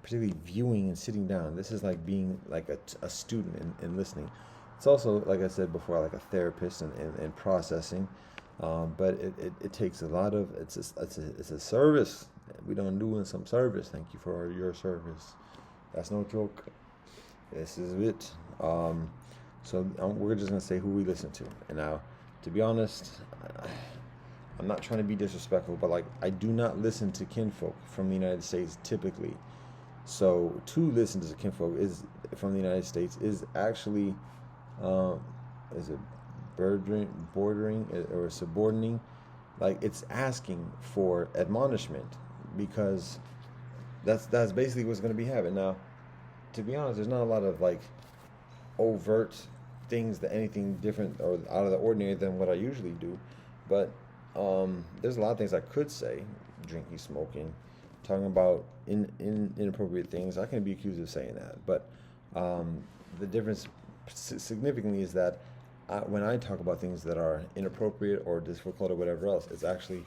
particularly viewing and sitting down, this is like being like a student and listening. It's also, like I said before, like a therapist and processing. But it takes a lot of it's a service. We don't doing some service. Thank you for your service. That's no joke. This is it. We're just gonna say who we listen to. And now, to be honest, I'm not trying to be disrespectful, but like I do not listen to kinfolk from the United States typically. So to listen to kinfolk is from the United States is actually, is it bordering or subordinating? Like it's asking for admonishment because that's basically what's going to be happening. Now, to be honest, there's not a lot of like overt things that anything different or out of the ordinary than what I usually do, but there's a lot of things I could say: drinking, smoking, talking about inappropriate things. I can be accused of saying that, but the difference significantly is that when I talk about things that are inappropriate or difficult or whatever else, it's actually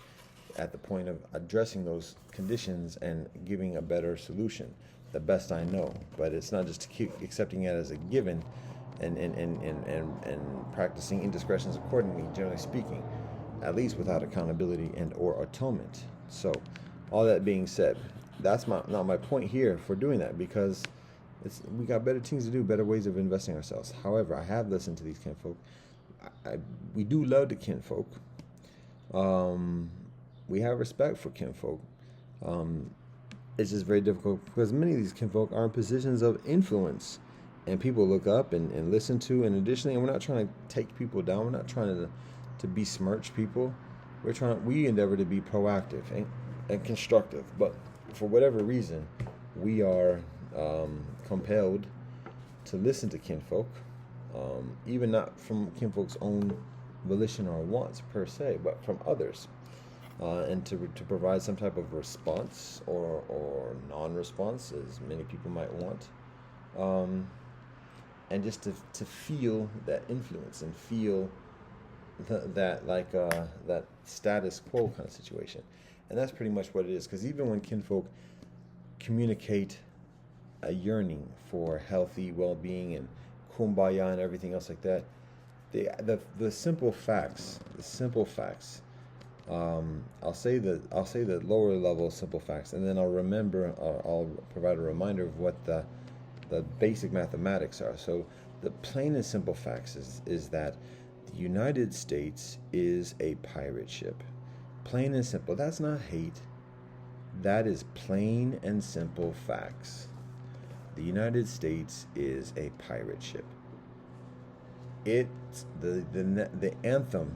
at the point of addressing those conditions and giving a better solution, the best I know. But it's not just to keep accepting it as a given and practicing indiscretions accordingly, generally speaking, at least without accountability and or atonement. So, all that being said, that's not my point here for doing that, because we got better things to do, better ways of investing ourselves. However, I have listened to these kinfolk. We do love the kinfolk. We have respect for kinfolk. It's just very difficult because many of these kinfolk are in positions of influence, and people look up and listen to. And additionally, we're not trying to take people down. We're not trying to besmirch people. We endeavor to be proactive and constructive. But for whatever reason, we are compelled to listen to kinfolk, even not from kinfolk's own volition or wants per se, but from others, and to provide some type of response or non-response, as many people might want, and just to feel that influence and feel that status quo kind of situation. And that's pretty much what it is, because even when kinfolk communicate a yearning for healthy well-being and kumbaya and everything else like that, the simple facts, I'll say the lower level simple facts, and then I'll provide a reminder of what the basic mathematics are. So the plain and simple facts is that the United States is a pirate ship. Plain and simple. That's not hate. That is plain and simple facts. The United States is a pirate ship. It's the anthem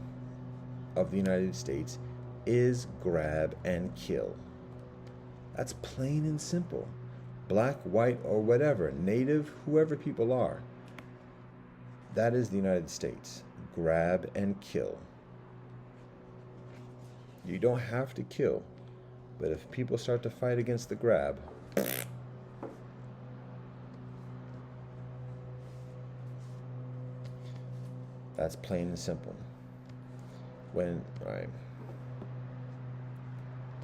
of the United States is grab and kill. That's plain and simple. Black, white, or whatever, native, whoever people are. That is the United States. Grab and kill. You don't have to kill, but if people start to fight against the grab, that's plain and simple.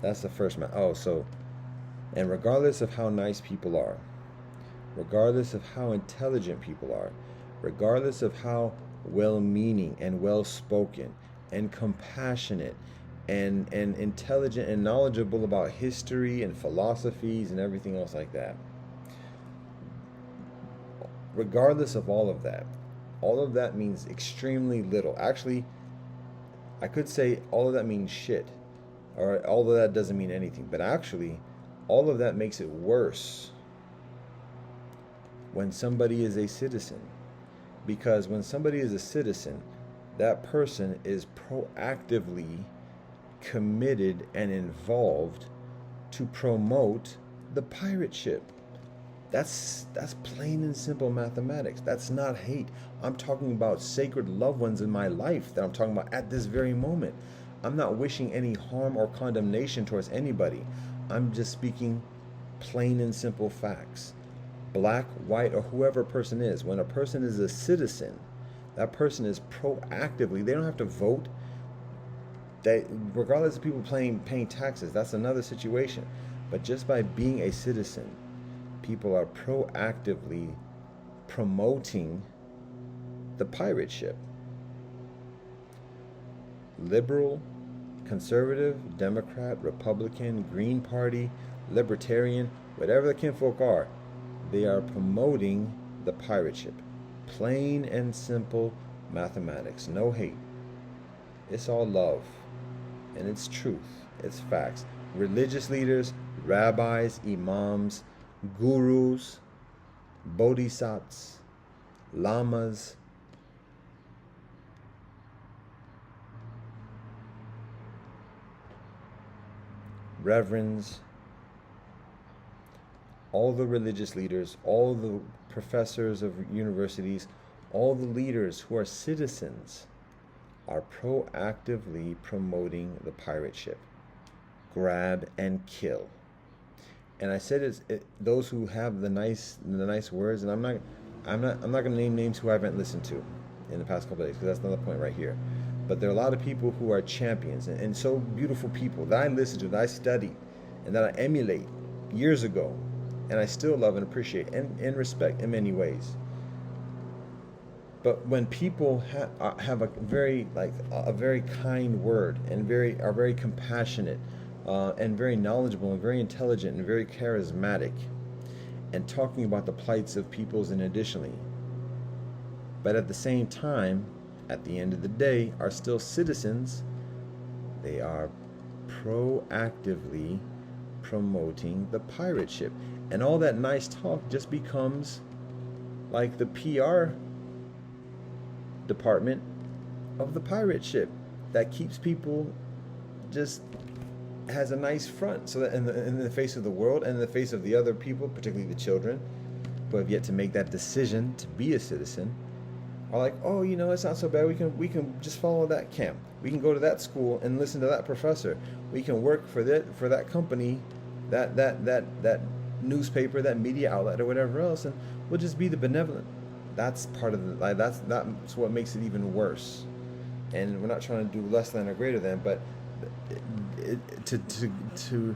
That's the first and regardless of how nice people are, regardless of how intelligent people are, regardless of how well-meaning and well-spoken and compassionate and intelligent and knowledgeable about history and philosophies and everything else like that, regardless of all of that means extremely little. Actually, I could say all of that means shit, or all of that doesn't mean anything, but actually all of that makes it worse when somebody is a citizen. Because when somebody is a citizen, that person is proactively committed and involved to promote the pirate ship. That's plain and simple mathematics. That's not hate. I'm talking about sacred loved ones in my life that I'm talking about at this very moment. I'm not wishing any harm or condemnation towards anybody. I'm just speaking plain and simple facts. Black, white, or whoever a person is. When a person is a citizen, that person is proactively, they don't have to vote. Regardless of people paying taxes, that's another situation. But just by being a citizen, people are proactively promoting the pirate ship. liberal, conservative, Democrat, Republican, Green Party, Libertarian, whatever the kinfolk are, they are promoting the pirate ship. Plain and simple mathematics. No hate. It's all love. And it's truth. It's facts. Religious leaders, rabbis, imams, gurus, bodhisattvas, lamas, reverends, all the religious leaders, all the professors of universities, all the leaders who are citizens are proactively promoting the pirate ship. Grab and kill. And I said those who have the nice words, and I'm not going to name names who I haven't listened to in the past couple of days, because that's not the point right here. But there are a lot of people who are champions and so beautiful people that I listen to, that I studied, and that I emulate years ago, and I still love and appreciate and respect in many ways. But when people have a very kind word and are very compassionate and very knowledgeable and very intelligent and very charismatic, and talking about the plights of peoples and additionally, but at the same time, at the end of the day, are still citizens, they are proactively promoting the pirate ship. And all that nice talk just becomes like the PR department of the pirate ship that keeps people, just has a nice front, so that in the face of the world and in the face of the other people, particularly the children who have yet to make that decision to be a citizen, are like, oh, it's not so bad. We can just follow that camp. We can go to that school and listen to that professor. We can work for that company, that newspaper, that media outlet, or whatever else, and we'll just be the benevolent. That's part of the that's what makes it even worse. And we're not trying to do less than or greater than, but to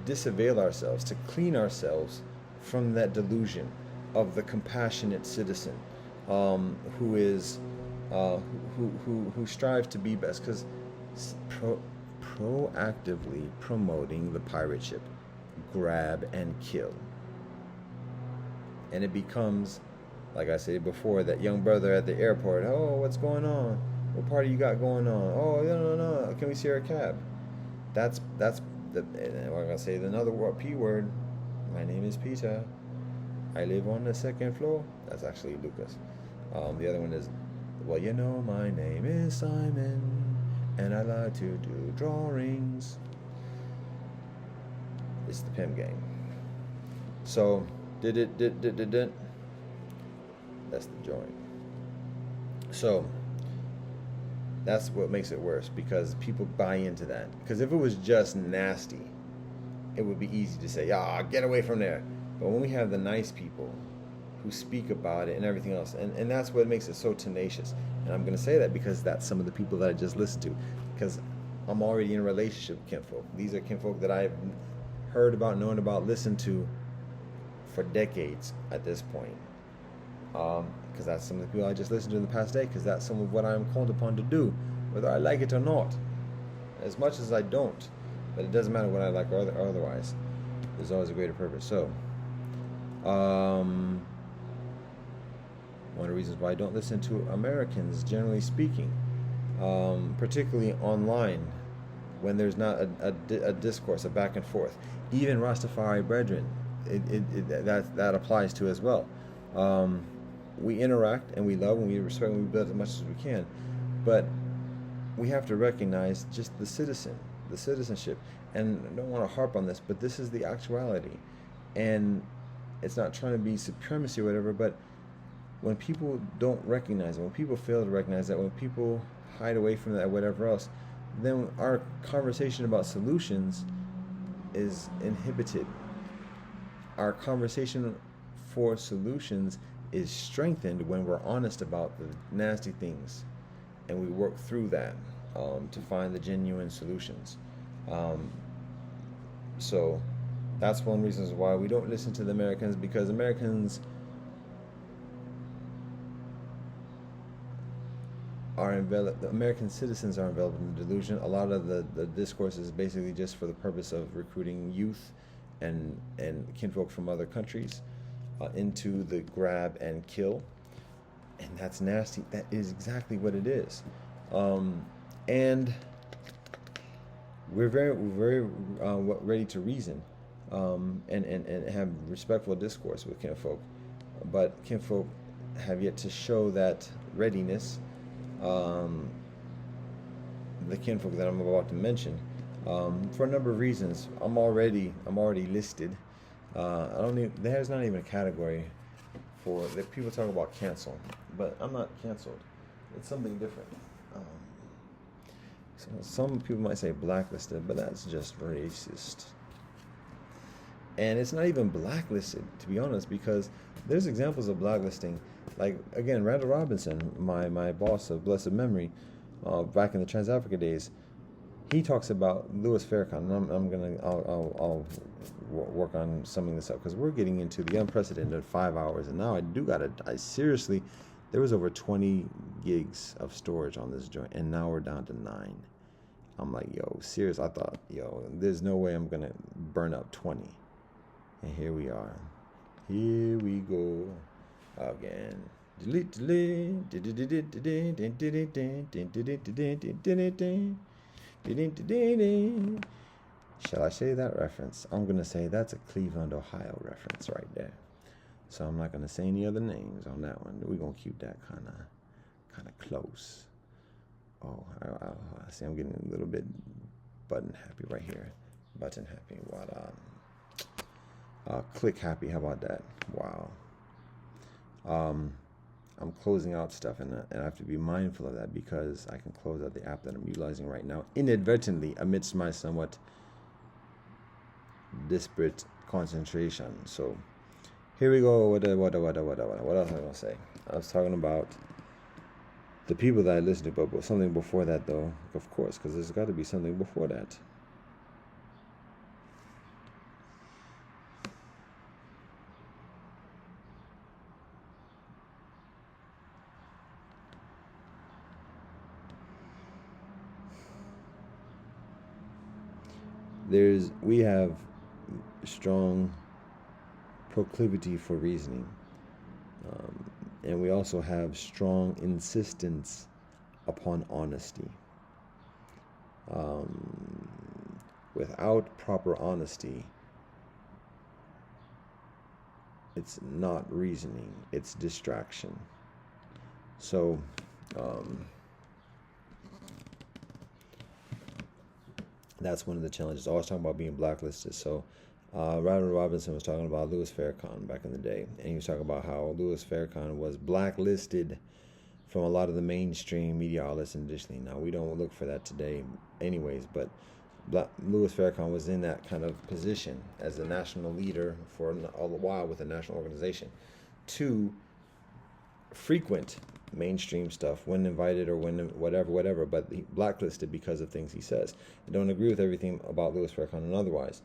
disavail ourselves, to clean ourselves from that delusion of the compassionate citizen, who is who strives to be best, because proactively promoting the pirate ship, grab and kill, and it becomes, like I said before, that young brother at the airport. Oh, what's going on? What party you got going on? Oh, no. Can we share a cab? That's the. And I'm gonna say another word, P word. My name is Peter. I live on the second floor. That's actually Lucas. The other one is, well, my name is Simon, and I like to do drawings. It's the Pim Gang. So, did. That's the joint. So, that's what makes it worse, because people buy into that. Because if it was just nasty, it would be easy to say, get away from there. But when we have the nice people who speak about it and everything else, and that's what makes it so tenacious. And I'm going to say that because that's some of the people that I just listened to, because I'm already in a relationship with kinfolk. These are kinfolk that I've heard about, known about, listened to for decades at this point. Because that's some of the people I just listened to in the past day, because that's some of what I'm called upon to do, whether I like it or not. As much as I don't, but it doesn't matter what I like or otherwise. There's always a greater purpose. So, one of the reasons why I don't listen to Americans, generally speaking, particularly online, when there's not a discourse, a back and forth. Even Rastafari brethren, that applies to as well. We interact and we love and we respect and we build as much as we can, but we have to recognize just the citizenship. And I don't want to harp on this, but this is the actuality. And it's not trying to be supremacy or whatever, but when people don't recognize it, when people fail to recognize that, when people hide away from that, whatever else, then our conversation about solutions is inhibited. Our conversation for solutions is strengthened when we're honest about the nasty things, and we work through that to find the genuine solutions. So that's one of the reasons why we don't listen to the Americans, because Americans are enveloped. The American citizens are enveloped in the delusion. A lot of the discourse is basically just for the purpose of recruiting youth and kinfolk from other countries into the grab and kill, and that's nasty. That is exactly what it is, and we're very ready to reason, and have respectful discourse with kinfolk, but kinfolk have yet to show that readiness. Um, the kinfolk that I'm about to mention, for a number of reasons. I'm already listed. I don't even, there's not even a category for that. People talk about cancel, but I'm not canceled. It's something different. Um, so some people might say blacklisted, but that's just racist. And it's not even blacklisted, to be honest, because there's examples of blacklisting. Like, again, Randall Robinson, my boss of blessed memory, back in the Trans-Africa days, he talks about Louis Farrakhan. And I'll work on summing this up, because we're getting into the unprecedented 5 hours, and now I seriously, there was over 20 gigs of storage on this joint, and now we're down to 9. I'm like, yo, serious. I thought, yo, there's no way I'm gonna burn up 20. And here we are. Here we go again. Shall I say that reference? I'm going to say that's a Cleveland, Ohio reference right there. So I'm not going to say any other names on that one. We're going to keep that kind of close. Oh, I see I'm getting a little bit button happy right here. Button happy. What? Click happy. How about that? Wow. I'm closing out stuff, and I have to be mindful of that, because I can close out the app that I'm utilizing right now inadvertently amidst my somewhat disparate concentration. So here we go. What else was I gonna say? I was talking about the people that I listened to, but something before that, though, of course, because there's got to be something before that. We have strong proclivity for reasoning, and we also have strong insistence upon honesty. Without proper honesty, it's not reasoning, it's distraction. So that's one of the challenges. I was talking about being blacklisted. So Randall Robinson was talking about Louis Farrakhan back in the day, and he was talking about how Louis Farrakhan was blacklisted from a lot of the mainstream media outlets initially. Now, we don't look for that today anyways, but Louis Farrakhan was in that kind of position as a national leader for a while with a national organization to frequent mainstream stuff when invited or when whatever, but he blacklisted because of things he says. I don't agree with everything about Louis Farrakhan and otherwise,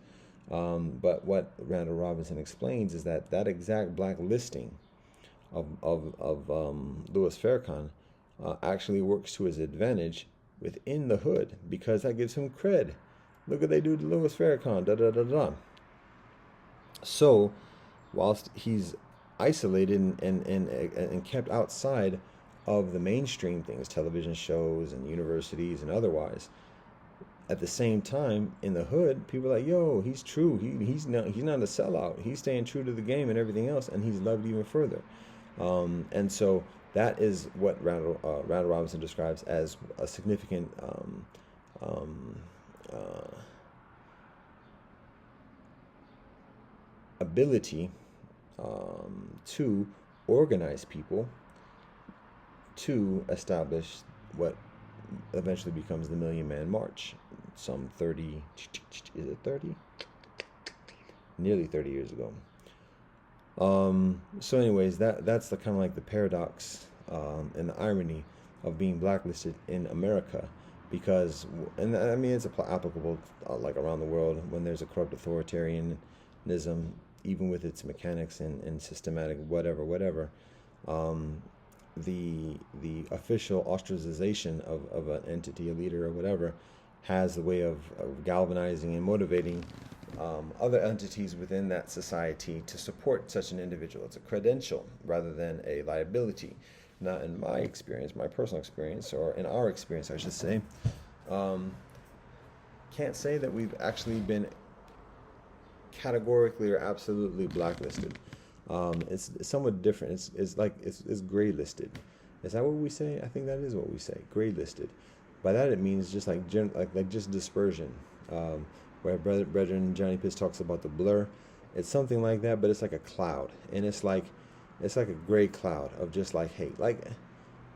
but what Randall Robinson explains is that exact blacklisting of Louis Farrakhan actually works to his advantage within the hood, because that gives him cred. Look what they do to Louis Farrakhan, da da da da. So whilst he's isolated and kept outside of the mainstream things, television shows and universities and otherwise, at the same time in the hood, people are like, yo, he's true. He's not a sellout. He's staying true to the game and everything else, and he's loved even further. And so that is what Randall Robinson describes as a significant ability to organize people to establish what eventually becomes the Million Man March, some 30, is it 30? Nearly 30 years ago. So anyways, that's the kind of like the paradox and the irony of being blacklisted in America, because, and I mean, it's applicable like around the world when there's a corrupt authoritarianism, even with its mechanics and systematic whatever, the official ostracization of an entity, a leader, or whatever, has the way of galvanizing and motivating other entities within that society to support such an individual. It's a credential rather than a liability. Now, in my experience, my personal experience, or in our experience, I should say, can't say that we've actually been categorically or absolutely blacklisted. It's somewhat different. It's gray listed. Is that what we say? I think that is what we say. Gray listed. By that it means just like just dispersion. Where Brethren Johnny Pitts talks about the blur, it's something like that, but it's like a cloud, and it's like a gray cloud of just like hate, like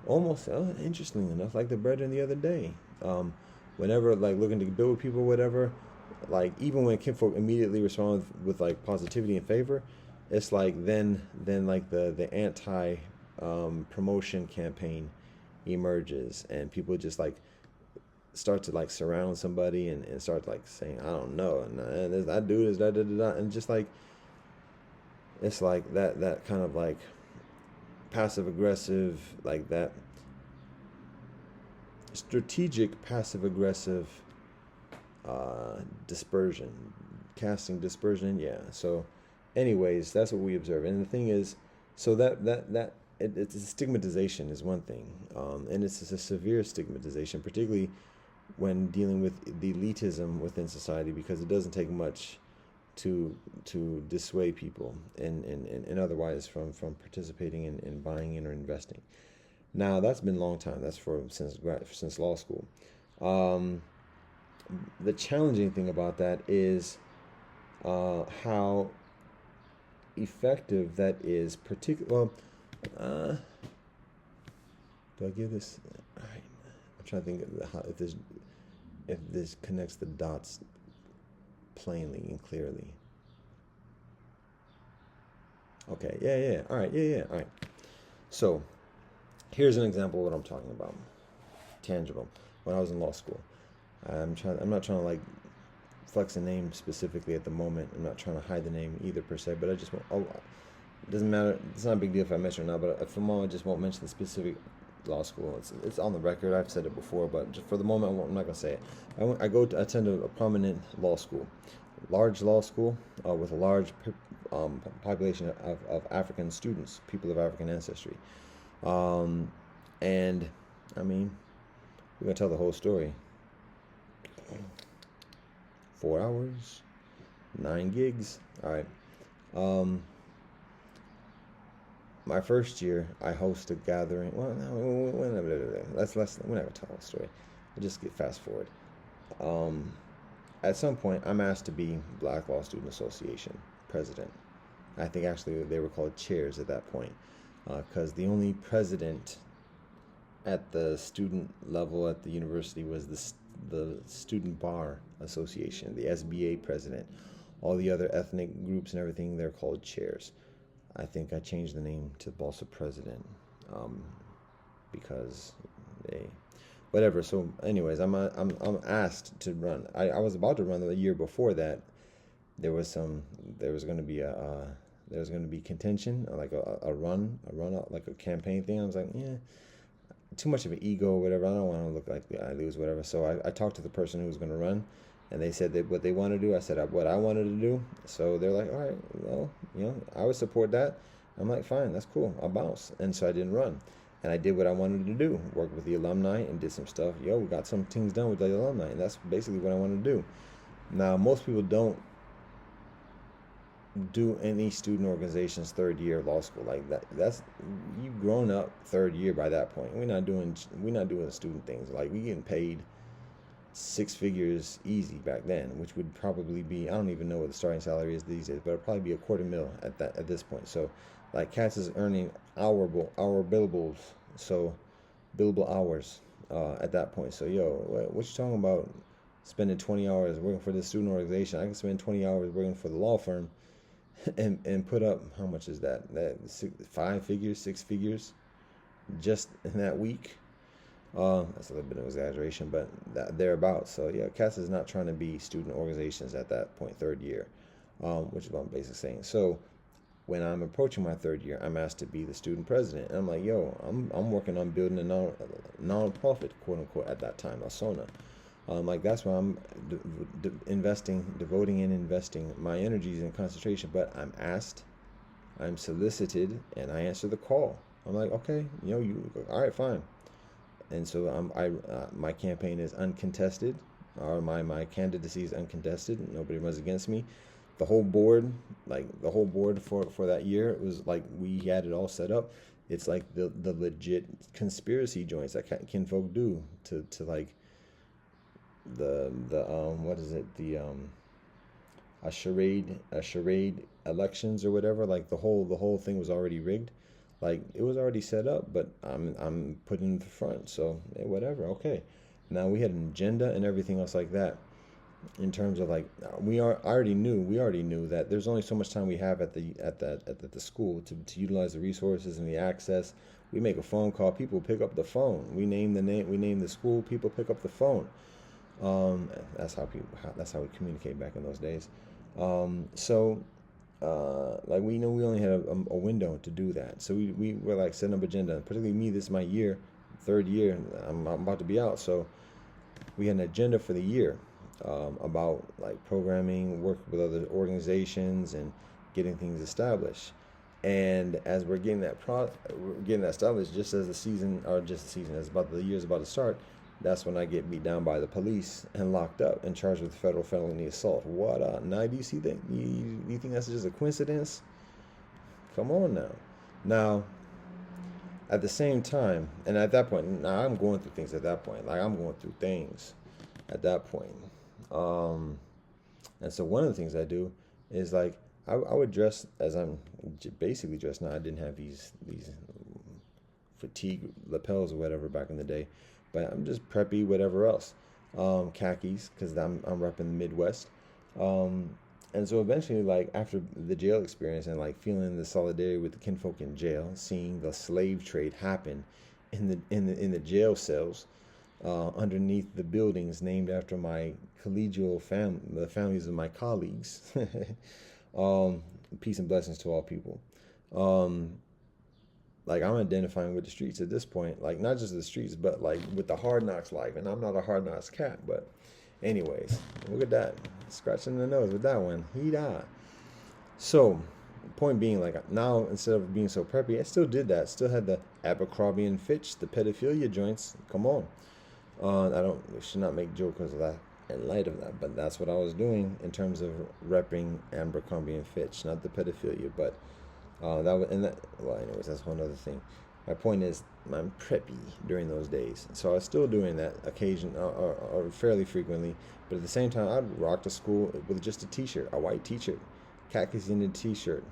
almost interestingly enough, like the Brethren the other day. Whenever like looking to build with people, or whatever, like even when kinfolk immediately respond with like positivity and favor, it's like then like the anti promotion campaign emerges, and people just like start to like surround somebody and start like saying, I don't know, and I do this, and just like it's like that kind of like passive aggressive, like that strategic passive aggressive dispersion, casting dispersion. Yeah. So anyways, that's what we observe. And the thing is, so it's a stigmatization is one thing, and it's a severe stigmatization, particularly when dealing with the elitism within society, because it doesn't take much to dissuade people and otherwise from participating in buying in or investing. Now that's been a long time. That's since law school. The challenging thing about that is how effective that is. Do I give this? All right. I'm trying to think of if this connects the dots plainly and clearly. Okay. Yeah. All right. Yeah. All right. So here's an example of what I'm talking about. Tangible. When I was in law school, I'm not trying to like flex a name specifically at the moment. I'm not trying to hide the name either per se, but I just want. It doesn't matter. It's not a big deal if I mention it or not. But for the moment, I just won't mention the specific law school. It's on the record. I've said it before, but just for the moment, I'm not going to say it. I attend a prominent law school, large law school with a large population of African students, people of African ancestry. And I mean, we're going to tell the whole story. 4 hours, 9 gigs. All right. My first year, I host a gathering. Well, no, we're not going to tell the story. We'll just get fast forward. At some point, I'm asked to be Black Law Student Association president. I think actually they were called chairs at that point, because the only president at the student level at the university was the Student Bar Association, the SBA president. All the other ethnic groups and everything, they're called chairs. I think I changed the name to Balsa President because whatever. So, anyways, I'm asked to run. I was about to run the year before that. There was going to be contention, like a run, like a campaign thing. I was like, yeah, too much of an ego or whatever. I don't want to look like I lose, whatever. So I talked to the person who was going to run. And they said that what they want to do. I said what I wanted to do. So they're like, all right, well, I would support that. I'm like, fine, that's cool. I'll bounce. And so I didn't run. And I did what I wanted to do. Worked with the alumni and did some stuff. We got some things done with the alumni. And that's basically what I wanted to do. Now, most people don't do any student organizations third year law school like that. That's you've grown up third year by that point. We're not doing student things. Like we getting paid 6 figures easy back then, which would probably be, I don't even know what the starting salary is these days, but it'd probably be $250,000 at this point. So like Cats is earning hour billables, so billable hours at that point. So what you talking about spending 20 hours working for this student organization? I can spend 20 hours working for the law firm and put up, how much is that 5 figures, 6 figures just in that week. That's a little bit of exaggeration, but thereabouts. So Cats is not trying to be student organizations at that point, third year, which is what I'm basically saying. So when I'm approaching my third year, I'm asked to be the student president. And I'm like, yo, I'm working on building a non-profit, quote unquote, at that time, Asona. Like that's why I'm devoting and investing my energies and concentration. But I'm asked, I'm solicited, and I answer the call. I'm like, okay, all right, fine. And so my campaign is uncontested, or my candidacy is uncontested. Nobody runs against me. The whole board, for that year, it was like we had it all set up. It's like the legit conspiracy joints that kinfolk do to like the what is it, the a charade elections or whatever. Like the whole thing was already rigged. Like it was already set up, but I'm put in the front. So whatever, okay. Now we had an agenda and everything else like that. In terms of like we already knew that there's only so much time we have at the school to utilize the resources and the access. We make a phone call, people pick up the phone. We name the school, people pick up the phone. That's how we communicate back in those days. Like we know we only had a window to do that, so we were like setting up agenda. Particularly me, this is my third year. I'm about to be out, so we had an agenda for the year about like programming, work with other organizations, and getting things established. And as we're getting that established, just as as about the year's about to start, that's when I get beat down by the police and locked up and charged with federal felony assault. What up? Now, do you see that? You think that's just a coincidence? Come on now. Now, at the same time, and at that point, now I'm going through things at that point. Like I'm going through things at that point. And so one of the things I do is like I would dress as I'm basically dressed now. I didn't have these fatigue lapels or whatever back in the day. But I'm just preppy, whatever else. Khakis, because I'm repping the Midwest. And so eventually, like after the jail experience and like feeling the solidarity with the kinfolk in jail, seeing the slave trade happen in the jail cells, underneath the buildings named after my collegial the families of my colleagues. Peace and blessings to all people. Like I'm identifying with the streets at this point, like not just the streets, but like with the hard knocks life. And I'm not a hard knocks cat, but anyways, look at that. Scratching the nose with that one. He died. So, point being, like now instead of being so preppy, I still did that. Still had the Abercrombie and Fitch, the pedophilia joints. Come on. Should not make jokes of that in light of that, but that's what I was doing in terms of repping Abercrombie and Fitch, not the pedophilia, but anyways, that's a whole other thing. My point is, I'm preppy during those days, so I was still doing that or fairly frequently. But at the same time, I'd rock to school with just a t-shirt, a white t-shirt, khakis in a t-shirt,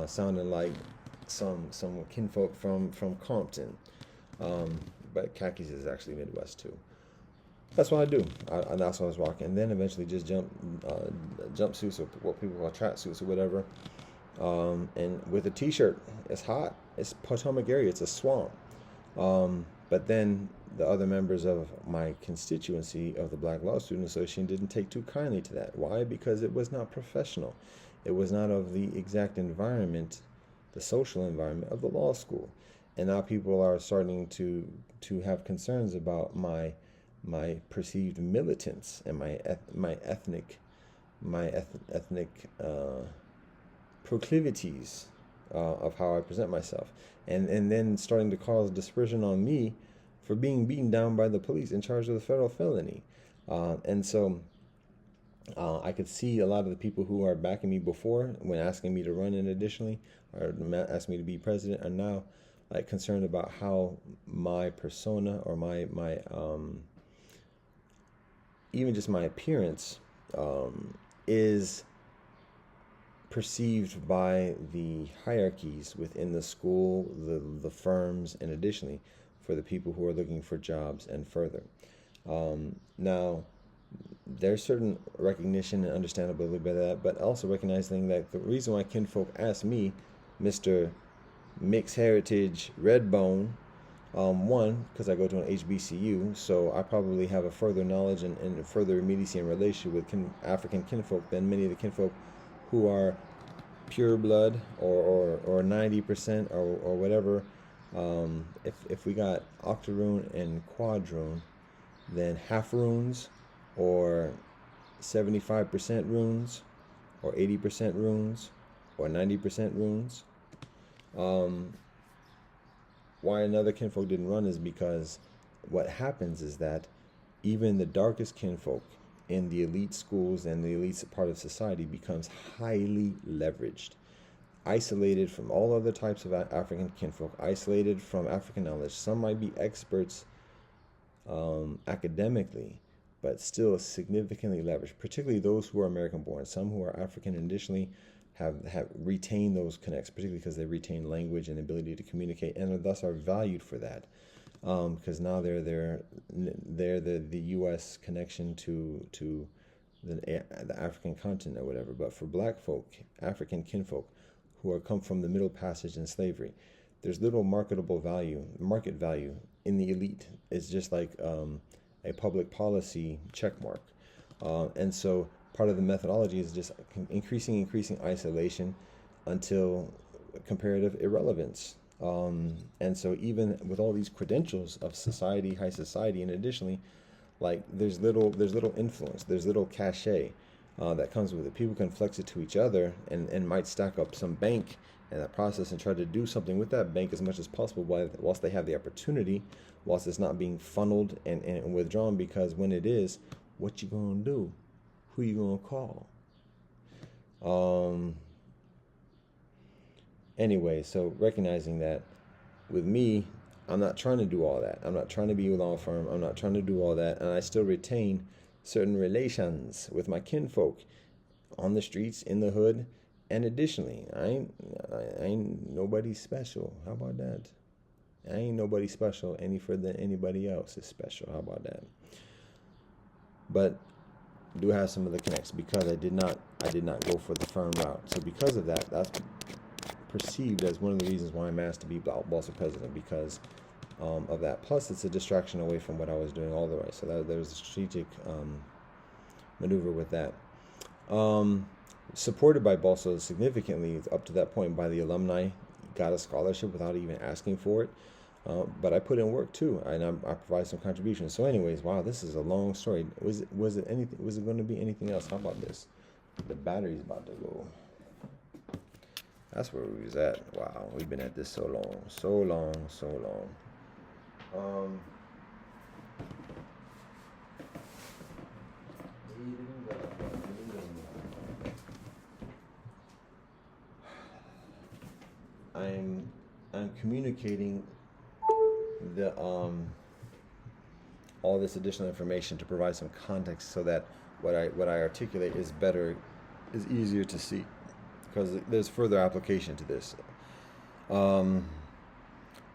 sounding like some kinfolk from Compton. But khakis is actually Midwest too. That's what I do, and that's what I was rocking. And then eventually just jumpsuits or what people call tracksuits or whatever. And with a t-shirt, it's hot. It's Potomac area. It's a swamp. But then the other members of my constituency of the Black Law Student Association didn't take too kindly to that. Why? Because it was not professional. It was not of the exact environment, the social environment of the law school. And now people are starting to have concerns about my perceived militance and my ethnic proclivities of how I present myself, and then starting to cause dispersion on me for being beaten down by the police and charged with a federal felony. And so I could see a lot of the people who are backing me before when asking me to run in additionally, or asking me to be president, are now like concerned about how my persona or my even just my appearance is perceived by the hierarchies within the school, the firms, and additionally for the people who are looking for jobs and further. Now, there's certain recognition and understandability by that, but also recognizing that the reason why kinfolk asked me, Mr. Mixed Heritage Redbone, one, because I go to an HBCU, so I probably have a further knowledge and further immediacy and relationship with African kinfolk than many of the kinfolk who are pure blood or 90% or whatever, if we got octoroon and quadroon, then half runes or 75% runes or 80% runes or 90% runes. Why another kinfolk didn't run is because what happens is that even the darkest kinfolk in the elite schools and the elite part of society becomes highly leveraged, isolated from all other types of African kinfolk, isolated from African knowledge. Some might be experts academically, but still significantly leveraged, particularly those who are American born. Some who are African initially have retained those connects, particularly because they retain language and ability to communicate, and thus are valued for that. Because now they're the U.S. connection to the African continent or whatever. But for black folk, African kinfolk, who are come from the Middle Passage and slavery, there's little market value in the elite. It's just like a public policy check mark. And so part of the methodology is just increasing isolation until comparative irrelevance. And so even with all these credentials of society, high society, and additionally, like there's little influence, there's little cachet that comes with it. People can flex it to each other and might stack up some bank in that process and try to do something with that bank as much as possible whilst they have the opportunity, whilst it's not being funneled and withdrawn. Because when it is, what you gonna do? Who you gonna call? Anyway, so recognizing that with me, I'm not trying to do all that. I'm not trying to be a law firm. I'm not trying to do all that. And I still retain certain relations with my kinfolk on the streets, in the hood. And additionally, I ain't nobody special. How about that? I ain't nobody special any further than anybody else is special. How about that? But do have some of the connects because I did not go for the firm route. So because of that, that's perceived as one of the reasons why I'm asked to be boss of president, because of that. Plus, it's a distraction away from what I was doing all the way. So there was a strategic maneuver with that. Supported by BALSA significantly up to that point by the alumni, got a scholarship without even asking for it. But I put in work too, and I provide some contributions. So, anyways, wow, this is a long story. Was it anything? Was it going to be anything else? How about this? The battery's about to go. That's where we was at. Wow, we've been at this so long. I'm communicating the all this additional information to provide some context so that what I articulate is easier to see, because there's further application to this.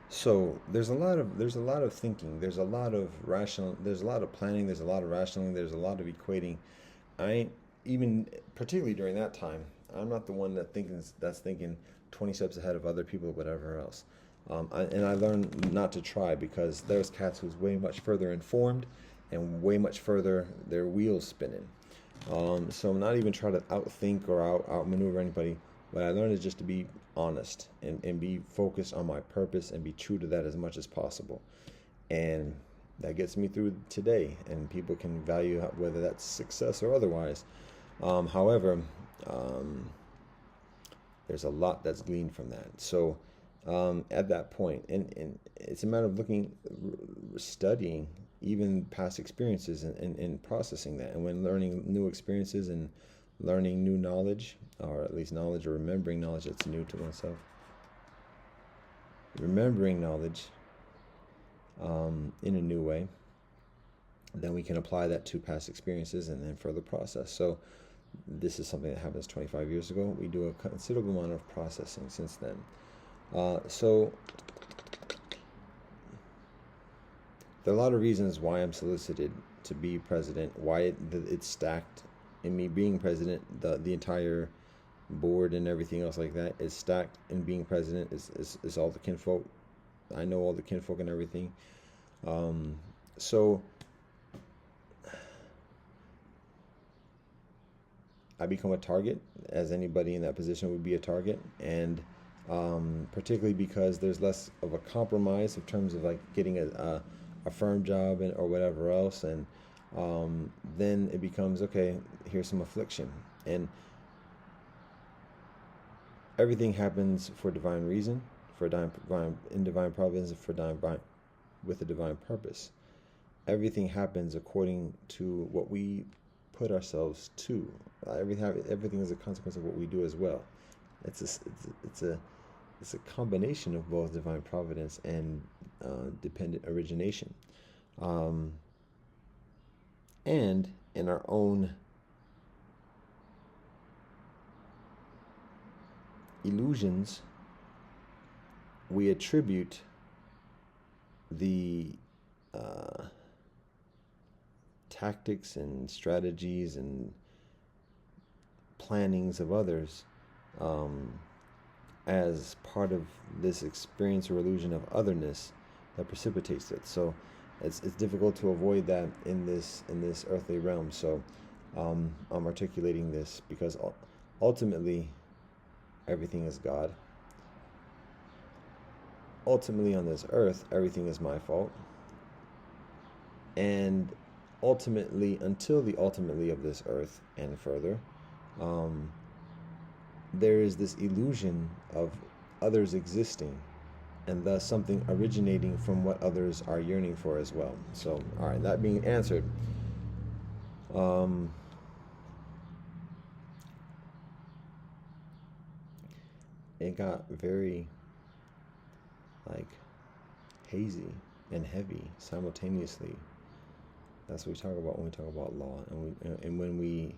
So there's a lot of thinking, there's a lot of planning, there's a lot of rationaling, there's a lot of equating. I ain't even, particularly during that time, I'm not the one that's thinking 20 steps ahead of other people, whatever else. And I learned not to try, because there's cats who's way much further informed and way much further their wheels spinning. So I'm not even trying to outthink or outmaneuver anybody. What I learned is just to be honest and be focused on my purpose and be true to that as much as possible. And that gets me through today, and people can value whether that's success or otherwise. However, there's a lot that's gleaned from that. So at that point, and it's a matter of studying even past experiences and processing that. And when learning new experiences and learning new knowledge, or at least knowledge, or remembering knowledge that's new to oneself, remembering knowledge in a new way, then we can apply that to past experiences and then further process. So this is something that happens 25 years ago. We do a considerable amount of processing since then. So there are a lot of reasons why I'm solicited to be president, why it's stacked in me being president. The entire board and everything else like that is stacked in being president. Is all the kinfolk. I know all the kinfolk and everything. So I become a target, as anybody in that position would be a target, and particularly because there's less of a compromise in terms of like getting a firm job or whatever else, and then it becomes okay. Here's some affliction, and everything happens for divine reason, for divine in divine providence, for divine with a divine purpose. Everything happens according to what we put ourselves to. Everything is a consequence of what we do as well. It's a combination of both divine providence and dependent origination, and in our own illusions, we attribute the tactics and strategies and plannings of others as part of this experience or illusion of otherness that precipitates it. So it's difficult to avoid that in this earthly realm. So I'm articulating this because ultimately everything is God. Ultimately on this earth, everything is my fault. And ultimately, until the ultimately of this earth and further, there is this illusion of others existing, and thus something originating from what others are yearning for as well. So, all right, that being answered, it got very like hazy and heavy simultaneously. That's what we talk about when we talk about law, and when we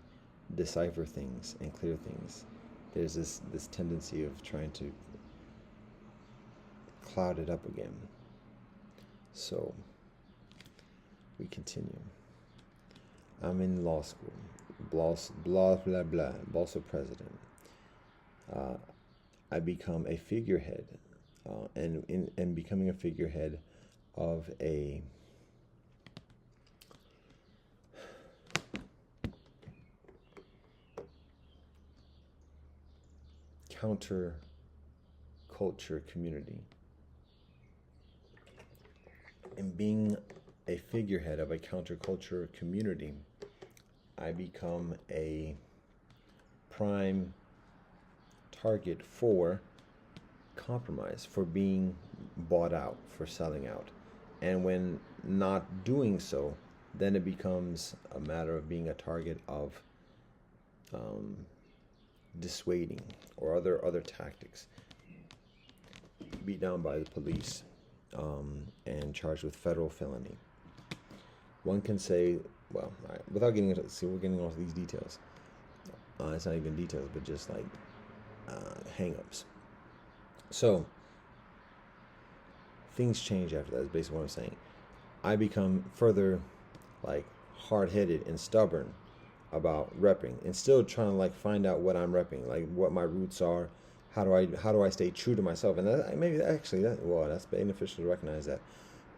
decipher things and clear things. There's this tendency of trying to cloud it up again. So we continue. I'm in law school. Blah blah blah blah. Also president. I become a figurehead, and in becoming a figurehead of a counter-culture community. In being a figurehead of a counterculture community, I become a prime target for compromise, for being bought out, for selling out. And when not doing so, then it becomes a matter of being a target of dissuading or other tactics. Beat down by the police and charged with federal felony. One can say, well, all right, without getting into, see, we're getting all these details. It's not even details, but just like hang-ups. So things change after that, is basically what I'm saying. I become further like hard-headed and stubborn about repping, and still trying to like find out what I'm repping, like what my roots are. How do I stay true to myself? And that's beneficial to recognize that.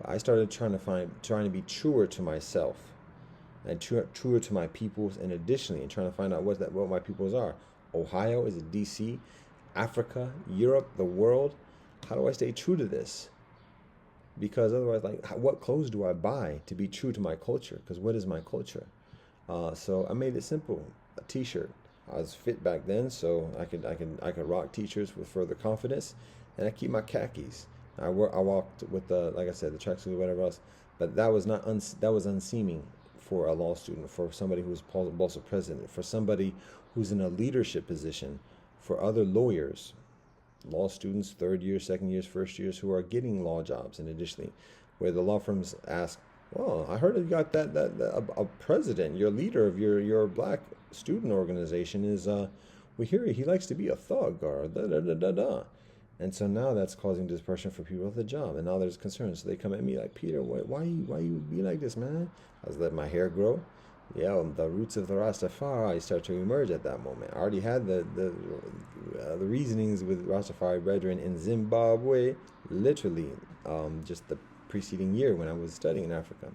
I started trying to be truer to myself, and truer to my peoples, and additionally, and trying to find out what my peoples are. Ohio, is it DC, Africa, Europe, the world? How do I stay true to this? Because otherwise, like, what clothes do I buy to be true to my culture? Because what is my culture? So I made it simple. A T-shirt. I was fit back then, so I could rock T-shirts with further confidence, and I keep my khakis. I walked with like I said, the tracksuit or whatever else, but that was unseeming for a law student, for somebody who's also president, for somebody who's in a leadership position, for other lawyers, law students, third years, second years, first years, who are getting law jobs, and additionally, where the law firms ask, well, I heard you got a president, your leader of your black student organization is, we hear he likes to be a thug, or da da da da da. And so now that's causing dispersion for people at the job, and now there's concerns. So they come at me like, Peter, why you be like this, man? I was letting my hair grow. Yeah, the roots of the Rastafari start to emerge at that moment. I already had the reasonings with Rastafari brethren in Zimbabwe, literally, just the preceding year when I was studying in Africa.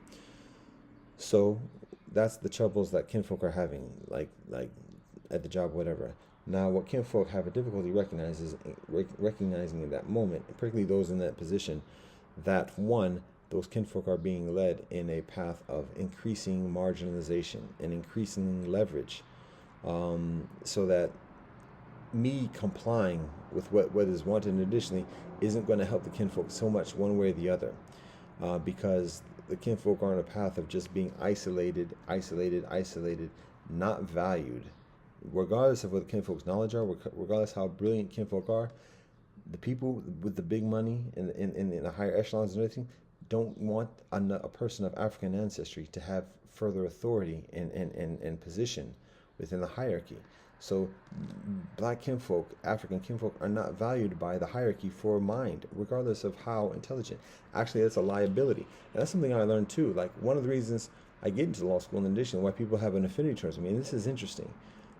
So that's the troubles that kinfolk are having, like at the job, whatever. Now, what kinfolk have a difficulty recognizing in that moment, particularly those in that position, that one, those kinfolk are being led in a path of increasing marginalization and increasing leverage, so that me complying with what is wanted additionally isn't going to help the kinfolk so much one way or the other, because the kinfolk are on a path of just being isolated, not valued. Regardless of what the kinfolk's knowledge are, regardless how brilliant kinfolk are, the people with the big money in the higher echelons and everything don't want a person of African ancestry to have further authority and position within the hierarchy. So black kinfolk, African kinfolk, are not valued by the hierarchy for mind, regardless of how intelligent. Actually, that's a liability. And that's something I learned too. Like, one of the reasons I get into law school, in addition, why people have an affinity towards me, and this is interesting,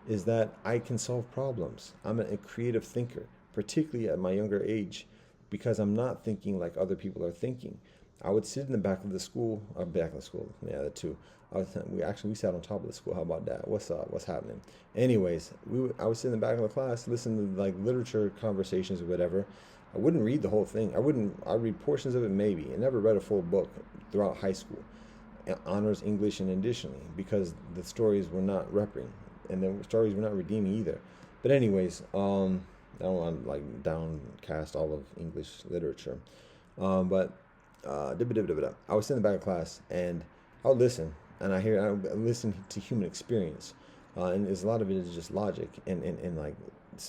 is that I can solve problems. I'm a creative thinker, particularly at my younger age, because I'm not thinking like other people are thinking. I would sit in the back of the school, yeah, that too. We sat on top of the school. How about that? What's up? What's happening? Anyways, I would sit in the back of the class, listen to like literature conversations or whatever. I wouldn't read the whole thing. I'd read portions of it maybe. I never read a full book throughout high school, honors English and additionally, because the stories were not repping, and the stories were not redeeming either. But anyways, I don't want to like downcast all of English literature, but I was sitting in the back of class and I would listen, and I listen to human experience, and there's a lot of it is just logic and like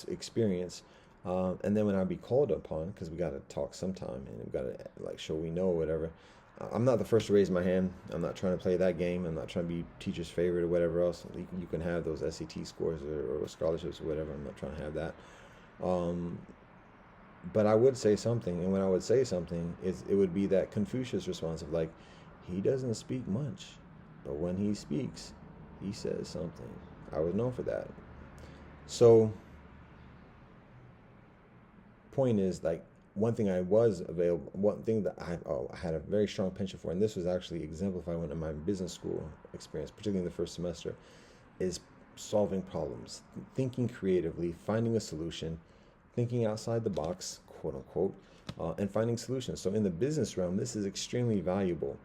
experience, and then when I'd be called upon, because we got to talk sometime and we got to like show we know whatever. I'm not the first to raise my hand. I'm not trying to play that game. I'm not trying to be teacher's favorite or whatever else. You can have those SAT scores or scholarships or whatever. I'm not trying to have that. But I would say something, and when I would say something, it would be that Confucius response of like, he doesn't speak much, but when he speaks, he says something. I was known for that. So, point is, like, one thing that I had a very strong penchant for, and this was actually exemplified in my business school experience, particularly in the first semester, is solving problems, thinking creatively, finding a solution, thinking outside the box, quote unquote, and finding solutions. So in the business realm, this is extremely valuable.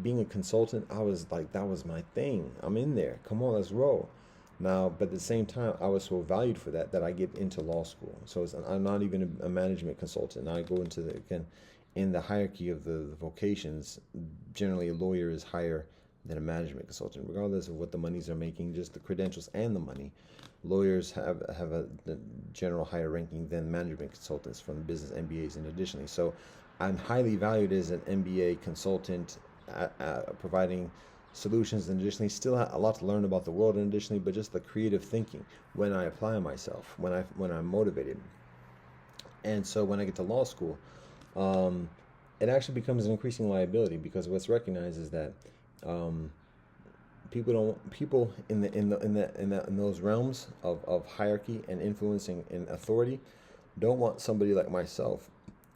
Being a consultant, I was like, that was my thing. I'm in there. Come on, let's roll. Now, but at the same time, I was so valued for that I get into law school. So I'm not even a management consultant. I go into in the hierarchy of the vocations, generally a lawyer is higher than a management consultant, regardless of what the monies are making, just the credentials and the money. Lawyers have a general higher ranking than management consultants from business MBAs and additionally. So I'm highly valued as an MBA consultant, providing solutions, and additionally still have a lot to learn about the world, and additionally, but just the creative thinking when I apply myself, when I'm motivated. And so when I get to law school, it actually becomes an increasing liability, because what's recognized is that people in those realms of hierarchy and influencing and authority don't want somebody like myself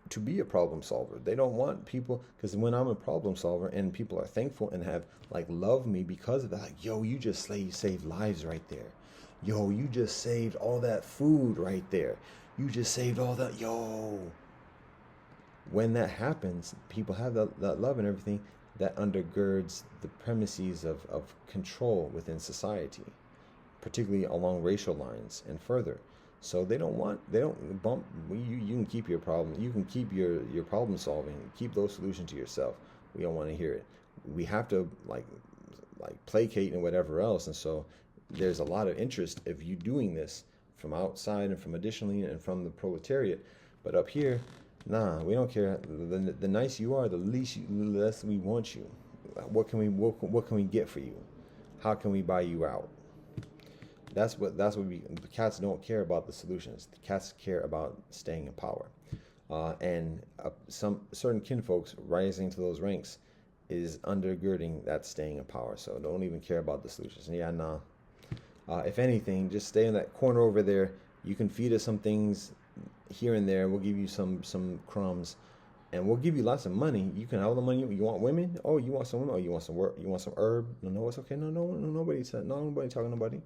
to be a problem solver. They don't want people, because when I'm a problem solver and people are thankful and have like love me because of that, like, yo, you just saved lives right there. Yo, you just saved all that food right there. You just saved all that. Yo. When that happens, people have that love and everything that undergirds the premises of control within society, particularly along racial lines and further. So they don't bump. You can keep your problem. You can keep your problem solving. Keep those solutions to yourself. We don't want to hear it. We have to like placate and whatever else. And so there's a lot of interest of you doing this from outside and from additionally and from the proletariat. But up here, nah, we don't care. The nice you are, the less we want you. What can we get for you? How can we buy you out? That's what the cats don't care about the solutions. The cats care about staying in power, and some certain kinfolks rising to those ranks is undergirding that staying in power. So don't even care about the solutions. And yeah, nah. If anything, just stay in that corner over there. You can feed us some things here and there. We'll give you some crumbs, and we'll give you lots of money. You can have all the money. You want women? Oh, you want some women? Oh, you want some work? You want some herb? No, it's okay. No, nobody talking to nobody.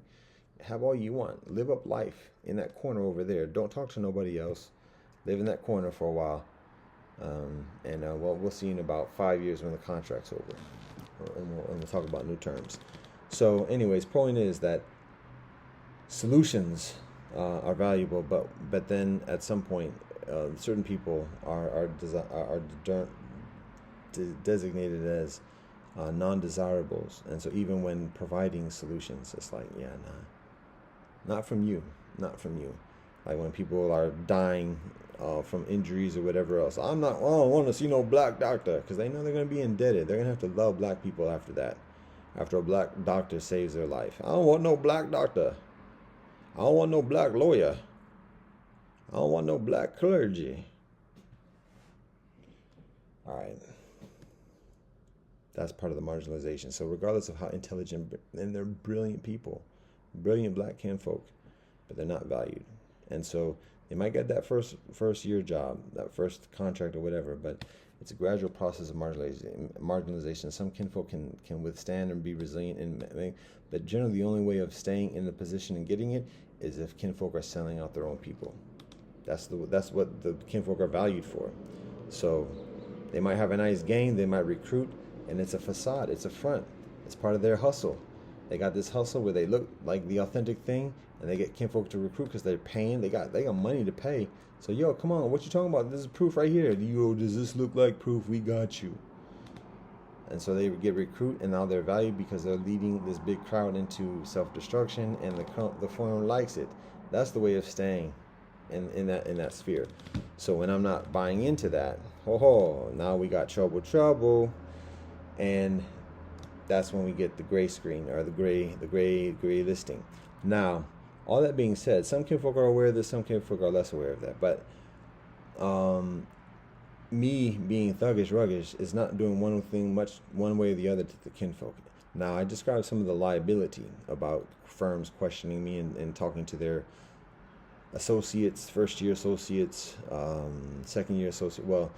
Have all you want. Live up life in that corner over there. Don't talk to nobody else. Live in that corner for a while. We'll see in about 5 years when the contract's over. And we'll talk about new terms. So, anyways, point is that solutions are valuable, but then at some point, certain people are designated as non-desirables, and so even when providing solutions, it's like, yeah, nah, not from you, not from you. Like when people are dying from injuries or whatever else, I don't want to see no black doctor, because they know they're going to be indebted. They're going to have to love black people after that, after a black doctor saves their life. I don't want no black doctor. I don't want no black lawyer. I don't want no black clergy. All right. That's part of the marginalization. So regardless of how intelligent, and they're brilliant people, brilliant black kinfolk, but they're not valued. And so they might get that first year job, that first contract or whatever, but it's a gradual process of marginalization. Some kinfolk can withstand and be resilient, but generally the only way of staying in the position and getting it is if kinfolk are selling out their own people. That's what the kinfolk are valued for. So they might have a nice game, they might recruit, and it's a facade, it's a front, it's part of their hustle. They got this hustle where they look like the authentic thing, and they get kinfolk to recruit because they're paying. They got money to pay. So yo, come on, what you talking about? This is proof right here. Does this look like proof? We got you. And so they get recruit, and now they're valued because they're leading this big crowd into self-destruction, and the firm likes it. That's the way of staying in that sphere. So when I'm not buying into that, now we got trouble, and that's when we get the gray screen, or the gray listing. Now, all that being said, some kinfolk are aware of this, some kinfolk are less aware of that. But me being thuggish, ruggish is not doing one thing much one way or the other to the kinfolk. Now, I described some of the liability about firms questioning me and talking to their associates, first year associates, second year associate. Well,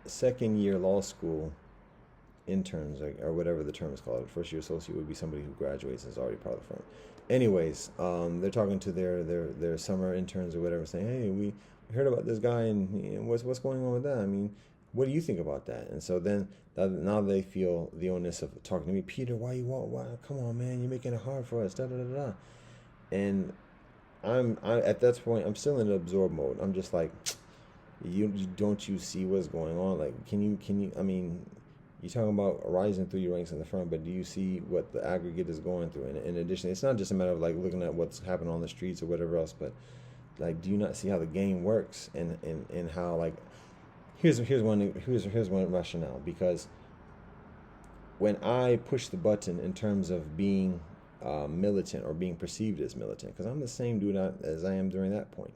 second year law school interns, or whatever the term is called. First year associate would be somebody who graduates and is already part of the firm. Anyways, they're talking to their summer interns or whatever, saying, hey, we heard about this guy, and what's going on with that? I mean, what do you think about that? And so then now they feel the onus of talking to me. Peter, why come on, man, you're making it hard for us, da da da da. And I at that point, I'm still in absorb mode. I'm just like, don't you see what's going on? Like, can you I mean, you're talking about rising through your ranks in the firm, but do you see what the aggregate is going through? And in addition, it's not just a matter of like looking at what's happening on the streets or whatever else, but like, do you not see how the game works, and how, like, here's one rationale. Because when I push the button in terms of being militant, or being perceived as militant, because I'm the same dude as I am during that point,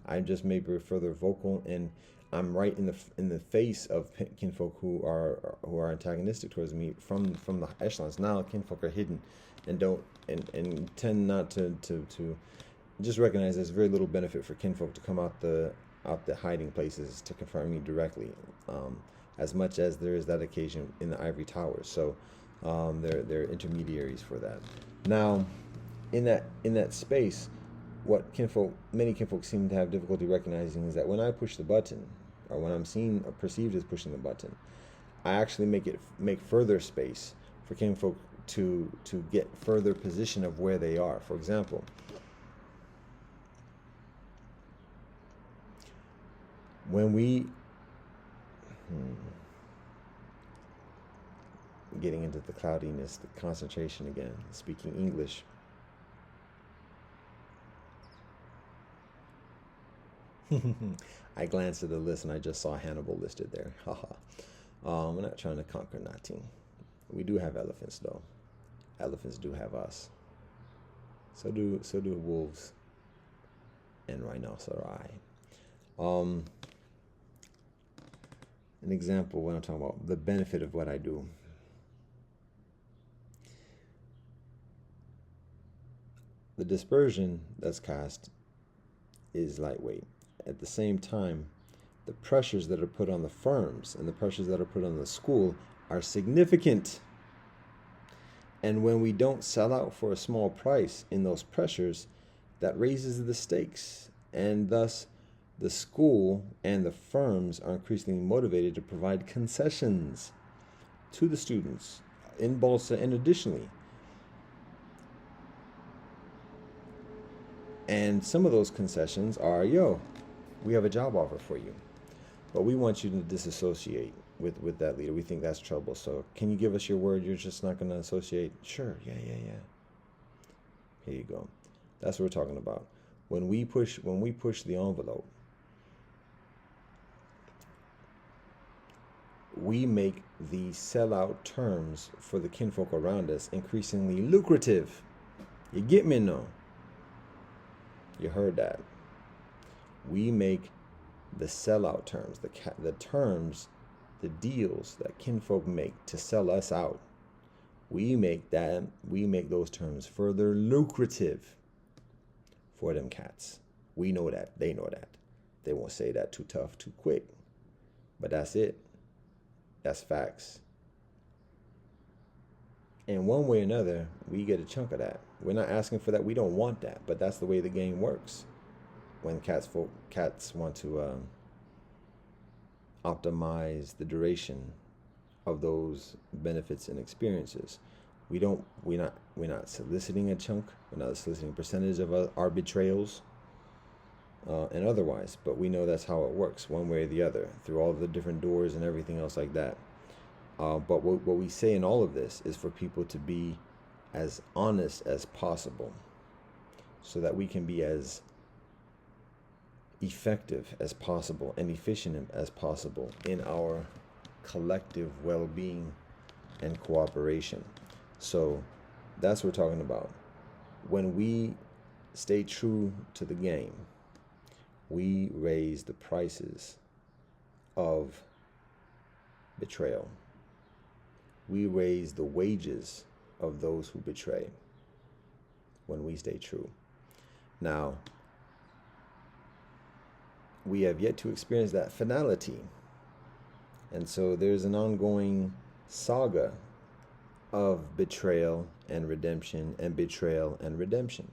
I just maybe further vocal, and I'm right in the face of kinfolk who are antagonistic towards me from the echelons. Now kinfolk are hidden and don't and tend not to just recognize there's very little benefit for kinfolk to come out the hiding places to confront me directly, as much as there is that occasion in the ivory towers. So they're intermediaries for that. Now, in that space, what many kinfolk seem to have difficulty recognizing is that when I push the button, or when I'm seen or perceived as pushing the button, I actually make further space for kinfolk to get further position of where they are. For example, when we getting into the cloudiness, the concentration again, speaking English. I glanced at the list and I just saw Hannibal listed there. Haha. We're not trying to conquer nothing. We do have elephants though. Elephants do have us. So do wolves and rhinoceri. An example when I'm talking about the benefit of what I do. The dispersion that's cast is lightweight. At the same time, the pressures that are put on the firms and the pressures that are put on the school are significant. And when we don't sell out for a small price in those pressures, that raises the stakes. And thus, the school and the firms are increasingly motivated to provide concessions to the students in Bolsa and additionally. And some of those concessions are, yo, we have a job offer for you, but we want you to disassociate with that leader. We think that's trouble. So can you give us your word you're just not going to associate? Sure. Yeah. Here you go. That's what we're talking about. When we push the envelope, we make the sellout terms for the kinfolk around us increasingly lucrative. You get me, no? You heard that. We make the sellout terms, the terms, the deals that kinfolk make to sell us out. We make those terms further lucrative for them cats. We know that. They know that. They won't say that too tough, too quick. But that's it. That's facts. And one way or another, we get a chunk of that. We're not asking for that. We don't want that. But that's the way the game works. When cats want to optimize the duration of those benefits and experiences, we're not soliciting a chunk. We're not soliciting a percentage of our betrayals and otherwise. But we know that's how it works, one way or the other, through all the different doors and everything else like that. But what we say in all of this is for people to be as honest as possible, so that we can be as effective as possible and efficient as possible in our collective well-being and cooperation. So that's what we're talking about. When we stay true to the game, we raise the prices of betrayal. We raise the wages of those who betray when we stay true. Now, we have yet to experience that finality. And so there's an ongoing saga of betrayal and redemption and betrayal and redemption.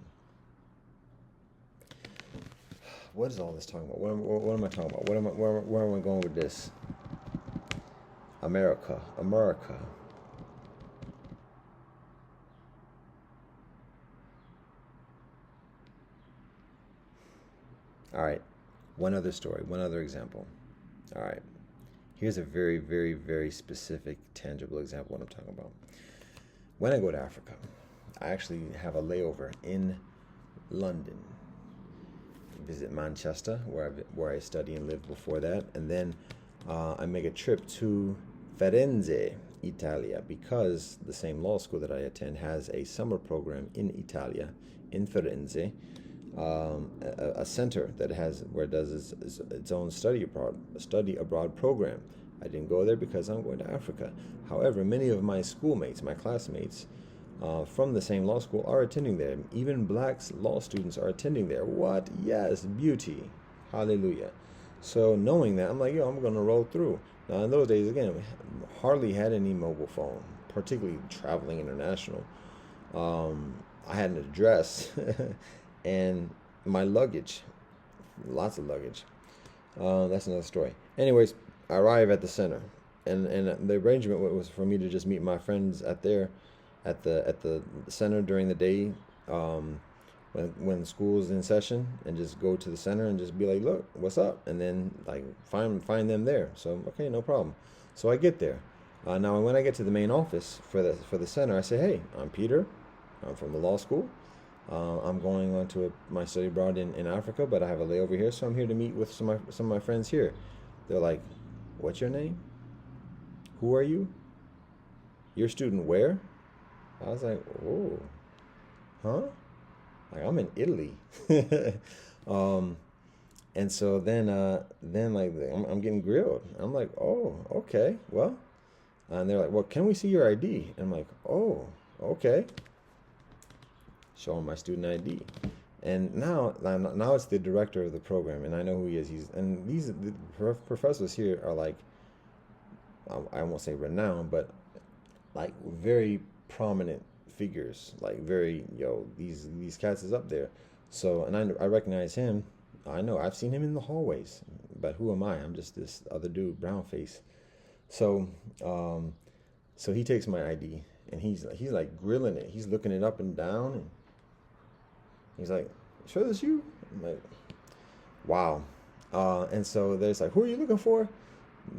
What is all this talking about? What am I talking about? Where am I going with this? America. All right. One other story, one other example. All right. Here's a very, very, very specific, tangible example of what I'm talking about. When I go to Africa, I actually have a layover in London, visit Manchester, where I study and lived before that, and then I make a trip to Firenze, Italia, because the same law school that I attend has a summer program in Italia, in Firenze, a center that does its own study abroad program. I didn't go there because I'm going to Africa. However, many of my schoolmates, my classmates from the same law school are attending there. Even black law students are attending there. What? Yes, beauty. Hallelujah. So knowing that, I'm like, I'm going to roll through. Now, in those days, again, hardly had any mobile phone, particularly traveling international. I had an address and my luggage, lots of luggage. That's another story. Anyways, I arrive at the center, and the arrangement was for me to just meet my friends at the center during the day, when school's in session, and just go to the center and just be like, look, what's up, and then like find them there. So okay, no problem. So I get there. Now when I get to the main office for the center, I say, hey, I'm Peter. I'm from the law school. I'm going on to my study abroad in Africa, but I have a layover here, so I'm here to meet with some of my friends here. They're like, what's your name? Who are you? You're a student where? I was like, oh, huh? Like, I'm in Italy. And so then like I'm getting grilled. I'm like, oh, okay, well, and they're like, well, can we see your ID? And I'm like, oh, okay. Show him my student ID. And now it's the director of the program, and I know who he is. The professors here are like, I won't say renowned, but like very prominent figures, like very, these cats is up there. So, and I recognize him. I know I've seen him in the hallways, but who am I? I'm just this other dude, brown face. So, so he takes my ID and he's like grilling it. He's looking it up and down, and he's like, "Sure, this you?" I'm like, "Wow." And so there's like, "Who are you looking for?"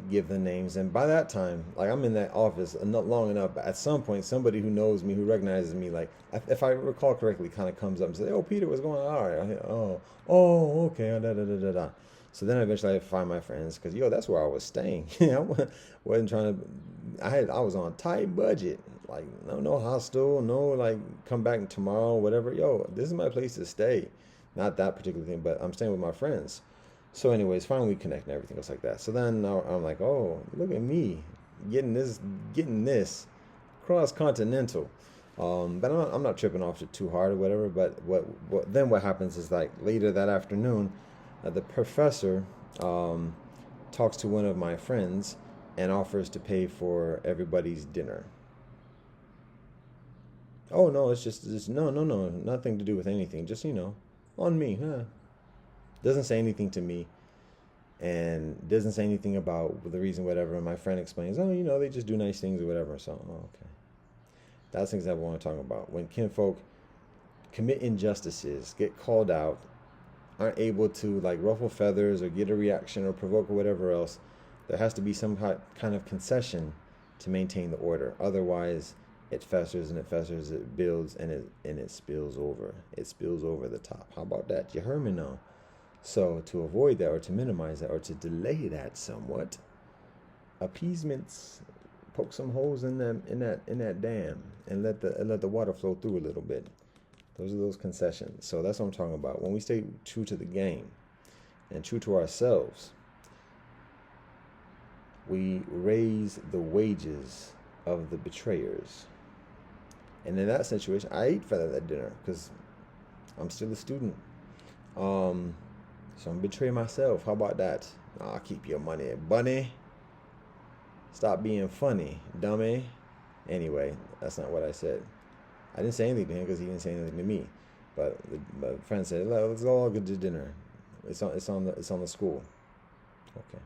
Give the names, and by that time, like, I'm in that office not long enough, but at some point somebody who knows me, who recognizes me, like, if I recall correctly, kind of comes up and says, "Oh, Peter, what's going on?" All right. Oh, okay. Da, da, da, da, da. So then eventually I find my friends, because that's where I was staying. I wasn't trying to. I was on a tight budget, like, no hostel, no like come back tomorrow, whatever. This is my place to stay. Not that particular thing, but I'm staying with my friends. So anyways, finally we connect and everything else like that. So then I'm like, oh, look at me getting this cross-continental. But I'm not tripping off it too hard or whatever. But what happens is, like, later that afternoon, the professor talks to one of my friends and offers to pay for everybody's dinner. Oh no, it's just no, nothing to do with anything. Just on me, huh? Doesn't say anything to me, and doesn't say anything about the reason, whatever. And my friend explains, oh, they just do nice things or whatever. So, okay. That's the example I want to talk about. When kinfolk commit injustices, get called out, aren't able to, like, ruffle feathers or get a reaction or provoke or whatever else, there has to be some kind of concession to maintain the order. Otherwise, it festers and it festers, it builds, and it spills over. It spills over the top. How about that? You heard me now. So to avoid that, or to minimize that, or to delay that somewhat, appeasements, poke some holes in that dam, and let the water flow through a little bit. Those are those concessions. So that's what I'm talking about. When we stay true to the game and true to ourselves, we raise the wages of the betrayers. And in that situation, I ate for that dinner because I'm still a student. So I'm betraying myself. How about that? I'll keep your money, bunny. Stop being funny, dummy. Anyway, that's not what I said. I didn't say anything to him because he didn't say anything to me. But my friend said, "Let's all go to dinner. It's on the school." Okay.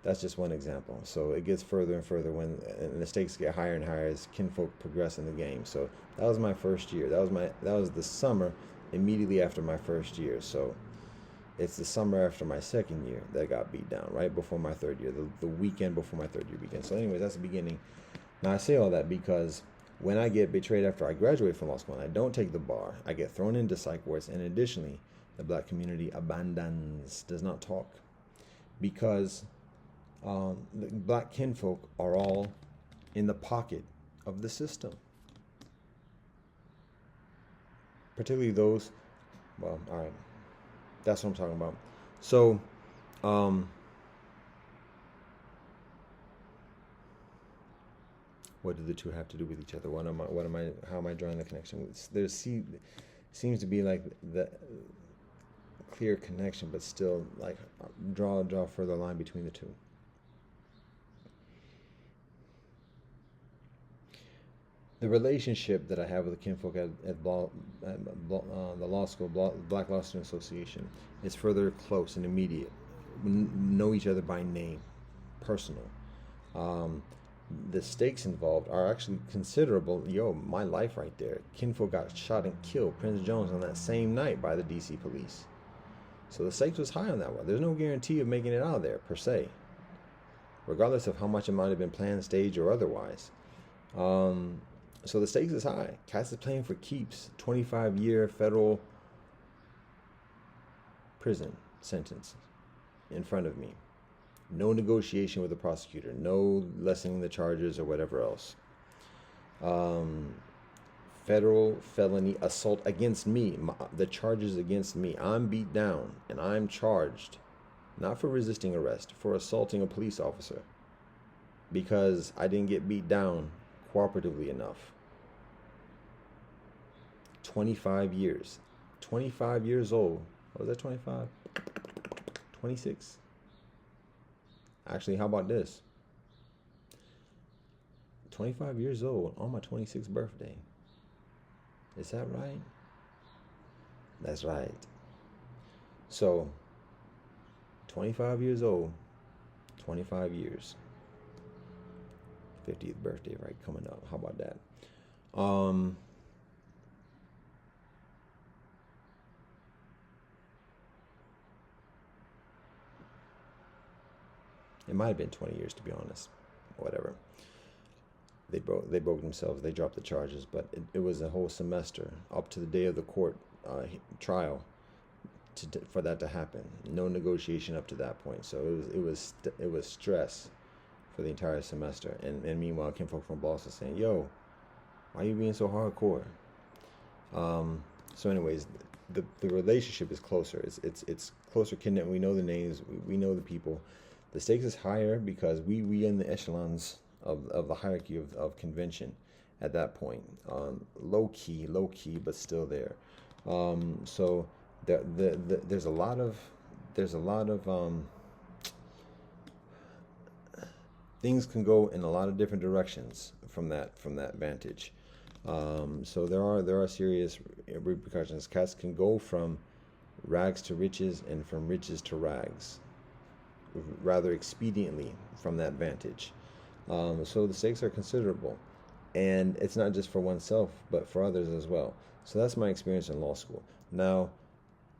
That's just one example. So it gets further and further and the stakes get higher and higher as kinfolk progress in the game. So that was my first year. That was the summer immediately after my first year. So it's the summer after my second year that I got beat down, right before my third year, the weekend before my third year began. So anyways, that's the beginning. Now I say all that because when I get betrayed after I graduate from law school and I don't take the bar, I get thrown into psych wards, and additionally, the black community abandons, does not talk, because the black kinfolk are all in the pocket of the system. Particularly those, well, all right, that's what I'm talking about. So, what do the two have to do with each other? How am I drawing the connection? Seems to be like the clear connection, but still, like, draw a further line between the two. The relationship that I have with the kinfolk at the law school, Black Law Student Association, is further close and immediate. We know each other by name, personal. The stakes involved are actually considerable. My life right there. Kinfolk got shot and killed, Prince Jones, on that same night by the DC police. So the stakes was high on that one. There's no guarantee of making it out of there, per se, regardless of how much it might have been planned, staged, or otherwise. So the stakes is high. Cass is playing for keeps. 25-year federal prison sentence in front of me. No negotiation with the prosecutor. No lessening the charges or whatever else. Federal felony assault against me. The charges against me. I'm beat down and I'm charged, not for resisting arrest, for assaulting a police officer because I didn't get beat down cooperatively enough. 25 years. 25 years old. Was that 25? 26? Actually, how about this? 25 years old on my 26th birthday. Is that right? That's right. So, 25 years old, 25 years, 50th birthday, right, coming up. How about that? Um, it might have been 20 years to be honest. Whatever. They broke themselves. They dropped the charges, but it was a whole semester up to the day of the court trial for that to happen. No negotiation up to that point. So it was stress for the entire semester. And meanwhile, Kinfolk from Boston saying, "Yo, why are you being so hardcore?" So, anyways, the relationship is closer. It's closer kin. We know the names. We know the people. The stakes is higher because we in the echelons of the hierarchy of convention at that point. Low key, but still there. So there's a lot of things can go in a lot of different directions from that vantage. So there are serious repercussions. Cats can go from rags to riches and from riches to rags rather expediently from that vantage. So the stakes are considerable, and it's not just for oneself but for others as well. So that's my experience in law school. Now,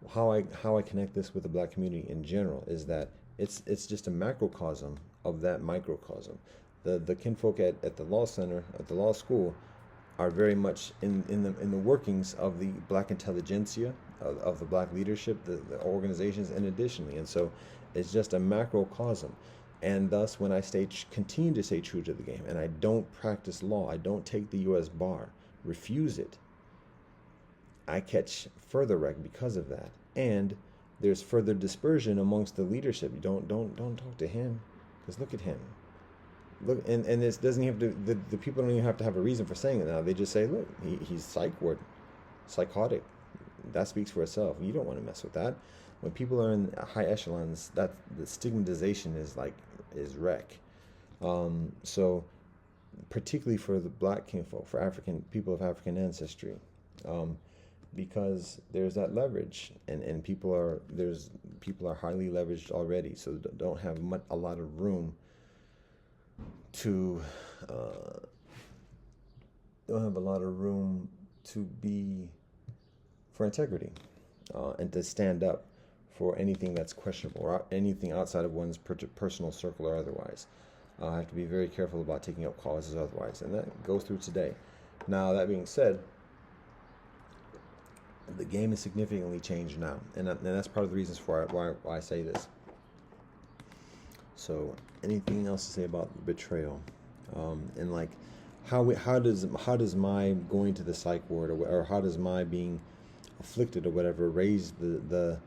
how I connect this with the black community in general is that it's just a macrocosm of that microcosm. The kinfolk at the law center, at the law school, are very much in the workings of the black intelligentsia, of the black leadership, the organizations, and additionally. And so it's just a macrocosm. And thus, when I continue to stay true to the game, and I don't practice law, I don't take the U.S. bar, refuse it, I catch further wreck because of that. And there's further dispersion amongst the leadership. Don't talk to him, because look at him. Look, and this doesn't have to. The people don't even have to have a reason for saying it now. They just say, look, he's psychotic. That speaks for itself. You don't want to mess with that. When people are in high echelons, that the stigmatization is wreck. So particularly for the black kinfolk, for African people of African ancestry, because there's that leverage, and people are highly leveraged already, so don't have a lot of room to be for integrity, and to stand up for anything that's questionable or anything outside of one's personal circle or otherwise. I have to be very careful about taking up causes otherwise, and that goes through today. Now, that being said, the game has significantly changed now, and that's part of the reasons for why I say this. So, anything else to say about betrayal, and like how does my going to the psych ward, or how does my being afflicted or whatever raise the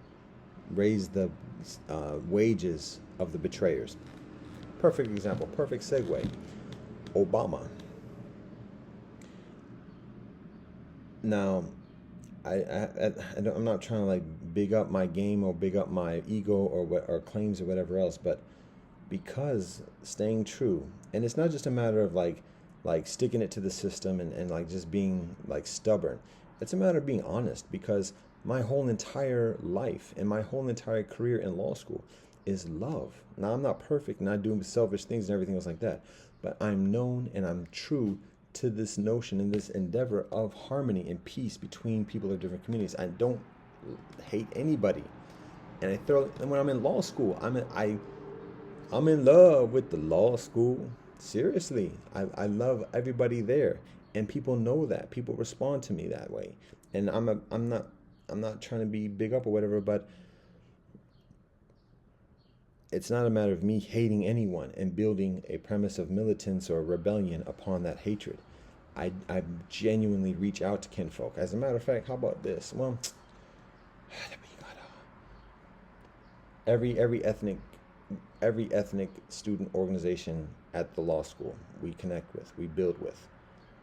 wages of the betrayers? Perfect example, perfect segue. Obama. Now, I'm not trying to like big up my game or big up my ego or claims or whatever else, but because staying true, and it's not just a matter of like sticking it to the system and like just being like stubborn. It's a matter of being honest, because my whole entire life and my whole entire career in law school is love. Now, I'm not perfect, not doing selfish things and everything else like that, but I'm known and I'm true to this notion and this endeavor of harmony and peace between people of different communities. I don't hate anybody, and when I'm in law school, I'm in love with the law school. Seriously, I love everybody there, and people know that. People respond to me that way, and I'm not trying to be big up or whatever, but it's not a matter of me hating anyone and building a premise of militance or rebellion upon that hatred. I genuinely reach out to kinfolk. As a matter of fact, how about this? Well, every ethnic student organization at the law school we connect with, we build with.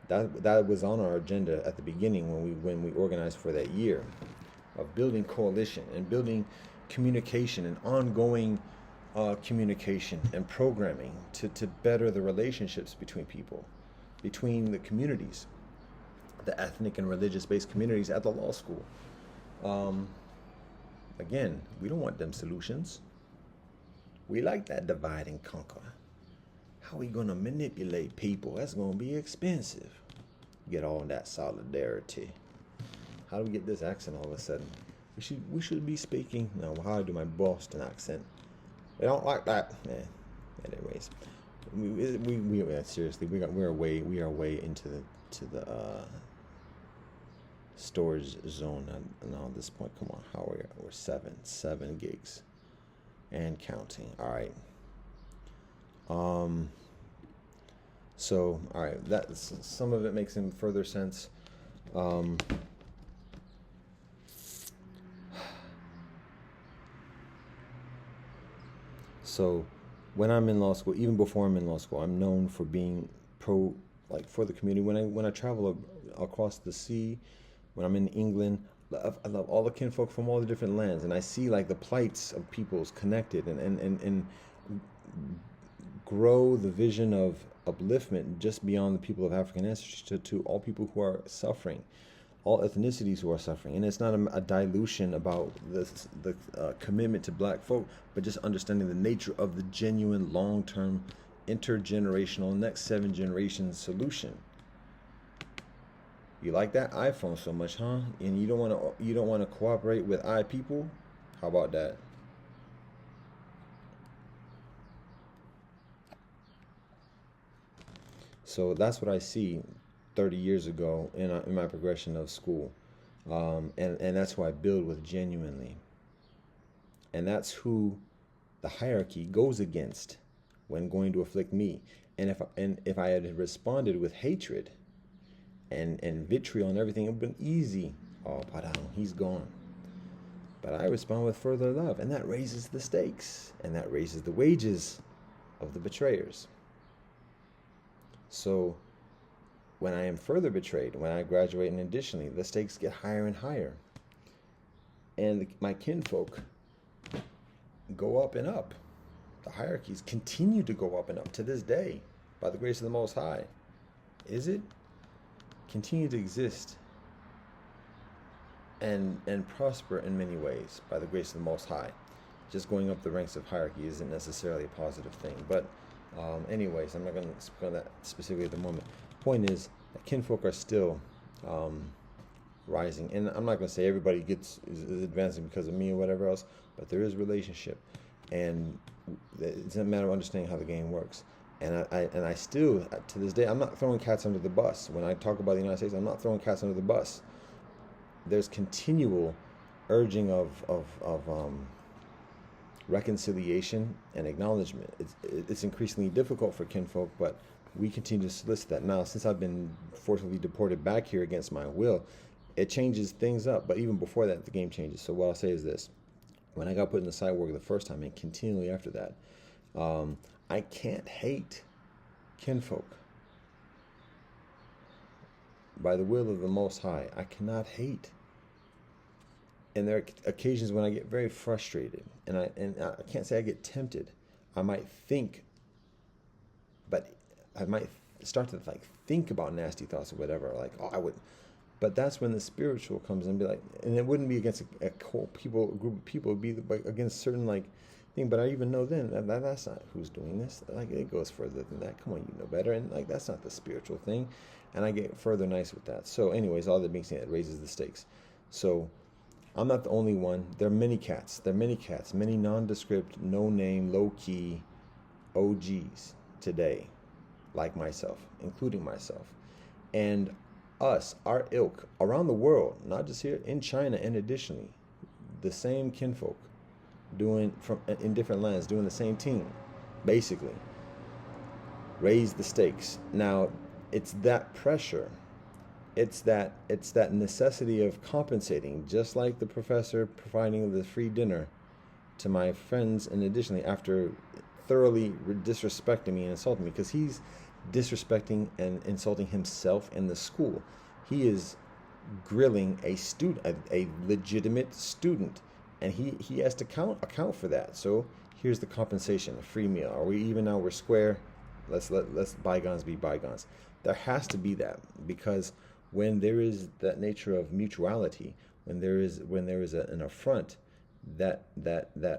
That was on our agenda at the beginning when we organized for that year of building coalition and building communication and ongoing communication and programming to better the relationships between people, between the communities. the ethnic and religious-based communities at the law school. Um, Again, we don't want them solutions. We like that divide and conquer. How we gonna manipulate people? That's gonna be expensive. Get all that solidarity. How do we get this accent all of a sudden? We should be speaking. No, how do I do my Boston accent? They don't like that. Anyways, seriously, we are way into the storage zone now at this point. Come on, how are we? We're 7 gigs and counting. All right. So all right, that's some of it makes some further sense. So when I'm in law school, even before I'm in law school, I'm known for being for the community. When I travel across the sea, when I'm in England, I love all the kinfolk from all the different lands, and I see like the plights of peoples connected, and grow the vision of upliftment just beyond the people of African ancestry to all people who are suffering, all ethnicities who are suffering. And it's not a dilution about the commitment to black folk, but just understanding the nature of the genuine long-term intergenerational next 7 generations solution. You like that iPhone so much, huh? And you don't want to cooperate with people? How about that? So that's what I see 30 years ago in my progression of school. And that's who I build with genuinely. And that's who the hierarchy goes against when going to afflict me. And if I had responded with hatred and vitriol and everything, it would have been easy. Oh, Padang, he's gone. But I respond with further love, and that raises the stakes, and that raises the wages of the betrayers. So when I am further betrayed, when I graduate, and additionally, the stakes get higher and higher. And my kinfolk go up and up. The hierarchies continue to go up and up to this day by the grace of the Most High. Is it? Continue to exist and prosper in many ways by the grace of the Most High. Just going up the ranks of hierarchy isn't necessarily a positive thing. But anyways, I'm not going to speak on that specifically at the moment. Point is that kinfolk are still rising. And I'm not going to say everybody is advancing because of me or whatever else, but there is relationship. And it's a matter of understanding how the game works. And I still, to this day, I'm not throwing cats under the bus. When I talk about the United States, I'm not throwing cats under the bus. There's continual urging of reconciliation and acknowledgement. It's increasingly difficult for kinfolk, but we continue to solicit that. Now, since I've been forcibly deported back here against my will, it changes things up. But even before that, the game changes. So what I'll say is this. When I got put in the side work the first time and continually after that, I can't hate kinfolk. By the will of the Most High, I cannot hate. And there are occasions when I get very frustrated, and I can't say I get tempted. I might think, but I might start to think about nasty thoughts or whatever. Like, oh, I would. But that's when the spiritual comes in and be like, and it wouldn't be against a group of people. It would be against certain thing. But I even know then that's not who's doing this. It goes further than that. Come on, you know better. And that's not the spiritual thing. And I get further nice with that. So anyways, all that being said, it raises the stakes. So I'm not the only one. There are many cats. Many nondescript, no name, low key OGs today, like myself, including myself, and us, our ilk around the world, not just here in China, and additionally, the same kinfolk doing in different lands, doing the same thing, basically. Raise the stakes. Now, it's that pressure. It's that necessity of compensating, just like the professor providing the free dinner to my friends, and additionally, after thoroughly disrespecting me and insulting me, because he's disrespecting and insulting himself and the school. He is grilling a student, a legitimate student, and he has to account for that. So here's the compensation: a free meal. Are we even now? We're square. Let's bygones be bygones. There has to be that, because when there is that nature of mutuality, when there is an affront that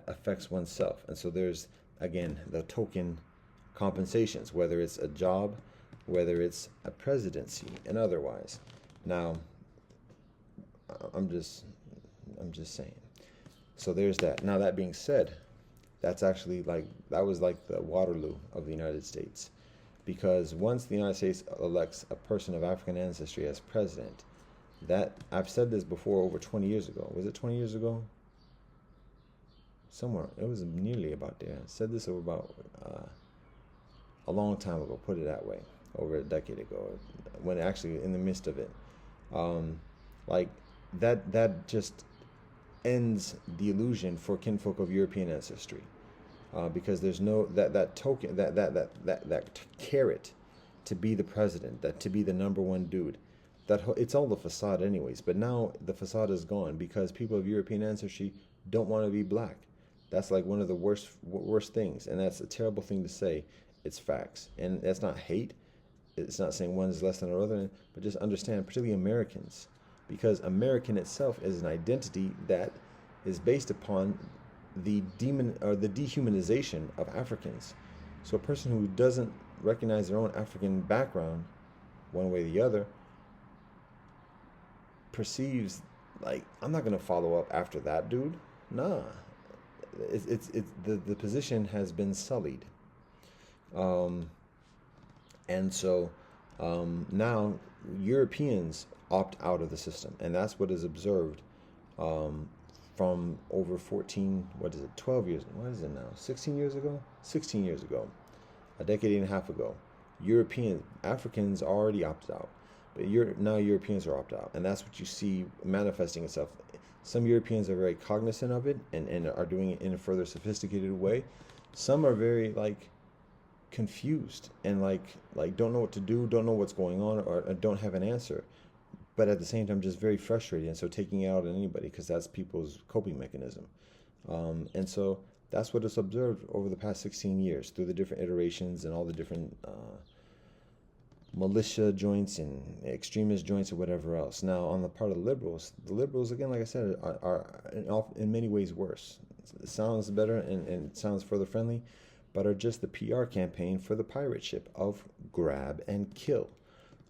affects oneself. And so there's, again, the token compensations, whether it's a job, whether it's a presidency, and otherwise. Now, I'm just saying. So there's that. Now, that being said, that was like the Waterloo of the United States, because once the United States elects a person of African ancestry as president, that, I've said this before, over 20 years ago. Was it 20 years ago? Somewhere. It was nearly about there. I said this over about a long time ago, put it that way, over a decade ago, when actually in the midst of it. Like, that just ends the illusion for kinfolk of European ancestry, because there's no that token, that carrot to be the president, that to be the number one dude. It's all the facade anyways. But now the facade is gone because people of European ancestry don't want to be black. That's like one of the worst things, and that's a terrible thing to say. It's facts, and that's not hate. It's not saying one is less than another, but just understand, particularly Americans, because American itself is an identity that is based upon the dehumanization of Africans. So a person who doesn't recognize their own African background, one way or the other, perceives like, I'm not gonna follow up after that dude. Nah, it's the position has been sullied, and so now Europeans opt out of the system, and that's what is observed from over 14, 12 years, what is it now, 16 years ago? 16 years ago, a decade and a half ago. Africans already opted out, but now Europeans are opted out, and that's what you see manifesting itself. Some Europeans are very cognizant of it and are doing it in a further sophisticated way. Some are very confused and don't know what to do, don't know what's going on, or don't have an answer, but at the same time just very frustrated, and so taking it out on anybody, because that's people's coping mechanism. And so that's what is observed over the past 16 years through the different iterations and all the different militia joints and extremist joints or whatever else. Now, on the part of the liberals again, like I said, are in many ways worse. It sounds better and it sounds further friendly, but are just the PR campaign for the pirate ship of grab and kill.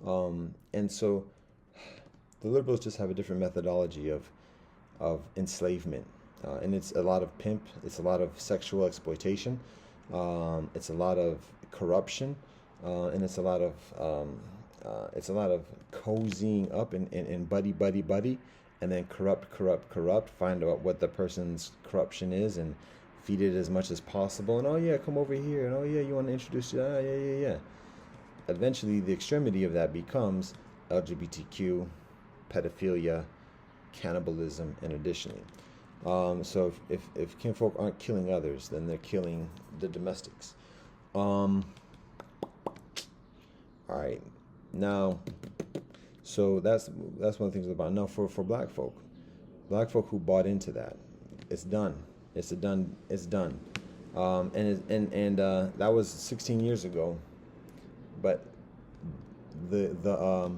And so the liberals just have a different methodology of enslavement. And it's a lot of pimp, it's a lot of sexual exploitation, it's a lot of corruption, and it's a lot of cozying up and buddy, and then corrupt, find out what the person's corruption is and feed it as much as possible. And, oh yeah, come over here, and oh yeah, you want to introduce you? Yeah. Eventually, the extremity of that becomes LGBTQ, pedophilia, cannibalism, and additionally. So if kinfolk aren't killing others, then they're killing the domestics. All right, now, so that's one of the things about. Now, for black folk who bought into that, it's done. It's done. And that was 16 years ago, but the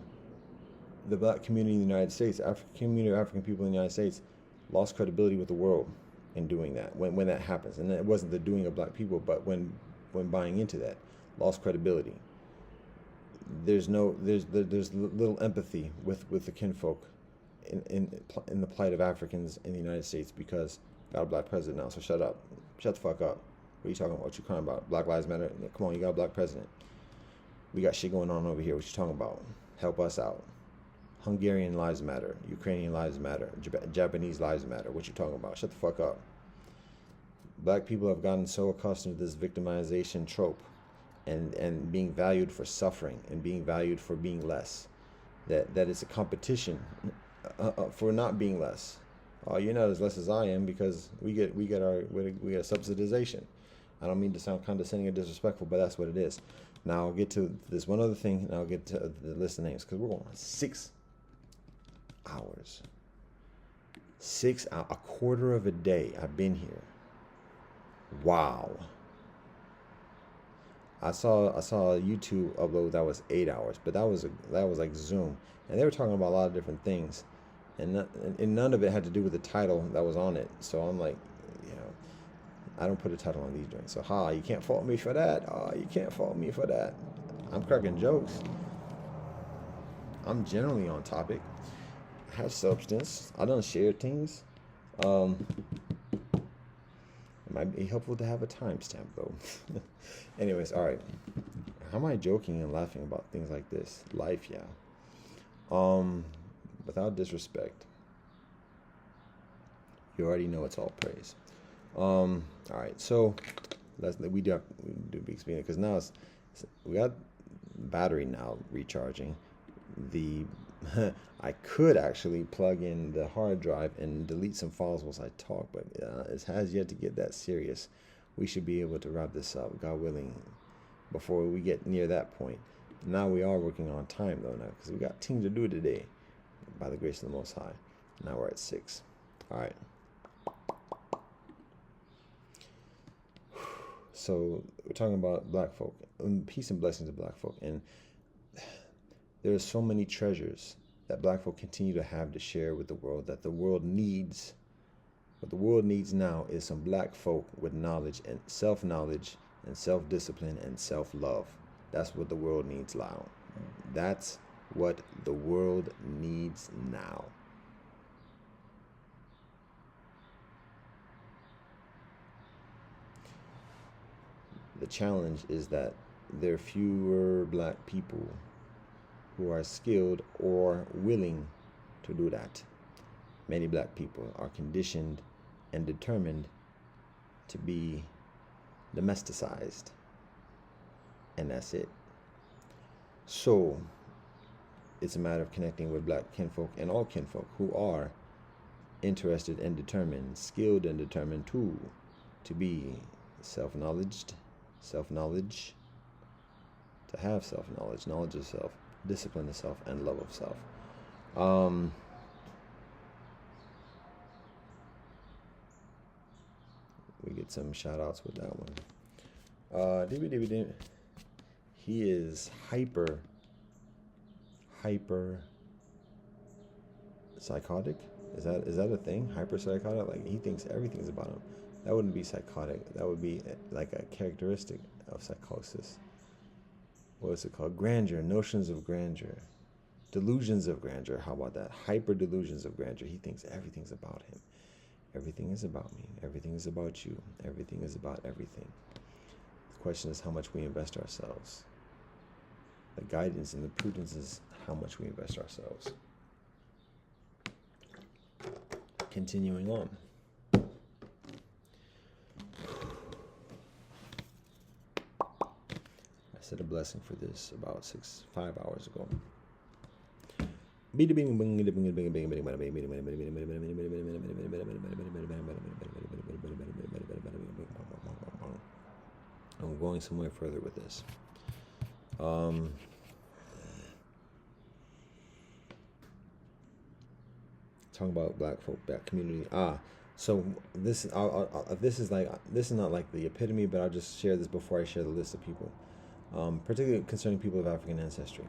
black community in the United States, community of African people in the United States, lost credibility with the world in doing that when that happens. And it wasn't the doing of black people, but when buying into that, lost credibility. There's little empathy with the kinfolk in the plight of Africans in the United States, because got a black president now. So shut the fuck up. What are you talking about? What you crying about? Black Lives Matter? Come on, you got a black president. We got shit going on over here. What you talking about? Help us out. Hungarian lives matter. Ukrainian lives matter. Japanese lives matter. What you talking about? Shut the fuck up. Black people have gotten so accustomed to this victimization trope and being valued for suffering and being valued for being less, that it's a competition for not being less. Oh, you're not as less as I am because we get a subsidization. I don't mean to sound condescending or disrespectful, but that's what it is. Now I'll get to this one other thing, and I'll get to the list of names, because we're going on 6 hours. 6 hours, a quarter of a day I've been here. Wow. I saw a YouTube upload that was 8 hours, but that was like Zoom, and they were talking about a lot of different things, and none of it had to do with the title that was on it. So I'm like, you know, I don't put a title on these drinks. So you can't fault me for that. You can't fault me for that. I'm cracking jokes. I'm generally on topic. I have substance. I don't share things. Um, it might be helpful to have a timestamp though. Anyways, all right. How am I joking and laughing about things like this? Life, yeah. Without disrespect. You already know it's all praise. All right. So we do be explaining because now we got battery now recharging. I could actually plug in the hard drive and delete some files while I talk, but it has yet to get that serious. We should be able to wrap this up, God willing, before we get near that point. Now we are working on time though now because we got things to do today, by the grace of the Most High. Now we're at 6. All right. So we're talking about black folk, peace and blessings of black folk, and there are so many treasures that black folk continue to have to share with the world that the world needs. What the world needs now is some black folk with knowledge and self-knowledge and self-discipline and self-love. That's what the world needs now. That's what the world needs now. The challenge is that there are fewer black people who are skilled or willing to do that. Many black people are conditioned and determined to be domesticized, and that's it. So it's a matter of connecting with black kinfolk and all kinfolk who are interested and determined, skilled and determined too, to be self-knowledge, to have self-knowledge, knowledge of self, discipline of self, and love of self. We get some shout outs with that one. He is hyper psychotic. Is that a thing? Hyper psychotic? Like he thinks everything's about him. That wouldn't be psychotic. That would be like a characteristic of psychosis. What is it called? Grandeur, notions of grandeur, delusions of grandeur. How about that? Hyper delusions of grandeur. He thinks everything's about him. Everything is about me. Everything is about you. Everything is about everything. The question is how much we invest ourselves. The guidance and the prudence is how much we invest ourselves. Continuing on. I said a blessing for this about 5 hours ago. I'm going somewhere further with this. Talking about black folk, black community. So this is not like the epitome, but I'll just share this before I share the list of people, particularly concerning people of African ancestry.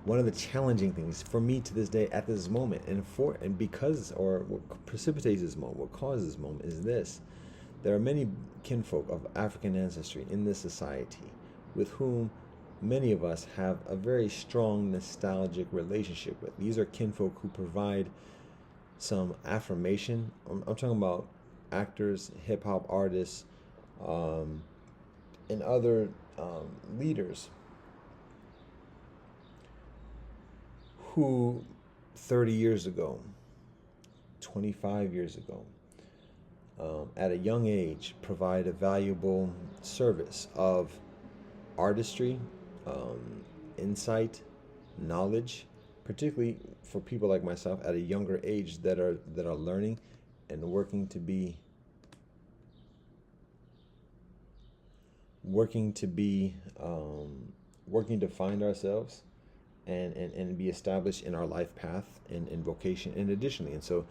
One of the challenging things for me to this day at this moment, what precipitates this moment, what causes this moment is this: there are many kinfolk of African ancestry in this society with whom many of us have a very strong nostalgic relationship with. These are kinfolk who provide some affirmation. I'm talking about actors, hip hop artists, and other leaders who 30 years ago, 25 years ago, at a young age, provide a valuable service of artistry, insight, knowledge, particularly for people like myself at a younger age that are learning and working to find ourselves and be established in our life path and vocation and additionally. And so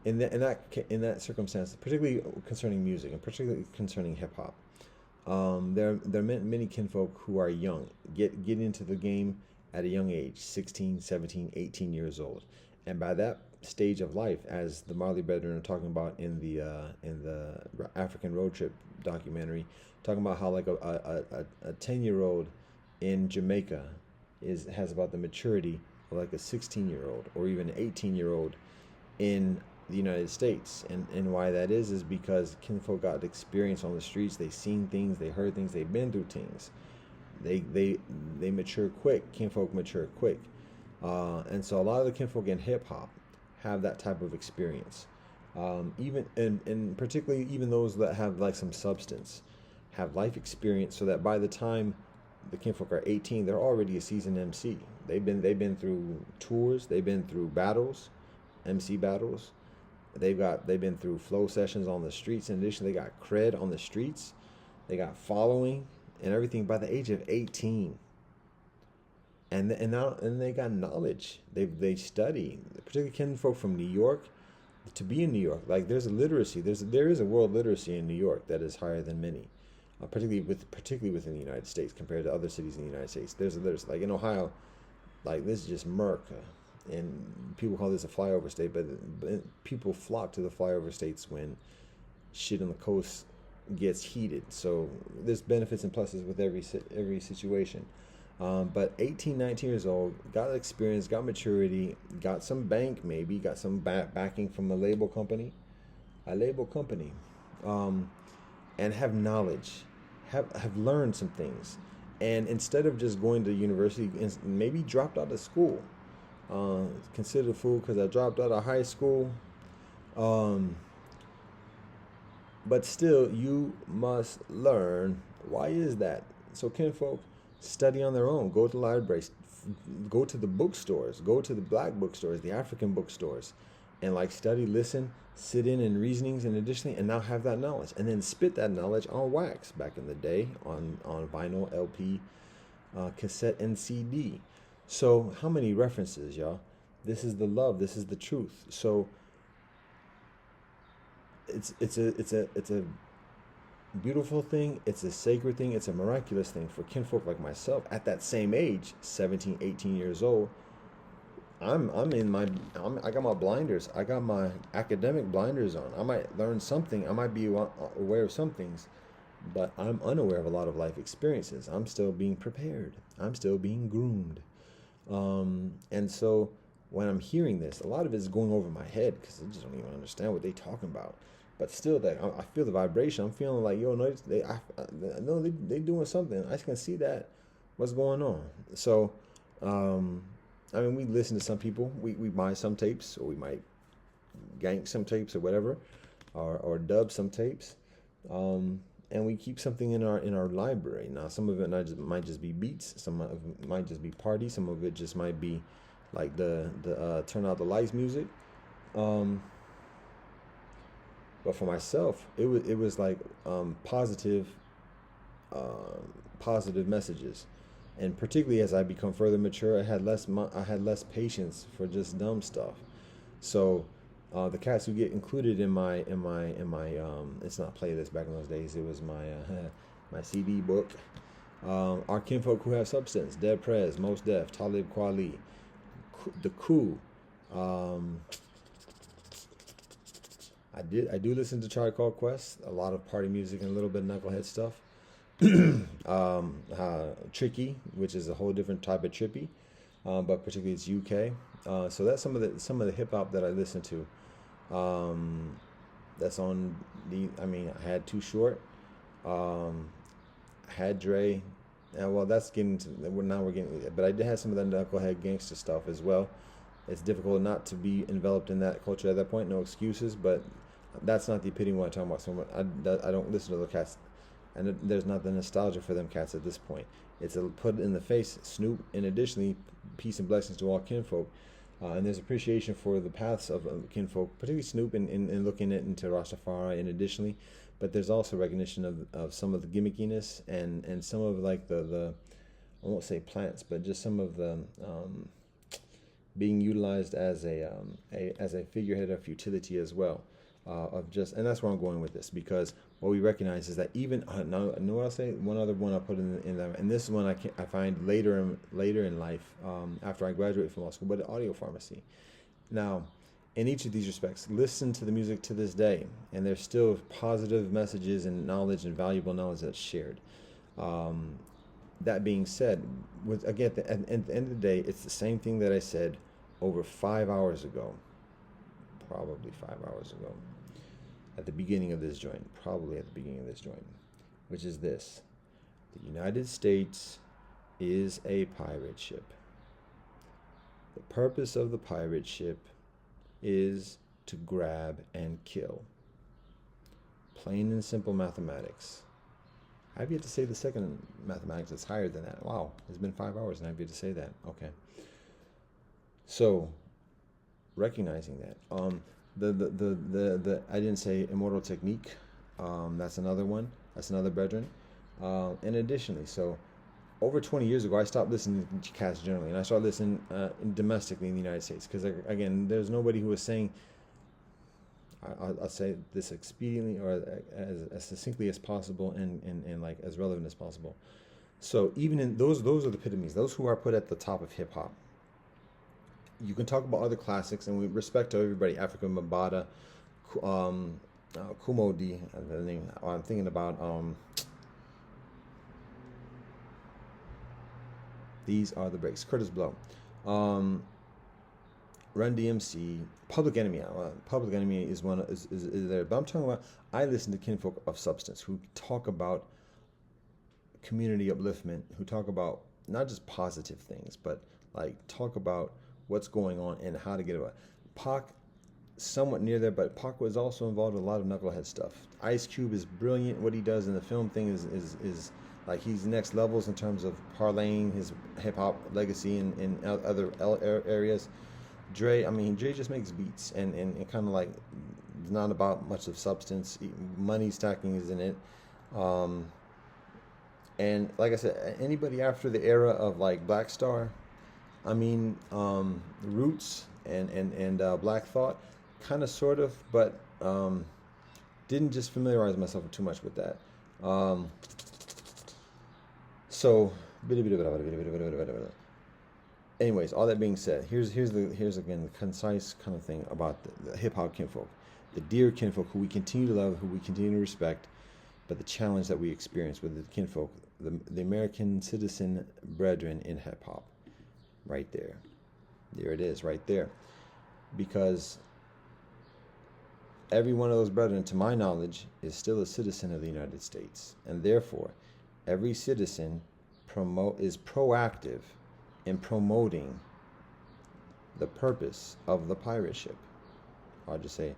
in that circumstance, particularly concerning music and particularly concerning hip hop, There are many kinfolk who are young, get into the game at a young age, 16, 17, 18 years old. And by that stage of life, as the Marley Brethren are talking about in the African road trip documentary, talking about how like a 10-year-old in Jamaica has about the maturity of like a 16-year-old or even an 18-year-old in the United States. And why that is because kinfolk got experience on the streets. They seen things, they heard things, they've been through things. They mature quick. Kinfolk mature quick. And so a lot of the kinfolk in hip hop have that type of experience. Even and particularly even those that have like some substance have life experience, so that by the time the kinfolk are 18, they're already a seasoned MC. They've been through tours, they've been through battles, MC battles. They've been through flow sessions on the streets. In addition, they got cred on the streets. They got following and everything by the age of 18. And they got knowledge. They study, particularly kinfolk from New York. To be in New York, like there's a literacy. There is a world literacy in New York that is higher than many, particularly within the United States compared to other cities in the United States. There's a literacy. Like in Ohio, like this is just America, and people call this a flyover state, but people flock to the flyover states when shit on the coast gets heated. So there's benefits and pluses with every situation. But 18, 19 years old, got experience, got maturity, got some bank, maybe got some backing from a label company, and have knowledge, have learned some things. And instead of just going to university, maybe dropped out of school, considered a fool because I dropped out of high school. But still, you must learn. Why is that? So kinfolk study on their own. Go to libraries, go to the bookstores, go to the black bookstores, the African bookstores, and like study, listen, sit in reasonings, and additionally, and now have that knowledge, and then spit that knowledge on wax. Back in the day, on vinyl, LP, cassette, and CD. So how many references, y'all? This is the love. This is the truth. So it's a beautiful thing. It's a sacred thing. It's a miraculous thing for kinfolk like myself at that same age, 17, 18 years old. I got my blinders. I got my academic blinders on. I might learn something. I might be aware of some things, but I'm unaware of a lot of life experiences. I'm still being prepared. I'm still being groomed. And so when I'm hearing this, a lot of it is going over my head because I just don't even understand what they're talking about. But still, that I feel the vibration. I'm feeling like, yo, no, they doing something. I can see that. What's going on? So, I mean, we listen to some people. We buy some tapes, or we might gank some tapes, or whatever, or dub some tapes, and we keep something in our library. Now, some of it might just be beats. Some of it might just be party. Some of it just might be like the turn out the lights music. But for myself, it was like positive messages, and particularly as I become further mature, I had less patience for just dumb stuff. So the cats who get included in my it's not playlist back in those days. It was my my CD book. Are kinfolk who have substance: Dead Prez, Mos Def, Talib Kweli, The Coup. I do listen to Tribe Called Quest, a lot of party music and a little bit of knucklehead stuff. Tricky, which is a whole different type of trippy, but particularly it's UK. So that's some of the hip hop that I listen to. That's on I had Too Short, I had Dre, and well, that's getting to now we're getting. But I did have some of the knucklehead gangster stuff as well. It's difficult not to be enveloped in that culture at that point. No excuses, but that's not the epitome of what I'm talking about. So I don't listen to the cats, and there's not the nostalgia for them cats at this point. It's a put in the face Snoop, and additionally, peace and blessings to all kinfolk. And there's appreciation for the paths of kinfolk, particularly Snoop, in looking into Rastafari, and additionally, but there's also recognition of some of the gimmickiness and some of like the I won't say plants, but just some of the being utilized as a figurehead of futility as well, and that's where I'm going with this, because what we recognize is that even no, know what I'll say. One other one I'll put in there, and this one I find later in life, after I graduate from law school, but audio pharmacy. Now, in each of these respects, listen to the music to this day, and there's still positive messages and knowledge and valuable knowledge that's shared. That being said, with again at the end of the day, it's the same thing that I said over 5 hours ago, probably 5 hours ago, at the beginning of this joint, probably at the beginning of this joint, which is this: the United States is a pirate ship. The purpose of the pirate ship is to grab and kill. Plain and simple mathematics. I've yet to say the second mathematics that's higher than that. Wow, it's been 5 hours and I've yet to say that. Okay. So, recognizing that. I didn't say Immortal Technique. That's another one. That's another brethren. And additionally, so over 20 years ago, I stopped listening to cats generally, and I started listening domestically in the United States, because again, there's nobody who was saying, I'll say this expediently or as succinctly as possible and like as relevant as possible. So even in those are the epitomes, those who are put at the top of hip hop. You can talk about other classics, and we respect to everybody: Afrika Bambaataa, Kool Moe Dee, the name I'm thinking about. These are the breaks. Curtis Blow, Run DMC, Public Enemy. Public Enemy is there, but I'm talking about. I listen to kinfolk of substance who talk about community upliftment, who talk about not just positive things, but like talk about what's going on and how to get it. Pac, somewhat near there, but Pac was also involved in a lot of knucklehead stuff. Ice Cube is brilliant. What he does in the film thing is like he's next levels in terms of parlaying his hip hop legacy in other areas. Dre just makes beats and kind of like it's not about much of substance. Money stacking is in it. And like I said, anybody after the era of like Black Star, Roots and Black Thought, kind of sort of, but didn't just familiarize myself too much with that. So, anyways, all that being said, here's again the concise kind of thing about the hip hop kinfolk, the dear kinfolk who we continue to love, who we continue to respect, but the challenge that we experience with the kinfolk, the American citizen brethren in hip hop, right there it is, right there, because every one of those brethren, to my knowledge, is still a citizen of the United States, and therefore every citizen is proactive in promoting the purpose of the pirate ship. I'll just say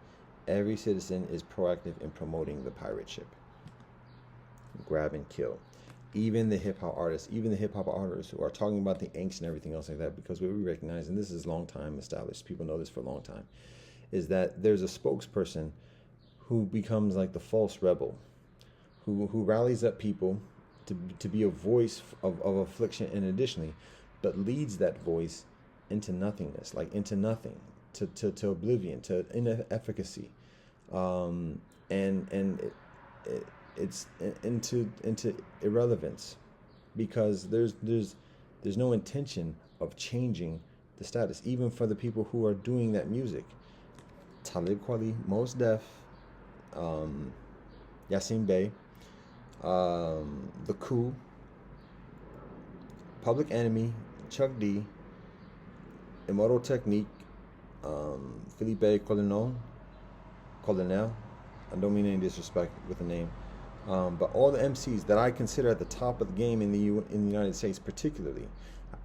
every citizen is proactive in promoting the pirate ship. Grab and kill. Even the hip hop artists who are talking about the angst and everything else like that, because what we recognize, and this is long time established, people know this for a long time, is that there's a spokesperson who becomes like the false rebel, who rallies up people to be a voice of affliction, and additionally, but leads that voice into nothingness, like into nothing, to oblivion, to inefficacy, it's into irrelevance, because there's no intention of changing the status, even for the people who are doing that music. Talib Kweli, Mos Def, Yasin Bey, The Coup, Public Enemy, Chuck D, Immortal Technique, Felipe Colonel. I don't mean any disrespect with the name, but all the MCs that I consider at the top of the game in the United States, particularly,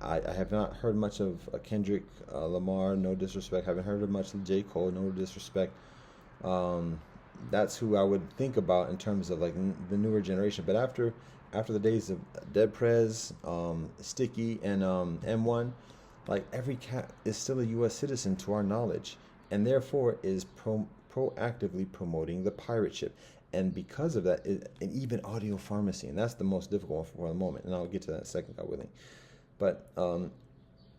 I have not heard much of Kendrick Lamar, no disrespect. Haven't heard of much of J. Cole, no disrespect. That's who I would think about in terms of like the newer generation. But after the days of Dead Prez, Sticky, and M1, like every cat is still a U.S. citizen to our knowledge, and therefore is proactively promoting the pirate ship. And because of that, and even audio pharmacy, and that's the most difficult one for the moment, and I'll get to that in a second, God willing. But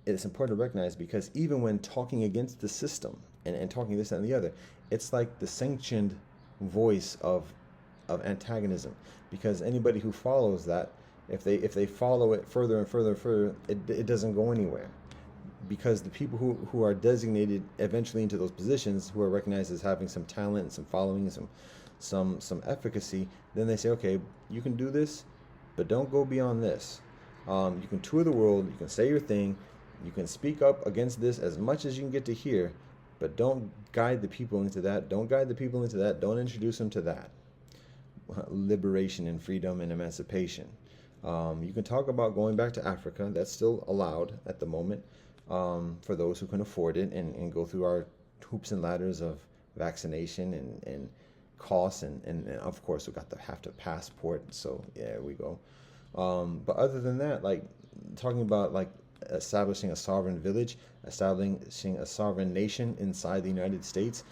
it's important to recognize, because even when talking against the system and talking this and the other, it's like the sanctioned voice of of antagonism, because anybody who follows that, if they follow it further and further and further, it doesn't go anywhere, because the people who are designated eventually into those positions, who are recognized as having some talent, some following, some efficacy, then they say, okay, you can do this, but don't go beyond this. You can tour the world, you can say your thing, you can speak up against this as much as you can get to hear, but don't guide the people into that. Don't guide the people into that. Don't introduce them to that. Liberation and freedom and emancipation. You can talk about going back to Africa. That's still allowed at the moment, for those who can afford it, and go through our hoops and ladders of vaccination and costs, and of course we have to passport. So yeah, we go. But other than that, like talking about like establishing a sovereign village, establishing a sovereign nation inside the United States,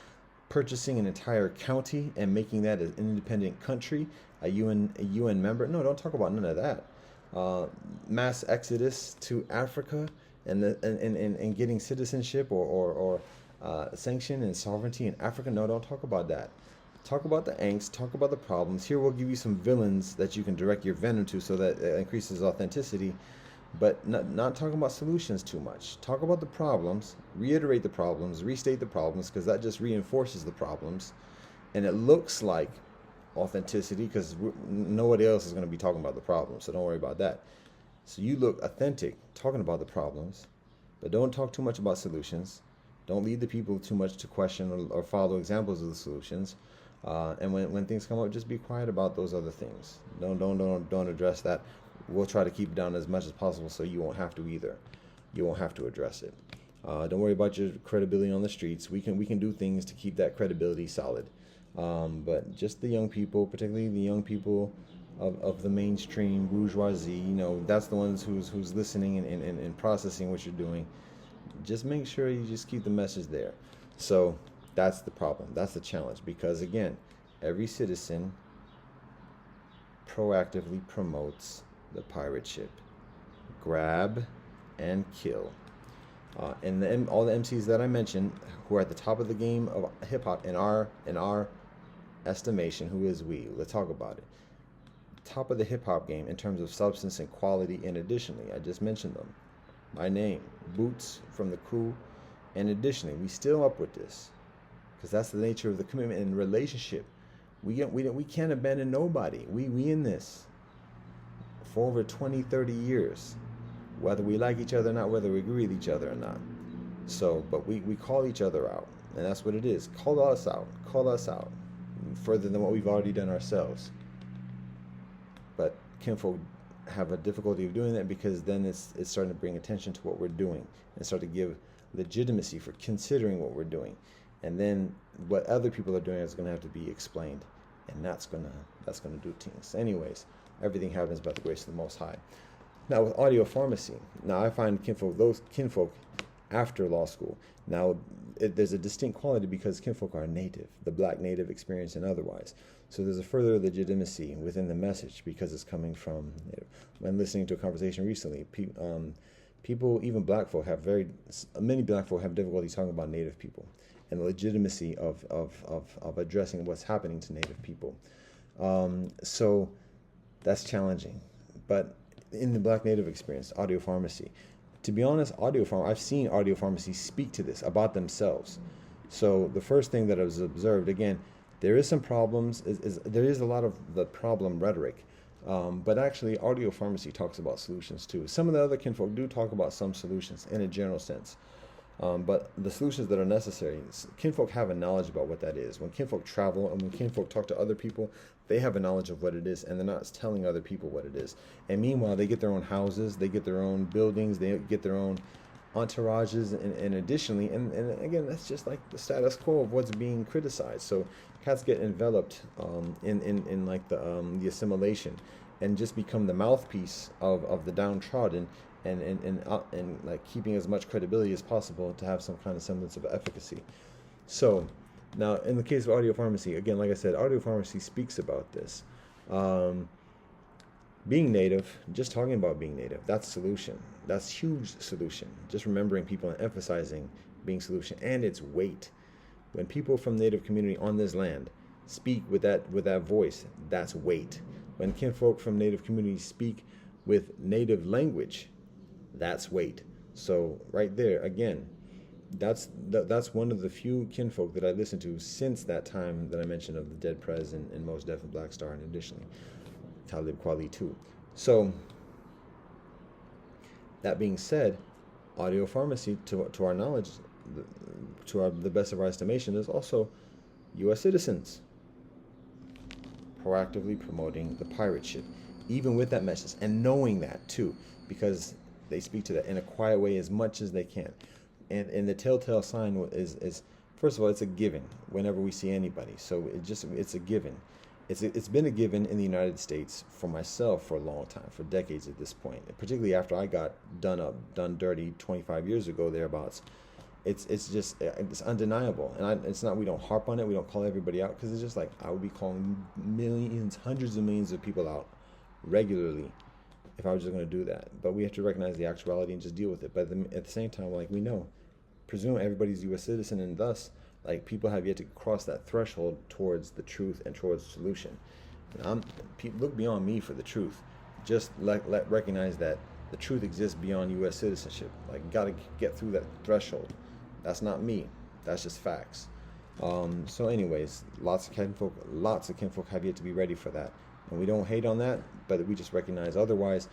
purchasing an entire county and making that an independent country, a UN member. No, don't talk about none of that. Mass exodus to Africa and getting citizenship or sanction and sovereignty in Africa. No, don't talk about that. Talk about the angst, talk about the problems. Here we'll give you some villains that you can direct your venom to, so that it increases authenticity, but not talking about solutions too much. Talk about the problems, reiterate the problems, restate the problems, because that just reinforces the problems, and it looks like authenticity, because nobody else is going to be talking about the problems, so don't worry about that. So you look authentic talking about the problems, but don't talk too much about solutions. Don't lead the people too much to question or follow examples of the solutions. And when things come up, just be quiet about those other things. Don't address that. We'll try to keep it down as much as possible, so you won't have to either. You won't have to address it. Don't worry about your credibility on the streets. We can do things to keep that credibility solid. But just the young people, particularly the young people of the mainstream bourgeoisie, that's the ones who's listening and processing what you're doing. Just make sure you just keep the message there. So that's the problem. That's the challenge, because again, every citizen proactively promotes the pirate ship. Grab and kill. And all the MCs that I mentioned, who are at the top of the game of hip hop in our estimation, who is we? Let's talk about it. Top of the hip hop game in terms of substance and quality, and additionally, I just mentioned them by name, Boots from the Crew, and additionally, we still up with this, because that's the nature of the commitment and relationship. We can't abandon nobody. We in this for over 20, 30 years, whether we like each other or not, whether we agree with each other or not. So, but we call each other out, and that's what it is. Call us out, further than what we've already done ourselves. But kinfolk have a difficulty of doing that, because then it's starting to bring attention to what we're doing and start to give legitimacy for considering what we're doing. And then what other people are doing is going to have to be explained, and that's going to do things. Anyways, everything happens by the grace of the Most High. Now with audio pharmacy, now I find those kinfolk after law school. Now there's a distinct quality, because kinfolk are native, the black native experience and otherwise. So there's a further legitimacy within the message, because it's coming from, when listening to a conversation recently, people, even black folk, many black folk have difficulty talking about native people and the legitimacy of addressing what's happening to native people. So that's challenging. But in the black native experience, audio pharmacy, to be honest, I've seen audio pharmacy speak to this about themselves. So the first thing that I was observed, again, there is some problems, there is a lot of the problem rhetoric, but actually audio pharmacy talks about solutions too. Some of the other kinfolk do talk about some solutions in a general sense, but the solutions that are necessary, kinfolk have a knowledge about what that is. When kinfolk travel and when kinfolk talk to other people, they have a knowledge of what it is, and they're not telling other people what it is. And meanwhile, they get their own houses, they get their own buildings, they get their own entourages, and additionally, and again, that's just like the status quo of what's being criticized. So cats get enveloped in like the assimilation, and just become the mouthpiece of the downtrodden, and like keeping as much credibility as possible to have some kind of semblance of efficacy. So now in the case of audio pharmacy, again, like I said, audio pharmacy speaks about this. Being native, just talking about being native, that's solution. That's huge solution. Just remembering people and emphasizing being solution and its weight. When people from native community on this land speak with that voice, that's weight. When kinfolk from native communities speak with native language, that's weight. So right there, again, that's one of the few kinfolk that I listened to since that time that I mentioned of the Dead Prez and Mos Def and Black Star, and additionally Talib Kweli too. So that being said, audio pharmacy, to our knowledge, the best of our estimation, is also U.S. citizens proactively promoting the pirate ship, even with that message, and knowing that too, because they speak to that in a quiet way as much as they can. And the telltale sign is first of all, it's a given whenever we see anybody. So it's a given. It's been a given in the United States for myself for a long time, for decades at this point, particularly after I got done dirty 25 years ago, thereabouts. It's undeniable. And it's not, we don't harp on it, we don't call everybody out, because it's just like, I would be calling millions, hundreds of millions of people out regularly if I was just going to do that. But we have to recognize the actuality and just deal with it. But at the same time, like, we know, presume everybody's U.S. citizen, and thus, like, people have yet to cross that threshold towards the truth and towards the solution. And look beyond me for the truth. Just recognize that the truth exists beyond U.S. citizenship. Like, got to get through that threshold. That's not me. That's just facts. So anyways, lots of kinfolk have yet to be ready for that. And we don't hate on that, but we just recognize otherwise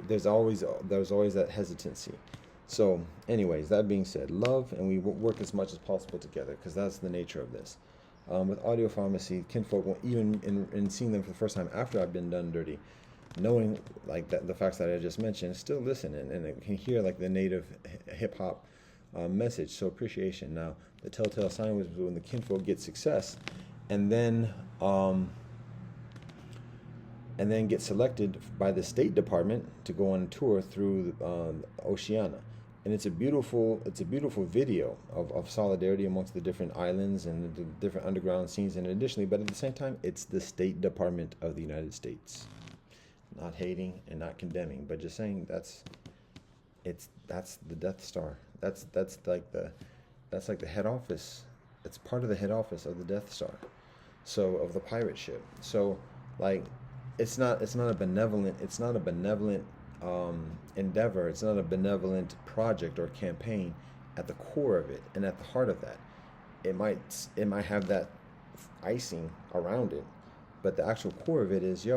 there's always that hesitancy. So anyways, that being said, love, and we work as much as possible together, because that's the nature of this. With audio pharmacy, kinfolk, even in seeing them for the first time after I've been done dirty, knowing like that the facts that I just mentioned, still listen and can hear like the native hip hop message. So appreciation. Now the telltale sign was when the kinfolk get success, and then get selected by the State Department to go on a tour through Oceania. And it's a beautiful video of solidarity amongst the different islands and the different underground scenes, and additionally, but at the same time, it's the State Department of the United States. Not hating and not condemning, but just saying that's the Death Star. That's like the head office. It's part of the head office of the Death Star. So of the pirate ship. So like, it's not a benevolent endeavor. It's not a benevolent project or campaign at the core of it, and at the heart of that. It might have that icing around it, but the actual core of it is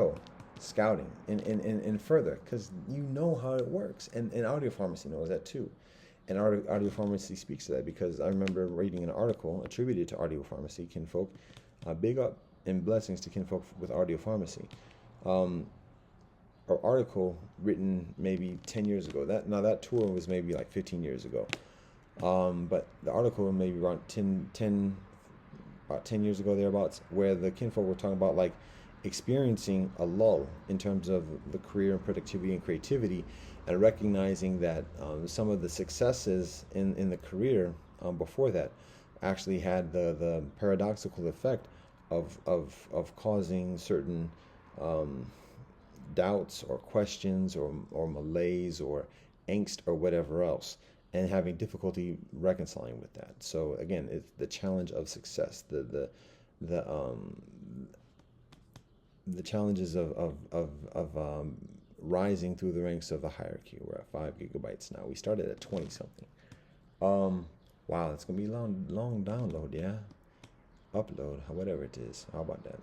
scouting and further, because you know how it works, and audio pharmacy knows that too. And audio pharmacy speaks to that, because I remember reading an article attributed to audio pharmacy kinfolk. Big up and blessings to kinfolk with audio pharmacy. An article written maybe 10 years ago. That tour was maybe like 15 years ago. But the article maybe around 10 years ago thereabouts, where the kinfolk were talking about like experiencing a lull in terms of the career and productivity and creativity, and recognizing that some of the successes in the career before that actually had the paradoxical effect of causing certain doubts or questions or malaise or angst or whatever else, and having difficulty reconciling with that. So again, it's the challenge of success, the challenges of rising through the ranks of the hierarchy. We're at 5 gigabytes now. We started at 20 something. Wow, it's gonna be long download, yeah, upload, whatever it is. How about that?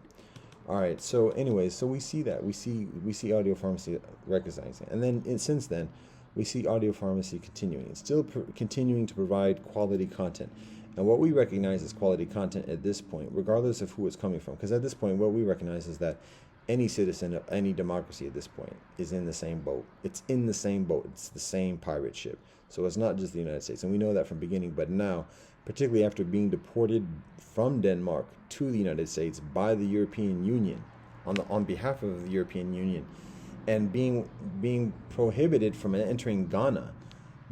All right. So anyways, so we see that we see audio pharmacy recognizing, and then since then, we see audio pharmacy continuing to provide quality content. And what we recognize as quality content at this point, regardless of who it's coming from, because at this point, what we recognize is that any citizen of any democracy at this point is in the same boat. It's in the same boat. It's the same pirate ship. So it's not just the United States, and we know that from the beginning. But now, particularly after being deported from Denmark to the United States by the European Union, on behalf of the European Union, and being prohibited from entering Ghana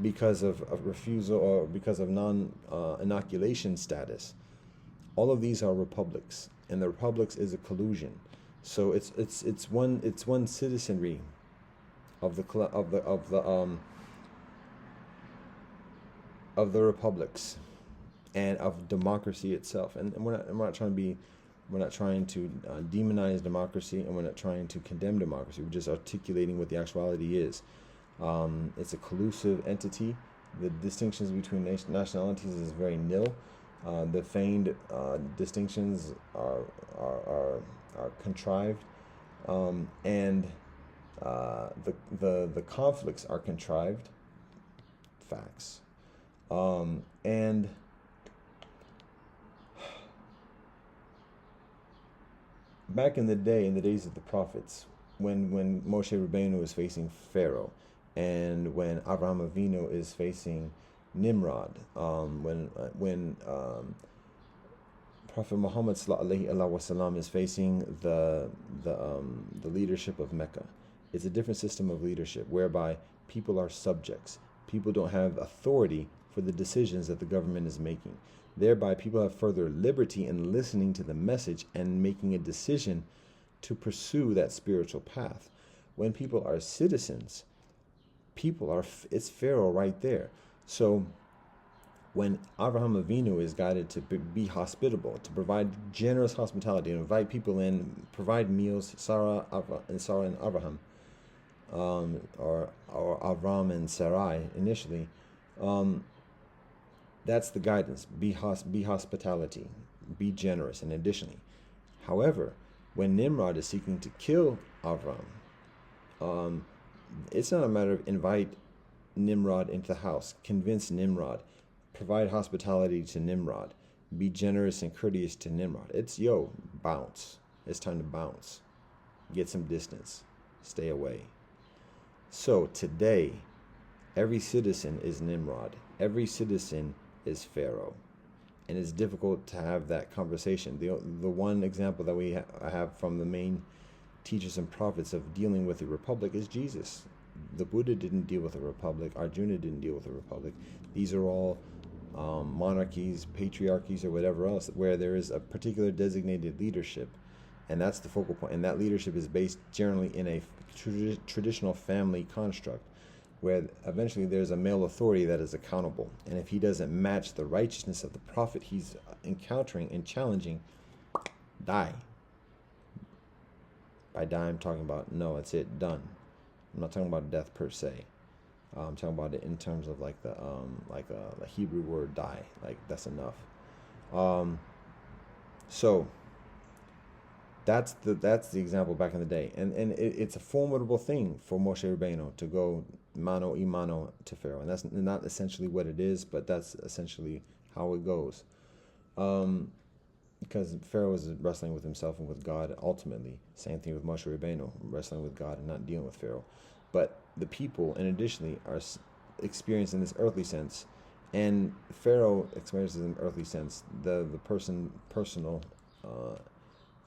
because of refusal or because of non-inoculation status. All of these are republics, and the republics is a collusion. So it's one citizenry of the republics and of democracy itself. And we're not trying to be We're not trying to demonize democracy, and we're not trying to condemn democracy. We're just articulating what the actuality is. It's a collusive entity. The distinctions between nationalities is very nil. The feigned distinctions are contrived, and the conflicts are contrived. Facts. And back in the day, in the days of the prophets, when Moshe Rabbeinu was facing Pharaoh, and when Avraham Avinu is facing Nimrod, when Prophet Muhammad sallallahu alaihi wasallam is facing the leadership of Mecca, it's a different system of leadership whereby people are subjects. People don't have authority for the decisions that the government is making. Thereby, people have further liberty in listening to the message and making a decision to pursue that spiritual path. When people are citizens, it's Pharaoh right there. So when Avraham Avinu is guided to be hospitable, to provide generous hospitality, to invite people in, provide meals, Sarah and Avraham, or Avram and Sarai initially, that's the guidance. Be hospitality, be generous, and additionally. However, when Nimrod is seeking to kill Avram, it's not a matter of invite Nimrod into the house, convince Nimrod, provide hospitality to Nimrod, be generous and courteous to Nimrod. It's, bounce. It's time to bounce. Get some distance. Stay away. So today, every citizen is Nimrod. Every citizen is Pharaoh. And it's difficult to have that conversation. The one example that we have from the main teachers and prophets of dealing with the republic is Jesus. The Buddha didn't deal with a republic. Arjuna didn't deal with a republic. These are all monarchies, patriarchies, or whatever else, where there is a particular designated leadership. And that's the focal point. And that leadership is based generally in a traditional family construct, where eventually there's a male authority that is accountable. And if he doesn't match the righteousness of the prophet he's encountering and challenging, die. By die, I'm talking about, no, it's it, done. I'm not talking about death per se. I'm talking about it in terms of like the Hebrew word die. Like, that's enough. So that's the example back in the day, and it's a formidable thing for Moshe Rabbeinu to go mano y mano to Pharaoh, and that's not essentially what it is, but that's essentially how it goes, because Pharaoh is wrestling with himself and with God ultimately. Same thing with Moshe Rabbeinu, wrestling with God and not dealing with Pharaoh. But the people, and additionally, are experiencing this earthly sense, and Pharaoh experiences an earthly sense, the personal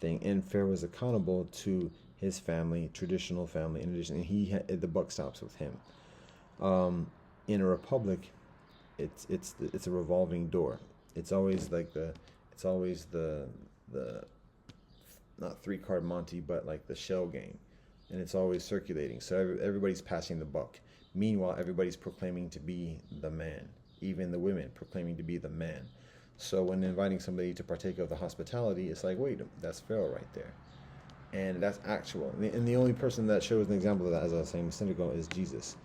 thing, and Pharaoh is accountable to his family, traditional family, in addition, and the buck stops with him. In a republic, it's a revolving door. It's always the not 3-card Monty, but like the shell game, and it's always circulating. So everybody's passing the buck. Meanwhile, everybody's proclaiming to be the man. Even the women proclaiming to be the man. So when inviting somebody to partake of the hospitality, it's like, wait, that's Pharaoh right there. And that's actual. And the only person that shows an example of that, as I was saying a second ago, is Jesus.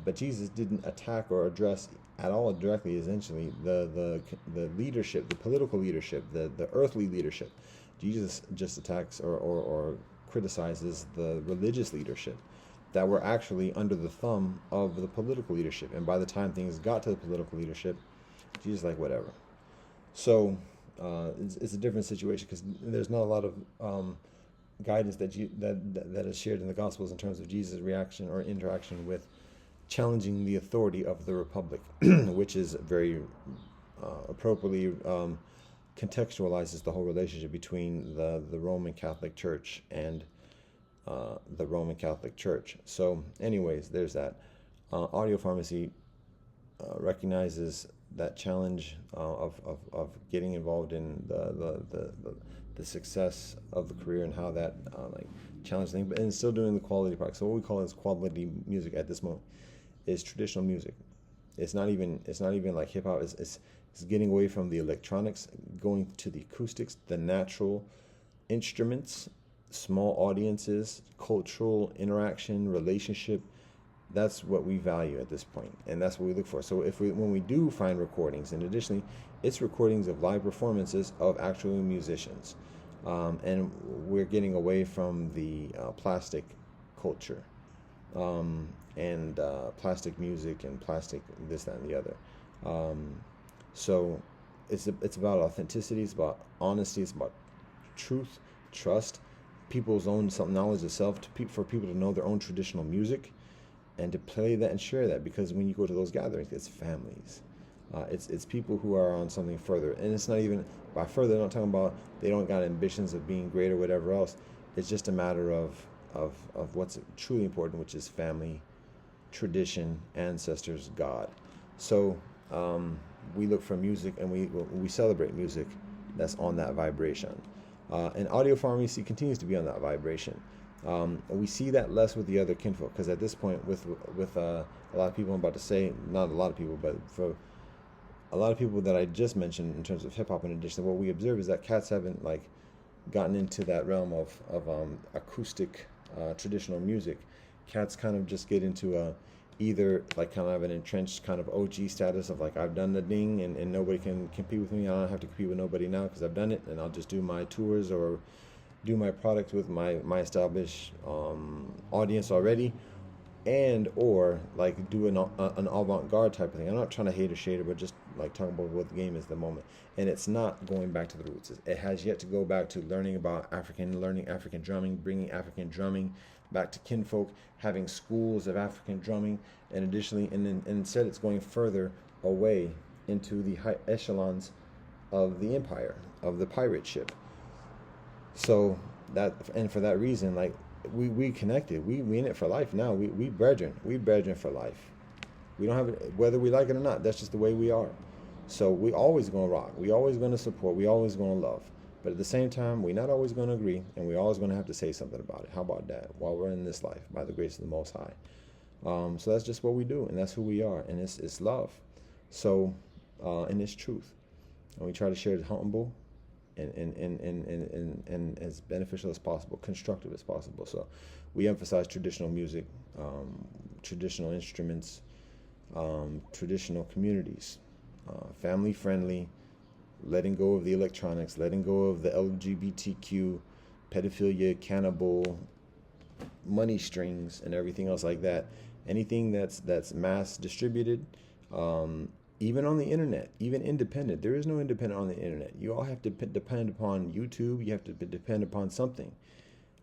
But Jesus didn't attack or address at all directly, essentially, the leadership, the political leadership, the earthly leadership. Jesus just attacks or criticizes the religious leadership that were actually under the thumb of the political leadership. And by the time things got to the political leadership, Jesus like, whatever. So it's a different situation, because there's not a lot of guidance that is shared in the Gospels in terms of Jesus' reaction or interaction with challenging the authority of the Republic, which is very appropriately contextualizes the whole relationship between the Roman Catholic Church and the Roman Catholic Church. So anyways, there's that. Audio Pharmacy recognizes that challenge of getting involved in the success of the career and how that challenge thing, but and still doing the quality product. So what we call as quality music at this moment is traditional music. It's not even like hip hop. It's getting away from the electronics, going to the acoustics, the natural instruments, small audiences, cultural interaction, relationship. That's what we value at this point, and that's what we look for. So when we do find recordings, and additionally, it's recordings of live performances of actual musicians, and we're getting away from the plastic culture, and plastic music and plastic this, that, and the other. So it's about authenticity, it's about honesty, it's about truth, trust, people's own knowledge of self, for people to know their own traditional music, and to play that and share that. Because when you go to those gatherings, it's families, it's people who are on something further, and it's not even by further. I'm not talking about they don't got ambitions of being great or whatever else. It's just a matter of what's truly important, which is family, tradition, ancestors, God. So we look for music, and we celebrate music that's on that vibration. And audio pharmacy continues to be on that vibration. We see that less with the other kinfolk, because at this point, with a lot of people, I'm about to say, not a lot of people, but for a lot of people that I just mentioned in terms of hip hop, in addition, what we observe is that cats haven't gotten into that realm of acoustic traditional music. Cats kind of just get into either kind of an entrenched kind of OG status of I've done the ding, and nobody can compete with me. I don't have to compete with nobody now because I've done it, and I'll just do my tours or do my product with my established audience already, and or do an avant-garde type of thing. I'm not trying to hate or shade it, but just talking about what the game is at the moment. And it's not going back to the roots. It has yet to go back to learning African drumming, bringing African drumming back to kinfolk, having schools of African drumming, and additionally, and instead it's going further away into the high echelons of the empire, of the pirate ship. So for that reason, we connected, we in it for life now. We brethren for life. We don't have it, whether we like it or not. That's just the way we are. So we always gonna rock. We always gonna support. We always gonna love. But at the same time, we're not always gonna agree, and we're always gonna have to say something about it. How about that? While we're in this life, by the grace of the Most High. So that's just what we do, and that's who we are, and it's love. So, and it's truth, and we try to share it humble, and as beneficial as possible, constructive as possible. So we emphasize traditional music, traditional instruments, traditional communities, family friendly, letting go of the electronics, letting go of the LGBTQ, pedophilia, cannibal, money strings, and everything else like that. Anything that's mass distributed, even on the internet, even independent. There is no independent on the internet. You all have to depend upon YouTube. You have to depend upon something.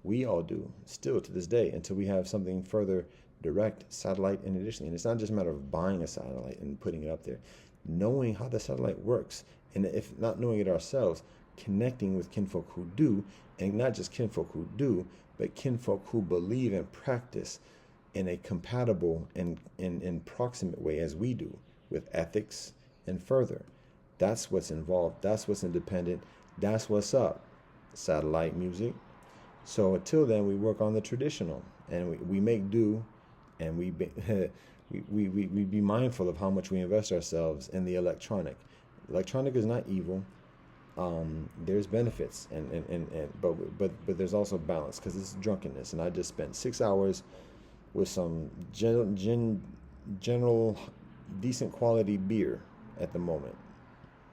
We all do, still to this day, until we have something further direct, satellite, and additionally. And it's not just a matter of buying a satellite and putting it up there. Knowing how the satellite works, and if not knowing it ourselves, connecting with kinfolk who do, and not just kinfolk who do, but kinfolk who believe and practice in a compatible and in proximate way as we do, with ethics and further. That's what's involved. That's what's independent. That's what's up. Satellite music. So until then, we work on the traditional, and we make do, and we be mindful of how much we invest ourselves in the electronic. Electronic is not evil. There's benefits, but there's also balance, because it's drunkenness. And I just spent 6 hours with some general decent quality beer at the moment,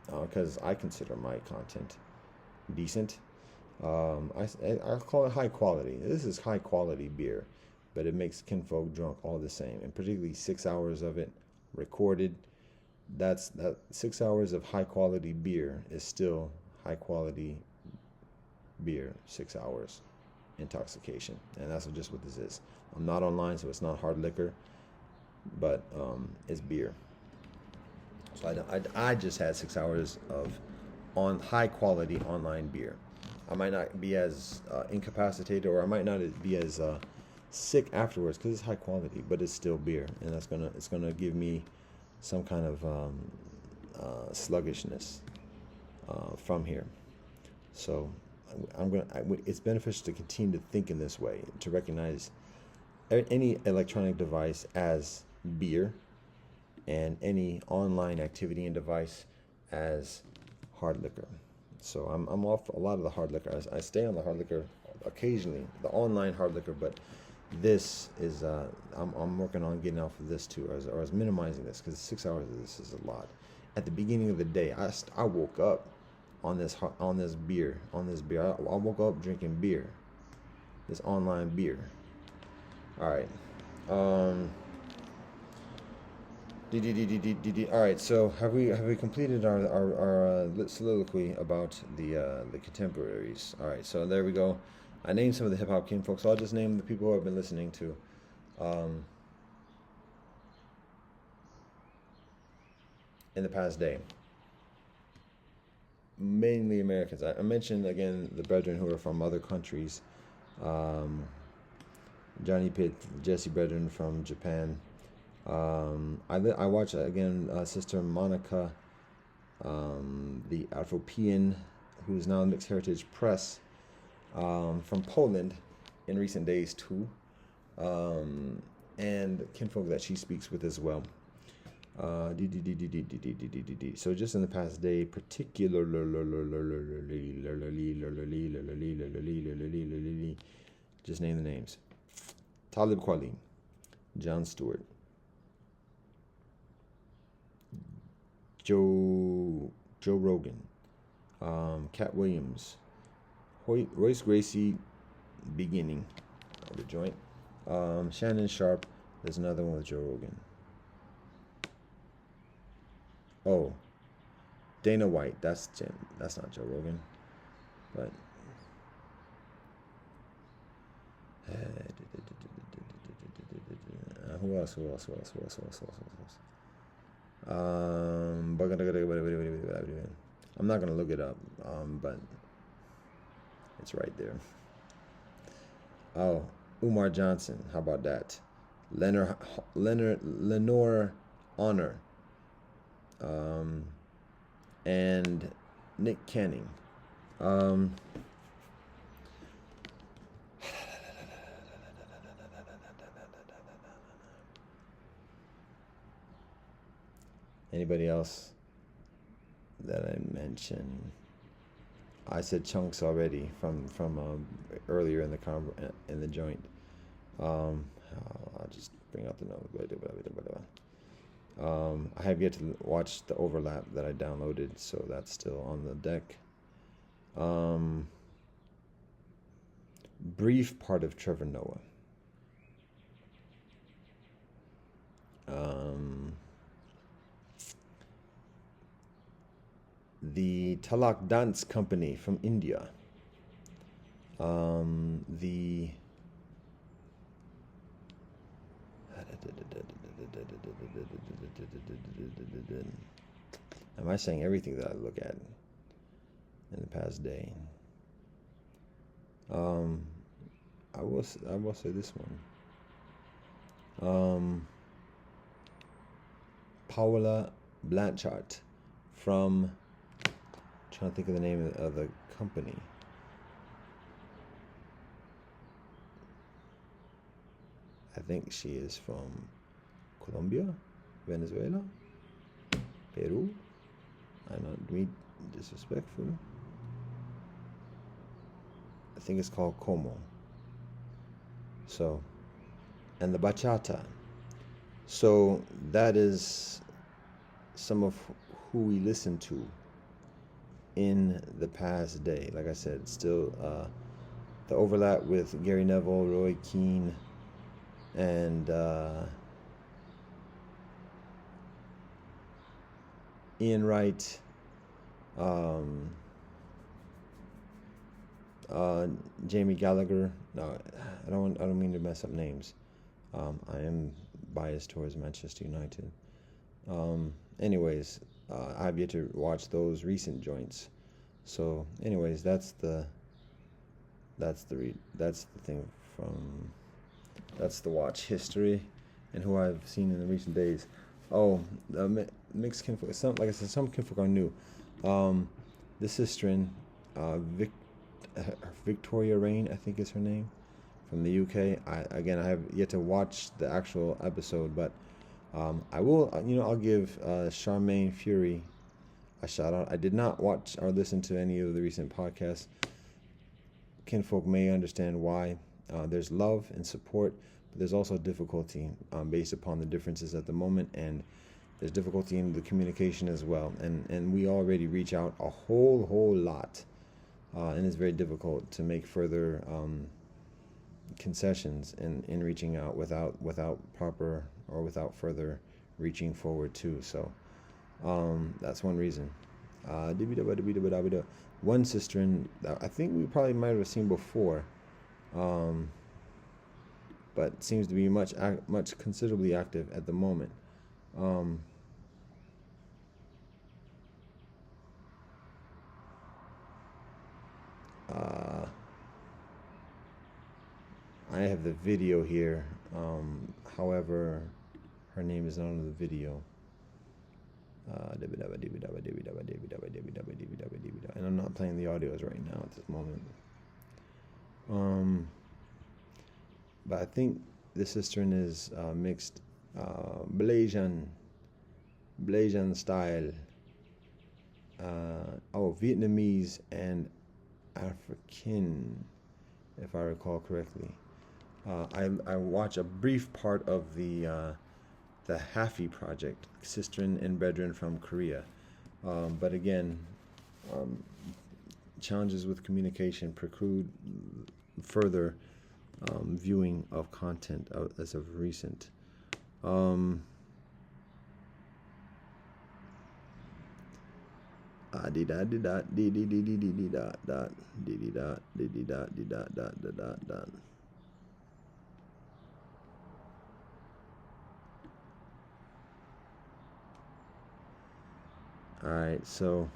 because I consider my content decent. I call it high quality. This is high quality beer, but it makes kinfolk drunk all the same, and particularly 6 hours of it recorded. That 6 hours of high quality beer is still high quality beer. 6 hours intoxication, and that's just what this is. I'm not online, so it's not hard liquor, but it's beer. So I just had 6 hours of high quality online beer. I might not be as incapacitated, or I might not be as sick afterwards, because it's high quality, but it's still beer, and it's gonna give me some kind of sluggishness from here. So it's beneficial to continue to think in this way, to recognize any electronic device as beer, and any online activity and device as hard liquor. So I'm off a lot of the hard liquor. I stay on the hard liquor occasionally, the online hard liquor, but this is I'm working on getting off of this too, or I was minimizing this because 6 hours of this is a lot. At the beginning of the day, I woke up on this beer. I woke up drinking beer, this online beer. All right. All right. So have we completed our soliloquy about the contemporaries? All right. So there we go. I named some of the hip hop kin folks. So I'll just name the people who I've been listening to. In the past day. Mainly Americans. I mentioned again the brethren who are from other countries. Johnny Pitt, Jesse Brethren from Japan. I watch again Sister Monica, the Afropean, who is now Mixed Heritage Press, from Poland in recent days too, and kinfolk that she speaks with as well. So just in the past day, particularly, just name the names: Talib Kweli, Jon Stewart, Joe Rogan, Cat Williams, Royce Gracie, beginning of the joint, Shannon Sharp. There's another one with Joe Rogan. Oh, Dana White. That's not Joe Rogan, but who else? I'm not gonna look it up, but it's right there. Oh, Umar Johnson. How about that? Lenore Honor. And Nick Canning. Anybody else that I mentioned? I said chunks already from earlier in the joint. I'll just bring out the note. I have yet to watch the overlap that I downloaded, so that's still on the deck. Brief part of Trevor Noah. The Talak Dance Company from India. Am I saying everything that I look at in the past day? I will say this one. Paula Blanchard from, trying to think of the name of the company. I think she is from Colombia, Venezuela, Peru. I'm not being disrespectful. I think it's called Como. So, and the bachata. So that is some of who we listen to in the past day. Like I said, still the overlap with Gary Neville, Roy Keane, and Ian Wright, Jamie Gallagher. No, I don't mean to mess up names. I am biased towards Manchester United. Anyways, I have yet to watch those recent joints. So, anyways, that's the thing from. That's the watch history and who I've seen in the recent days. Oh, mixed kinfolk. Like I said, some kinfolk are new. The sisterin, Victoria Rain, I think is her name, from the UK. I have yet to watch the actual episode, but I will. I'll give Charmaine Fury a shout out. I did not watch or listen to any of the recent podcasts. Kinfolk may understand why. There's love and support, but there's also difficulty based upon the differences at the moment, and there's difficulty in the communication as well. And we already reach out a whole lot, and it's very difficult to make further concessions in reaching out without proper or without further reaching forward too. So that's one reason. One sister I think we probably might have seen before, but seems to be much considerably active at the moment. I have the video here. However, her name is not on the video. And I'm not playing the audios right now at this moment. But I think the cistern is mixed Blasian style. Vietnamese and African, if I recall correctly. I watched a brief part of the Hafi project, Cistern and Brethren from Korea. But again, challenges with communication preclude further viewing of content as of recent. All right, so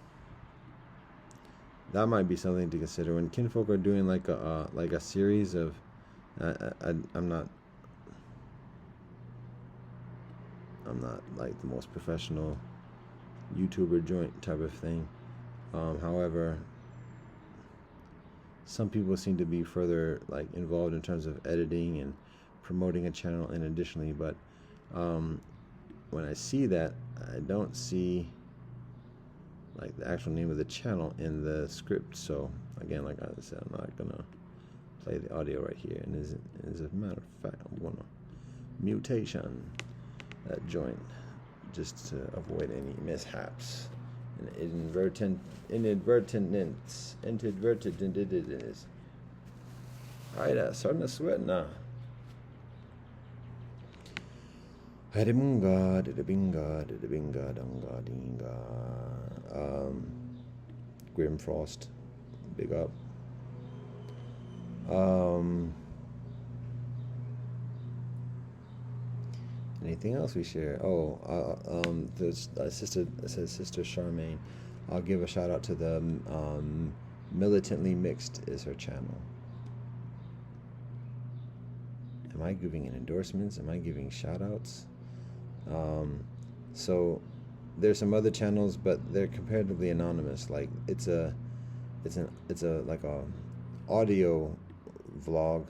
that might be something to consider when kinfolk are doing like a series of. I'm not like the most professional YouTuber joint type of thing. However, some people seem to be further like involved in terms of editing and promoting a channel, and additionally, but when I see that, I don't see like the actual name of the channel in the script. So again, like I said, I'm not gonna play the audio right here. And as a matter of fact, I'm gonna mutation that joint just to avoid any mishaps and inadvertentness. Alright, starting to sweat now. Hadimunga, didabinga, dunga, dinga. Grimfrost, big up. Anything else we share? Sister Charmaine. I'll give a shout out to the Militantly Mixed is her channel. Am I giving endorsements? Am I giving shout outs? So there's some other channels, but they're comparatively anonymous. Like it's a like a audio vlog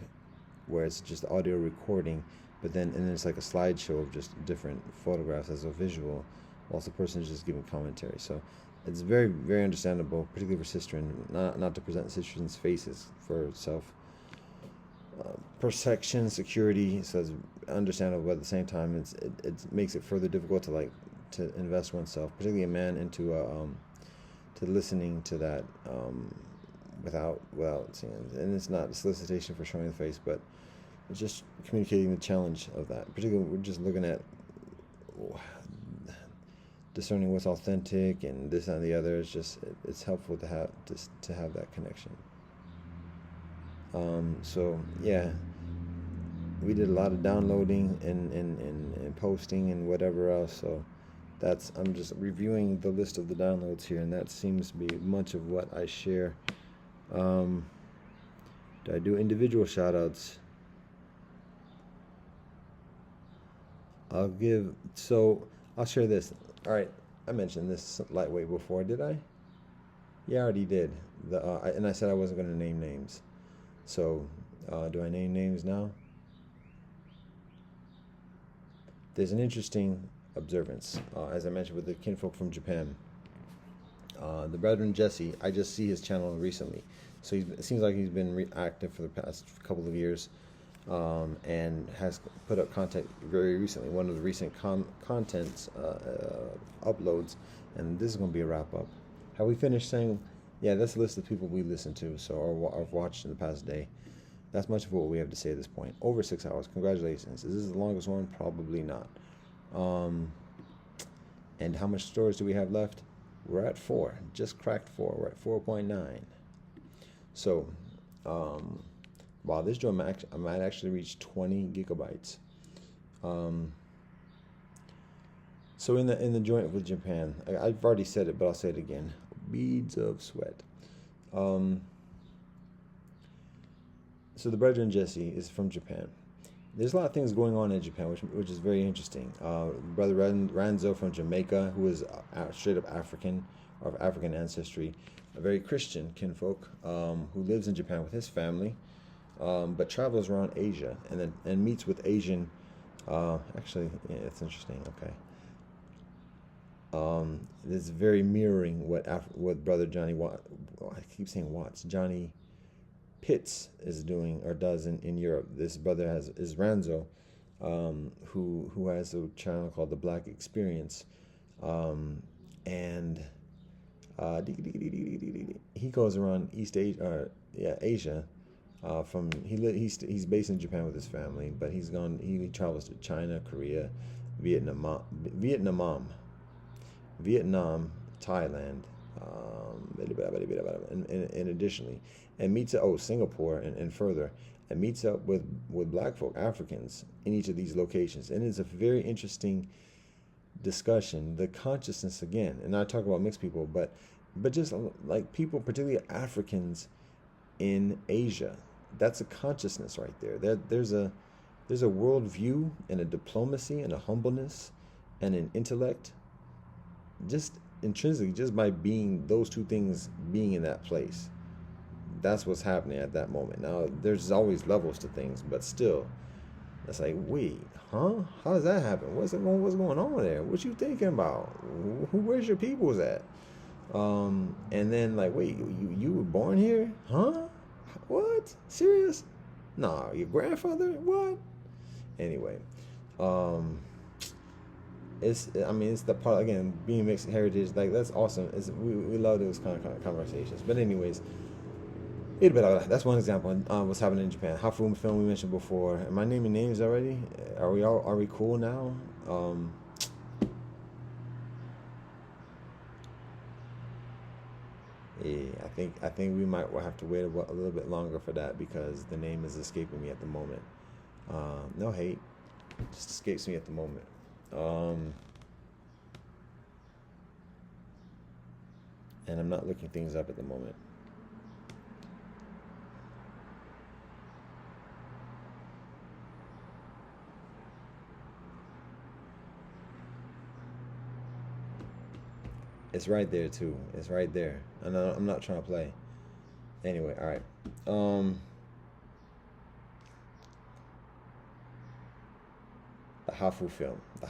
where it's just audio recording, but then it's like a slideshow of just different photographs as a visual, whilst the person is just giving commentary. So it's very, very understandable, particularly for Cistern, not to present Cistern's faces for self protection, security. So it's understandable, but at the same time, it makes it further difficult to invest oneself, particularly a man, into to listening to that without seeing. And it's not a solicitation for showing the face, but it's just communicating the challenge of that. Particularly, we're just looking at discerning what's authentic and this and the other. It's helpful to have that connection. So yeah, we did a lot of downloading and posting and whatever else. So I'm just reviewing the list of the downloads here, and that seems to be much of what I share. Do I do individual shout outs? I'll share this. All right, I mentioned this lightweight before, did I? Yeah, I already did. And I said I wasn't going to name names. So, do I name names now? There's an interesting observance, as I mentioned, with the kinfolk from Japan. The Brethren Jesse, I just see his channel recently. So it seems like he's been active for the past couple of years, and has put up content very recently. One of the recent contents uploads, and this is going to be a wrap up. Have we finished saying, yeah, that's a list of people we listened to, so or I've watched in the past day. That's much of what we have to say at this point. Over 6 hours. Congratulations. Is this the longest one? Probably not. And how much storage do we have left? We're at 4. Just cracked 4. We're at 4.9. So, wow, this joint I might actually reach 20 gigabytes. So in the joint with Japan, I've already said it, but I'll say it again. Beads of sweat. So the Brethren Jesse is from Japan. There's a lot of things going on in Japan, which is very interesting. Brother Ranzo from Jamaica, who is straight up African, of African ancestry, a very Christian kinfolk, who lives in Japan with his family, but travels around Asia and meets with Asian. Actually, yeah, it's interesting. Okay. This is very mirroring what Brother Johnny I keep saying Watts. Johnny Pitts is doing or does in Europe. This brother is Ranzo, who has a channel called The Black Experience, and he goes around Asia. He's based in Japan with his family, but he travels to China, Korea, Vietnam, Thailand, and additionally, and meets Singapore and further, and meets up with black folk, Africans in each of these locations, and it's a very interesting discussion. The consciousness again, and I talk about mixed people, but just like people, particularly Africans in Asia, that's a consciousness right there. There's a worldview and a diplomacy and a humbleness and an intellect, just intrinsically, just by being those two things, being in that place. That's what's happening at that moment. Now, there's always levels to things, but still, it's like, wait, huh? How does that happen? What's going on there? What you thinking about? Where's your peoples at? And then like, wait, you were born here? Huh? What? Serious? Nah, your grandfather? What? Anyway, it's the part, again, being mixed heritage, like, that's awesome. We love those kind of conversations. But anyways, that's one example. What's happening in Japan. Hafu film we mentioned before. Am I naming names already? Are we cool now? Yeah, I think we might have to wait a little bit longer for that, because the name is escaping me at the moment. No hate, just escapes me at the moment. And I'm not looking things up at the moment. It's right there too. It's right there. And I'm not trying to play. Anyway, all right. The Hafu film. The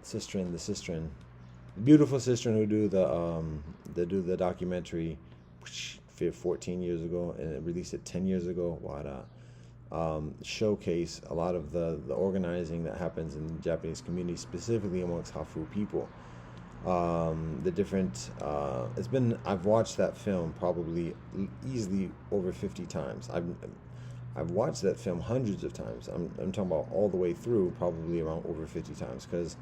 Sistren, beautiful Sistren who do the documentary 14 years ago, and it released it 10 years ago. Showcase a lot of the organizing that happens in the Japanese community, specifically amongst Hafu people. The different I've watched that film probably easily over 50 times. I've watched that film hundreds of times. I'm talking about all the way through, probably around over 50 times, because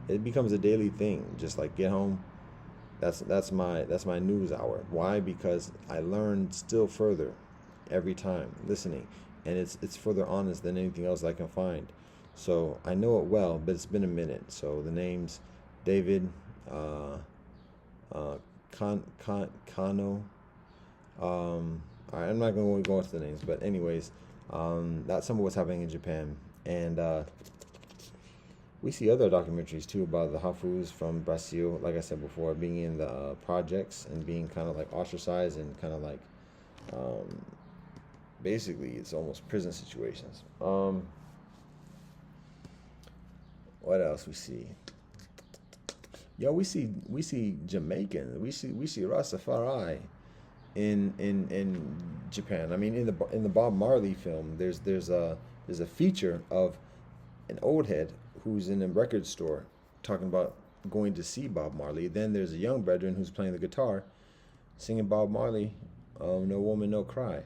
it becomes a daily thing. Just like get home, that's my news hour. Why? Because I learn still further every time listening, and it's further honest than anything else I can find. So I know it well, but it's been a minute. So the names: David, Kano. All right, I'm not going to go into the names, but anyways, that's some of what's happening in Japan, and we see other documentaries too about the Hafus from Brazil. Like I said before, being in the projects and being kind of like ostracized and kind of like, basically, it's almost prison situations. What else we see? Yo, we see Jamaican, we see Rastafari in Japan. I mean, in the Bob Marley film, there's a feature of an old head who's in a record store talking about going to see Bob Marley. Then there's a young brethren who's playing the guitar, singing Bob Marley, "No Woman, No Cry."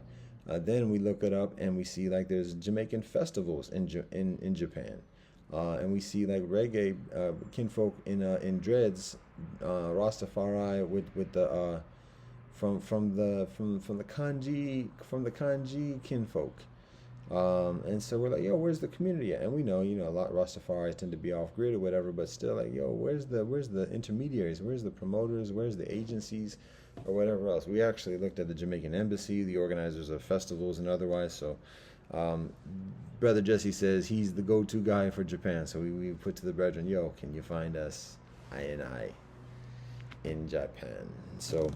Then we look it up and we see like there's Jamaican festivals in Japan, and we see like reggae kinfolk in dreads, Rastafari with the from the kanji kinfolk. And so we're like, yo, where's the community at? And we know, a lot of Rastafaris tend to be off grid or whatever, but still, like, yo, where's the intermediaries? Where's the promoters? Where's the agencies, or whatever else? We actually looked at the Jamaican embassy, the organizers of festivals and otherwise. So, Brother Jesse says he's the go-to guy for Japan. So we put to the brethren, yo, can you find us I in Japan? So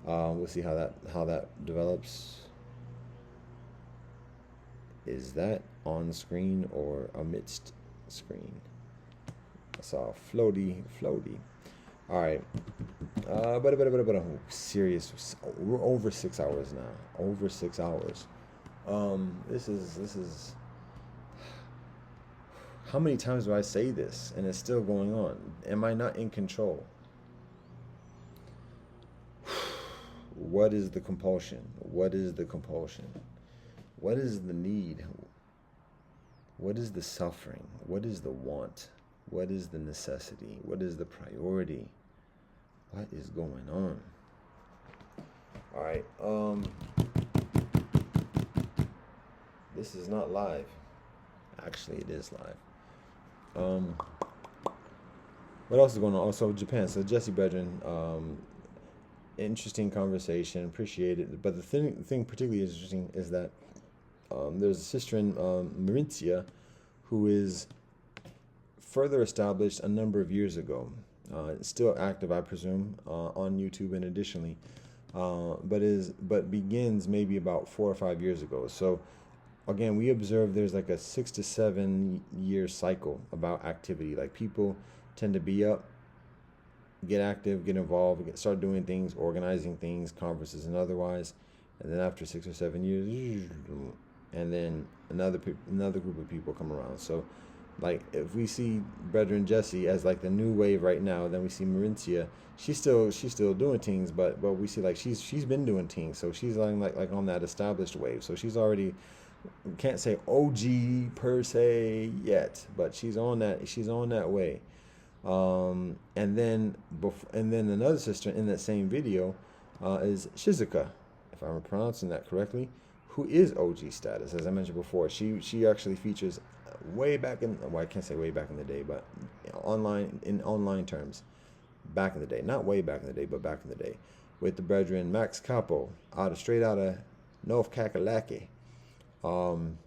we'll see how that develops. Is that on screen or amidst screen? I saw floaty. All right. But serious. We're over 6 hours now. Over 6 hours. This is. How many times do I say this and it's still going on? Am I not in control? What is the compulsion? What is the compulsion? What is the need? What is the suffering? What is the want? What is the necessity? What is the priority? What is going on? All right. This is not live. Actually, it is live. What else is going on? Also, Japan. So, Jesse Brethren, interesting conversation. Appreciate it. But the thing particularly interesting is that there's a sister in Mauritia who is further established a number of years ago. Still active, I presume, on YouTube and additionally, but begins maybe about 4 or 5 years ago. So again, we observe there's like a 6 to 7 year cycle about activity. Like people tend to be up, get active, get involved, start doing things, organizing things, conferences and otherwise, and then after 6 or 7 years, and then another group of people come around. So like if we see Brethren Jesse as like the new wave right now, then we see Mauritia, she's still doing things, but we see like she's been doing things, so she's like on that established wave. So she's already, can't say OG per se yet, but she's on that way. And then another sister in that same video is Shizuka, if I'm pronouncing that correctly, who is OG status. As I mentioned before, she actually features way back in, well, I can't say way back in the day, but online terms, back in the day, not way back in the day, but back in the day, with the brethren Max Capo, straight out of North Kakalaki, and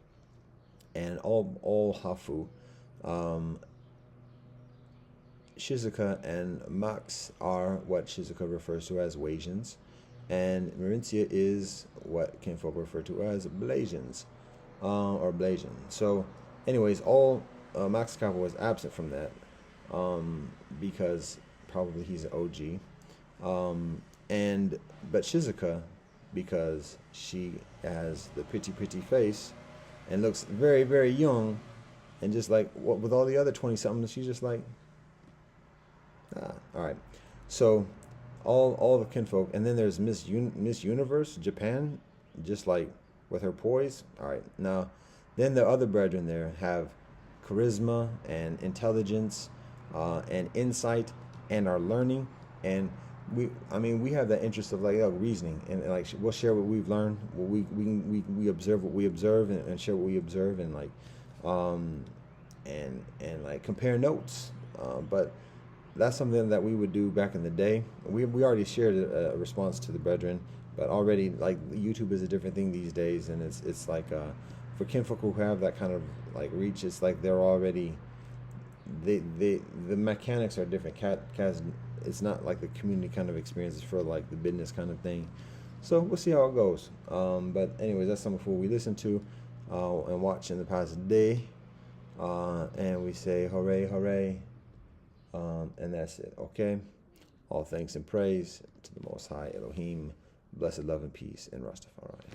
all Hafu. Shizuka and Max are what Shizuka refers to as Wasians, and Mauritia is what kinfolk refer to as Blasians, or Blasian. So, anyways, all Max Capo was absent from that, because probably he's an OG, but Shizuka, because she has the pretty face and looks very, very young, and just like with all the other 20-somethings, she's just like, all right. So all the kinfolk, and then there's Miss Universe Japan, just like with her poise. All right. Now, then the other brethren there have charisma and intelligence, and insight, and are learning, and we have that interest of like reasoning, and like we'll share what we've learned, we observe what we observe, and share what we observe, and like and like compare notes, but that's something that we would do back in the day. We already shared a response to the brethren, but already like YouTube is a different thing these days, and it's like for kinfolk who have that kind of like reach, it's like they're already the mechanics are different. It's not like the community kind of experience, it's for like the business kind of thing. So we'll see how it goes. But anyways, that's something for we listen to and watch in the past day, and we say hooray, hooray. And that's it, okay? All thanks and praise to the Most High Elohim. Blessed love and peace in Rastafari.